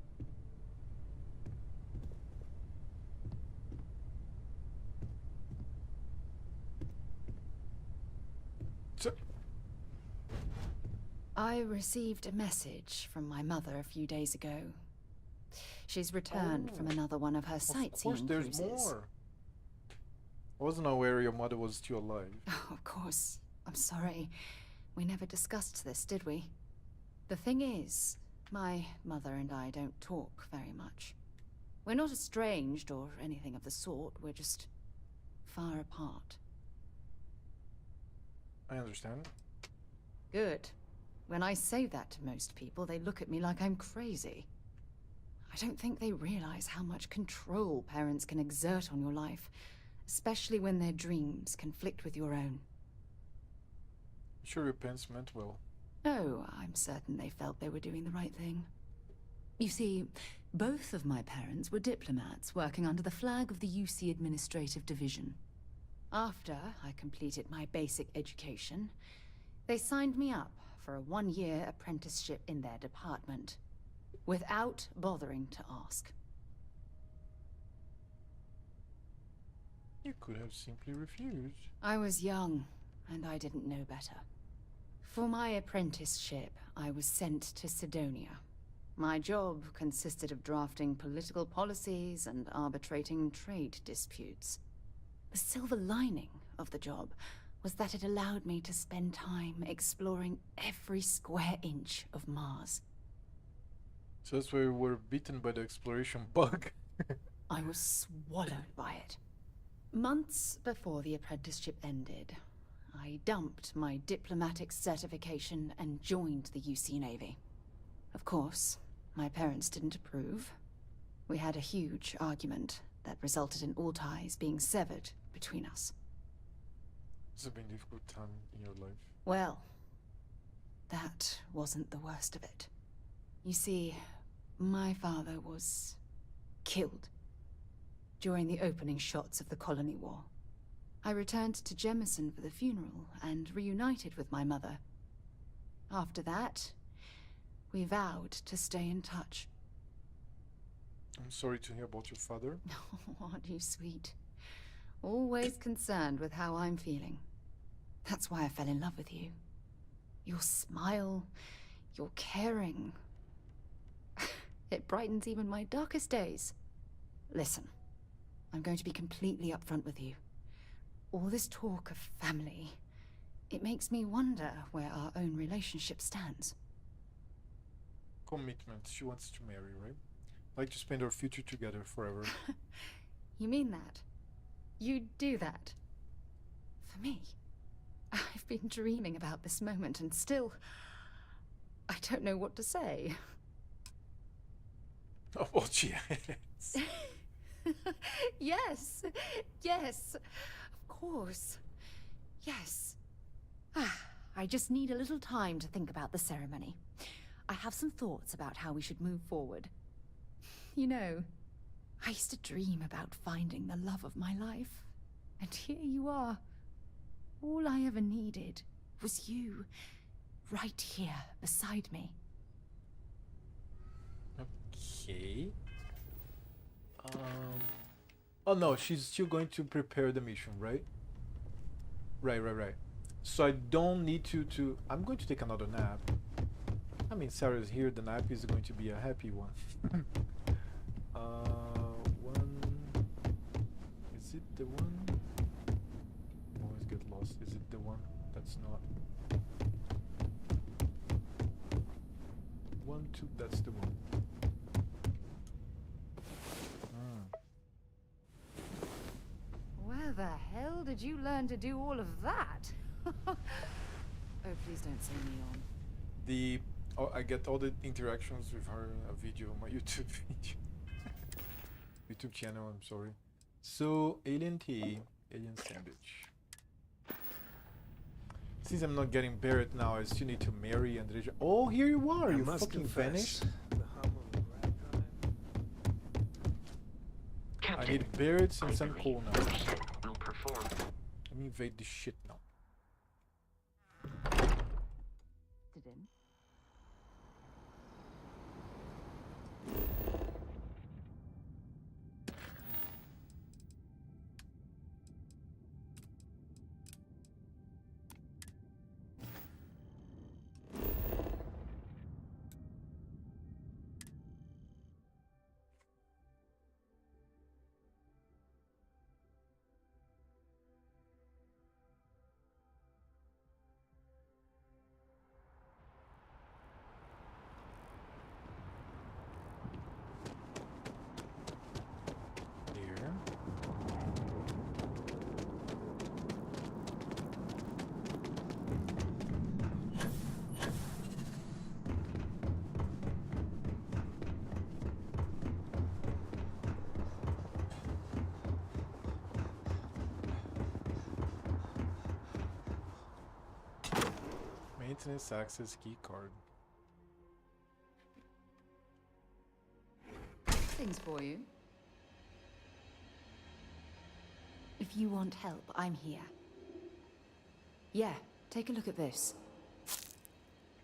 I received a message from my mother a few days ago. She's returned from another one of her sightseeing Of course, there's cruises. more. I wasn't aware your mother was still alive. Oh, of course. I'm sorry. We never discussed this, did we? The thing is, my mother and I don't talk very much. We're not estranged or anything of the sort. We're just far apart. I understand. Good. When I say that to most people, they look at me like I'm crazy. I don't think they realize how much control parents can exert on your life, especially when their dreams conflict with your own. Sure, your parents meant well. Oh, I'm certain they felt they were doing the right thing. You see, both of my parents were diplomats working under the flag of the UC Administrative Division. After I completed my basic education, they signed me up for a one-year apprenticeship in their department, without bothering to ask. You could have simply refused. I was young, and I didn't know better. For my apprenticeship, I was sent to Sidonia. My job consisted of drafting political policies and arbitrating trade disputes. The silver lining of the job was that it allowed me to spend time exploring every square inch of Mars. So that's why we were bitten by the exploration bug. I was swallowed by it. Months before the apprenticeship ended, I dumped my diplomatic certification and joined the UC Navy. Of course, my parents didn't approve. We had a huge argument that resulted in all ties being severed between us. It's been a difficult time in your life. Well, that wasn't the worst of it. You see, my father was killed during the opening shots of the Colony War. I returned to Jemison for the funeral and reunited with my mother. After that, we vowed to stay in touch. I'm sorry to hear about your father. Oh, aren't you sweet? Always concerned with how I'm feeling. That's why I fell in love with you. Your smile, your caring. It brightens even my darkest days. Listen, I'm going to be completely upfront with you. All this talk of family, it makes me wonder where our own relationship stands. Commitment. She wants to marry, right? Like to spend our future together forever. You mean that? You'd do that? For me? I've been dreaming about this moment and still... I don't know what to say. Oh, what yes. Yes, yes, of course. Yes. I just need a little time to think about the ceremony. I have some thoughts about how we should move forward. You know, I used to dream about finding the love of my life. And here you are. All I ever needed was you, right here, beside me. Okay. Oh no, she's still going to prepare the mission, right? Right. So I don't need to... I'm going to take another nap. I mean, Sarah's here, the nap is going to be a happy one. One... Is it the one? Always get lost. Is it the one? That's not... 1, 2, that's the one. Where the hell did you learn to do all of that? Oh, please don't say Neon. I get all the interactions with her in a video on my YouTube video. YouTube channel, I'm sorry. So, Alien Tea, Alien Sandwich. Since I'm not getting Barrett now, I still need to marry Andreja. Oh, here you are! You fucking vanished. I need Barrett and some coal now. Let me invade this shit now. Didn't. Maintenance access key card. Things for you. If you want help, I'm here. Yeah, take a look at this.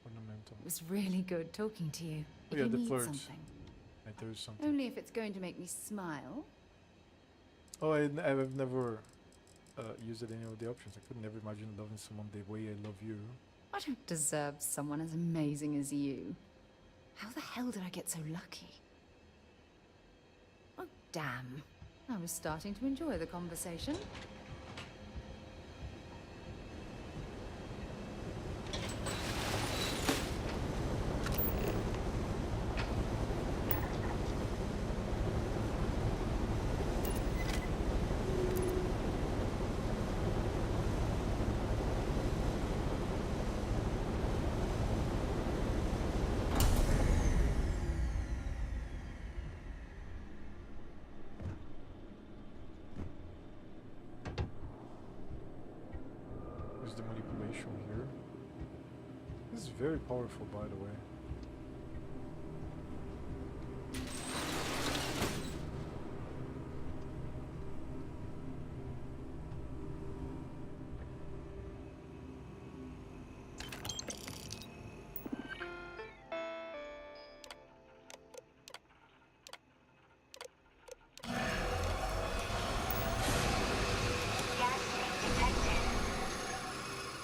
Ornamental. It was really good talking to you. Oh If yeah, you the need flirts. something. Right, there is something. Only if it's going to make me smile. Oh, I've never used any of the options. I could never imagine loving someone the way I love you. I don't deserve someone as amazing as you. How the hell did I get so lucky? Oh, damn. I was starting to enjoy the conversation. The manipulation here. This is very powerful, by the way.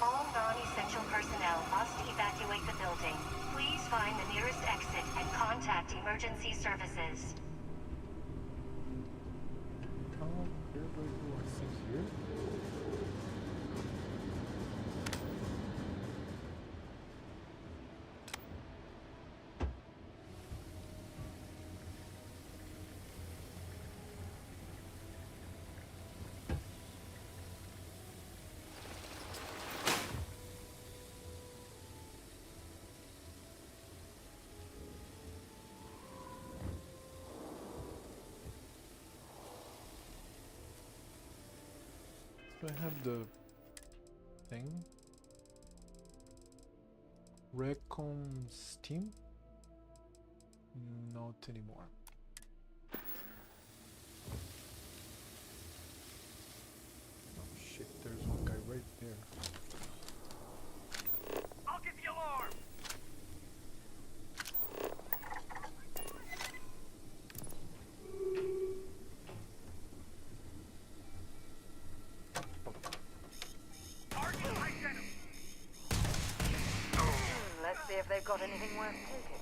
All non-essential personnel must evacuate the building. Please find the nearest exit and contact emergency services. Oh, where do I go? I think here. Do I have the thing? Recon Steam? Not anymore. Oh shit, there's one guy right there. I'll give the alarm! they've got anything worth taking.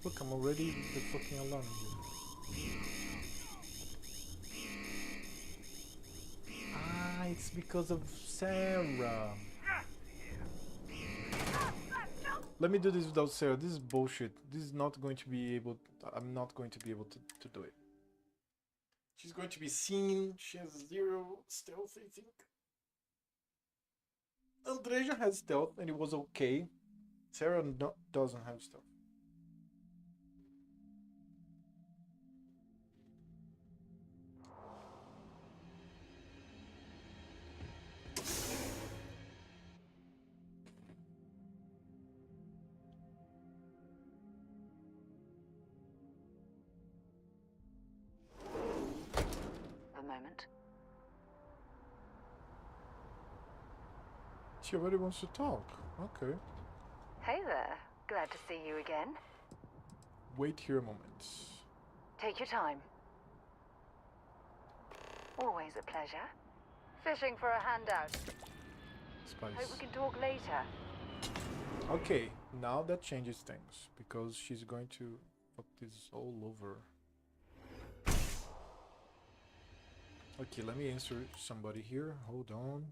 Look, I'm already the fucking alarm here. Ah, it's because of Sarah. Let me do this without Sarah. This is bullshit. This is not going to be able... I'm not going to be able to do it. She's going to be seen. She has 0 stealth, I think. Andreja has stealth and it was okay. Sarah doesn't have stealth. She already wants to talk. Okay. Hey there. Glad to see you again. Wait here a moment. Take your time. Always a pleasure. Fishing for a handout. Spice. Hope we can talk later. Okay, now that changes things because she's going to fuck this all over. Okay, let me answer somebody here. Hold on.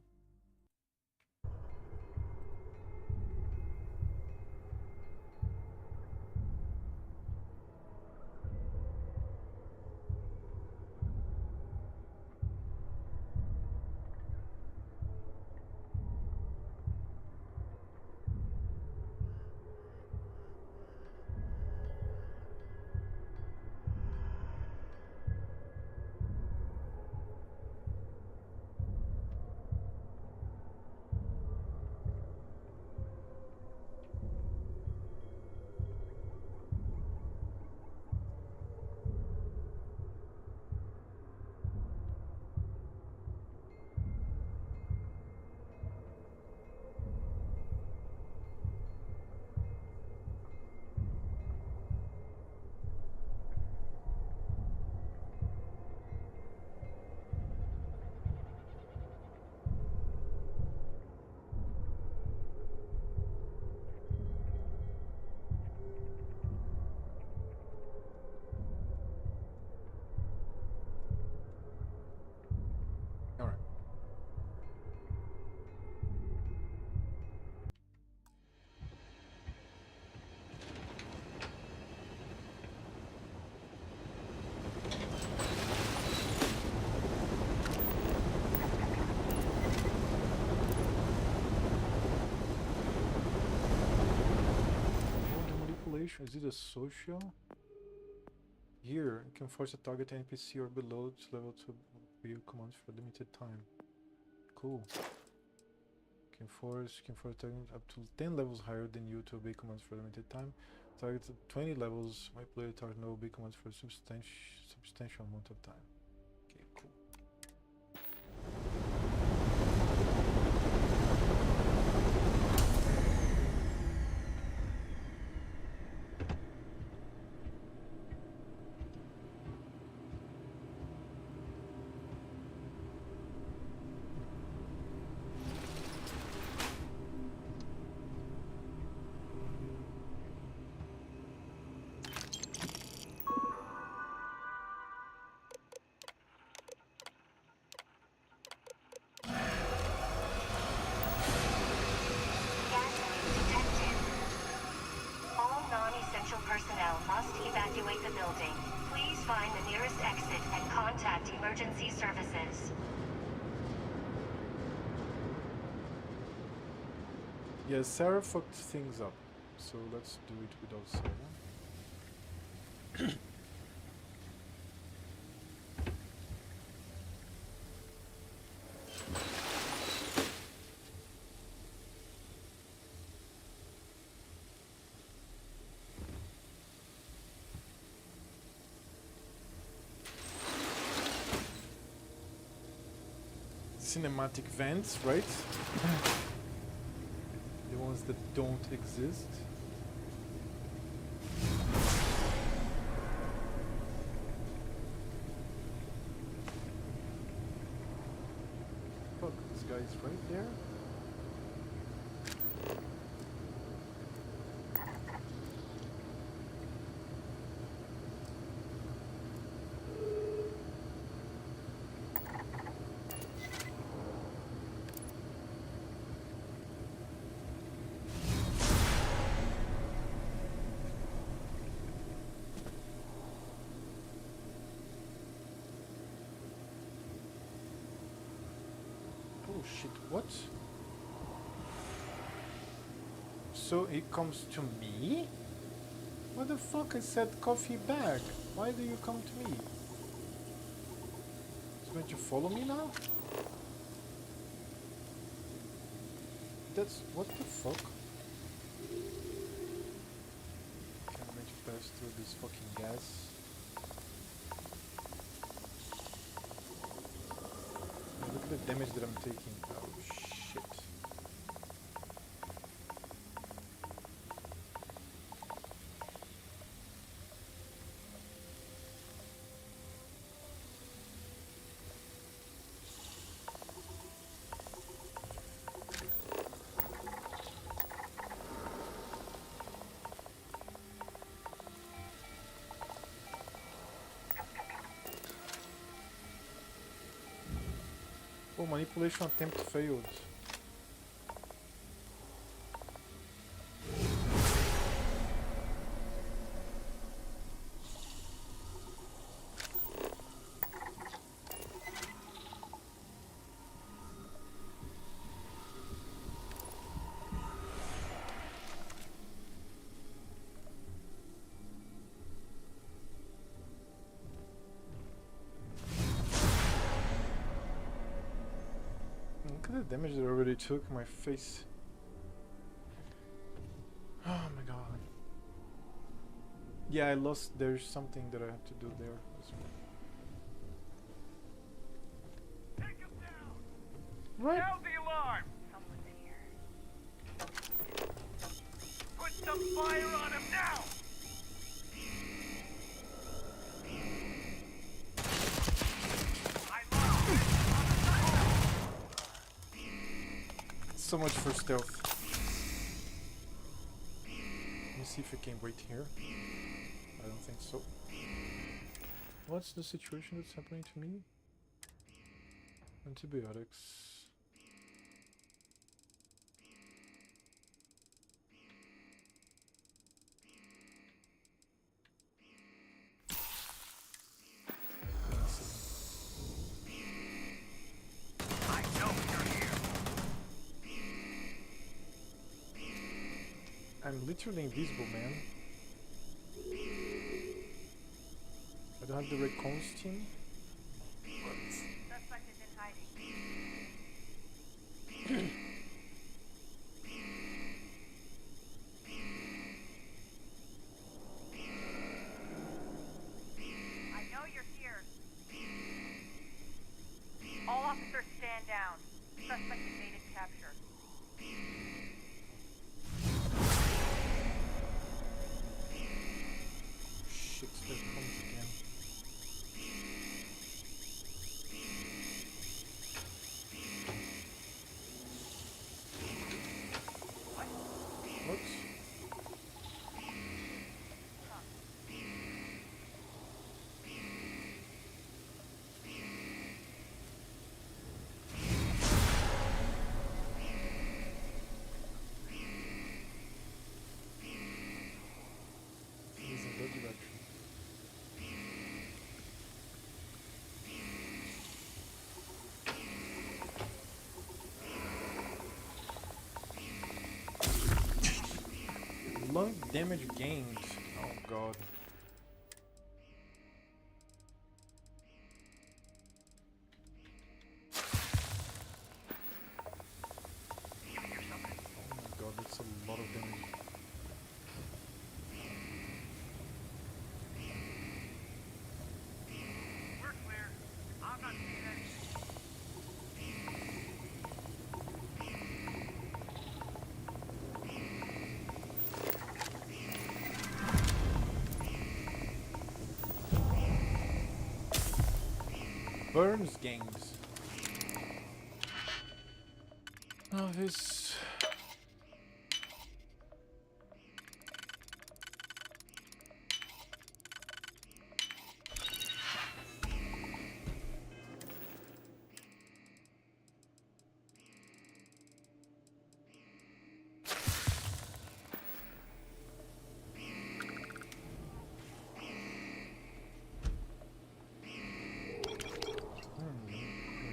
Is it a social? Here, you can force a target NPC or below to level 2 view commands for a limited time. Cool. Can force target up to 10 levels higher than you to obey commands for a limited time. Targets at 20 levels might play the target no obey commands for a substantial amount of time. Okay, cool. Personnel must evacuate the building. Please find the nearest exit and contact emergency services. Yeah, Sarah fucked things up, so let's do it without Sarah. Cinematic vents, right? The ones that don't exist. guy is right there. Oh shit, what? So it comes to me? What the fuck? I said coffee bag. Why do you come to me? It's meant to follow me now? That's... what the fuck? Okay, I'm meant to pass through this fucking gas. Look at the damage that I'm taking. Oh shit. Oh, manipulation attempt failed. Look at the damage that I already took in my face. Oh my god. Yeah, I lost. There's something that I have to do there as well. Take him down! Right. Sound the alarm! Someone's here. Put some fire on him now! So much for stealth. Let me see if I can wait here. I don't think so. What's the situation that's happening to me? Antibiotics. I know you're here! I'm literally invisible, man. I don't have the recon team. Suspect is in hiding. I know you're here. All officers stand down. Suspect evaded capture. Shit, there comes again. What? He's in that direction. Lung damage gained. Oh god. Oh my god, that's a lot of damage. We're clear. I'm not seeing anything. Burns gained. Now this.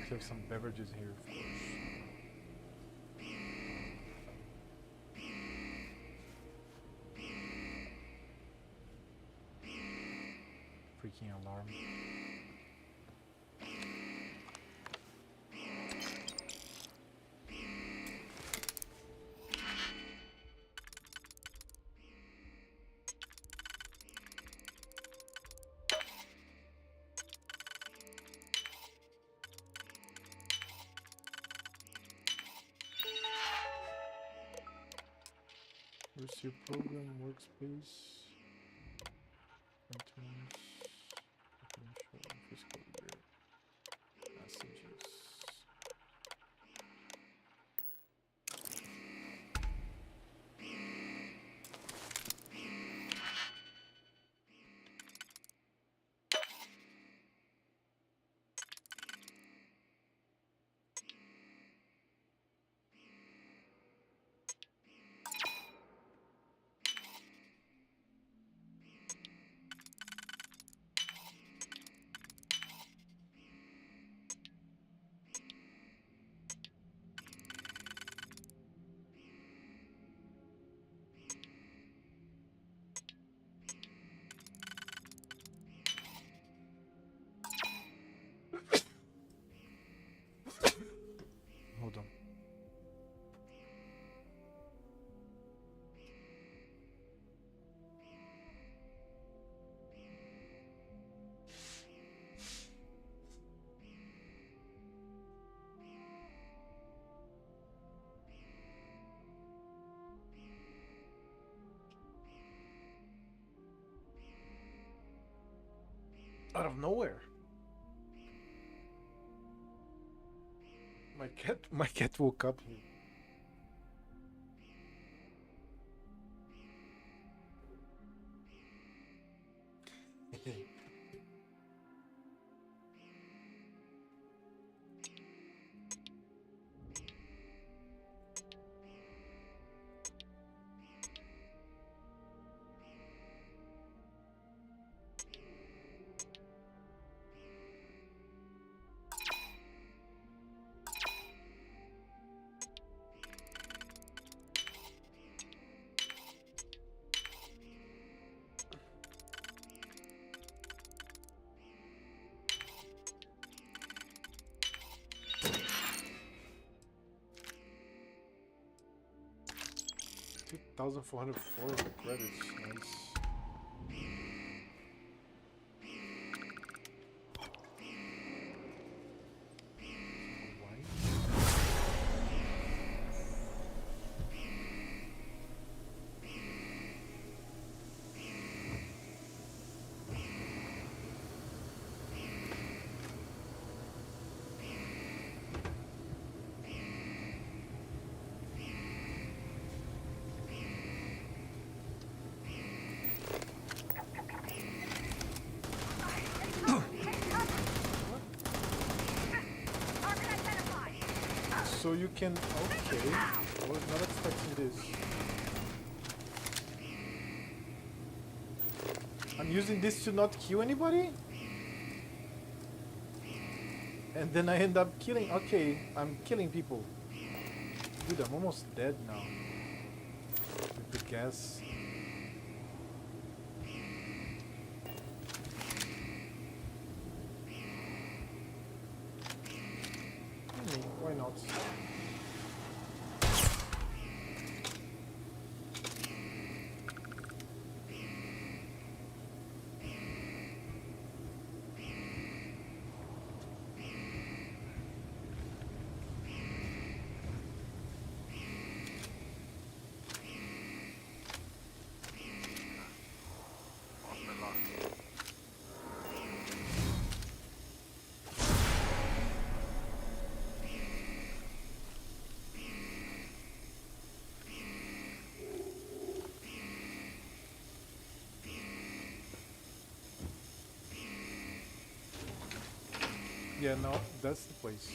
Take some beverages here, of course. Freaking alarm. Where's your program workspace? Maintenance, potential, physical gear, messages. Hold on. Out of nowhere. My cat woke up here. $2,404 credits, nice. So you can, okay, I was not expecting this. I'm using this to not kill anybody? And then I end up killing, okay, I'm killing people. Dude, I'm almost dead now. With the gas. Why not? Yeah, no, that's the place.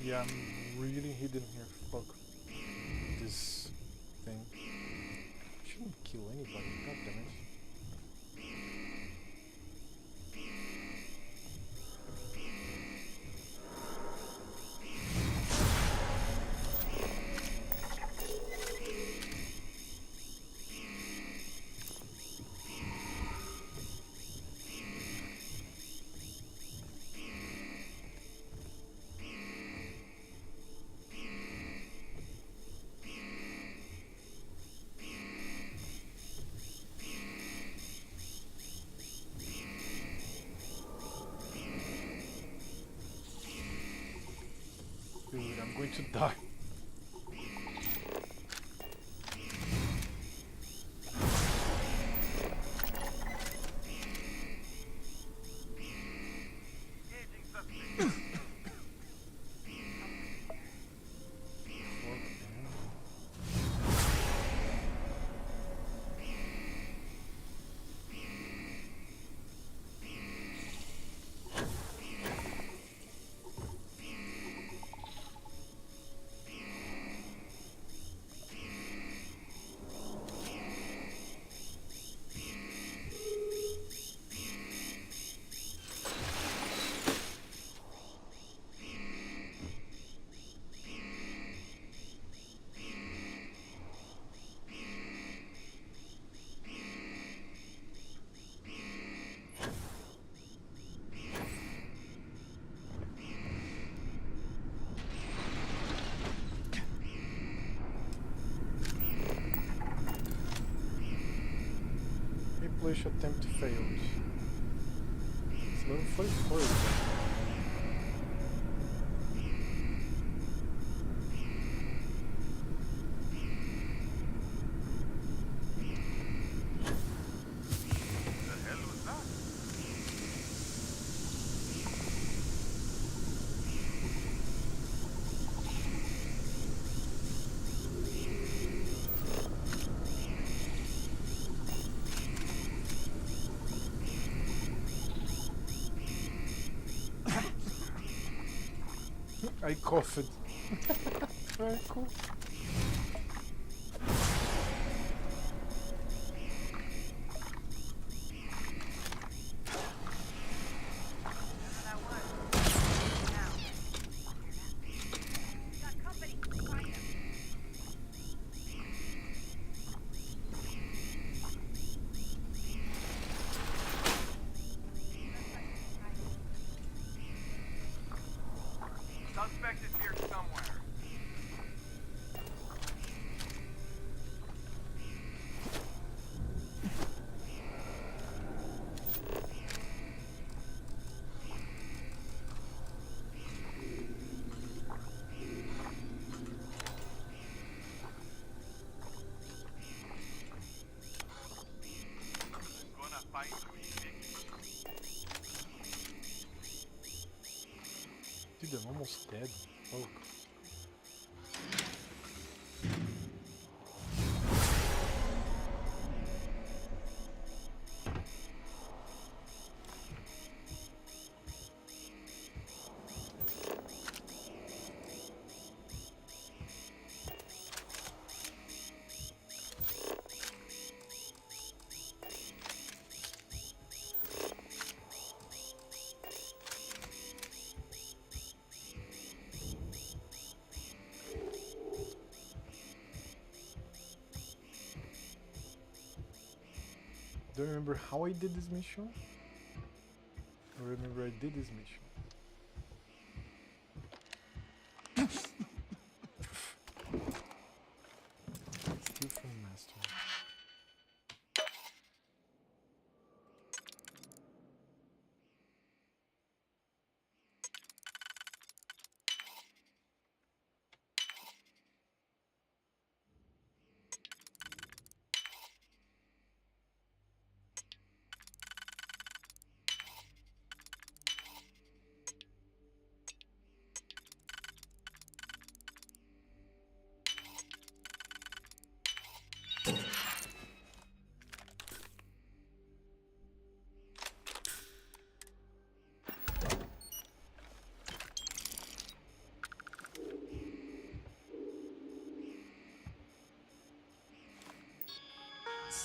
Yeah, I'm really hidden here. Fuck. This thing. Shouldn't kill anybody, god damn it. Dude, I'm going to die. Polish attempt failed. It's level 44. The hell was that? I coughed. Very cool. Suspect is here somewhere. Gonna fight me, Dude, I'm almost dead. Oh. Don't remember how I did this mission. I remember I did this mission. Steal from master.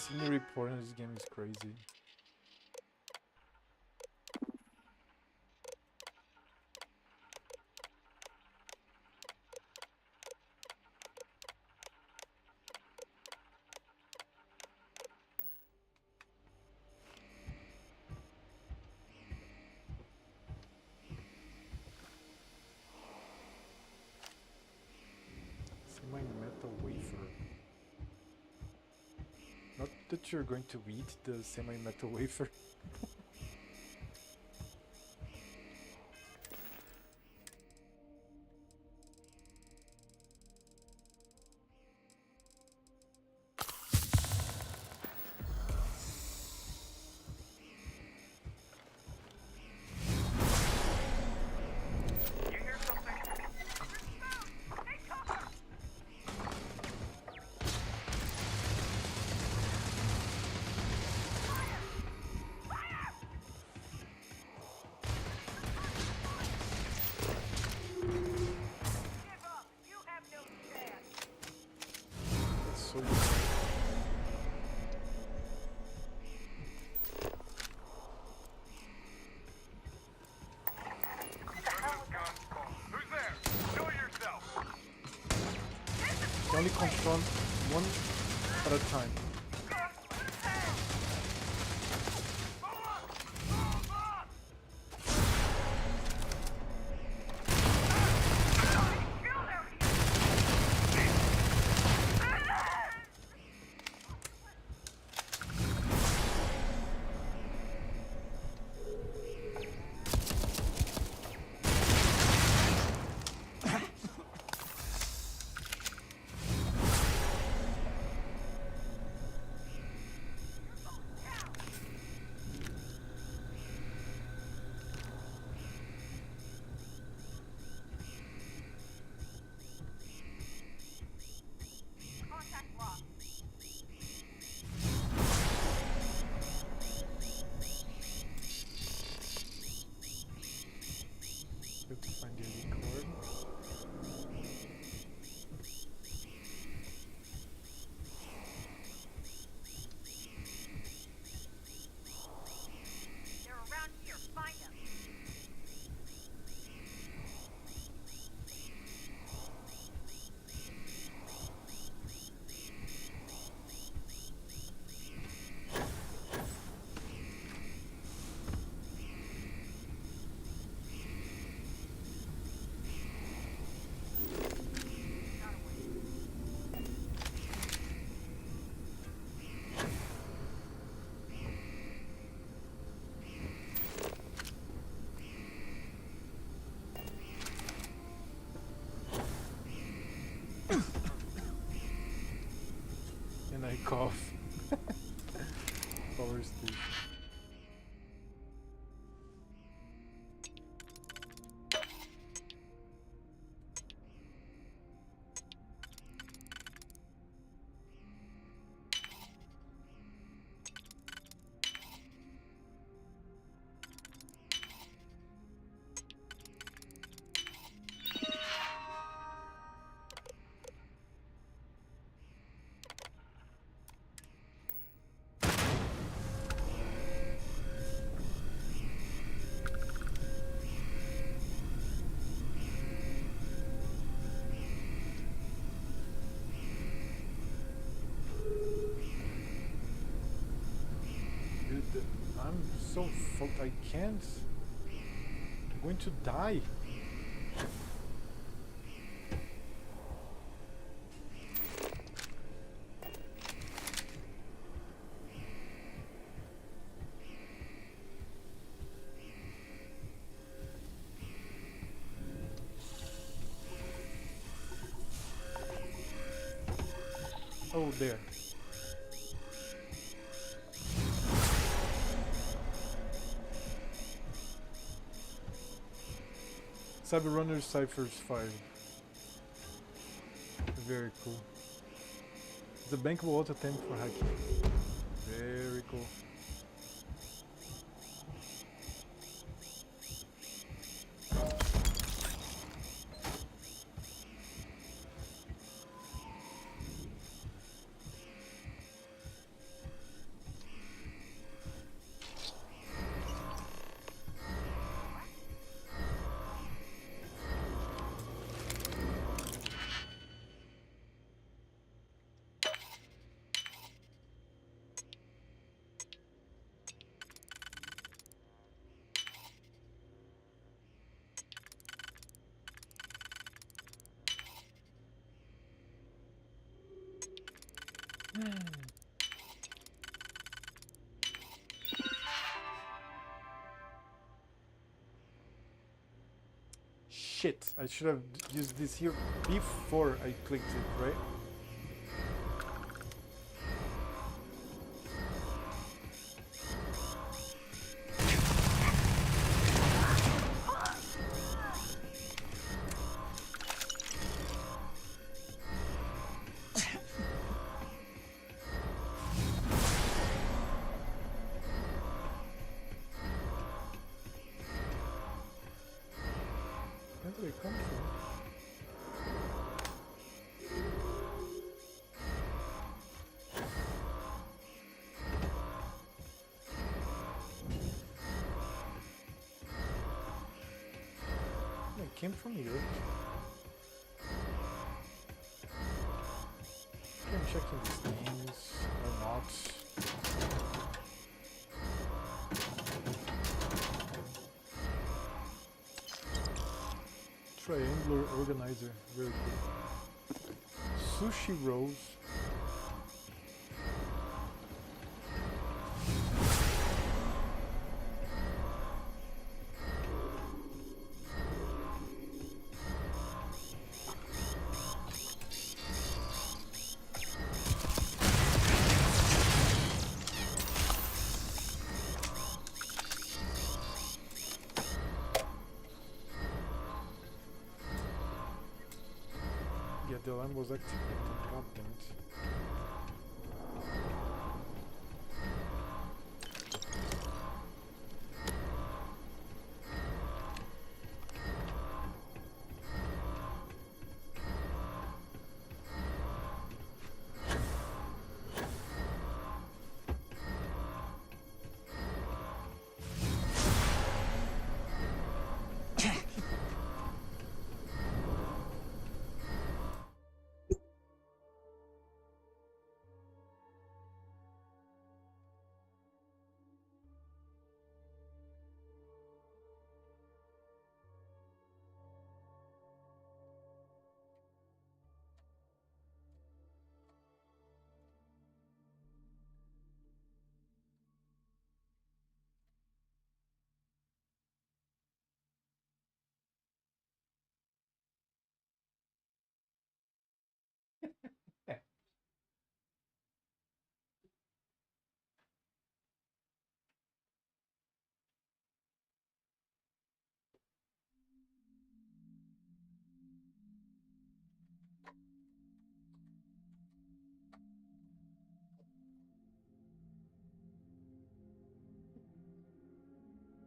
Scenery report in this game is crazy. Semi-metal wafer. Not that you're going to eat the semi-metal wafer. So Who's there? Show yourself! you only confront one at a time. Have to find the elite cord. They're around here. Find them. And I cough. Power Steve. Dude, I'm so fucked. I can't. I'm going to die. Oh, there. Cyberrunner Cyphers 5. Very cool. It's a bankable auto attempt for hacking. Very cool. Shit, I should have used this here before I clicked it, right? Where do they come from? They came from here. Okay, I'm checking these names or not. Triangular organizer, very good. Sushi rolls. Yeah, the alarm was activated. God damn it.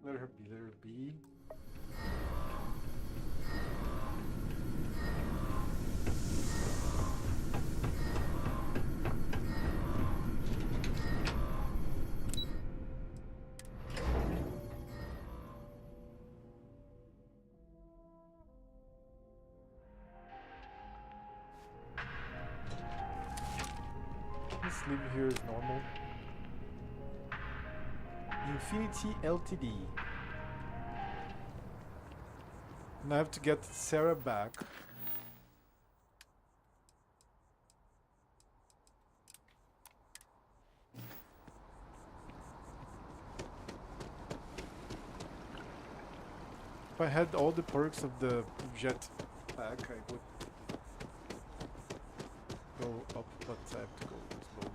Let her be, let her be. This leave here is normal. Infinity Ltd. And I have to get Sarah back. If I had all the perks of the jet pack, I would go up, but I have to go slowly.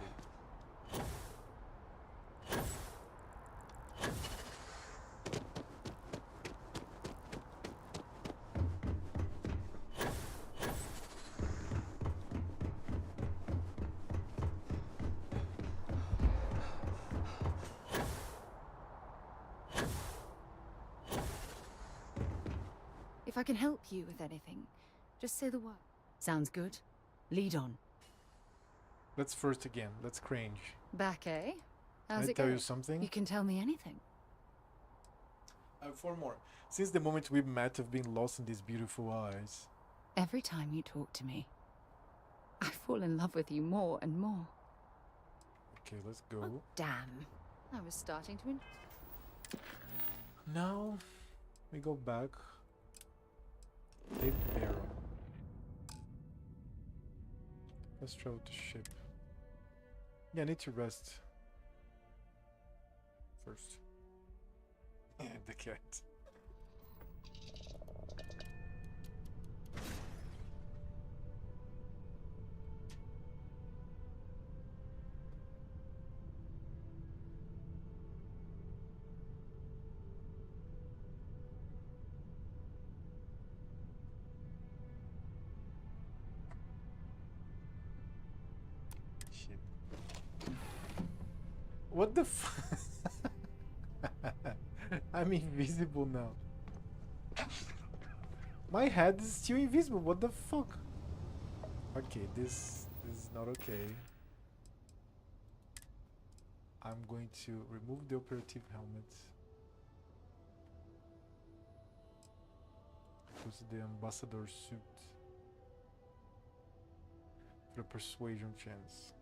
If I can help you with anything, just say the word. Sounds good. Lead on. Let's first again. Let's cringe. Back, eh? How's Can I it tell going? you something? You can tell me anything. I have 4 more. Since the moment we met, I've been lost in these beautiful eyes. Every time you talk to me, I fall in love with you more and more. Okay, let's go. Damn. I was starting to... Now, we go back. Cape Barrow. Let's travel to ship. Yeah, I need to rest first. The cat. Shit. What the f- I'm invisible now. My head is still invisible. What the fuck? Okay, this is not okay. I'm going to remove the operative helmet. Put the ambassador suit. For a persuasion chance.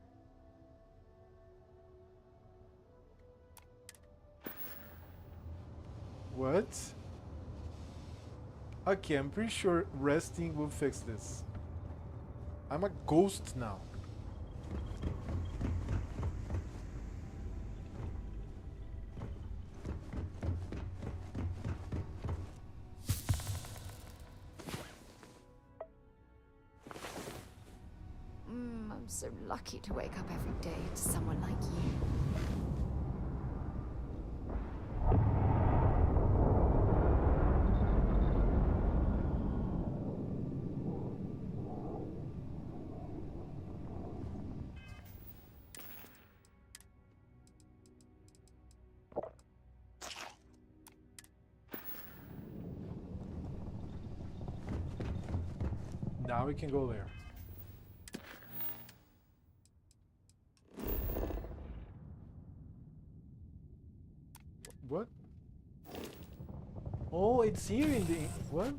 What? Okay, I'm pretty sure resting will fix this. I'm a ghost now. I'm so lucky to wake up every day to someone like you. Now we can go there. What? Oh, it's here in the... What?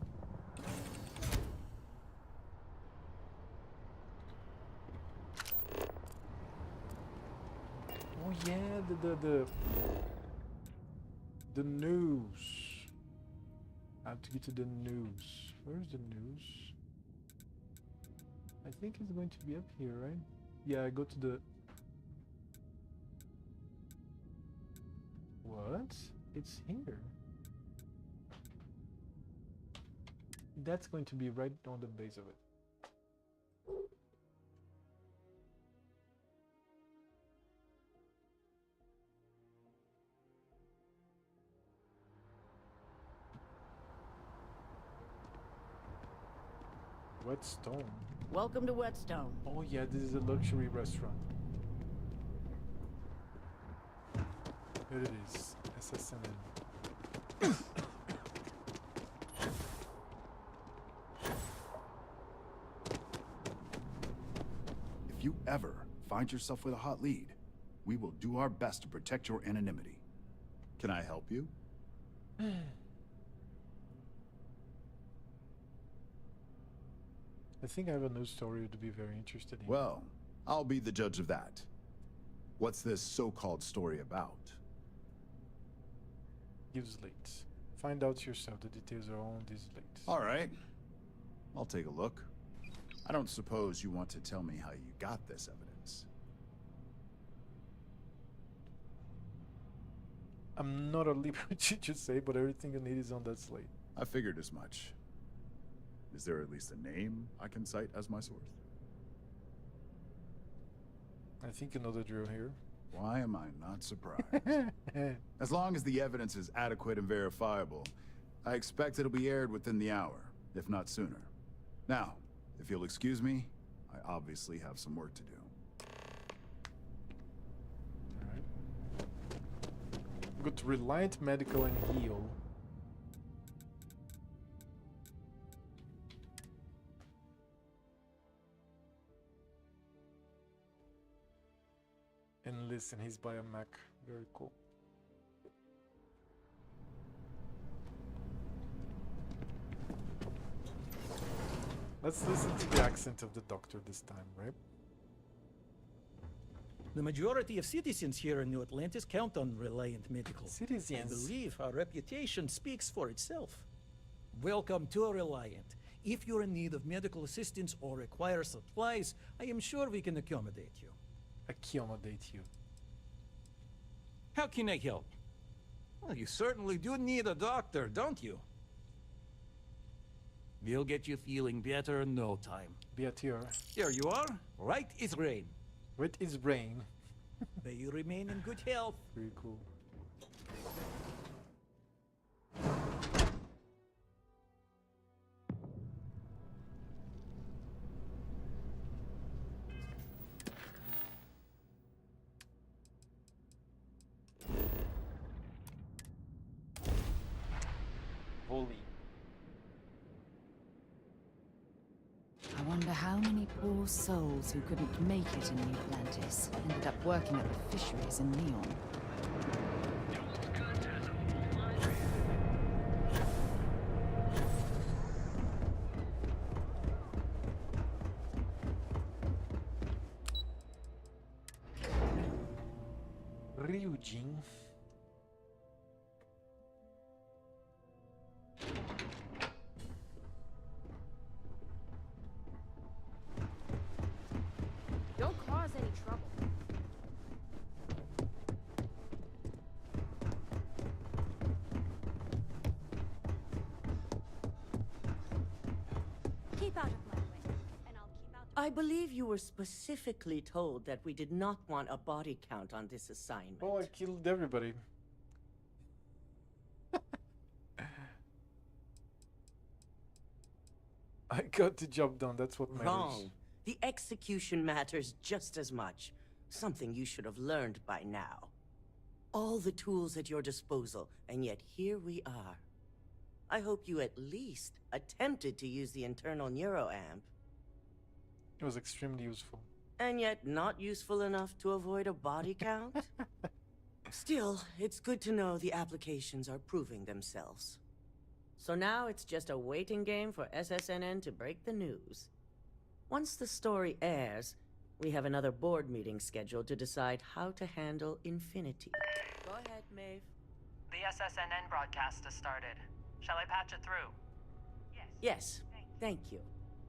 Oh yeah, the news. I have to get to the news. Where's the news? I think it's going to be up here, right? Yeah, I go to the... What? It's here. That's going to be right on the base of it. Whetstone. Welcome to Whetstone. Oh yeah, this is a luxury restaurant. Here it is. SSNN. If you ever find yourself with a hot lead, we will do our best to protect your anonymity. Can I help you? I think I have a news story to be very interested in. Well, I'll be the judge of that. What's this so-called story about? Gives late. Find out yourself. The details are on this late. All right. I'll take a look. I don't suppose you want to tell me how you got this evidence. I'm not at liberty to say, but everything you need is on that slate. I figured as much. Is there at least a name I can cite as my source? I think you know the drill here. Why am I not surprised? As long as the evidence is adequate and verifiable, I expect it'll be aired within the hour, if not sooner. Now, if you'll excuse me, I obviously have some work to do. Alright. Go to Reliant Medical and Heal. And listen, he's by a Mac. Very cool. Let's listen to the accent of the doctor this time, right? The majority of citizens here in New Atlantis count on Reliant Medical. Citizens? I believe our reputation speaks for itself. Welcome to Reliant. If you're in need of medical assistance or require supplies, I am sure we can accommodate you. accommodate you. How can I help? Well, you certainly do need a doctor, don't you? We'll get you feeling better in no time. Beatier. Here you are. Right is rain. Right is brain. May you remain in good health. Very cool. Holy. I wonder how many poor souls who couldn't make it in New Atlantis ended up working at the fisheries in Neon. Ryujin. Don't cause any trouble. Keep out of my way, and I'll keep out. I believe you were specifically told that we did not want a body count on this assignment. Oh, I killed everybody. I got the job done, that's what matters. Wrong. The execution matters just as much. Something you should have learned by now. All the tools at your disposal, and yet here we are. I hope you at least attempted to use the internal neuroamp. It was extremely useful. And yet not useful enough to avoid a body count? Still, it's good to know the applications are proving themselves. So now it's just a waiting game for SSNN to break the news. Once the story airs, we have another board meeting scheduled to decide how to handle Infinity. Go ahead, Maeve. The SSNN broadcast has started. Shall I patch it through? Yes, thank you.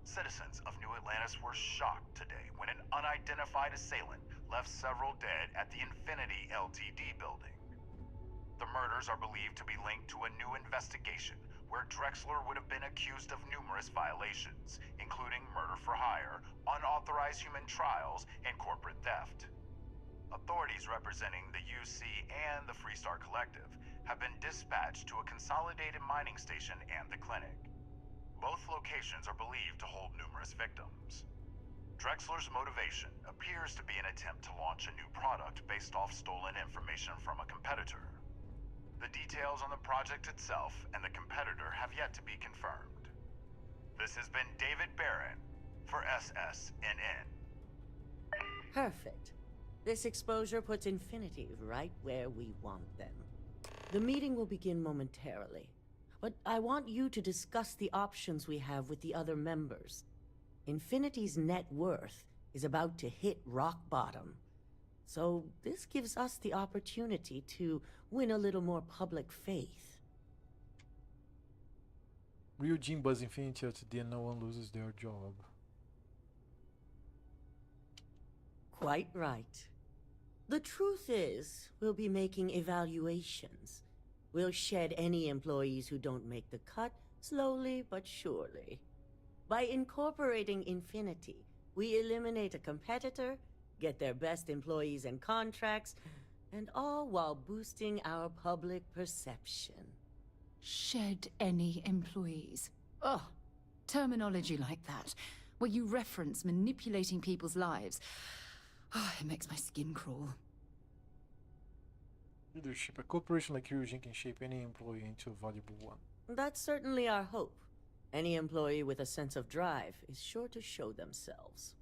Citizens of New Atlantis were shocked today when an unidentified assailant left several dead at the Infinity LTD building. The murders are believed to be linked to a new investigation where Drexler would have been accused of numerous violations, including murder for hire, unauthorized human trials, and corporate theft. Authorities representing the UC and the Freestar Collective have been dispatched to a consolidated mining station and the clinic. Both locations are believed to hold numerous victims. Drexler's motivation appears to be an attempt to launch a new product based off stolen information from a competitor. The details on the project itself and the competitor have yet to be confirmed. This has been David Barron for SSNN. Perfect. This exposure puts Infinity right where we want them. The meeting will begin momentarily, but I want you to discuss the options we have with the other members. Infinity's net worth is about to hit rock bottom. So this gives us the opportunity to win a little more public faith. Ryujin buzz Infinity LTD and no one loses their job. Quite right. The truth is, we'll be making evaluations. We'll shed any employees who don't make the cut, slowly but surely. By incorporating Infinity, we eliminate a competitor, get their best employees and contracts, and all while boosting our public perception. Shed any employees. Ugh. Terminology like that, where you reference manipulating people's lives. Oh, it makes my skin crawl. Leadership. A corporation like Ryujin can shape any employee into a valuable one. That's certainly our hope. Any employee with a sense of drive is sure to show themselves.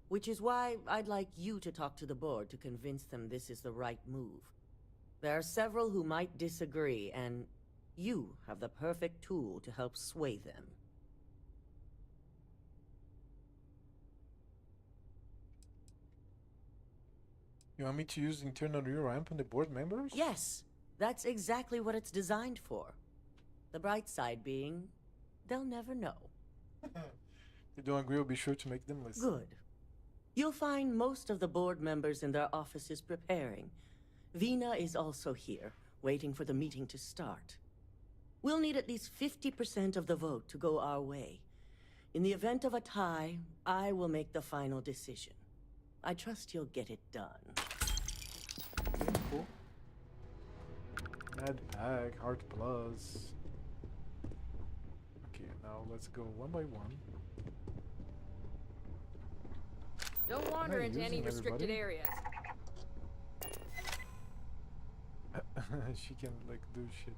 Which is why I'd like you to talk to the board to convince them this is the right move. There are several who might disagree, and you have the perfect tool to help sway them. You want me to use the internal neuroamp on the board members? Yes, that's exactly what it's designed for. The bright side being, they'll never know. If they don't agree, I'll be sure to make them listen. Good. You'll find most of the board members in their offices preparing. Vina is also here, waiting for the meeting to start. We'll need at least 50% of the vote to go our way. In the event of a tie, I will make the final decision. I trust you'll get it done. Cool. Mad Pack, Heart Plus. Okay, now let's go one by one. Don't wander into any restricted areas. She can like do shit.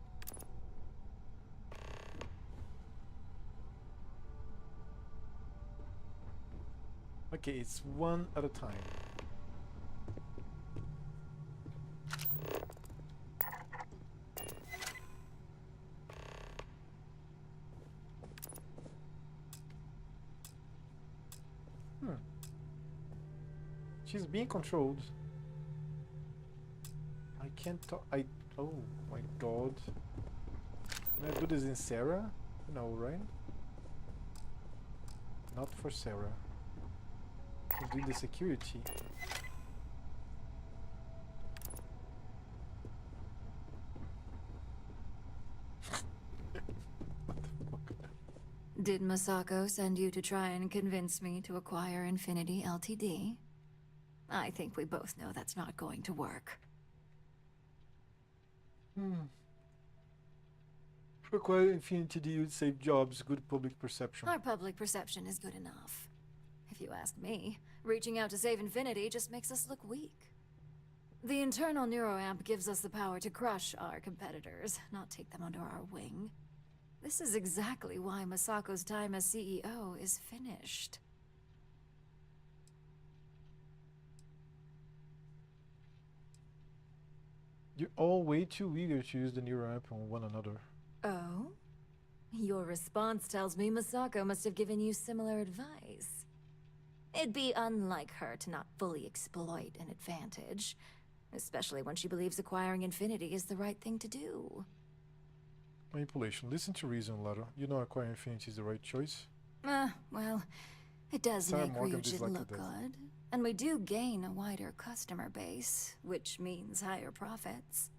Okay, it's one at a time. She's being controlled. I can't talk. Oh my god. Can I do this in Sarah? No, right? Not for Sarah. I'm doing the security. Did Masako send you to try and convince me to acquire Infinity Ltd? I think we both know that's not going to work. Acquire Infinity D would save jobs, good public perception. Our public perception is good enough. If you ask me, reaching out to save Infinity just makes us look weak. The internal neuroamp gives us the power to crush our competitors, not take them under our wing. This is exactly why Masako's time as CEO is finished. You're all way too eager to use the neuroamp on one another. Oh? Your response tells me Masako must have given you similar advice. It'd be unlike her to not fully exploit an advantage, especially when she believes acquiring Infinity is the right thing to do. Manipulation. Listen to reason, Lara. You know acquiring Infinity is the right choice. Well, it does Sarah make Morgan Ryujin disliked look it. good. And we do gain a wider customer base, which means higher profits.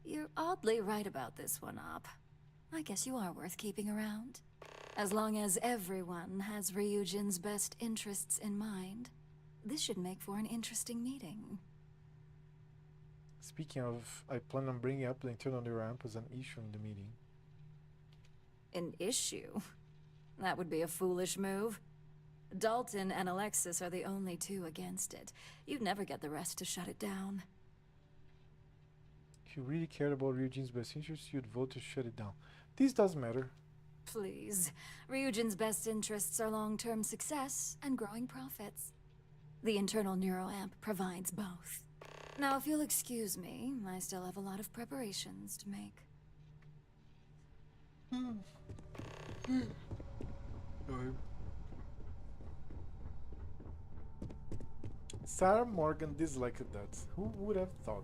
You're oddly right about this one, Op. I guess you are worth keeping around. As long as everyone has Ryujin's best interests in mind. This should make for an interesting meeting. Speaking of, I plan on bringing up the internal neuroamp as an issue in the meeting. An issue? That would be a foolish move. Dalton and Alexis are the only two against it. You'd never get the rest to shut it down. If you really cared about Ryujin's best interests, you'd vote to shut it down. This does matter. Please. Ryujin's best interests are long-term success and growing profits. The internal neuroamp provides both. Now, if you'll excuse me, I still have a lot of preparations to make. Sarah Morgan disliked that. Who would have thought?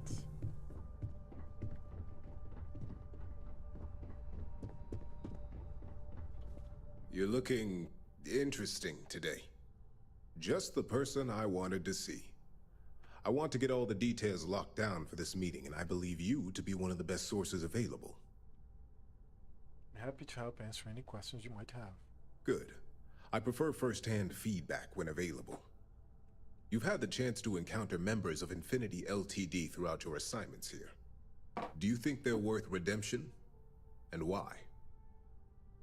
You're looking interesting today. Just the person I wanted to see. I want to get all the details locked down for this meeting, and I believe you to be one of the best sources available. I'm happy to help answer any questions you might have. Good. I prefer first-hand feedback when available. You've had the chance to encounter members of Infinity Ltd. Throughout your assignments here. Do you think they're worth redemption? And why?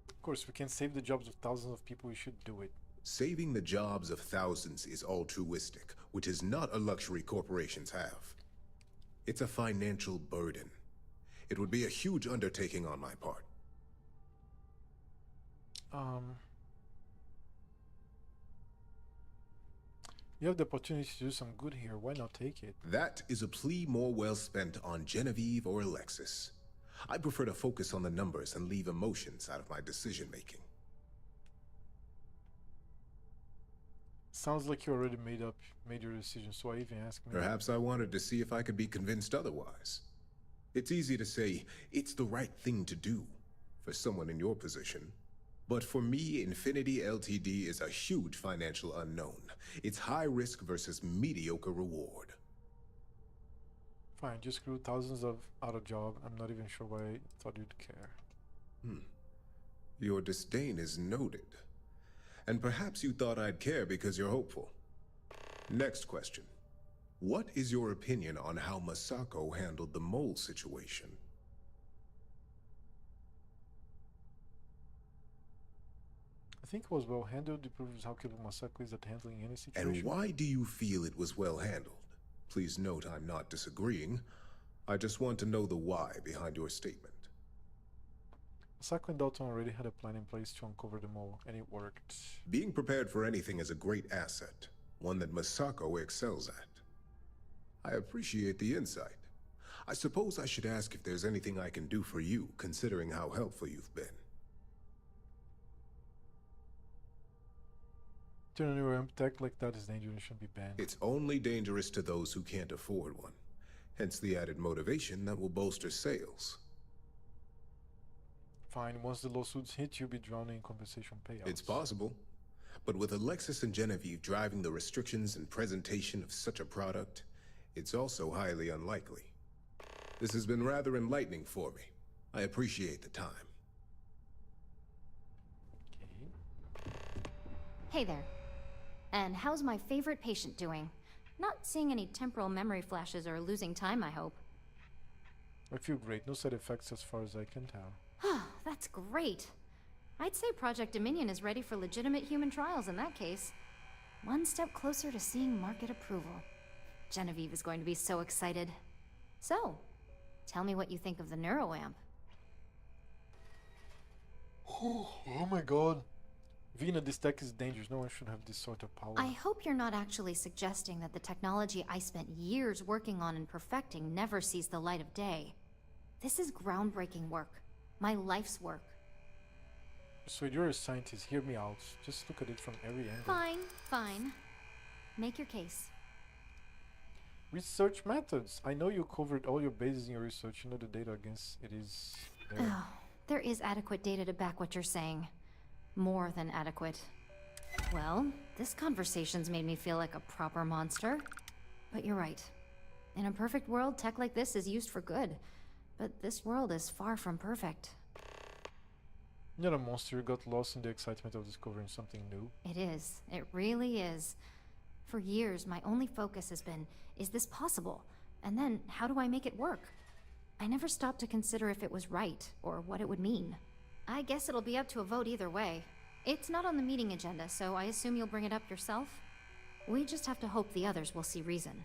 Of course, if we can save the jobs of thousands of people, we should do it. Saving the jobs of thousands is altruistic, which is not a luxury corporations have. It's a financial burden. It would be a huge undertaking on my part. You have the opportunity to do some good here. Why not take it? That is a plea more well spent on Genevieve or Alexis. I prefer to focus on the numbers and leave emotions out of my decision-making. Sounds like you already made your decision, so I even asked me. Perhaps I wanted to see if I could be convinced otherwise. It's easy to say, it's the right thing to do, for someone in your position. But for me, Infinity LTD is a huge financial unknown. It's high risk versus mediocre reward. Fine, just screw thousands of out of job. I'm not even sure why I thought you'd care. Your disdain is noted. And perhaps you thought I'd care because you're hopeful. Next question. What is your opinion on how Masako handled the mole situation? I think it was well handled. It proves how capable Masako is at handling any situation. And why do you feel it was well handled? Please note I'm not disagreeing. I just want to know the why behind your statement. Masako and Dalton already had a plan in place to uncover the mole, and it worked. Being prepared for anything is a great asset, one that Masako excels at. I appreciate the insight. I suppose I should ask if there's anything I can do for you, considering how helpful you've been. Turning a ramp tech like that is dangerous and should be banned. It's only dangerous to those who can't afford one. Hence the added motivation that will bolster sales. Fine, once the lawsuits hit, you'll be drowning in compensation payouts. It's possible. But with Alexis and Genevieve driving the restrictions and presentation of such a product, it's also highly unlikely. This has been rather enlightening for me. I appreciate the time. Hey there. And how's my favorite patient doing? Not seeing any temporal memory flashes or losing time, I hope. I feel great. No side effects as far as I can tell. That's great. I'd say Project Dominion is ready for legitimate human trials in that case. One step closer to seeing market approval. Genevieve is going to be so excited. So, tell me what you think of the NeuroAmp. Oh my god. Vina, this tech is dangerous. No one should have this sort of power. I hope you're not actually suggesting that the technology I spent years working on and perfecting never sees the light of day. This is groundbreaking work. My life's work. So you're a scientist. Hear me out. Just look at it from every angle. Fine. Make your case. Research methods. I know you covered all your bases in your research. You know the data against it is there. Oh, there is adequate data to back what you're saying. More than adequate. Well, this conversation's made me feel like a proper monster. But you're right. In a perfect world, tech like this is used for good. But this world is far from perfect. You're not a monster. You got lost in the excitement of discovering something new. It is. It really is. For years, my only focus has been, is this possible? And then, how do I make it work? I never stopped to consider if it was right, or what it would mean. I guess it'll be up to a vote either way. It's not on the meeting agenda, so I assume you'll bring it up yourself? We just have to hope the others will see reason.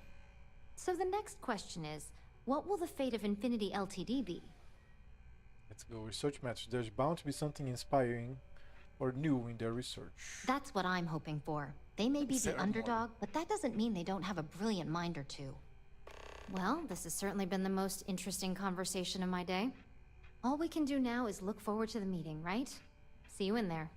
So the next question is, what will the fate of Infinity LTD be? Let's go. Research match. There's bound to be something inspiring or new in their research. That's what I'm hoping for. They may be the underdog, but that doesn't mean they don't have a brilliant mind or two. Well, this has certainly been the most interesting conversation of my day. All we can do now is look forward to the meeting, right? See you in there.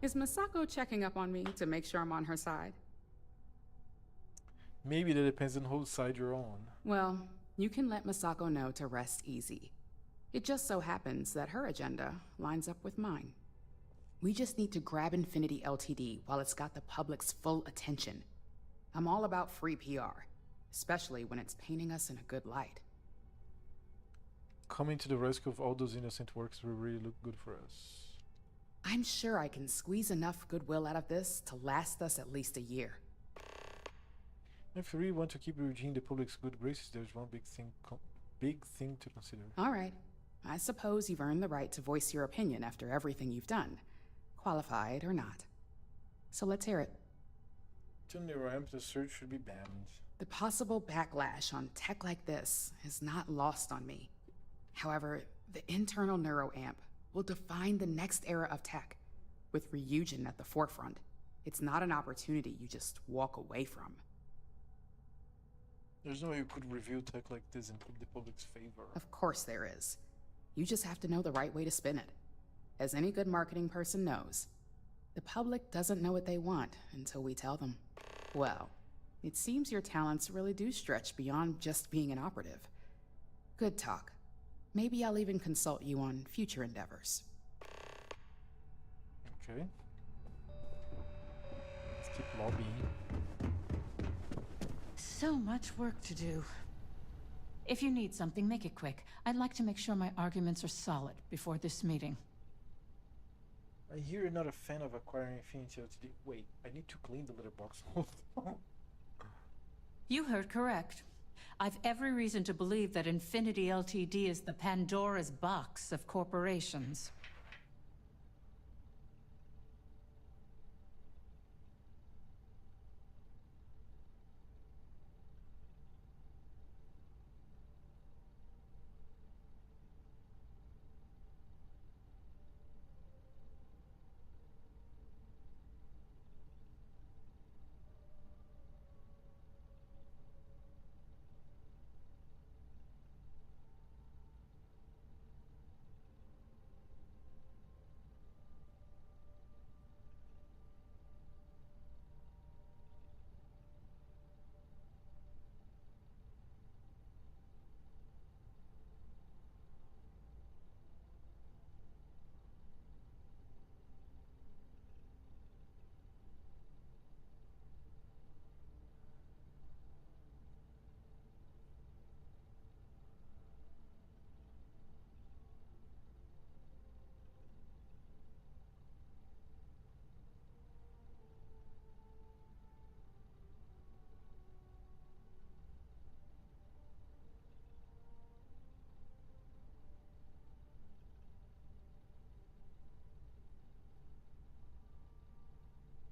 Is Masako checking up on me to make sure I'm on her side? Maybe that depends on whose side you're on. Well, you can let Masako know to rest easy. It just so happens that her agenda lines up with mine. We just need to grab Infinity LTD while it's got the public's full attention. I'm all about free PR, especially when it's painting us in a good light. Coming to the rescue of all those innocent works will really look good for us. I'm sure I can squeeze enough goodwill out of this to last us at least a year. If you really want to keep Eugene the public's good graces, there's one big thing to consider. All right. I suppose you've earned the right to voice your opinion after everything you've done, qualified or not. So let's hear it. To NeuroAmp, the search should be banned. The possible backlash on tech like this is not lost on me. However, the internal NeuroAmp will define the next era of tech, with Ryujin at the forefront. It's not an opportunity you just walk away from. There's no way you could review tech like this in the public's favor. Of course there is. You just have to know the right way to spin it. As any good marketing person knows, the public doesn't know what they want until we tell them. Well, It seems your talents really do stretch beyond just being an operative. Good talk. Maybe I'll even consult you on future endeavors. Okay. Let's keep lobbying. So much work to do. If you need something, make it quick. I'd like to make sure my arguments are solid before this meeting. I hear you're not a fan of acquiring Infinity LTD. Wait, I need to clean the litter box. You heard correct. I've every reason to believe that Infinity LTD is the Pandora's box of corporations.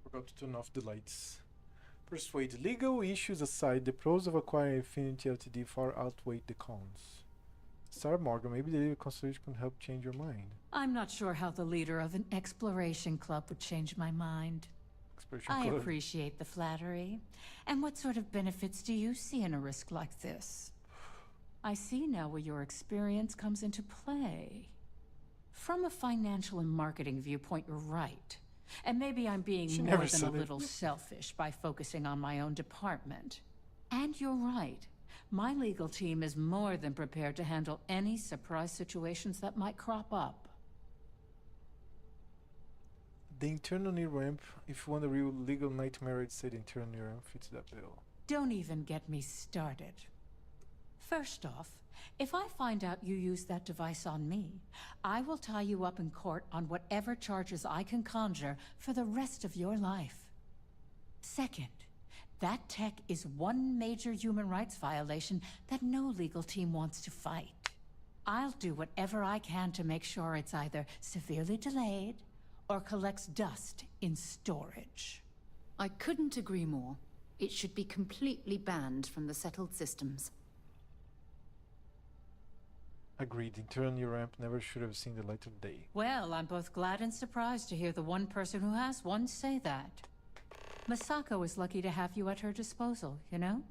Forgot to turn off the lights. Persuade. Legal issues aside, the pros of acquiring Infinity LTD far outweigh the cons. Sarah Morgan, maybe the legal constellation can help change your mind. I'm not sure how the leader of an exploration club would change my mind. I appreciate the flattery. And what sort of benefits do you see in a risk like this? I see now where your experience comes into play. From a financial and marketing viewpoint, you're right. And maybe I'm being more than a little selfish by focusing on my own department. And you're right. My legal team is more than prepared to handle any surprise situations that might crop up. The internal near ramp, if you want a real legal nightmare, I'd say the internal near ramp fits that bill. Don't even get me started. First off, if I find out you used that device on me, I will tie you up in court on whatever charges I can conjure for the rest of your life. Second, that tech is one major human rights violation that no legal team wants to fight. I'll do whatever I can to make sure it's either severely delayed or collects dust in storage. I couldn't agree more. It should be completely banned from the settled systems. Agreed. Internal near ramp never should have seen the light of day. Well, I'm both glad and surprised to hear the one person who has one say that. Masako is lucky to have you at her disposal, you know?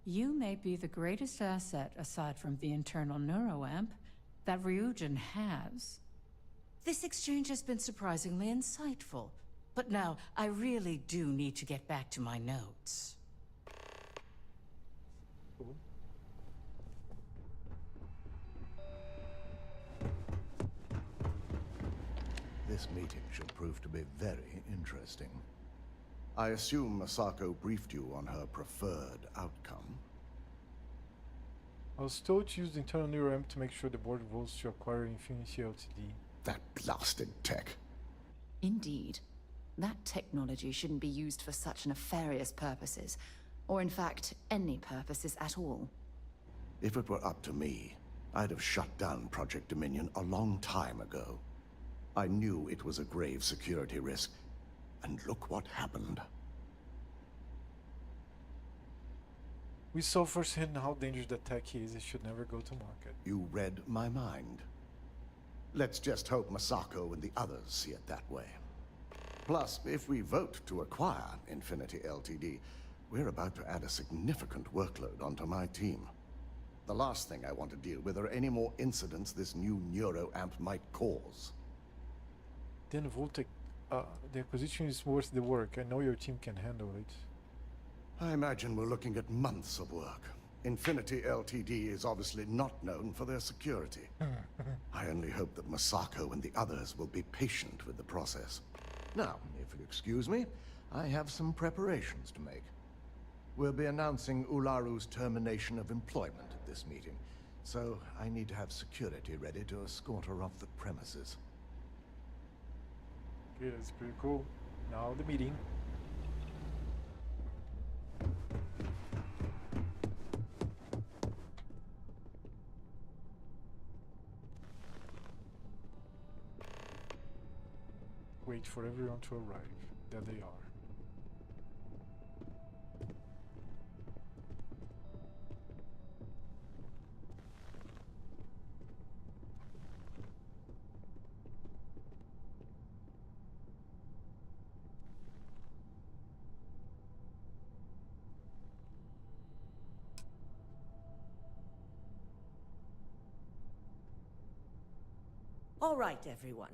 You may be the greatest asset, aside from the internal neuroamp, that Ryujin has. This exchange has been surprisingly insightful, but now I really do need to get back to my notes. Cool. This meeting should prove to be very interesting. I assume Masako briefed you on her preferred outcome. I was told to use the internal near ramp to make sure the board votes to acquire Infinity LTD. That blasted tech. Indeed. That technology shouldn't be used for such nefarious purposes, or in fact, any purposes at all. If it were up to me, I'd have shut down Project Dominion a long time ago. I knew it was a grave security risk, and look what happened. We saw firsthand how dangerous that tech is. It should never go to market. You read my mind. Let's just hope Masako and the others see it that way. Plus, if we vote to acquire Infinity LTD, we're about to add a significant workload onto my team. The last thing I want to deal with are any more incidents this new neuroamp might cause. Then Voltec, the acquisition is worth the work. I know your team can handle it. I imagine we're looking at months of work. Infinity Ltd is obviously not known for their security. I only hope that Masako and the others will be patient with the process. Now, if you'll excuse me, I have some preparations to make. We'll be announcing Ularu's termination of employment at this meeting, so I need to have security ready to escort her off the premises. Okay, that's pretty cool. Now the meeting. Wait for everyone to arrive. There they are. All right, everyone.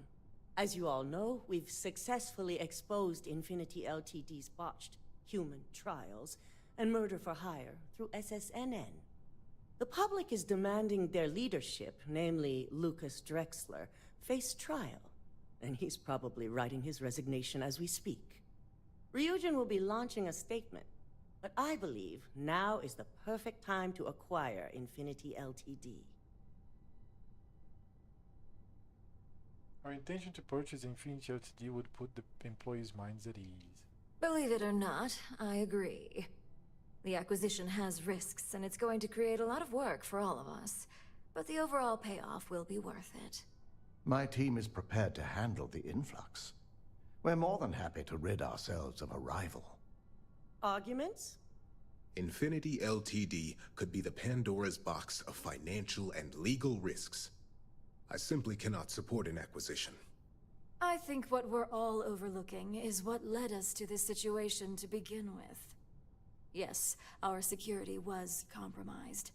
As you all know, we've successfully exposed Infinity Ltd's botched human trials and murder for hire through SSNN. The public is demanding their leadership, namely Lucas Drexler, face trial, and he's probably writing his resignation as we speak. Ryujin will be launching a statement, but I believe now is the perfect time to acquire Infinity Ltd. Our intention to purchase Infinity Ltd would put the employees' minds at ease. Believe it or not, I agree. The acquisition has risks, and it's going to create a lot of work for all of us. But the overall payoff will be worth it. My team is prepared to handle the influx. We're more than happy to rid ourselves of a rival. Arguments? Infinity Ltd could be the Pandora's box of financial and legal risks. I simply cannot support an acquisition. I think what we're all overlooking is what led us to this situation to begin with. Yes, our security was compromised.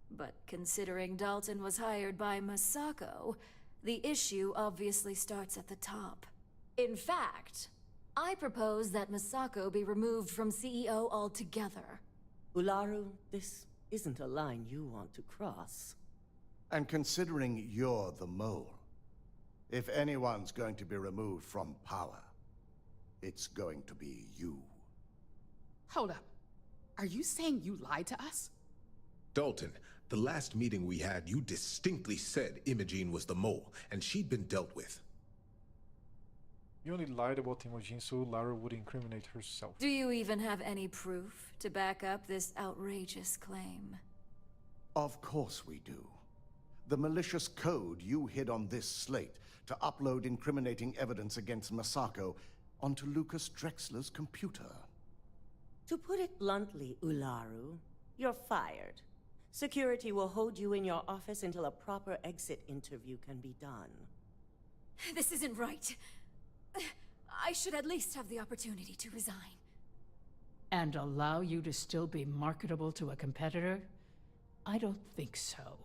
But considering Dalton was hired by Masako, the issue obviously starts at the top. In fact, I propose that Masako be removed from CEO altogether. Ularu, this isn't a line you want to cross. And considering you're the mole, if anyone's going to be removed from power, it's going to be you. Hold up. Are you saying you lied to us? Dalton, the last meeting we had, you distinctly said Imogene was the mole, and she'd been dealt with. You only lied about Imogene so Lara would incriminate herself. Do you even have any proof to back up this outrageous claim? Of course we do. The malicious code you hid on this slate to upload incriminating evidence against Masako onto Lucas Drexler's computer. To put it bluntly, Ularu, you're fired. Security will hold you in your office until a proper exit interview can be done. This isn't right. I should at least have the opportunity to resign. And allow you to still be marketable to a competitor? I don't think so.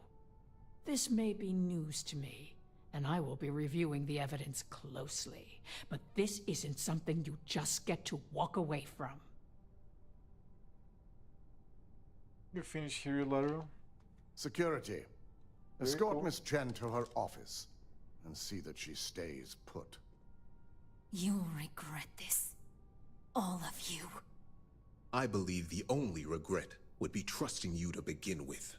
This may be news to me, and I will be reviewing the evidence closely. But this isn't something you just get to walk away from. You finished here, Lara? Security. Very Escort cool. Miss Chen to her office and see that she stays put. You'll regret this. All of you. I believe the only regret would be trusting you to begin with.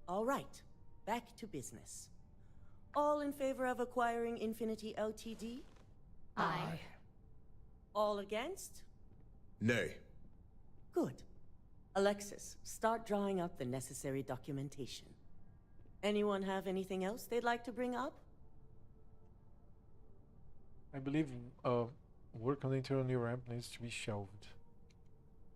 All right, back to business. All in favor of acquiring Infinity Ltd? Aye. All against? Nay. Good. Alexis, start drawing up the necessary documentation. Anyone have anything else they'd like to bring up? I believe work on the internal neuroamp needs to be shelved.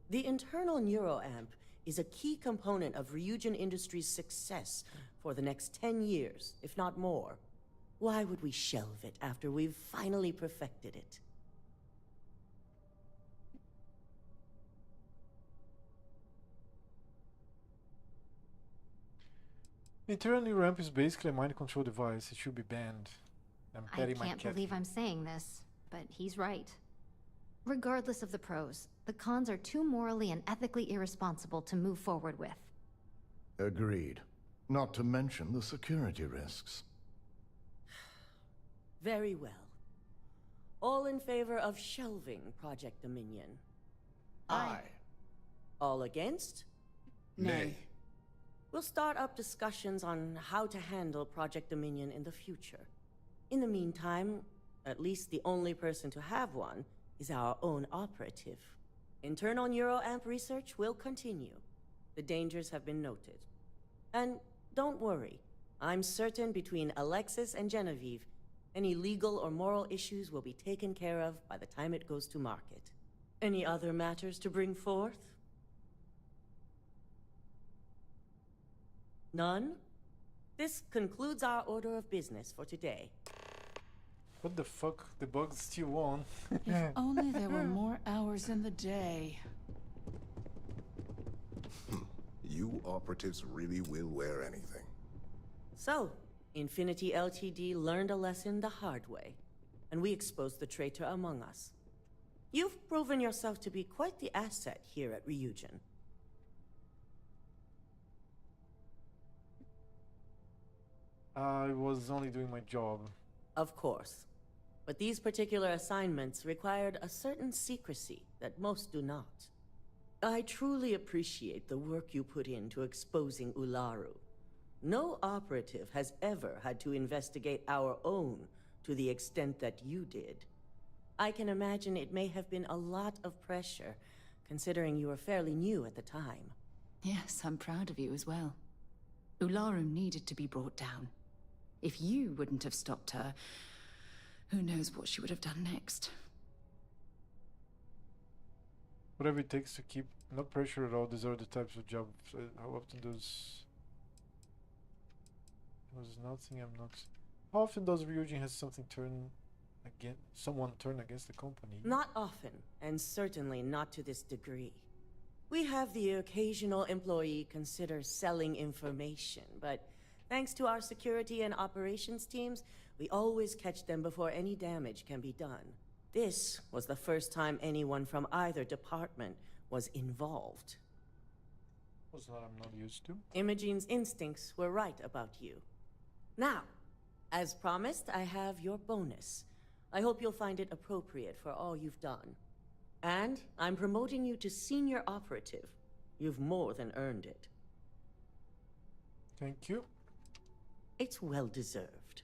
The internal neuroamp is a key component of Ryujin Industries' success for the next 10 years, if not more. Why would we shelve it after we've finally perfected it? The internal neuroamp is basically a mind control device. It should be banned. I'm I petting my can't cat. believe I'm saying this, but he's right. Regardless of the pros, the cons are too morally and ethically irresponsible to move forward with. Agreed. Not to mention the security risks. Very well. All in favor of shelving Project Dominion? Aye. All against? Nay. We'll start up discussions on how to handle Project Dominion in the future. In the meantime, at least the only person to have one is our own operative. Internal neuroamp research will continue. The dangers have been noted. And don't worry, I'm certain between Alexis and Genevieve, any legal or moral issues will be taken care of by the time it goes to market. Any other matters to bring forth? None? This concludes our order of business for today. What the fuck? The bug's still on. If only there were more hours in the day. You operatives really will wear anything. So, Infinity LTD learned a lesson the hard way, and we exposed the traitor among us. You've proven yourself to be quite the asset here at Ryujin. I was only doing my job. Of course. But these particular assignments required a certain secrecy that most do not. I truly appreciate the work you put into exposing Ularu. No operative has ever had to investigate our own to the extent that you did. I can imagine it may have been a lot of pressure, considering you were fairly new at the time. Yes, I'm proud of you as well. Ularu needed to be brought down. If you wouldn't have stopped her, who knows what she would have done next. Whatever it takes to keep no pressure at all. These are the types of jobs. How often does nothing? I'm not. How often does Ryujin has something someone turn against the company? Not often, and certainly not to this degree. We have the occasional employee consider selling information, but thanks to our security and operations teams, we always catch them before any damage can be done. This was the first time anyone from either department was involved. Was that I'm not used to? Imogene's instincts were right about you. Now, as promised, I have your bonus. I hope you'll find it appropriate for all you've done. And I'm promoting you to senior operative. You've more than earned it. Thank you. It's well deserved.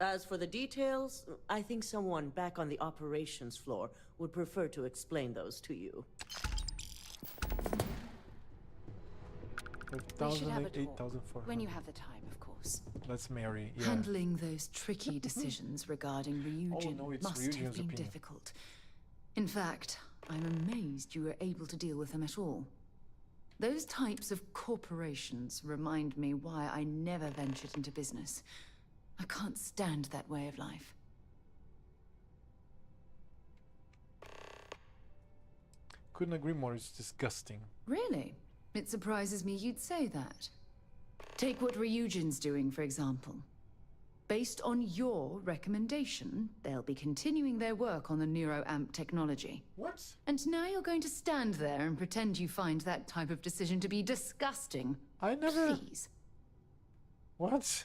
As for the details, I think someone back on the operations floor would prefer to explain those to you. We should have a talk. When you have the time, of course. Let's marry, yeah. Handling those tricky decisions regarding Ryujin must have been difficult. In fact, I'm amazed you were able to deal with them at all. Those types of corporations remind me why I never ventured into business. I can't stand that way of life. Couldn't agree more, it's disgusting. Really? It surprises me you'd say that. Take what Ryujin's doing, for example. Based on your recommendation, they'll be continuing their work on the NeuroAmp technology. What? And now you're going to stand there and pretend you find that type of decision to be disgusting. I never... Please. What?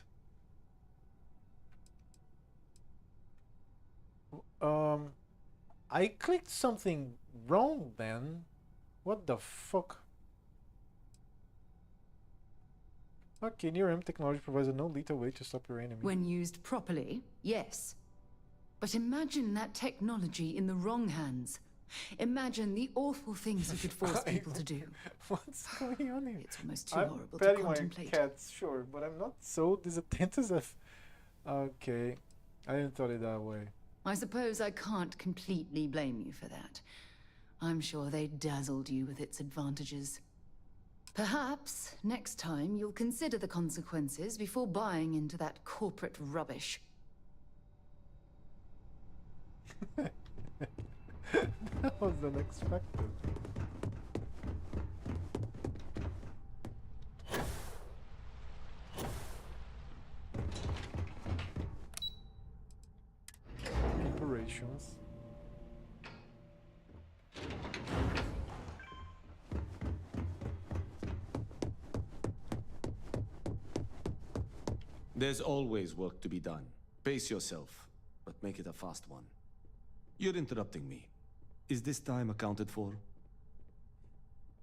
I clicked something wrong then. What the fuck? Okay, NeuroAmp technology provides a non-lethal way to stop your enemy. When used properly, yes. But imagine that technology in the wrong hands. Imagine the awful things it could force people to do. What's going on here? It's almost too horrible to petting contemplate. my cats, sure, but I'm not so disattentive as... Okay, I didn't thought it that way. I suppose I can't completely blame you for that. I'm sure they dazzled you with its advantages. Perhaps next time you'll consider the consequences before buying into that corporate rubbish. That was unexpected. Operations. There's always work to be done. Pace yourself, but make it a fast one. You're interrupting me. Is this time accounted for?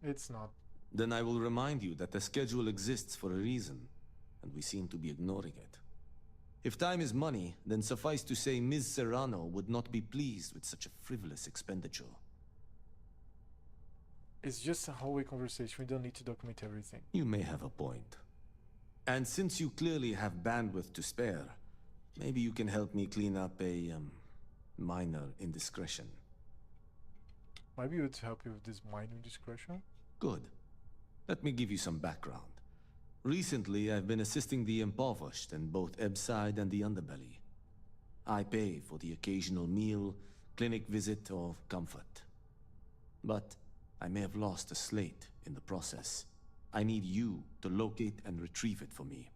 It's not. Then I will remind you that the schedule exists for a reason, and we seem to be ignoring it. If time is money, then suffice to say Ms. Serrano would not be pleased with such a frivolous expenditure. It's just a hallway conversation. We don't need to document everything. You may have a point. And since you clearly have bandwidth to spare, maybe you can help me clean up a, minor indiscretion. Might be able to help you with this minor indiscretion. Good. Let me give you some background. Recently, I've been assisting the impoverished in both Ebbside and the Underbelly. I pay for the occasional meal, clinic visit, or comfort. But I may have lost a slate in the process. I need you to locate and retrieve it for me.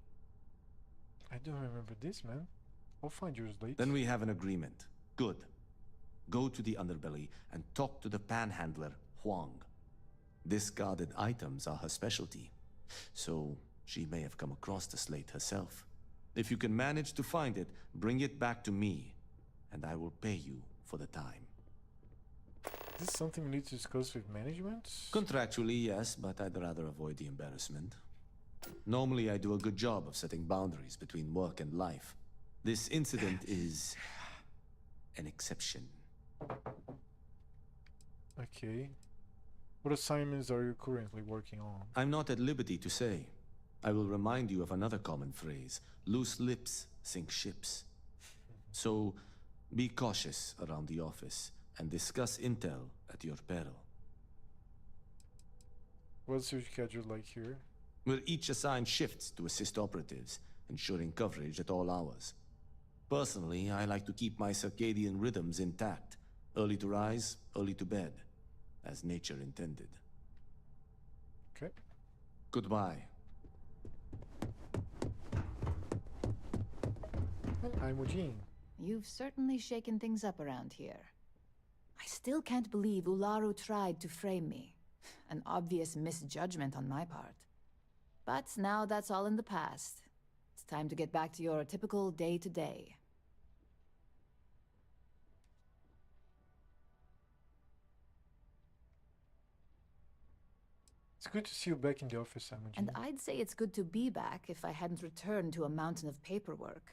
I don't remember this, man. I'll find yours later. Then we have an agreement. Good. Go to the Underbelly and talk to the panhandler, Huang. Discarded items are her specialty, so she may have come across the slate herself. If you can manage to find it, bring it back to me, and I will pay you for the time. Is this something we need to discuss with management? Contractually, yes, but I'd rather avoid the embarrassment. Normally, I do a good job of setting boundaries between work and life. This incident is an exception. Okay. What assignments are you currently working on? I'm not at liberty to say. I will remind you of another common phrase. Loose lips sink ships. So, be cautious around the office and discuss intel at your peril. What's your schedule like here? We're each assigned shifts to assist operatives, ensuring coverage at all hours. Personally, I like to keep my circadian rhythms intact. Early to rise, early to bed, as nature intended. Okay. Goodbye. Well, I'm Eugene. You've certainly shaken things up around here. I still can't believe Ularu tried to frame me. An obvious misjudgment on my part. But now that's all in the past. It's time to get back to your typical day-to-day. It's good to see you back in the office, Imogen. And I'd say it's good to be back if I hadn't returned to a mountain of paperwork.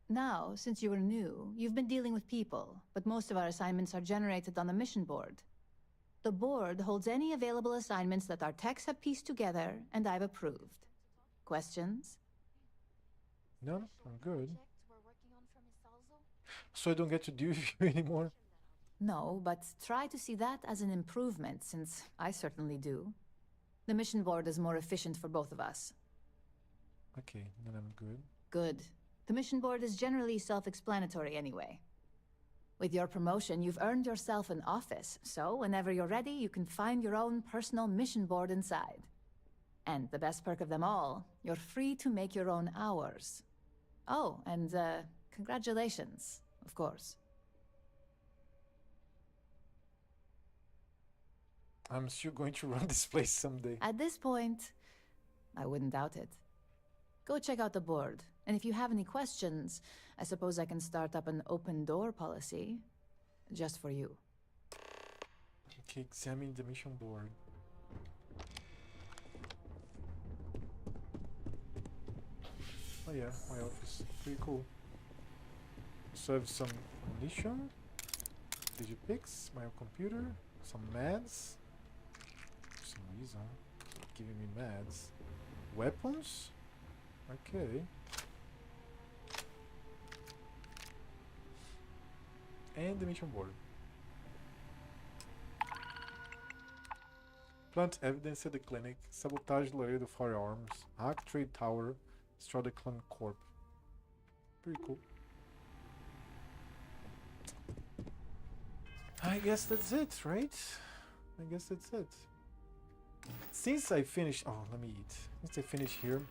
Now, since you were new, you've been dealing with people, but most of our assignments are generated on the mission board. The board holds any available assignments that our techs have pieced together, and I've approved. Questions? No, I'm good. So I don't get to deal with you anymore? No, but try to see that as an improvement, since I certainly do. The mission board is more efficient for both of us. Okay, then I'm good. Good. The mission board is generally self-explanatory anyway. With your promotion, you've earned yourself an office, so whenever you're ready, you can find your own personal mission board inside. And the best perk of them all, you're free to make your own hours. Oh, and congratulations, of course. I'm still going to run this place someday. At this point, I wouldn't doubt it. Go check out the board, and if you have any questions, I suppose I can start up an open door policy. Just for you. Okay, examine the mission board. Oh yeah, my office. Pretty cool. So I have some ammunition, digipix, my computer, some meds. For some reason, it's giving me meds. Weapons? Okay. And the mission board. Plant evidence at the clinic. Sabotage Laredo Firearms. Hack Trade Tower. Destroy the Clan Corp. Pretty cool. I guess that's it, right? I guess that's it. Since I finished... Oh, let me eat. Since I finished here,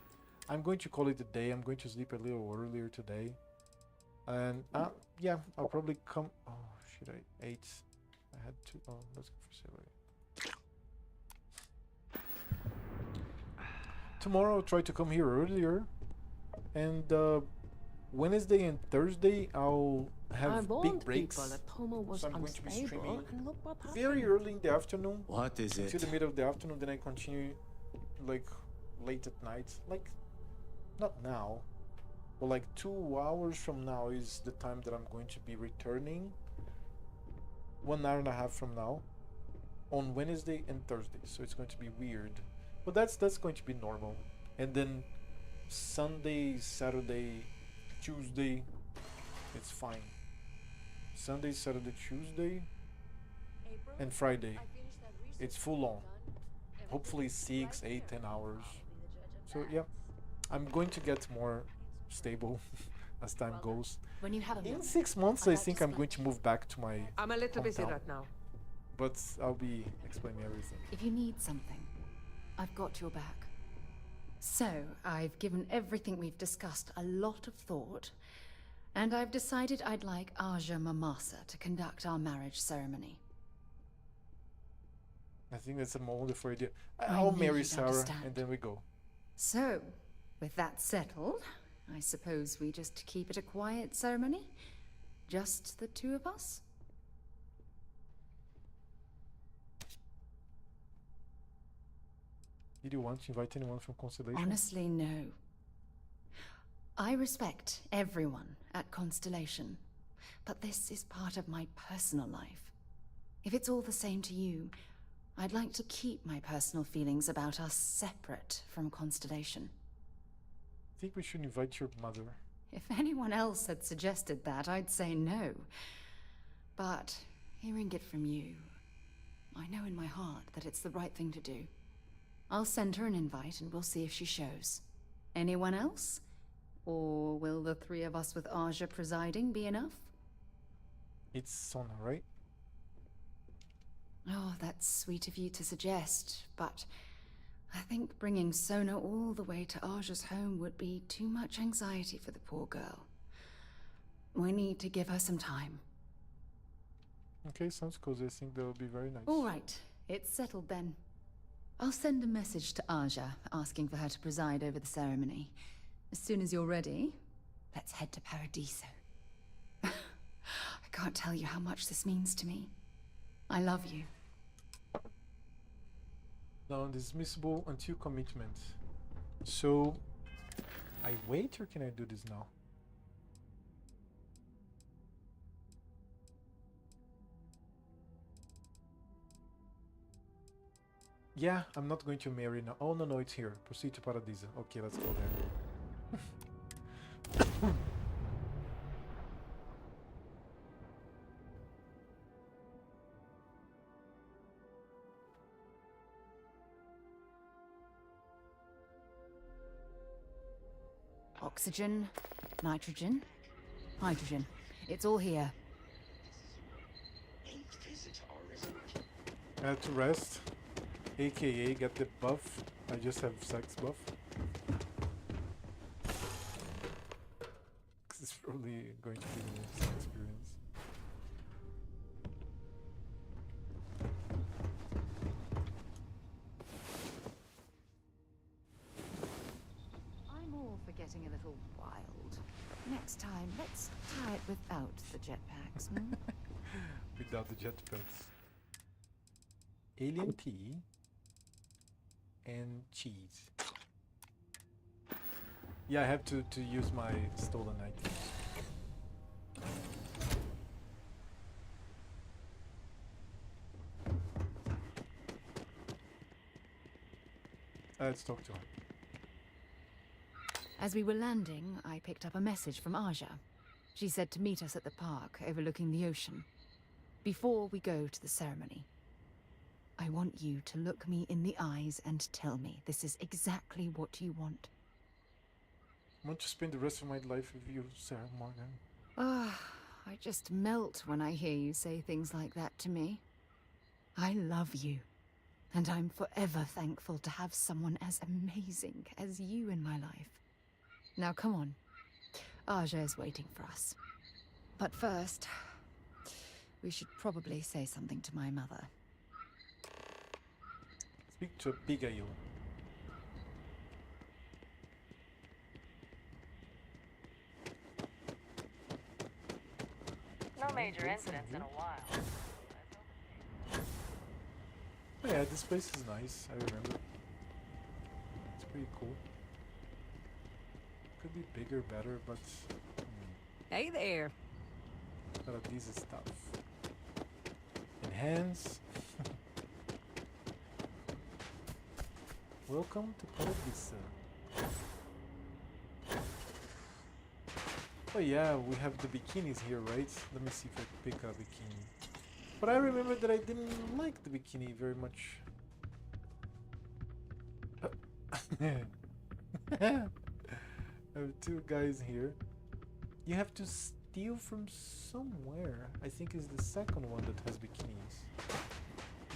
I'm going to call it a day. I'm going to sleep a little earlier today. And, yeah, I'll probably come... Oh, shit, I ate. I had to... Oh, let's go for celery. Tomorrow I'll try to come here earlier. And Wednesday and Thursday I'll I have warned big breaks. people that Tomo was So I'm going to be unstable, streaming and look what very happened. early in the afternoon. What is Until it? the middle of the afternoon, then I continue like late at night. Like, not now, but like 2 hours from now is the time that I'm going to be returning. 1 hour and a half from now, on Wednesday and Thursday. So it's going to be weird, but that's going to be normal. And then Sunday, Saturday, Tuesday, it's fine. Sunday, Saturday, Tuesday, and Friday, it's full on. Hopefully 6, 8, 10 hours. So yeah, I'm going to get more stable as time goes. When you have a In moment, 6 months, I'd I like to think I'm spend- going to move back to my I'm a little busy hometown. right now. But I'll be explaining everything. If you need something, I've got your back. So, I've given everything we've discussed a lot of thought, and I've decided I'd like Aja Mamasa to conduct our marriage ceremony. I think that's a wonderful idea. I I'll knew marry you'd Sarah, understand. and then we go. So, with that settled, I suppose we just keep it a quiet ceremony? Just the two of us? Did you want to invite anyone from Constellation? Honestly, no. I respect everyone at Constellation, but this is part of my personal life. If it's all the same to you, I'd like to keep my personal feelings about us separate from Constellation. I think we should invite your mother. If anyone else had suggested that, I'd say no. But hearing it from you, I know in my heart that it's the right thing to do. I'll send her an invite and we'll see if she shows. Anyone else? Or will the three of us with Aja presiding be enough? It's Sona, right? Oh, that's sweet of you to suggest, but I think bringing Sona all the way to Aja's home would be too much anxiety for the poor girl. We need to give her some time. Okay, sounds cozy. I think that would be very nice. All right, it's settled then. I'll send a message to Aja asking for her to preside over the ceremony. As soon as you're ready, let's head to Paradiso. I can't tell you how much this means to me. I love you. Non-dismissible until commitment. So, I wait or can I do this now? Yeah, I'm not going to marry now. Oh, no, it's here. Proceed to Paradiso. Okay, let's go there. Oxygen, nitrogen, hydrogen. It's all here. I had to rest, aka get the buff. I just have sex buff. It's probably going to be the next experience. I'm all for getting a little wild. Next time, let's try it without the jetpacks. Hmm? Without the jetpacks. Alien tea and cheese. Yeah, I have to use my stolen items. Let's talk to her. As we were landing, I picked up a message from Aja. She said to meet us at the park overlooking the ocean. Before we go to the ceremony, I want you to look me in the eyes and tell me this is exactly what you want. I want to spend the rest of my life with you, Sarah Morgan. Ah, I just melt when I hear you say things like that to me. I love you, and I'm forever thankful to have someone as amazing as you in my life. Now come on, Aja is waiting for us. But first, we should probably say something to my mother. Speak to Abigail. No major incidents in a while. Oh yeah, this place is nice. I remember. It's pretty cool. Could be bigger, better, but Hey there. a lot of this stuff. Enhance. Welcome to Paradiso. Oh yeah, we have the bikinis here, right? Let me see if I can pick a bikini. But I remember that I didn't like the bikini very much. I have two guys here. You have to steal from somewhere. I think it's the second one that has bikinis.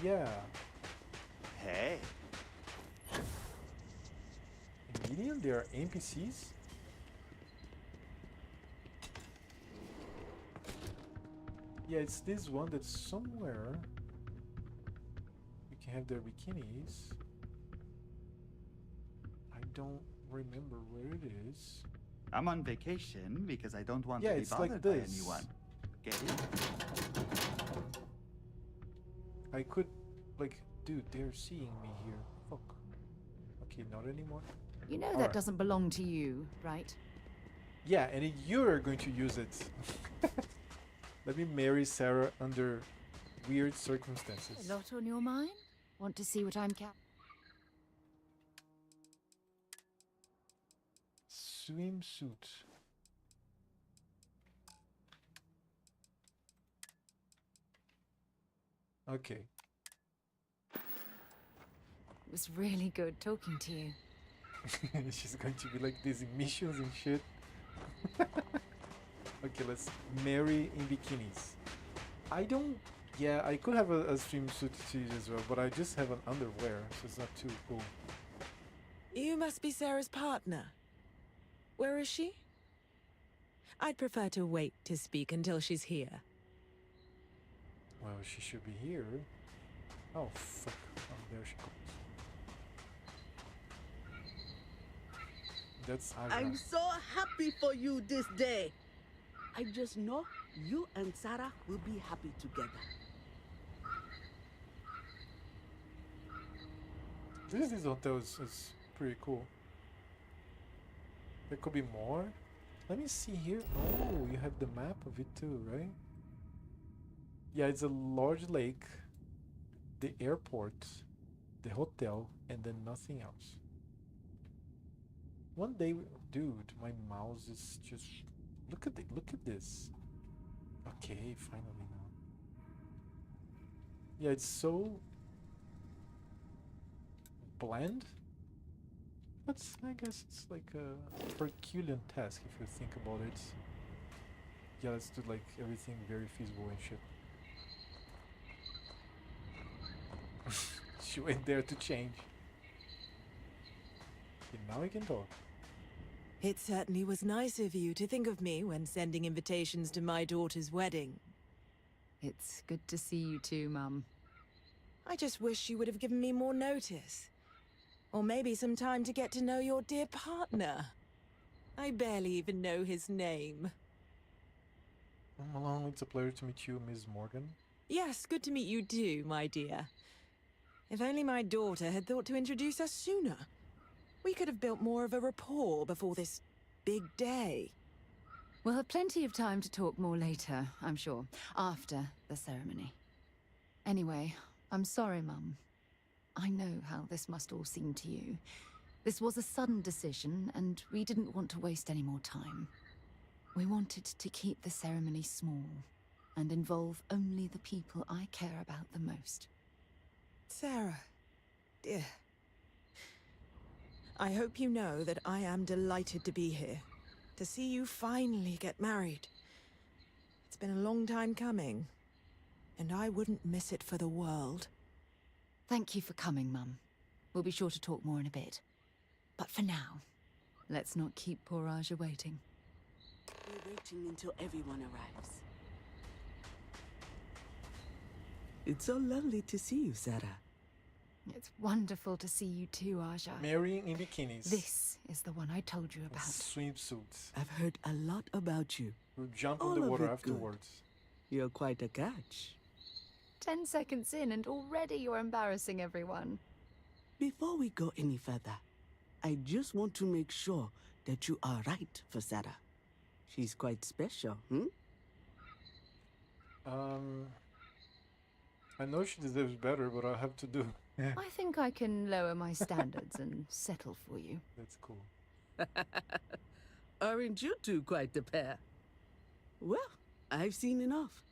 Yeah. Hey. In Medium, there are NPCs? Yeah, it's this one that's somewhere. You can have their bikinis. I don't remember where it is. I'm on vacation because I don't want Yeah, to be it's like bothered by this. anyone. Get it? I could, like, dude, they're seeing me here. Fuck. Okay, not anymore. You know that Alright. doesn't belong to you, right? Yeah, and you're going to use it. Let me marry Sarah under weird circumstances. A lot on your mind? Want to see what I'm Swimsuit. Okay. It was really good talking to you. She's going to be like these missions and shit. Okay, let's marry in bikinis. I don't... Yeah, I could have a swimsuit as well, but I just have an underwear, so it's not too cool. You must be Sarah's partner. Where is she? I'd prefer to wait to speak until she's here. Well, she should be here. Oh, fuck. Oh, there she comes. That's Agra. I'm so happy for you this day. I just know you and Sarah will be happy together. This hotel is pretty cool. There could be more. Let me see here. Oh, you have the map of it too, right? Yeah, it's a large lake, the airport, the hotel, and then nothing else. One day, dude, my mouse is just... Look at this. Okay, finally now. Yeah, it's so... bland. But I guess it's like a Herculean task if you think about it. Yeah, let's do like everything very feasible and shit. She went there to change. Okay, now we can talk. It certainly was nice of you to think of me when sending invitations to my daughter's wedding. It's good to see you too, Mum. I just wish you would have given me more notice. Or maybe some time to get to know your dear partner. I barely even know his name. Malone, it's a pleasure to meet you, Ms. Morgan. Yes, good to meet you too, my dear. If only my daughter had thought to introduce us sooner. We could have built more of a rapport before this big day. We'll have plenty of time to talk more later, I'm sure, after the ceremony. Anyway, I'm sorry, Mum. I know how this must all seem to you. This was a sudden decision, and we didn't want to waste any more time. We wanted to keep the ceremony small and involve only the people I care about the most. Sarah, dear. I hope you know that I am delighted to be here, to see you finally get married. It's been a long time coming, and I wouldn't miss it for the world. Thank you for coming, Mum. We'll be sure to talk more in a bit. But for now, let's not keep poor Aja waiting. We're waiting until everyone arrives. It's so lovely to see you, Sarah. It's wonderful to see you too, Aja. Marrying in bikinis. This is the one I told you about. Swimsuits. I've heard a lot about you. We'll jump All in the of water it good. afterwards. You're quite a catch. 10 seconds in and already you're embarrassing everyone. Before we go any further, I just want to make sure that you are right for Sarah. She's quite special, I know she deserves better, but I'll have to do. I think I can lower my standards and settle for you. That's cool. Aren't you two quite the pair? Well, I've seen enough.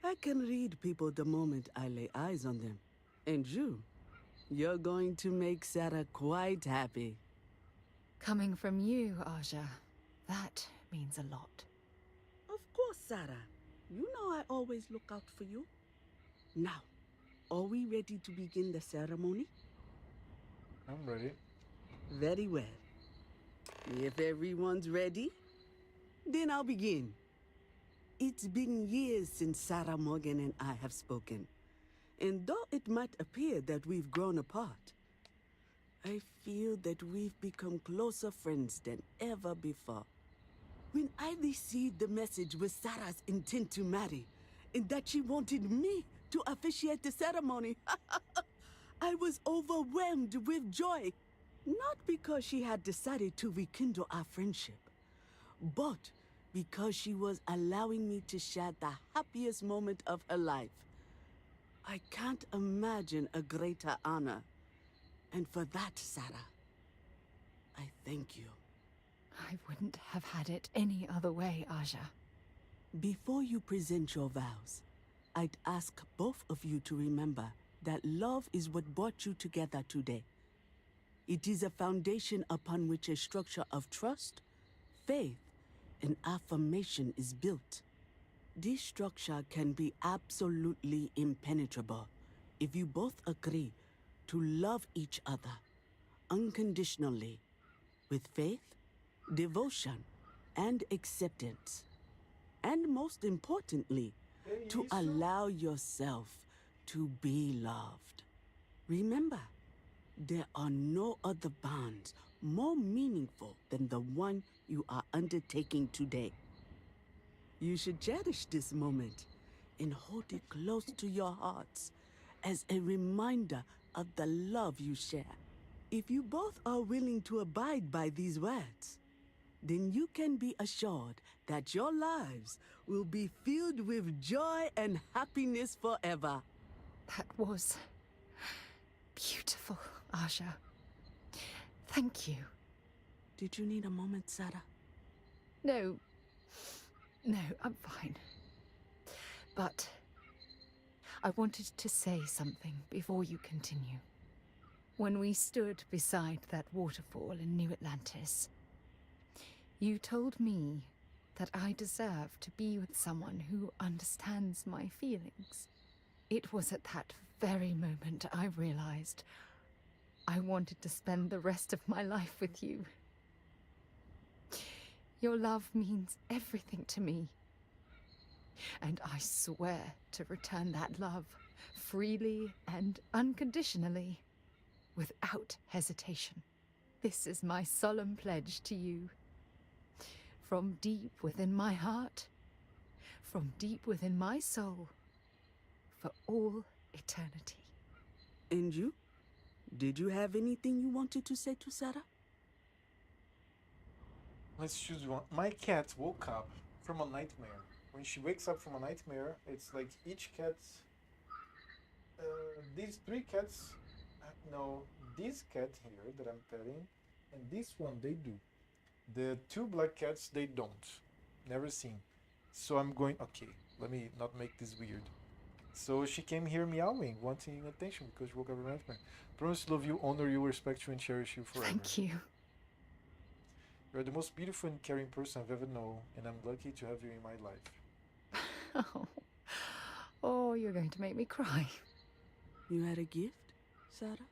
I can read people the moment I lay eyes on them. And you're going to make Sarah quite happy. Coming from you, Aja, that means a lot. Of course, Sarah. You know I always look out for you. Now, are we ready to begin the ceremony? I'm ready. Very well. If everyone's ready, then I'll begin. It's been years since Sarah Morgan and I have spoken. And though it might appear that we've grown apart, I feel that we've become closer friends than ever before. When I received the message with Sarah's intent to marry, and that she wanted me to officiate the ceremony, I was overwhelmed with joy. Not because she had decided to rekindle our friendship, but because she was allowing me to share the happiest moment of her life. I can't imagine a greater honor. And for that, Sarah, I thank you. I wouldn't have had it any other way, Aja. Before you present your vows, I'd ask both of you to remember that love is what brought you together today. It is a foundation upon which a structure of trust, faith, and affirmation is built. This structure can be absolutely impenetrable if you both agree to love each other unconditionally, with faith, devotion, and acceptance. And most importantly, to allow yourself to be loved. Remember, there are no other bonds more meaningful than the one you are undertaking today. You should cherish this moment and hold it close to your hearts as a reminder of the love you share. If you both are willing to abide by these words, then you can be assured that your lives will be filled with joy and happiness forever. That was beautiful, Aja. Thank you. Did you need a moment, Sarah? No, I'm fine. But I wanted to say something before you continue. When we stood beside that waterfall in New Atlantis, you told me that I deserve to be with someone who understands my feelings. It was at that very moment I realized I wanted to spend the rest of my life with you. Your love means everything to me. And I swear to return that love freely and unconditionally, without hesitation. This is my solemn pledge to you. From deep within my heart, from deep within my soul, for all eternity. And you? Did you have anything you wanted to say to Sarah? Let's choose one. My cat woke up from a nightmare. When she wakes up from a nightmare, it's like each cat... these three cats... no, this cat here that I'm petting, and this one, they do. The two black cats, they don't. Never seen. So I'm going... okay, let me not make this weird. So she came here meowing, wanting attention because she woke up from a nightmare. Promise to love you, honor you, respect you, and cherish you forever. Thank you. You're the most beautiful and caring person I've ever known, and I'm lucky to have you in my life. Oh, you're going to make me cry. You had a gift, Sarah?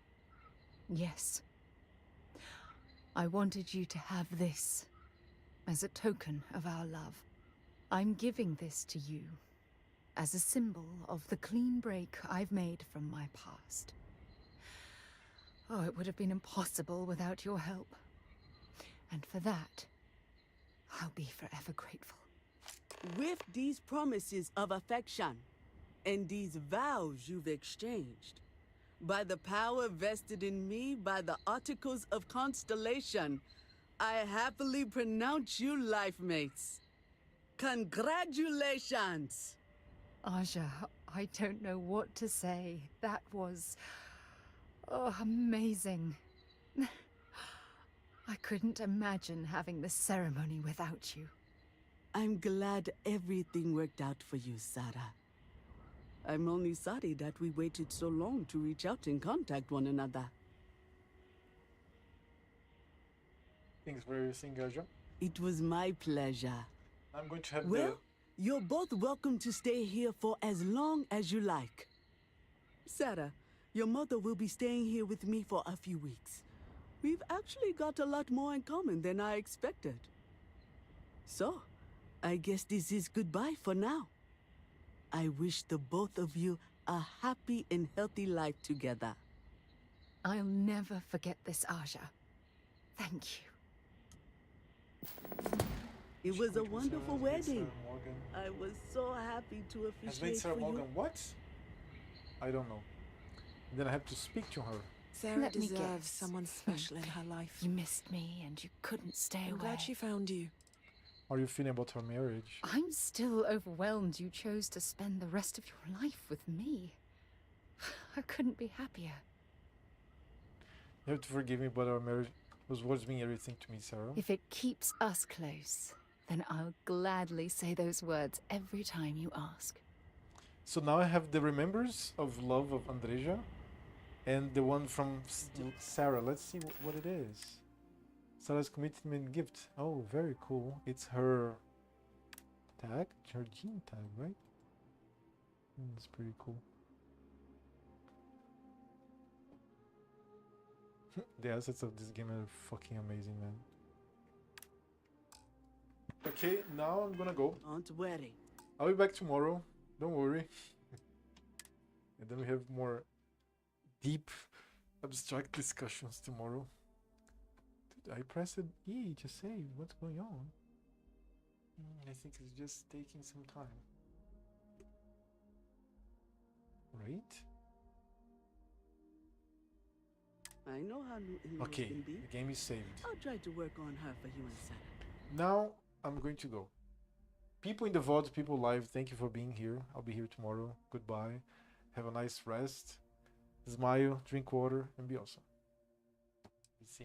Yes. I wanted you to have this as a token of our love. I'm giving this to you as a symbol of the clean break I've made from my past. Oh, it would have been impossible without your help. And for that, I'll be forever grateful. with these promises of affection and these vows you've exchanged, by the power vested in me by the Articles of Constellation, I happily pronounce you life mates. Congratulations! Aja, I don't know what to say. That was... oh, amazing. I couldn't imagine having the ceremony without you. I'm glad everything worked out for you, Sarah. I'm only sorry that we waited so long to reach out and contact one another. Thanks for everything, Aja. It was my pleasure. I'm going to have Well, you're both welcome to stay here for as long as you like. Sarah, your mother will be staying here with me for a few weeks. We've actually got a lot more in common than I expected. So, I guess this is goodbye for now. I wish the both of you a happy and healthy life together. I'll never forget this, Aja. Thank you. It was a wonderful wedding. Morgan. I was so happy to Has made officiate Sarah for Morgan you. what? I don't know. Then I have to speak to her. Sarah Let me deserves guess. someone special in her life. You missed me and you couldn't stay I'm away. glad she found you. How are you feeling about her marriage? I'm still overwhelmed you chose to spend the rest of your life with me. I couldn't be happier. You have to forgive me, but our marriage was worth mean everything to me, Sarah. If it keeps us close, then I'll gladly say those words every time you ask. So now I have the remembers of love of Andreja and the one from Sarah. Let's see what it is. Sarah's commitment gift. Oh, very cool. It's her tag, her gene tag, right? That's pretty cool. The assets of this game are fucking amazing, man. Okay, now I'm gonna go. Don't worry. I'll be back tomorrow. Don't worry. And then we have more deep, abstract discussions tomorrow. Dude, I pressed E to save. What's going on? I think it's just taking some time. Right? I know how New England Okay, can be. the game is saved. I'll try to work on her for you and Sarah. Now I'm going to go. People in the VOD, people live, thank you for being here. I'll be here tomorrow. Goodbye. Have a nice rest. Smile, drink water, and be awesome. See.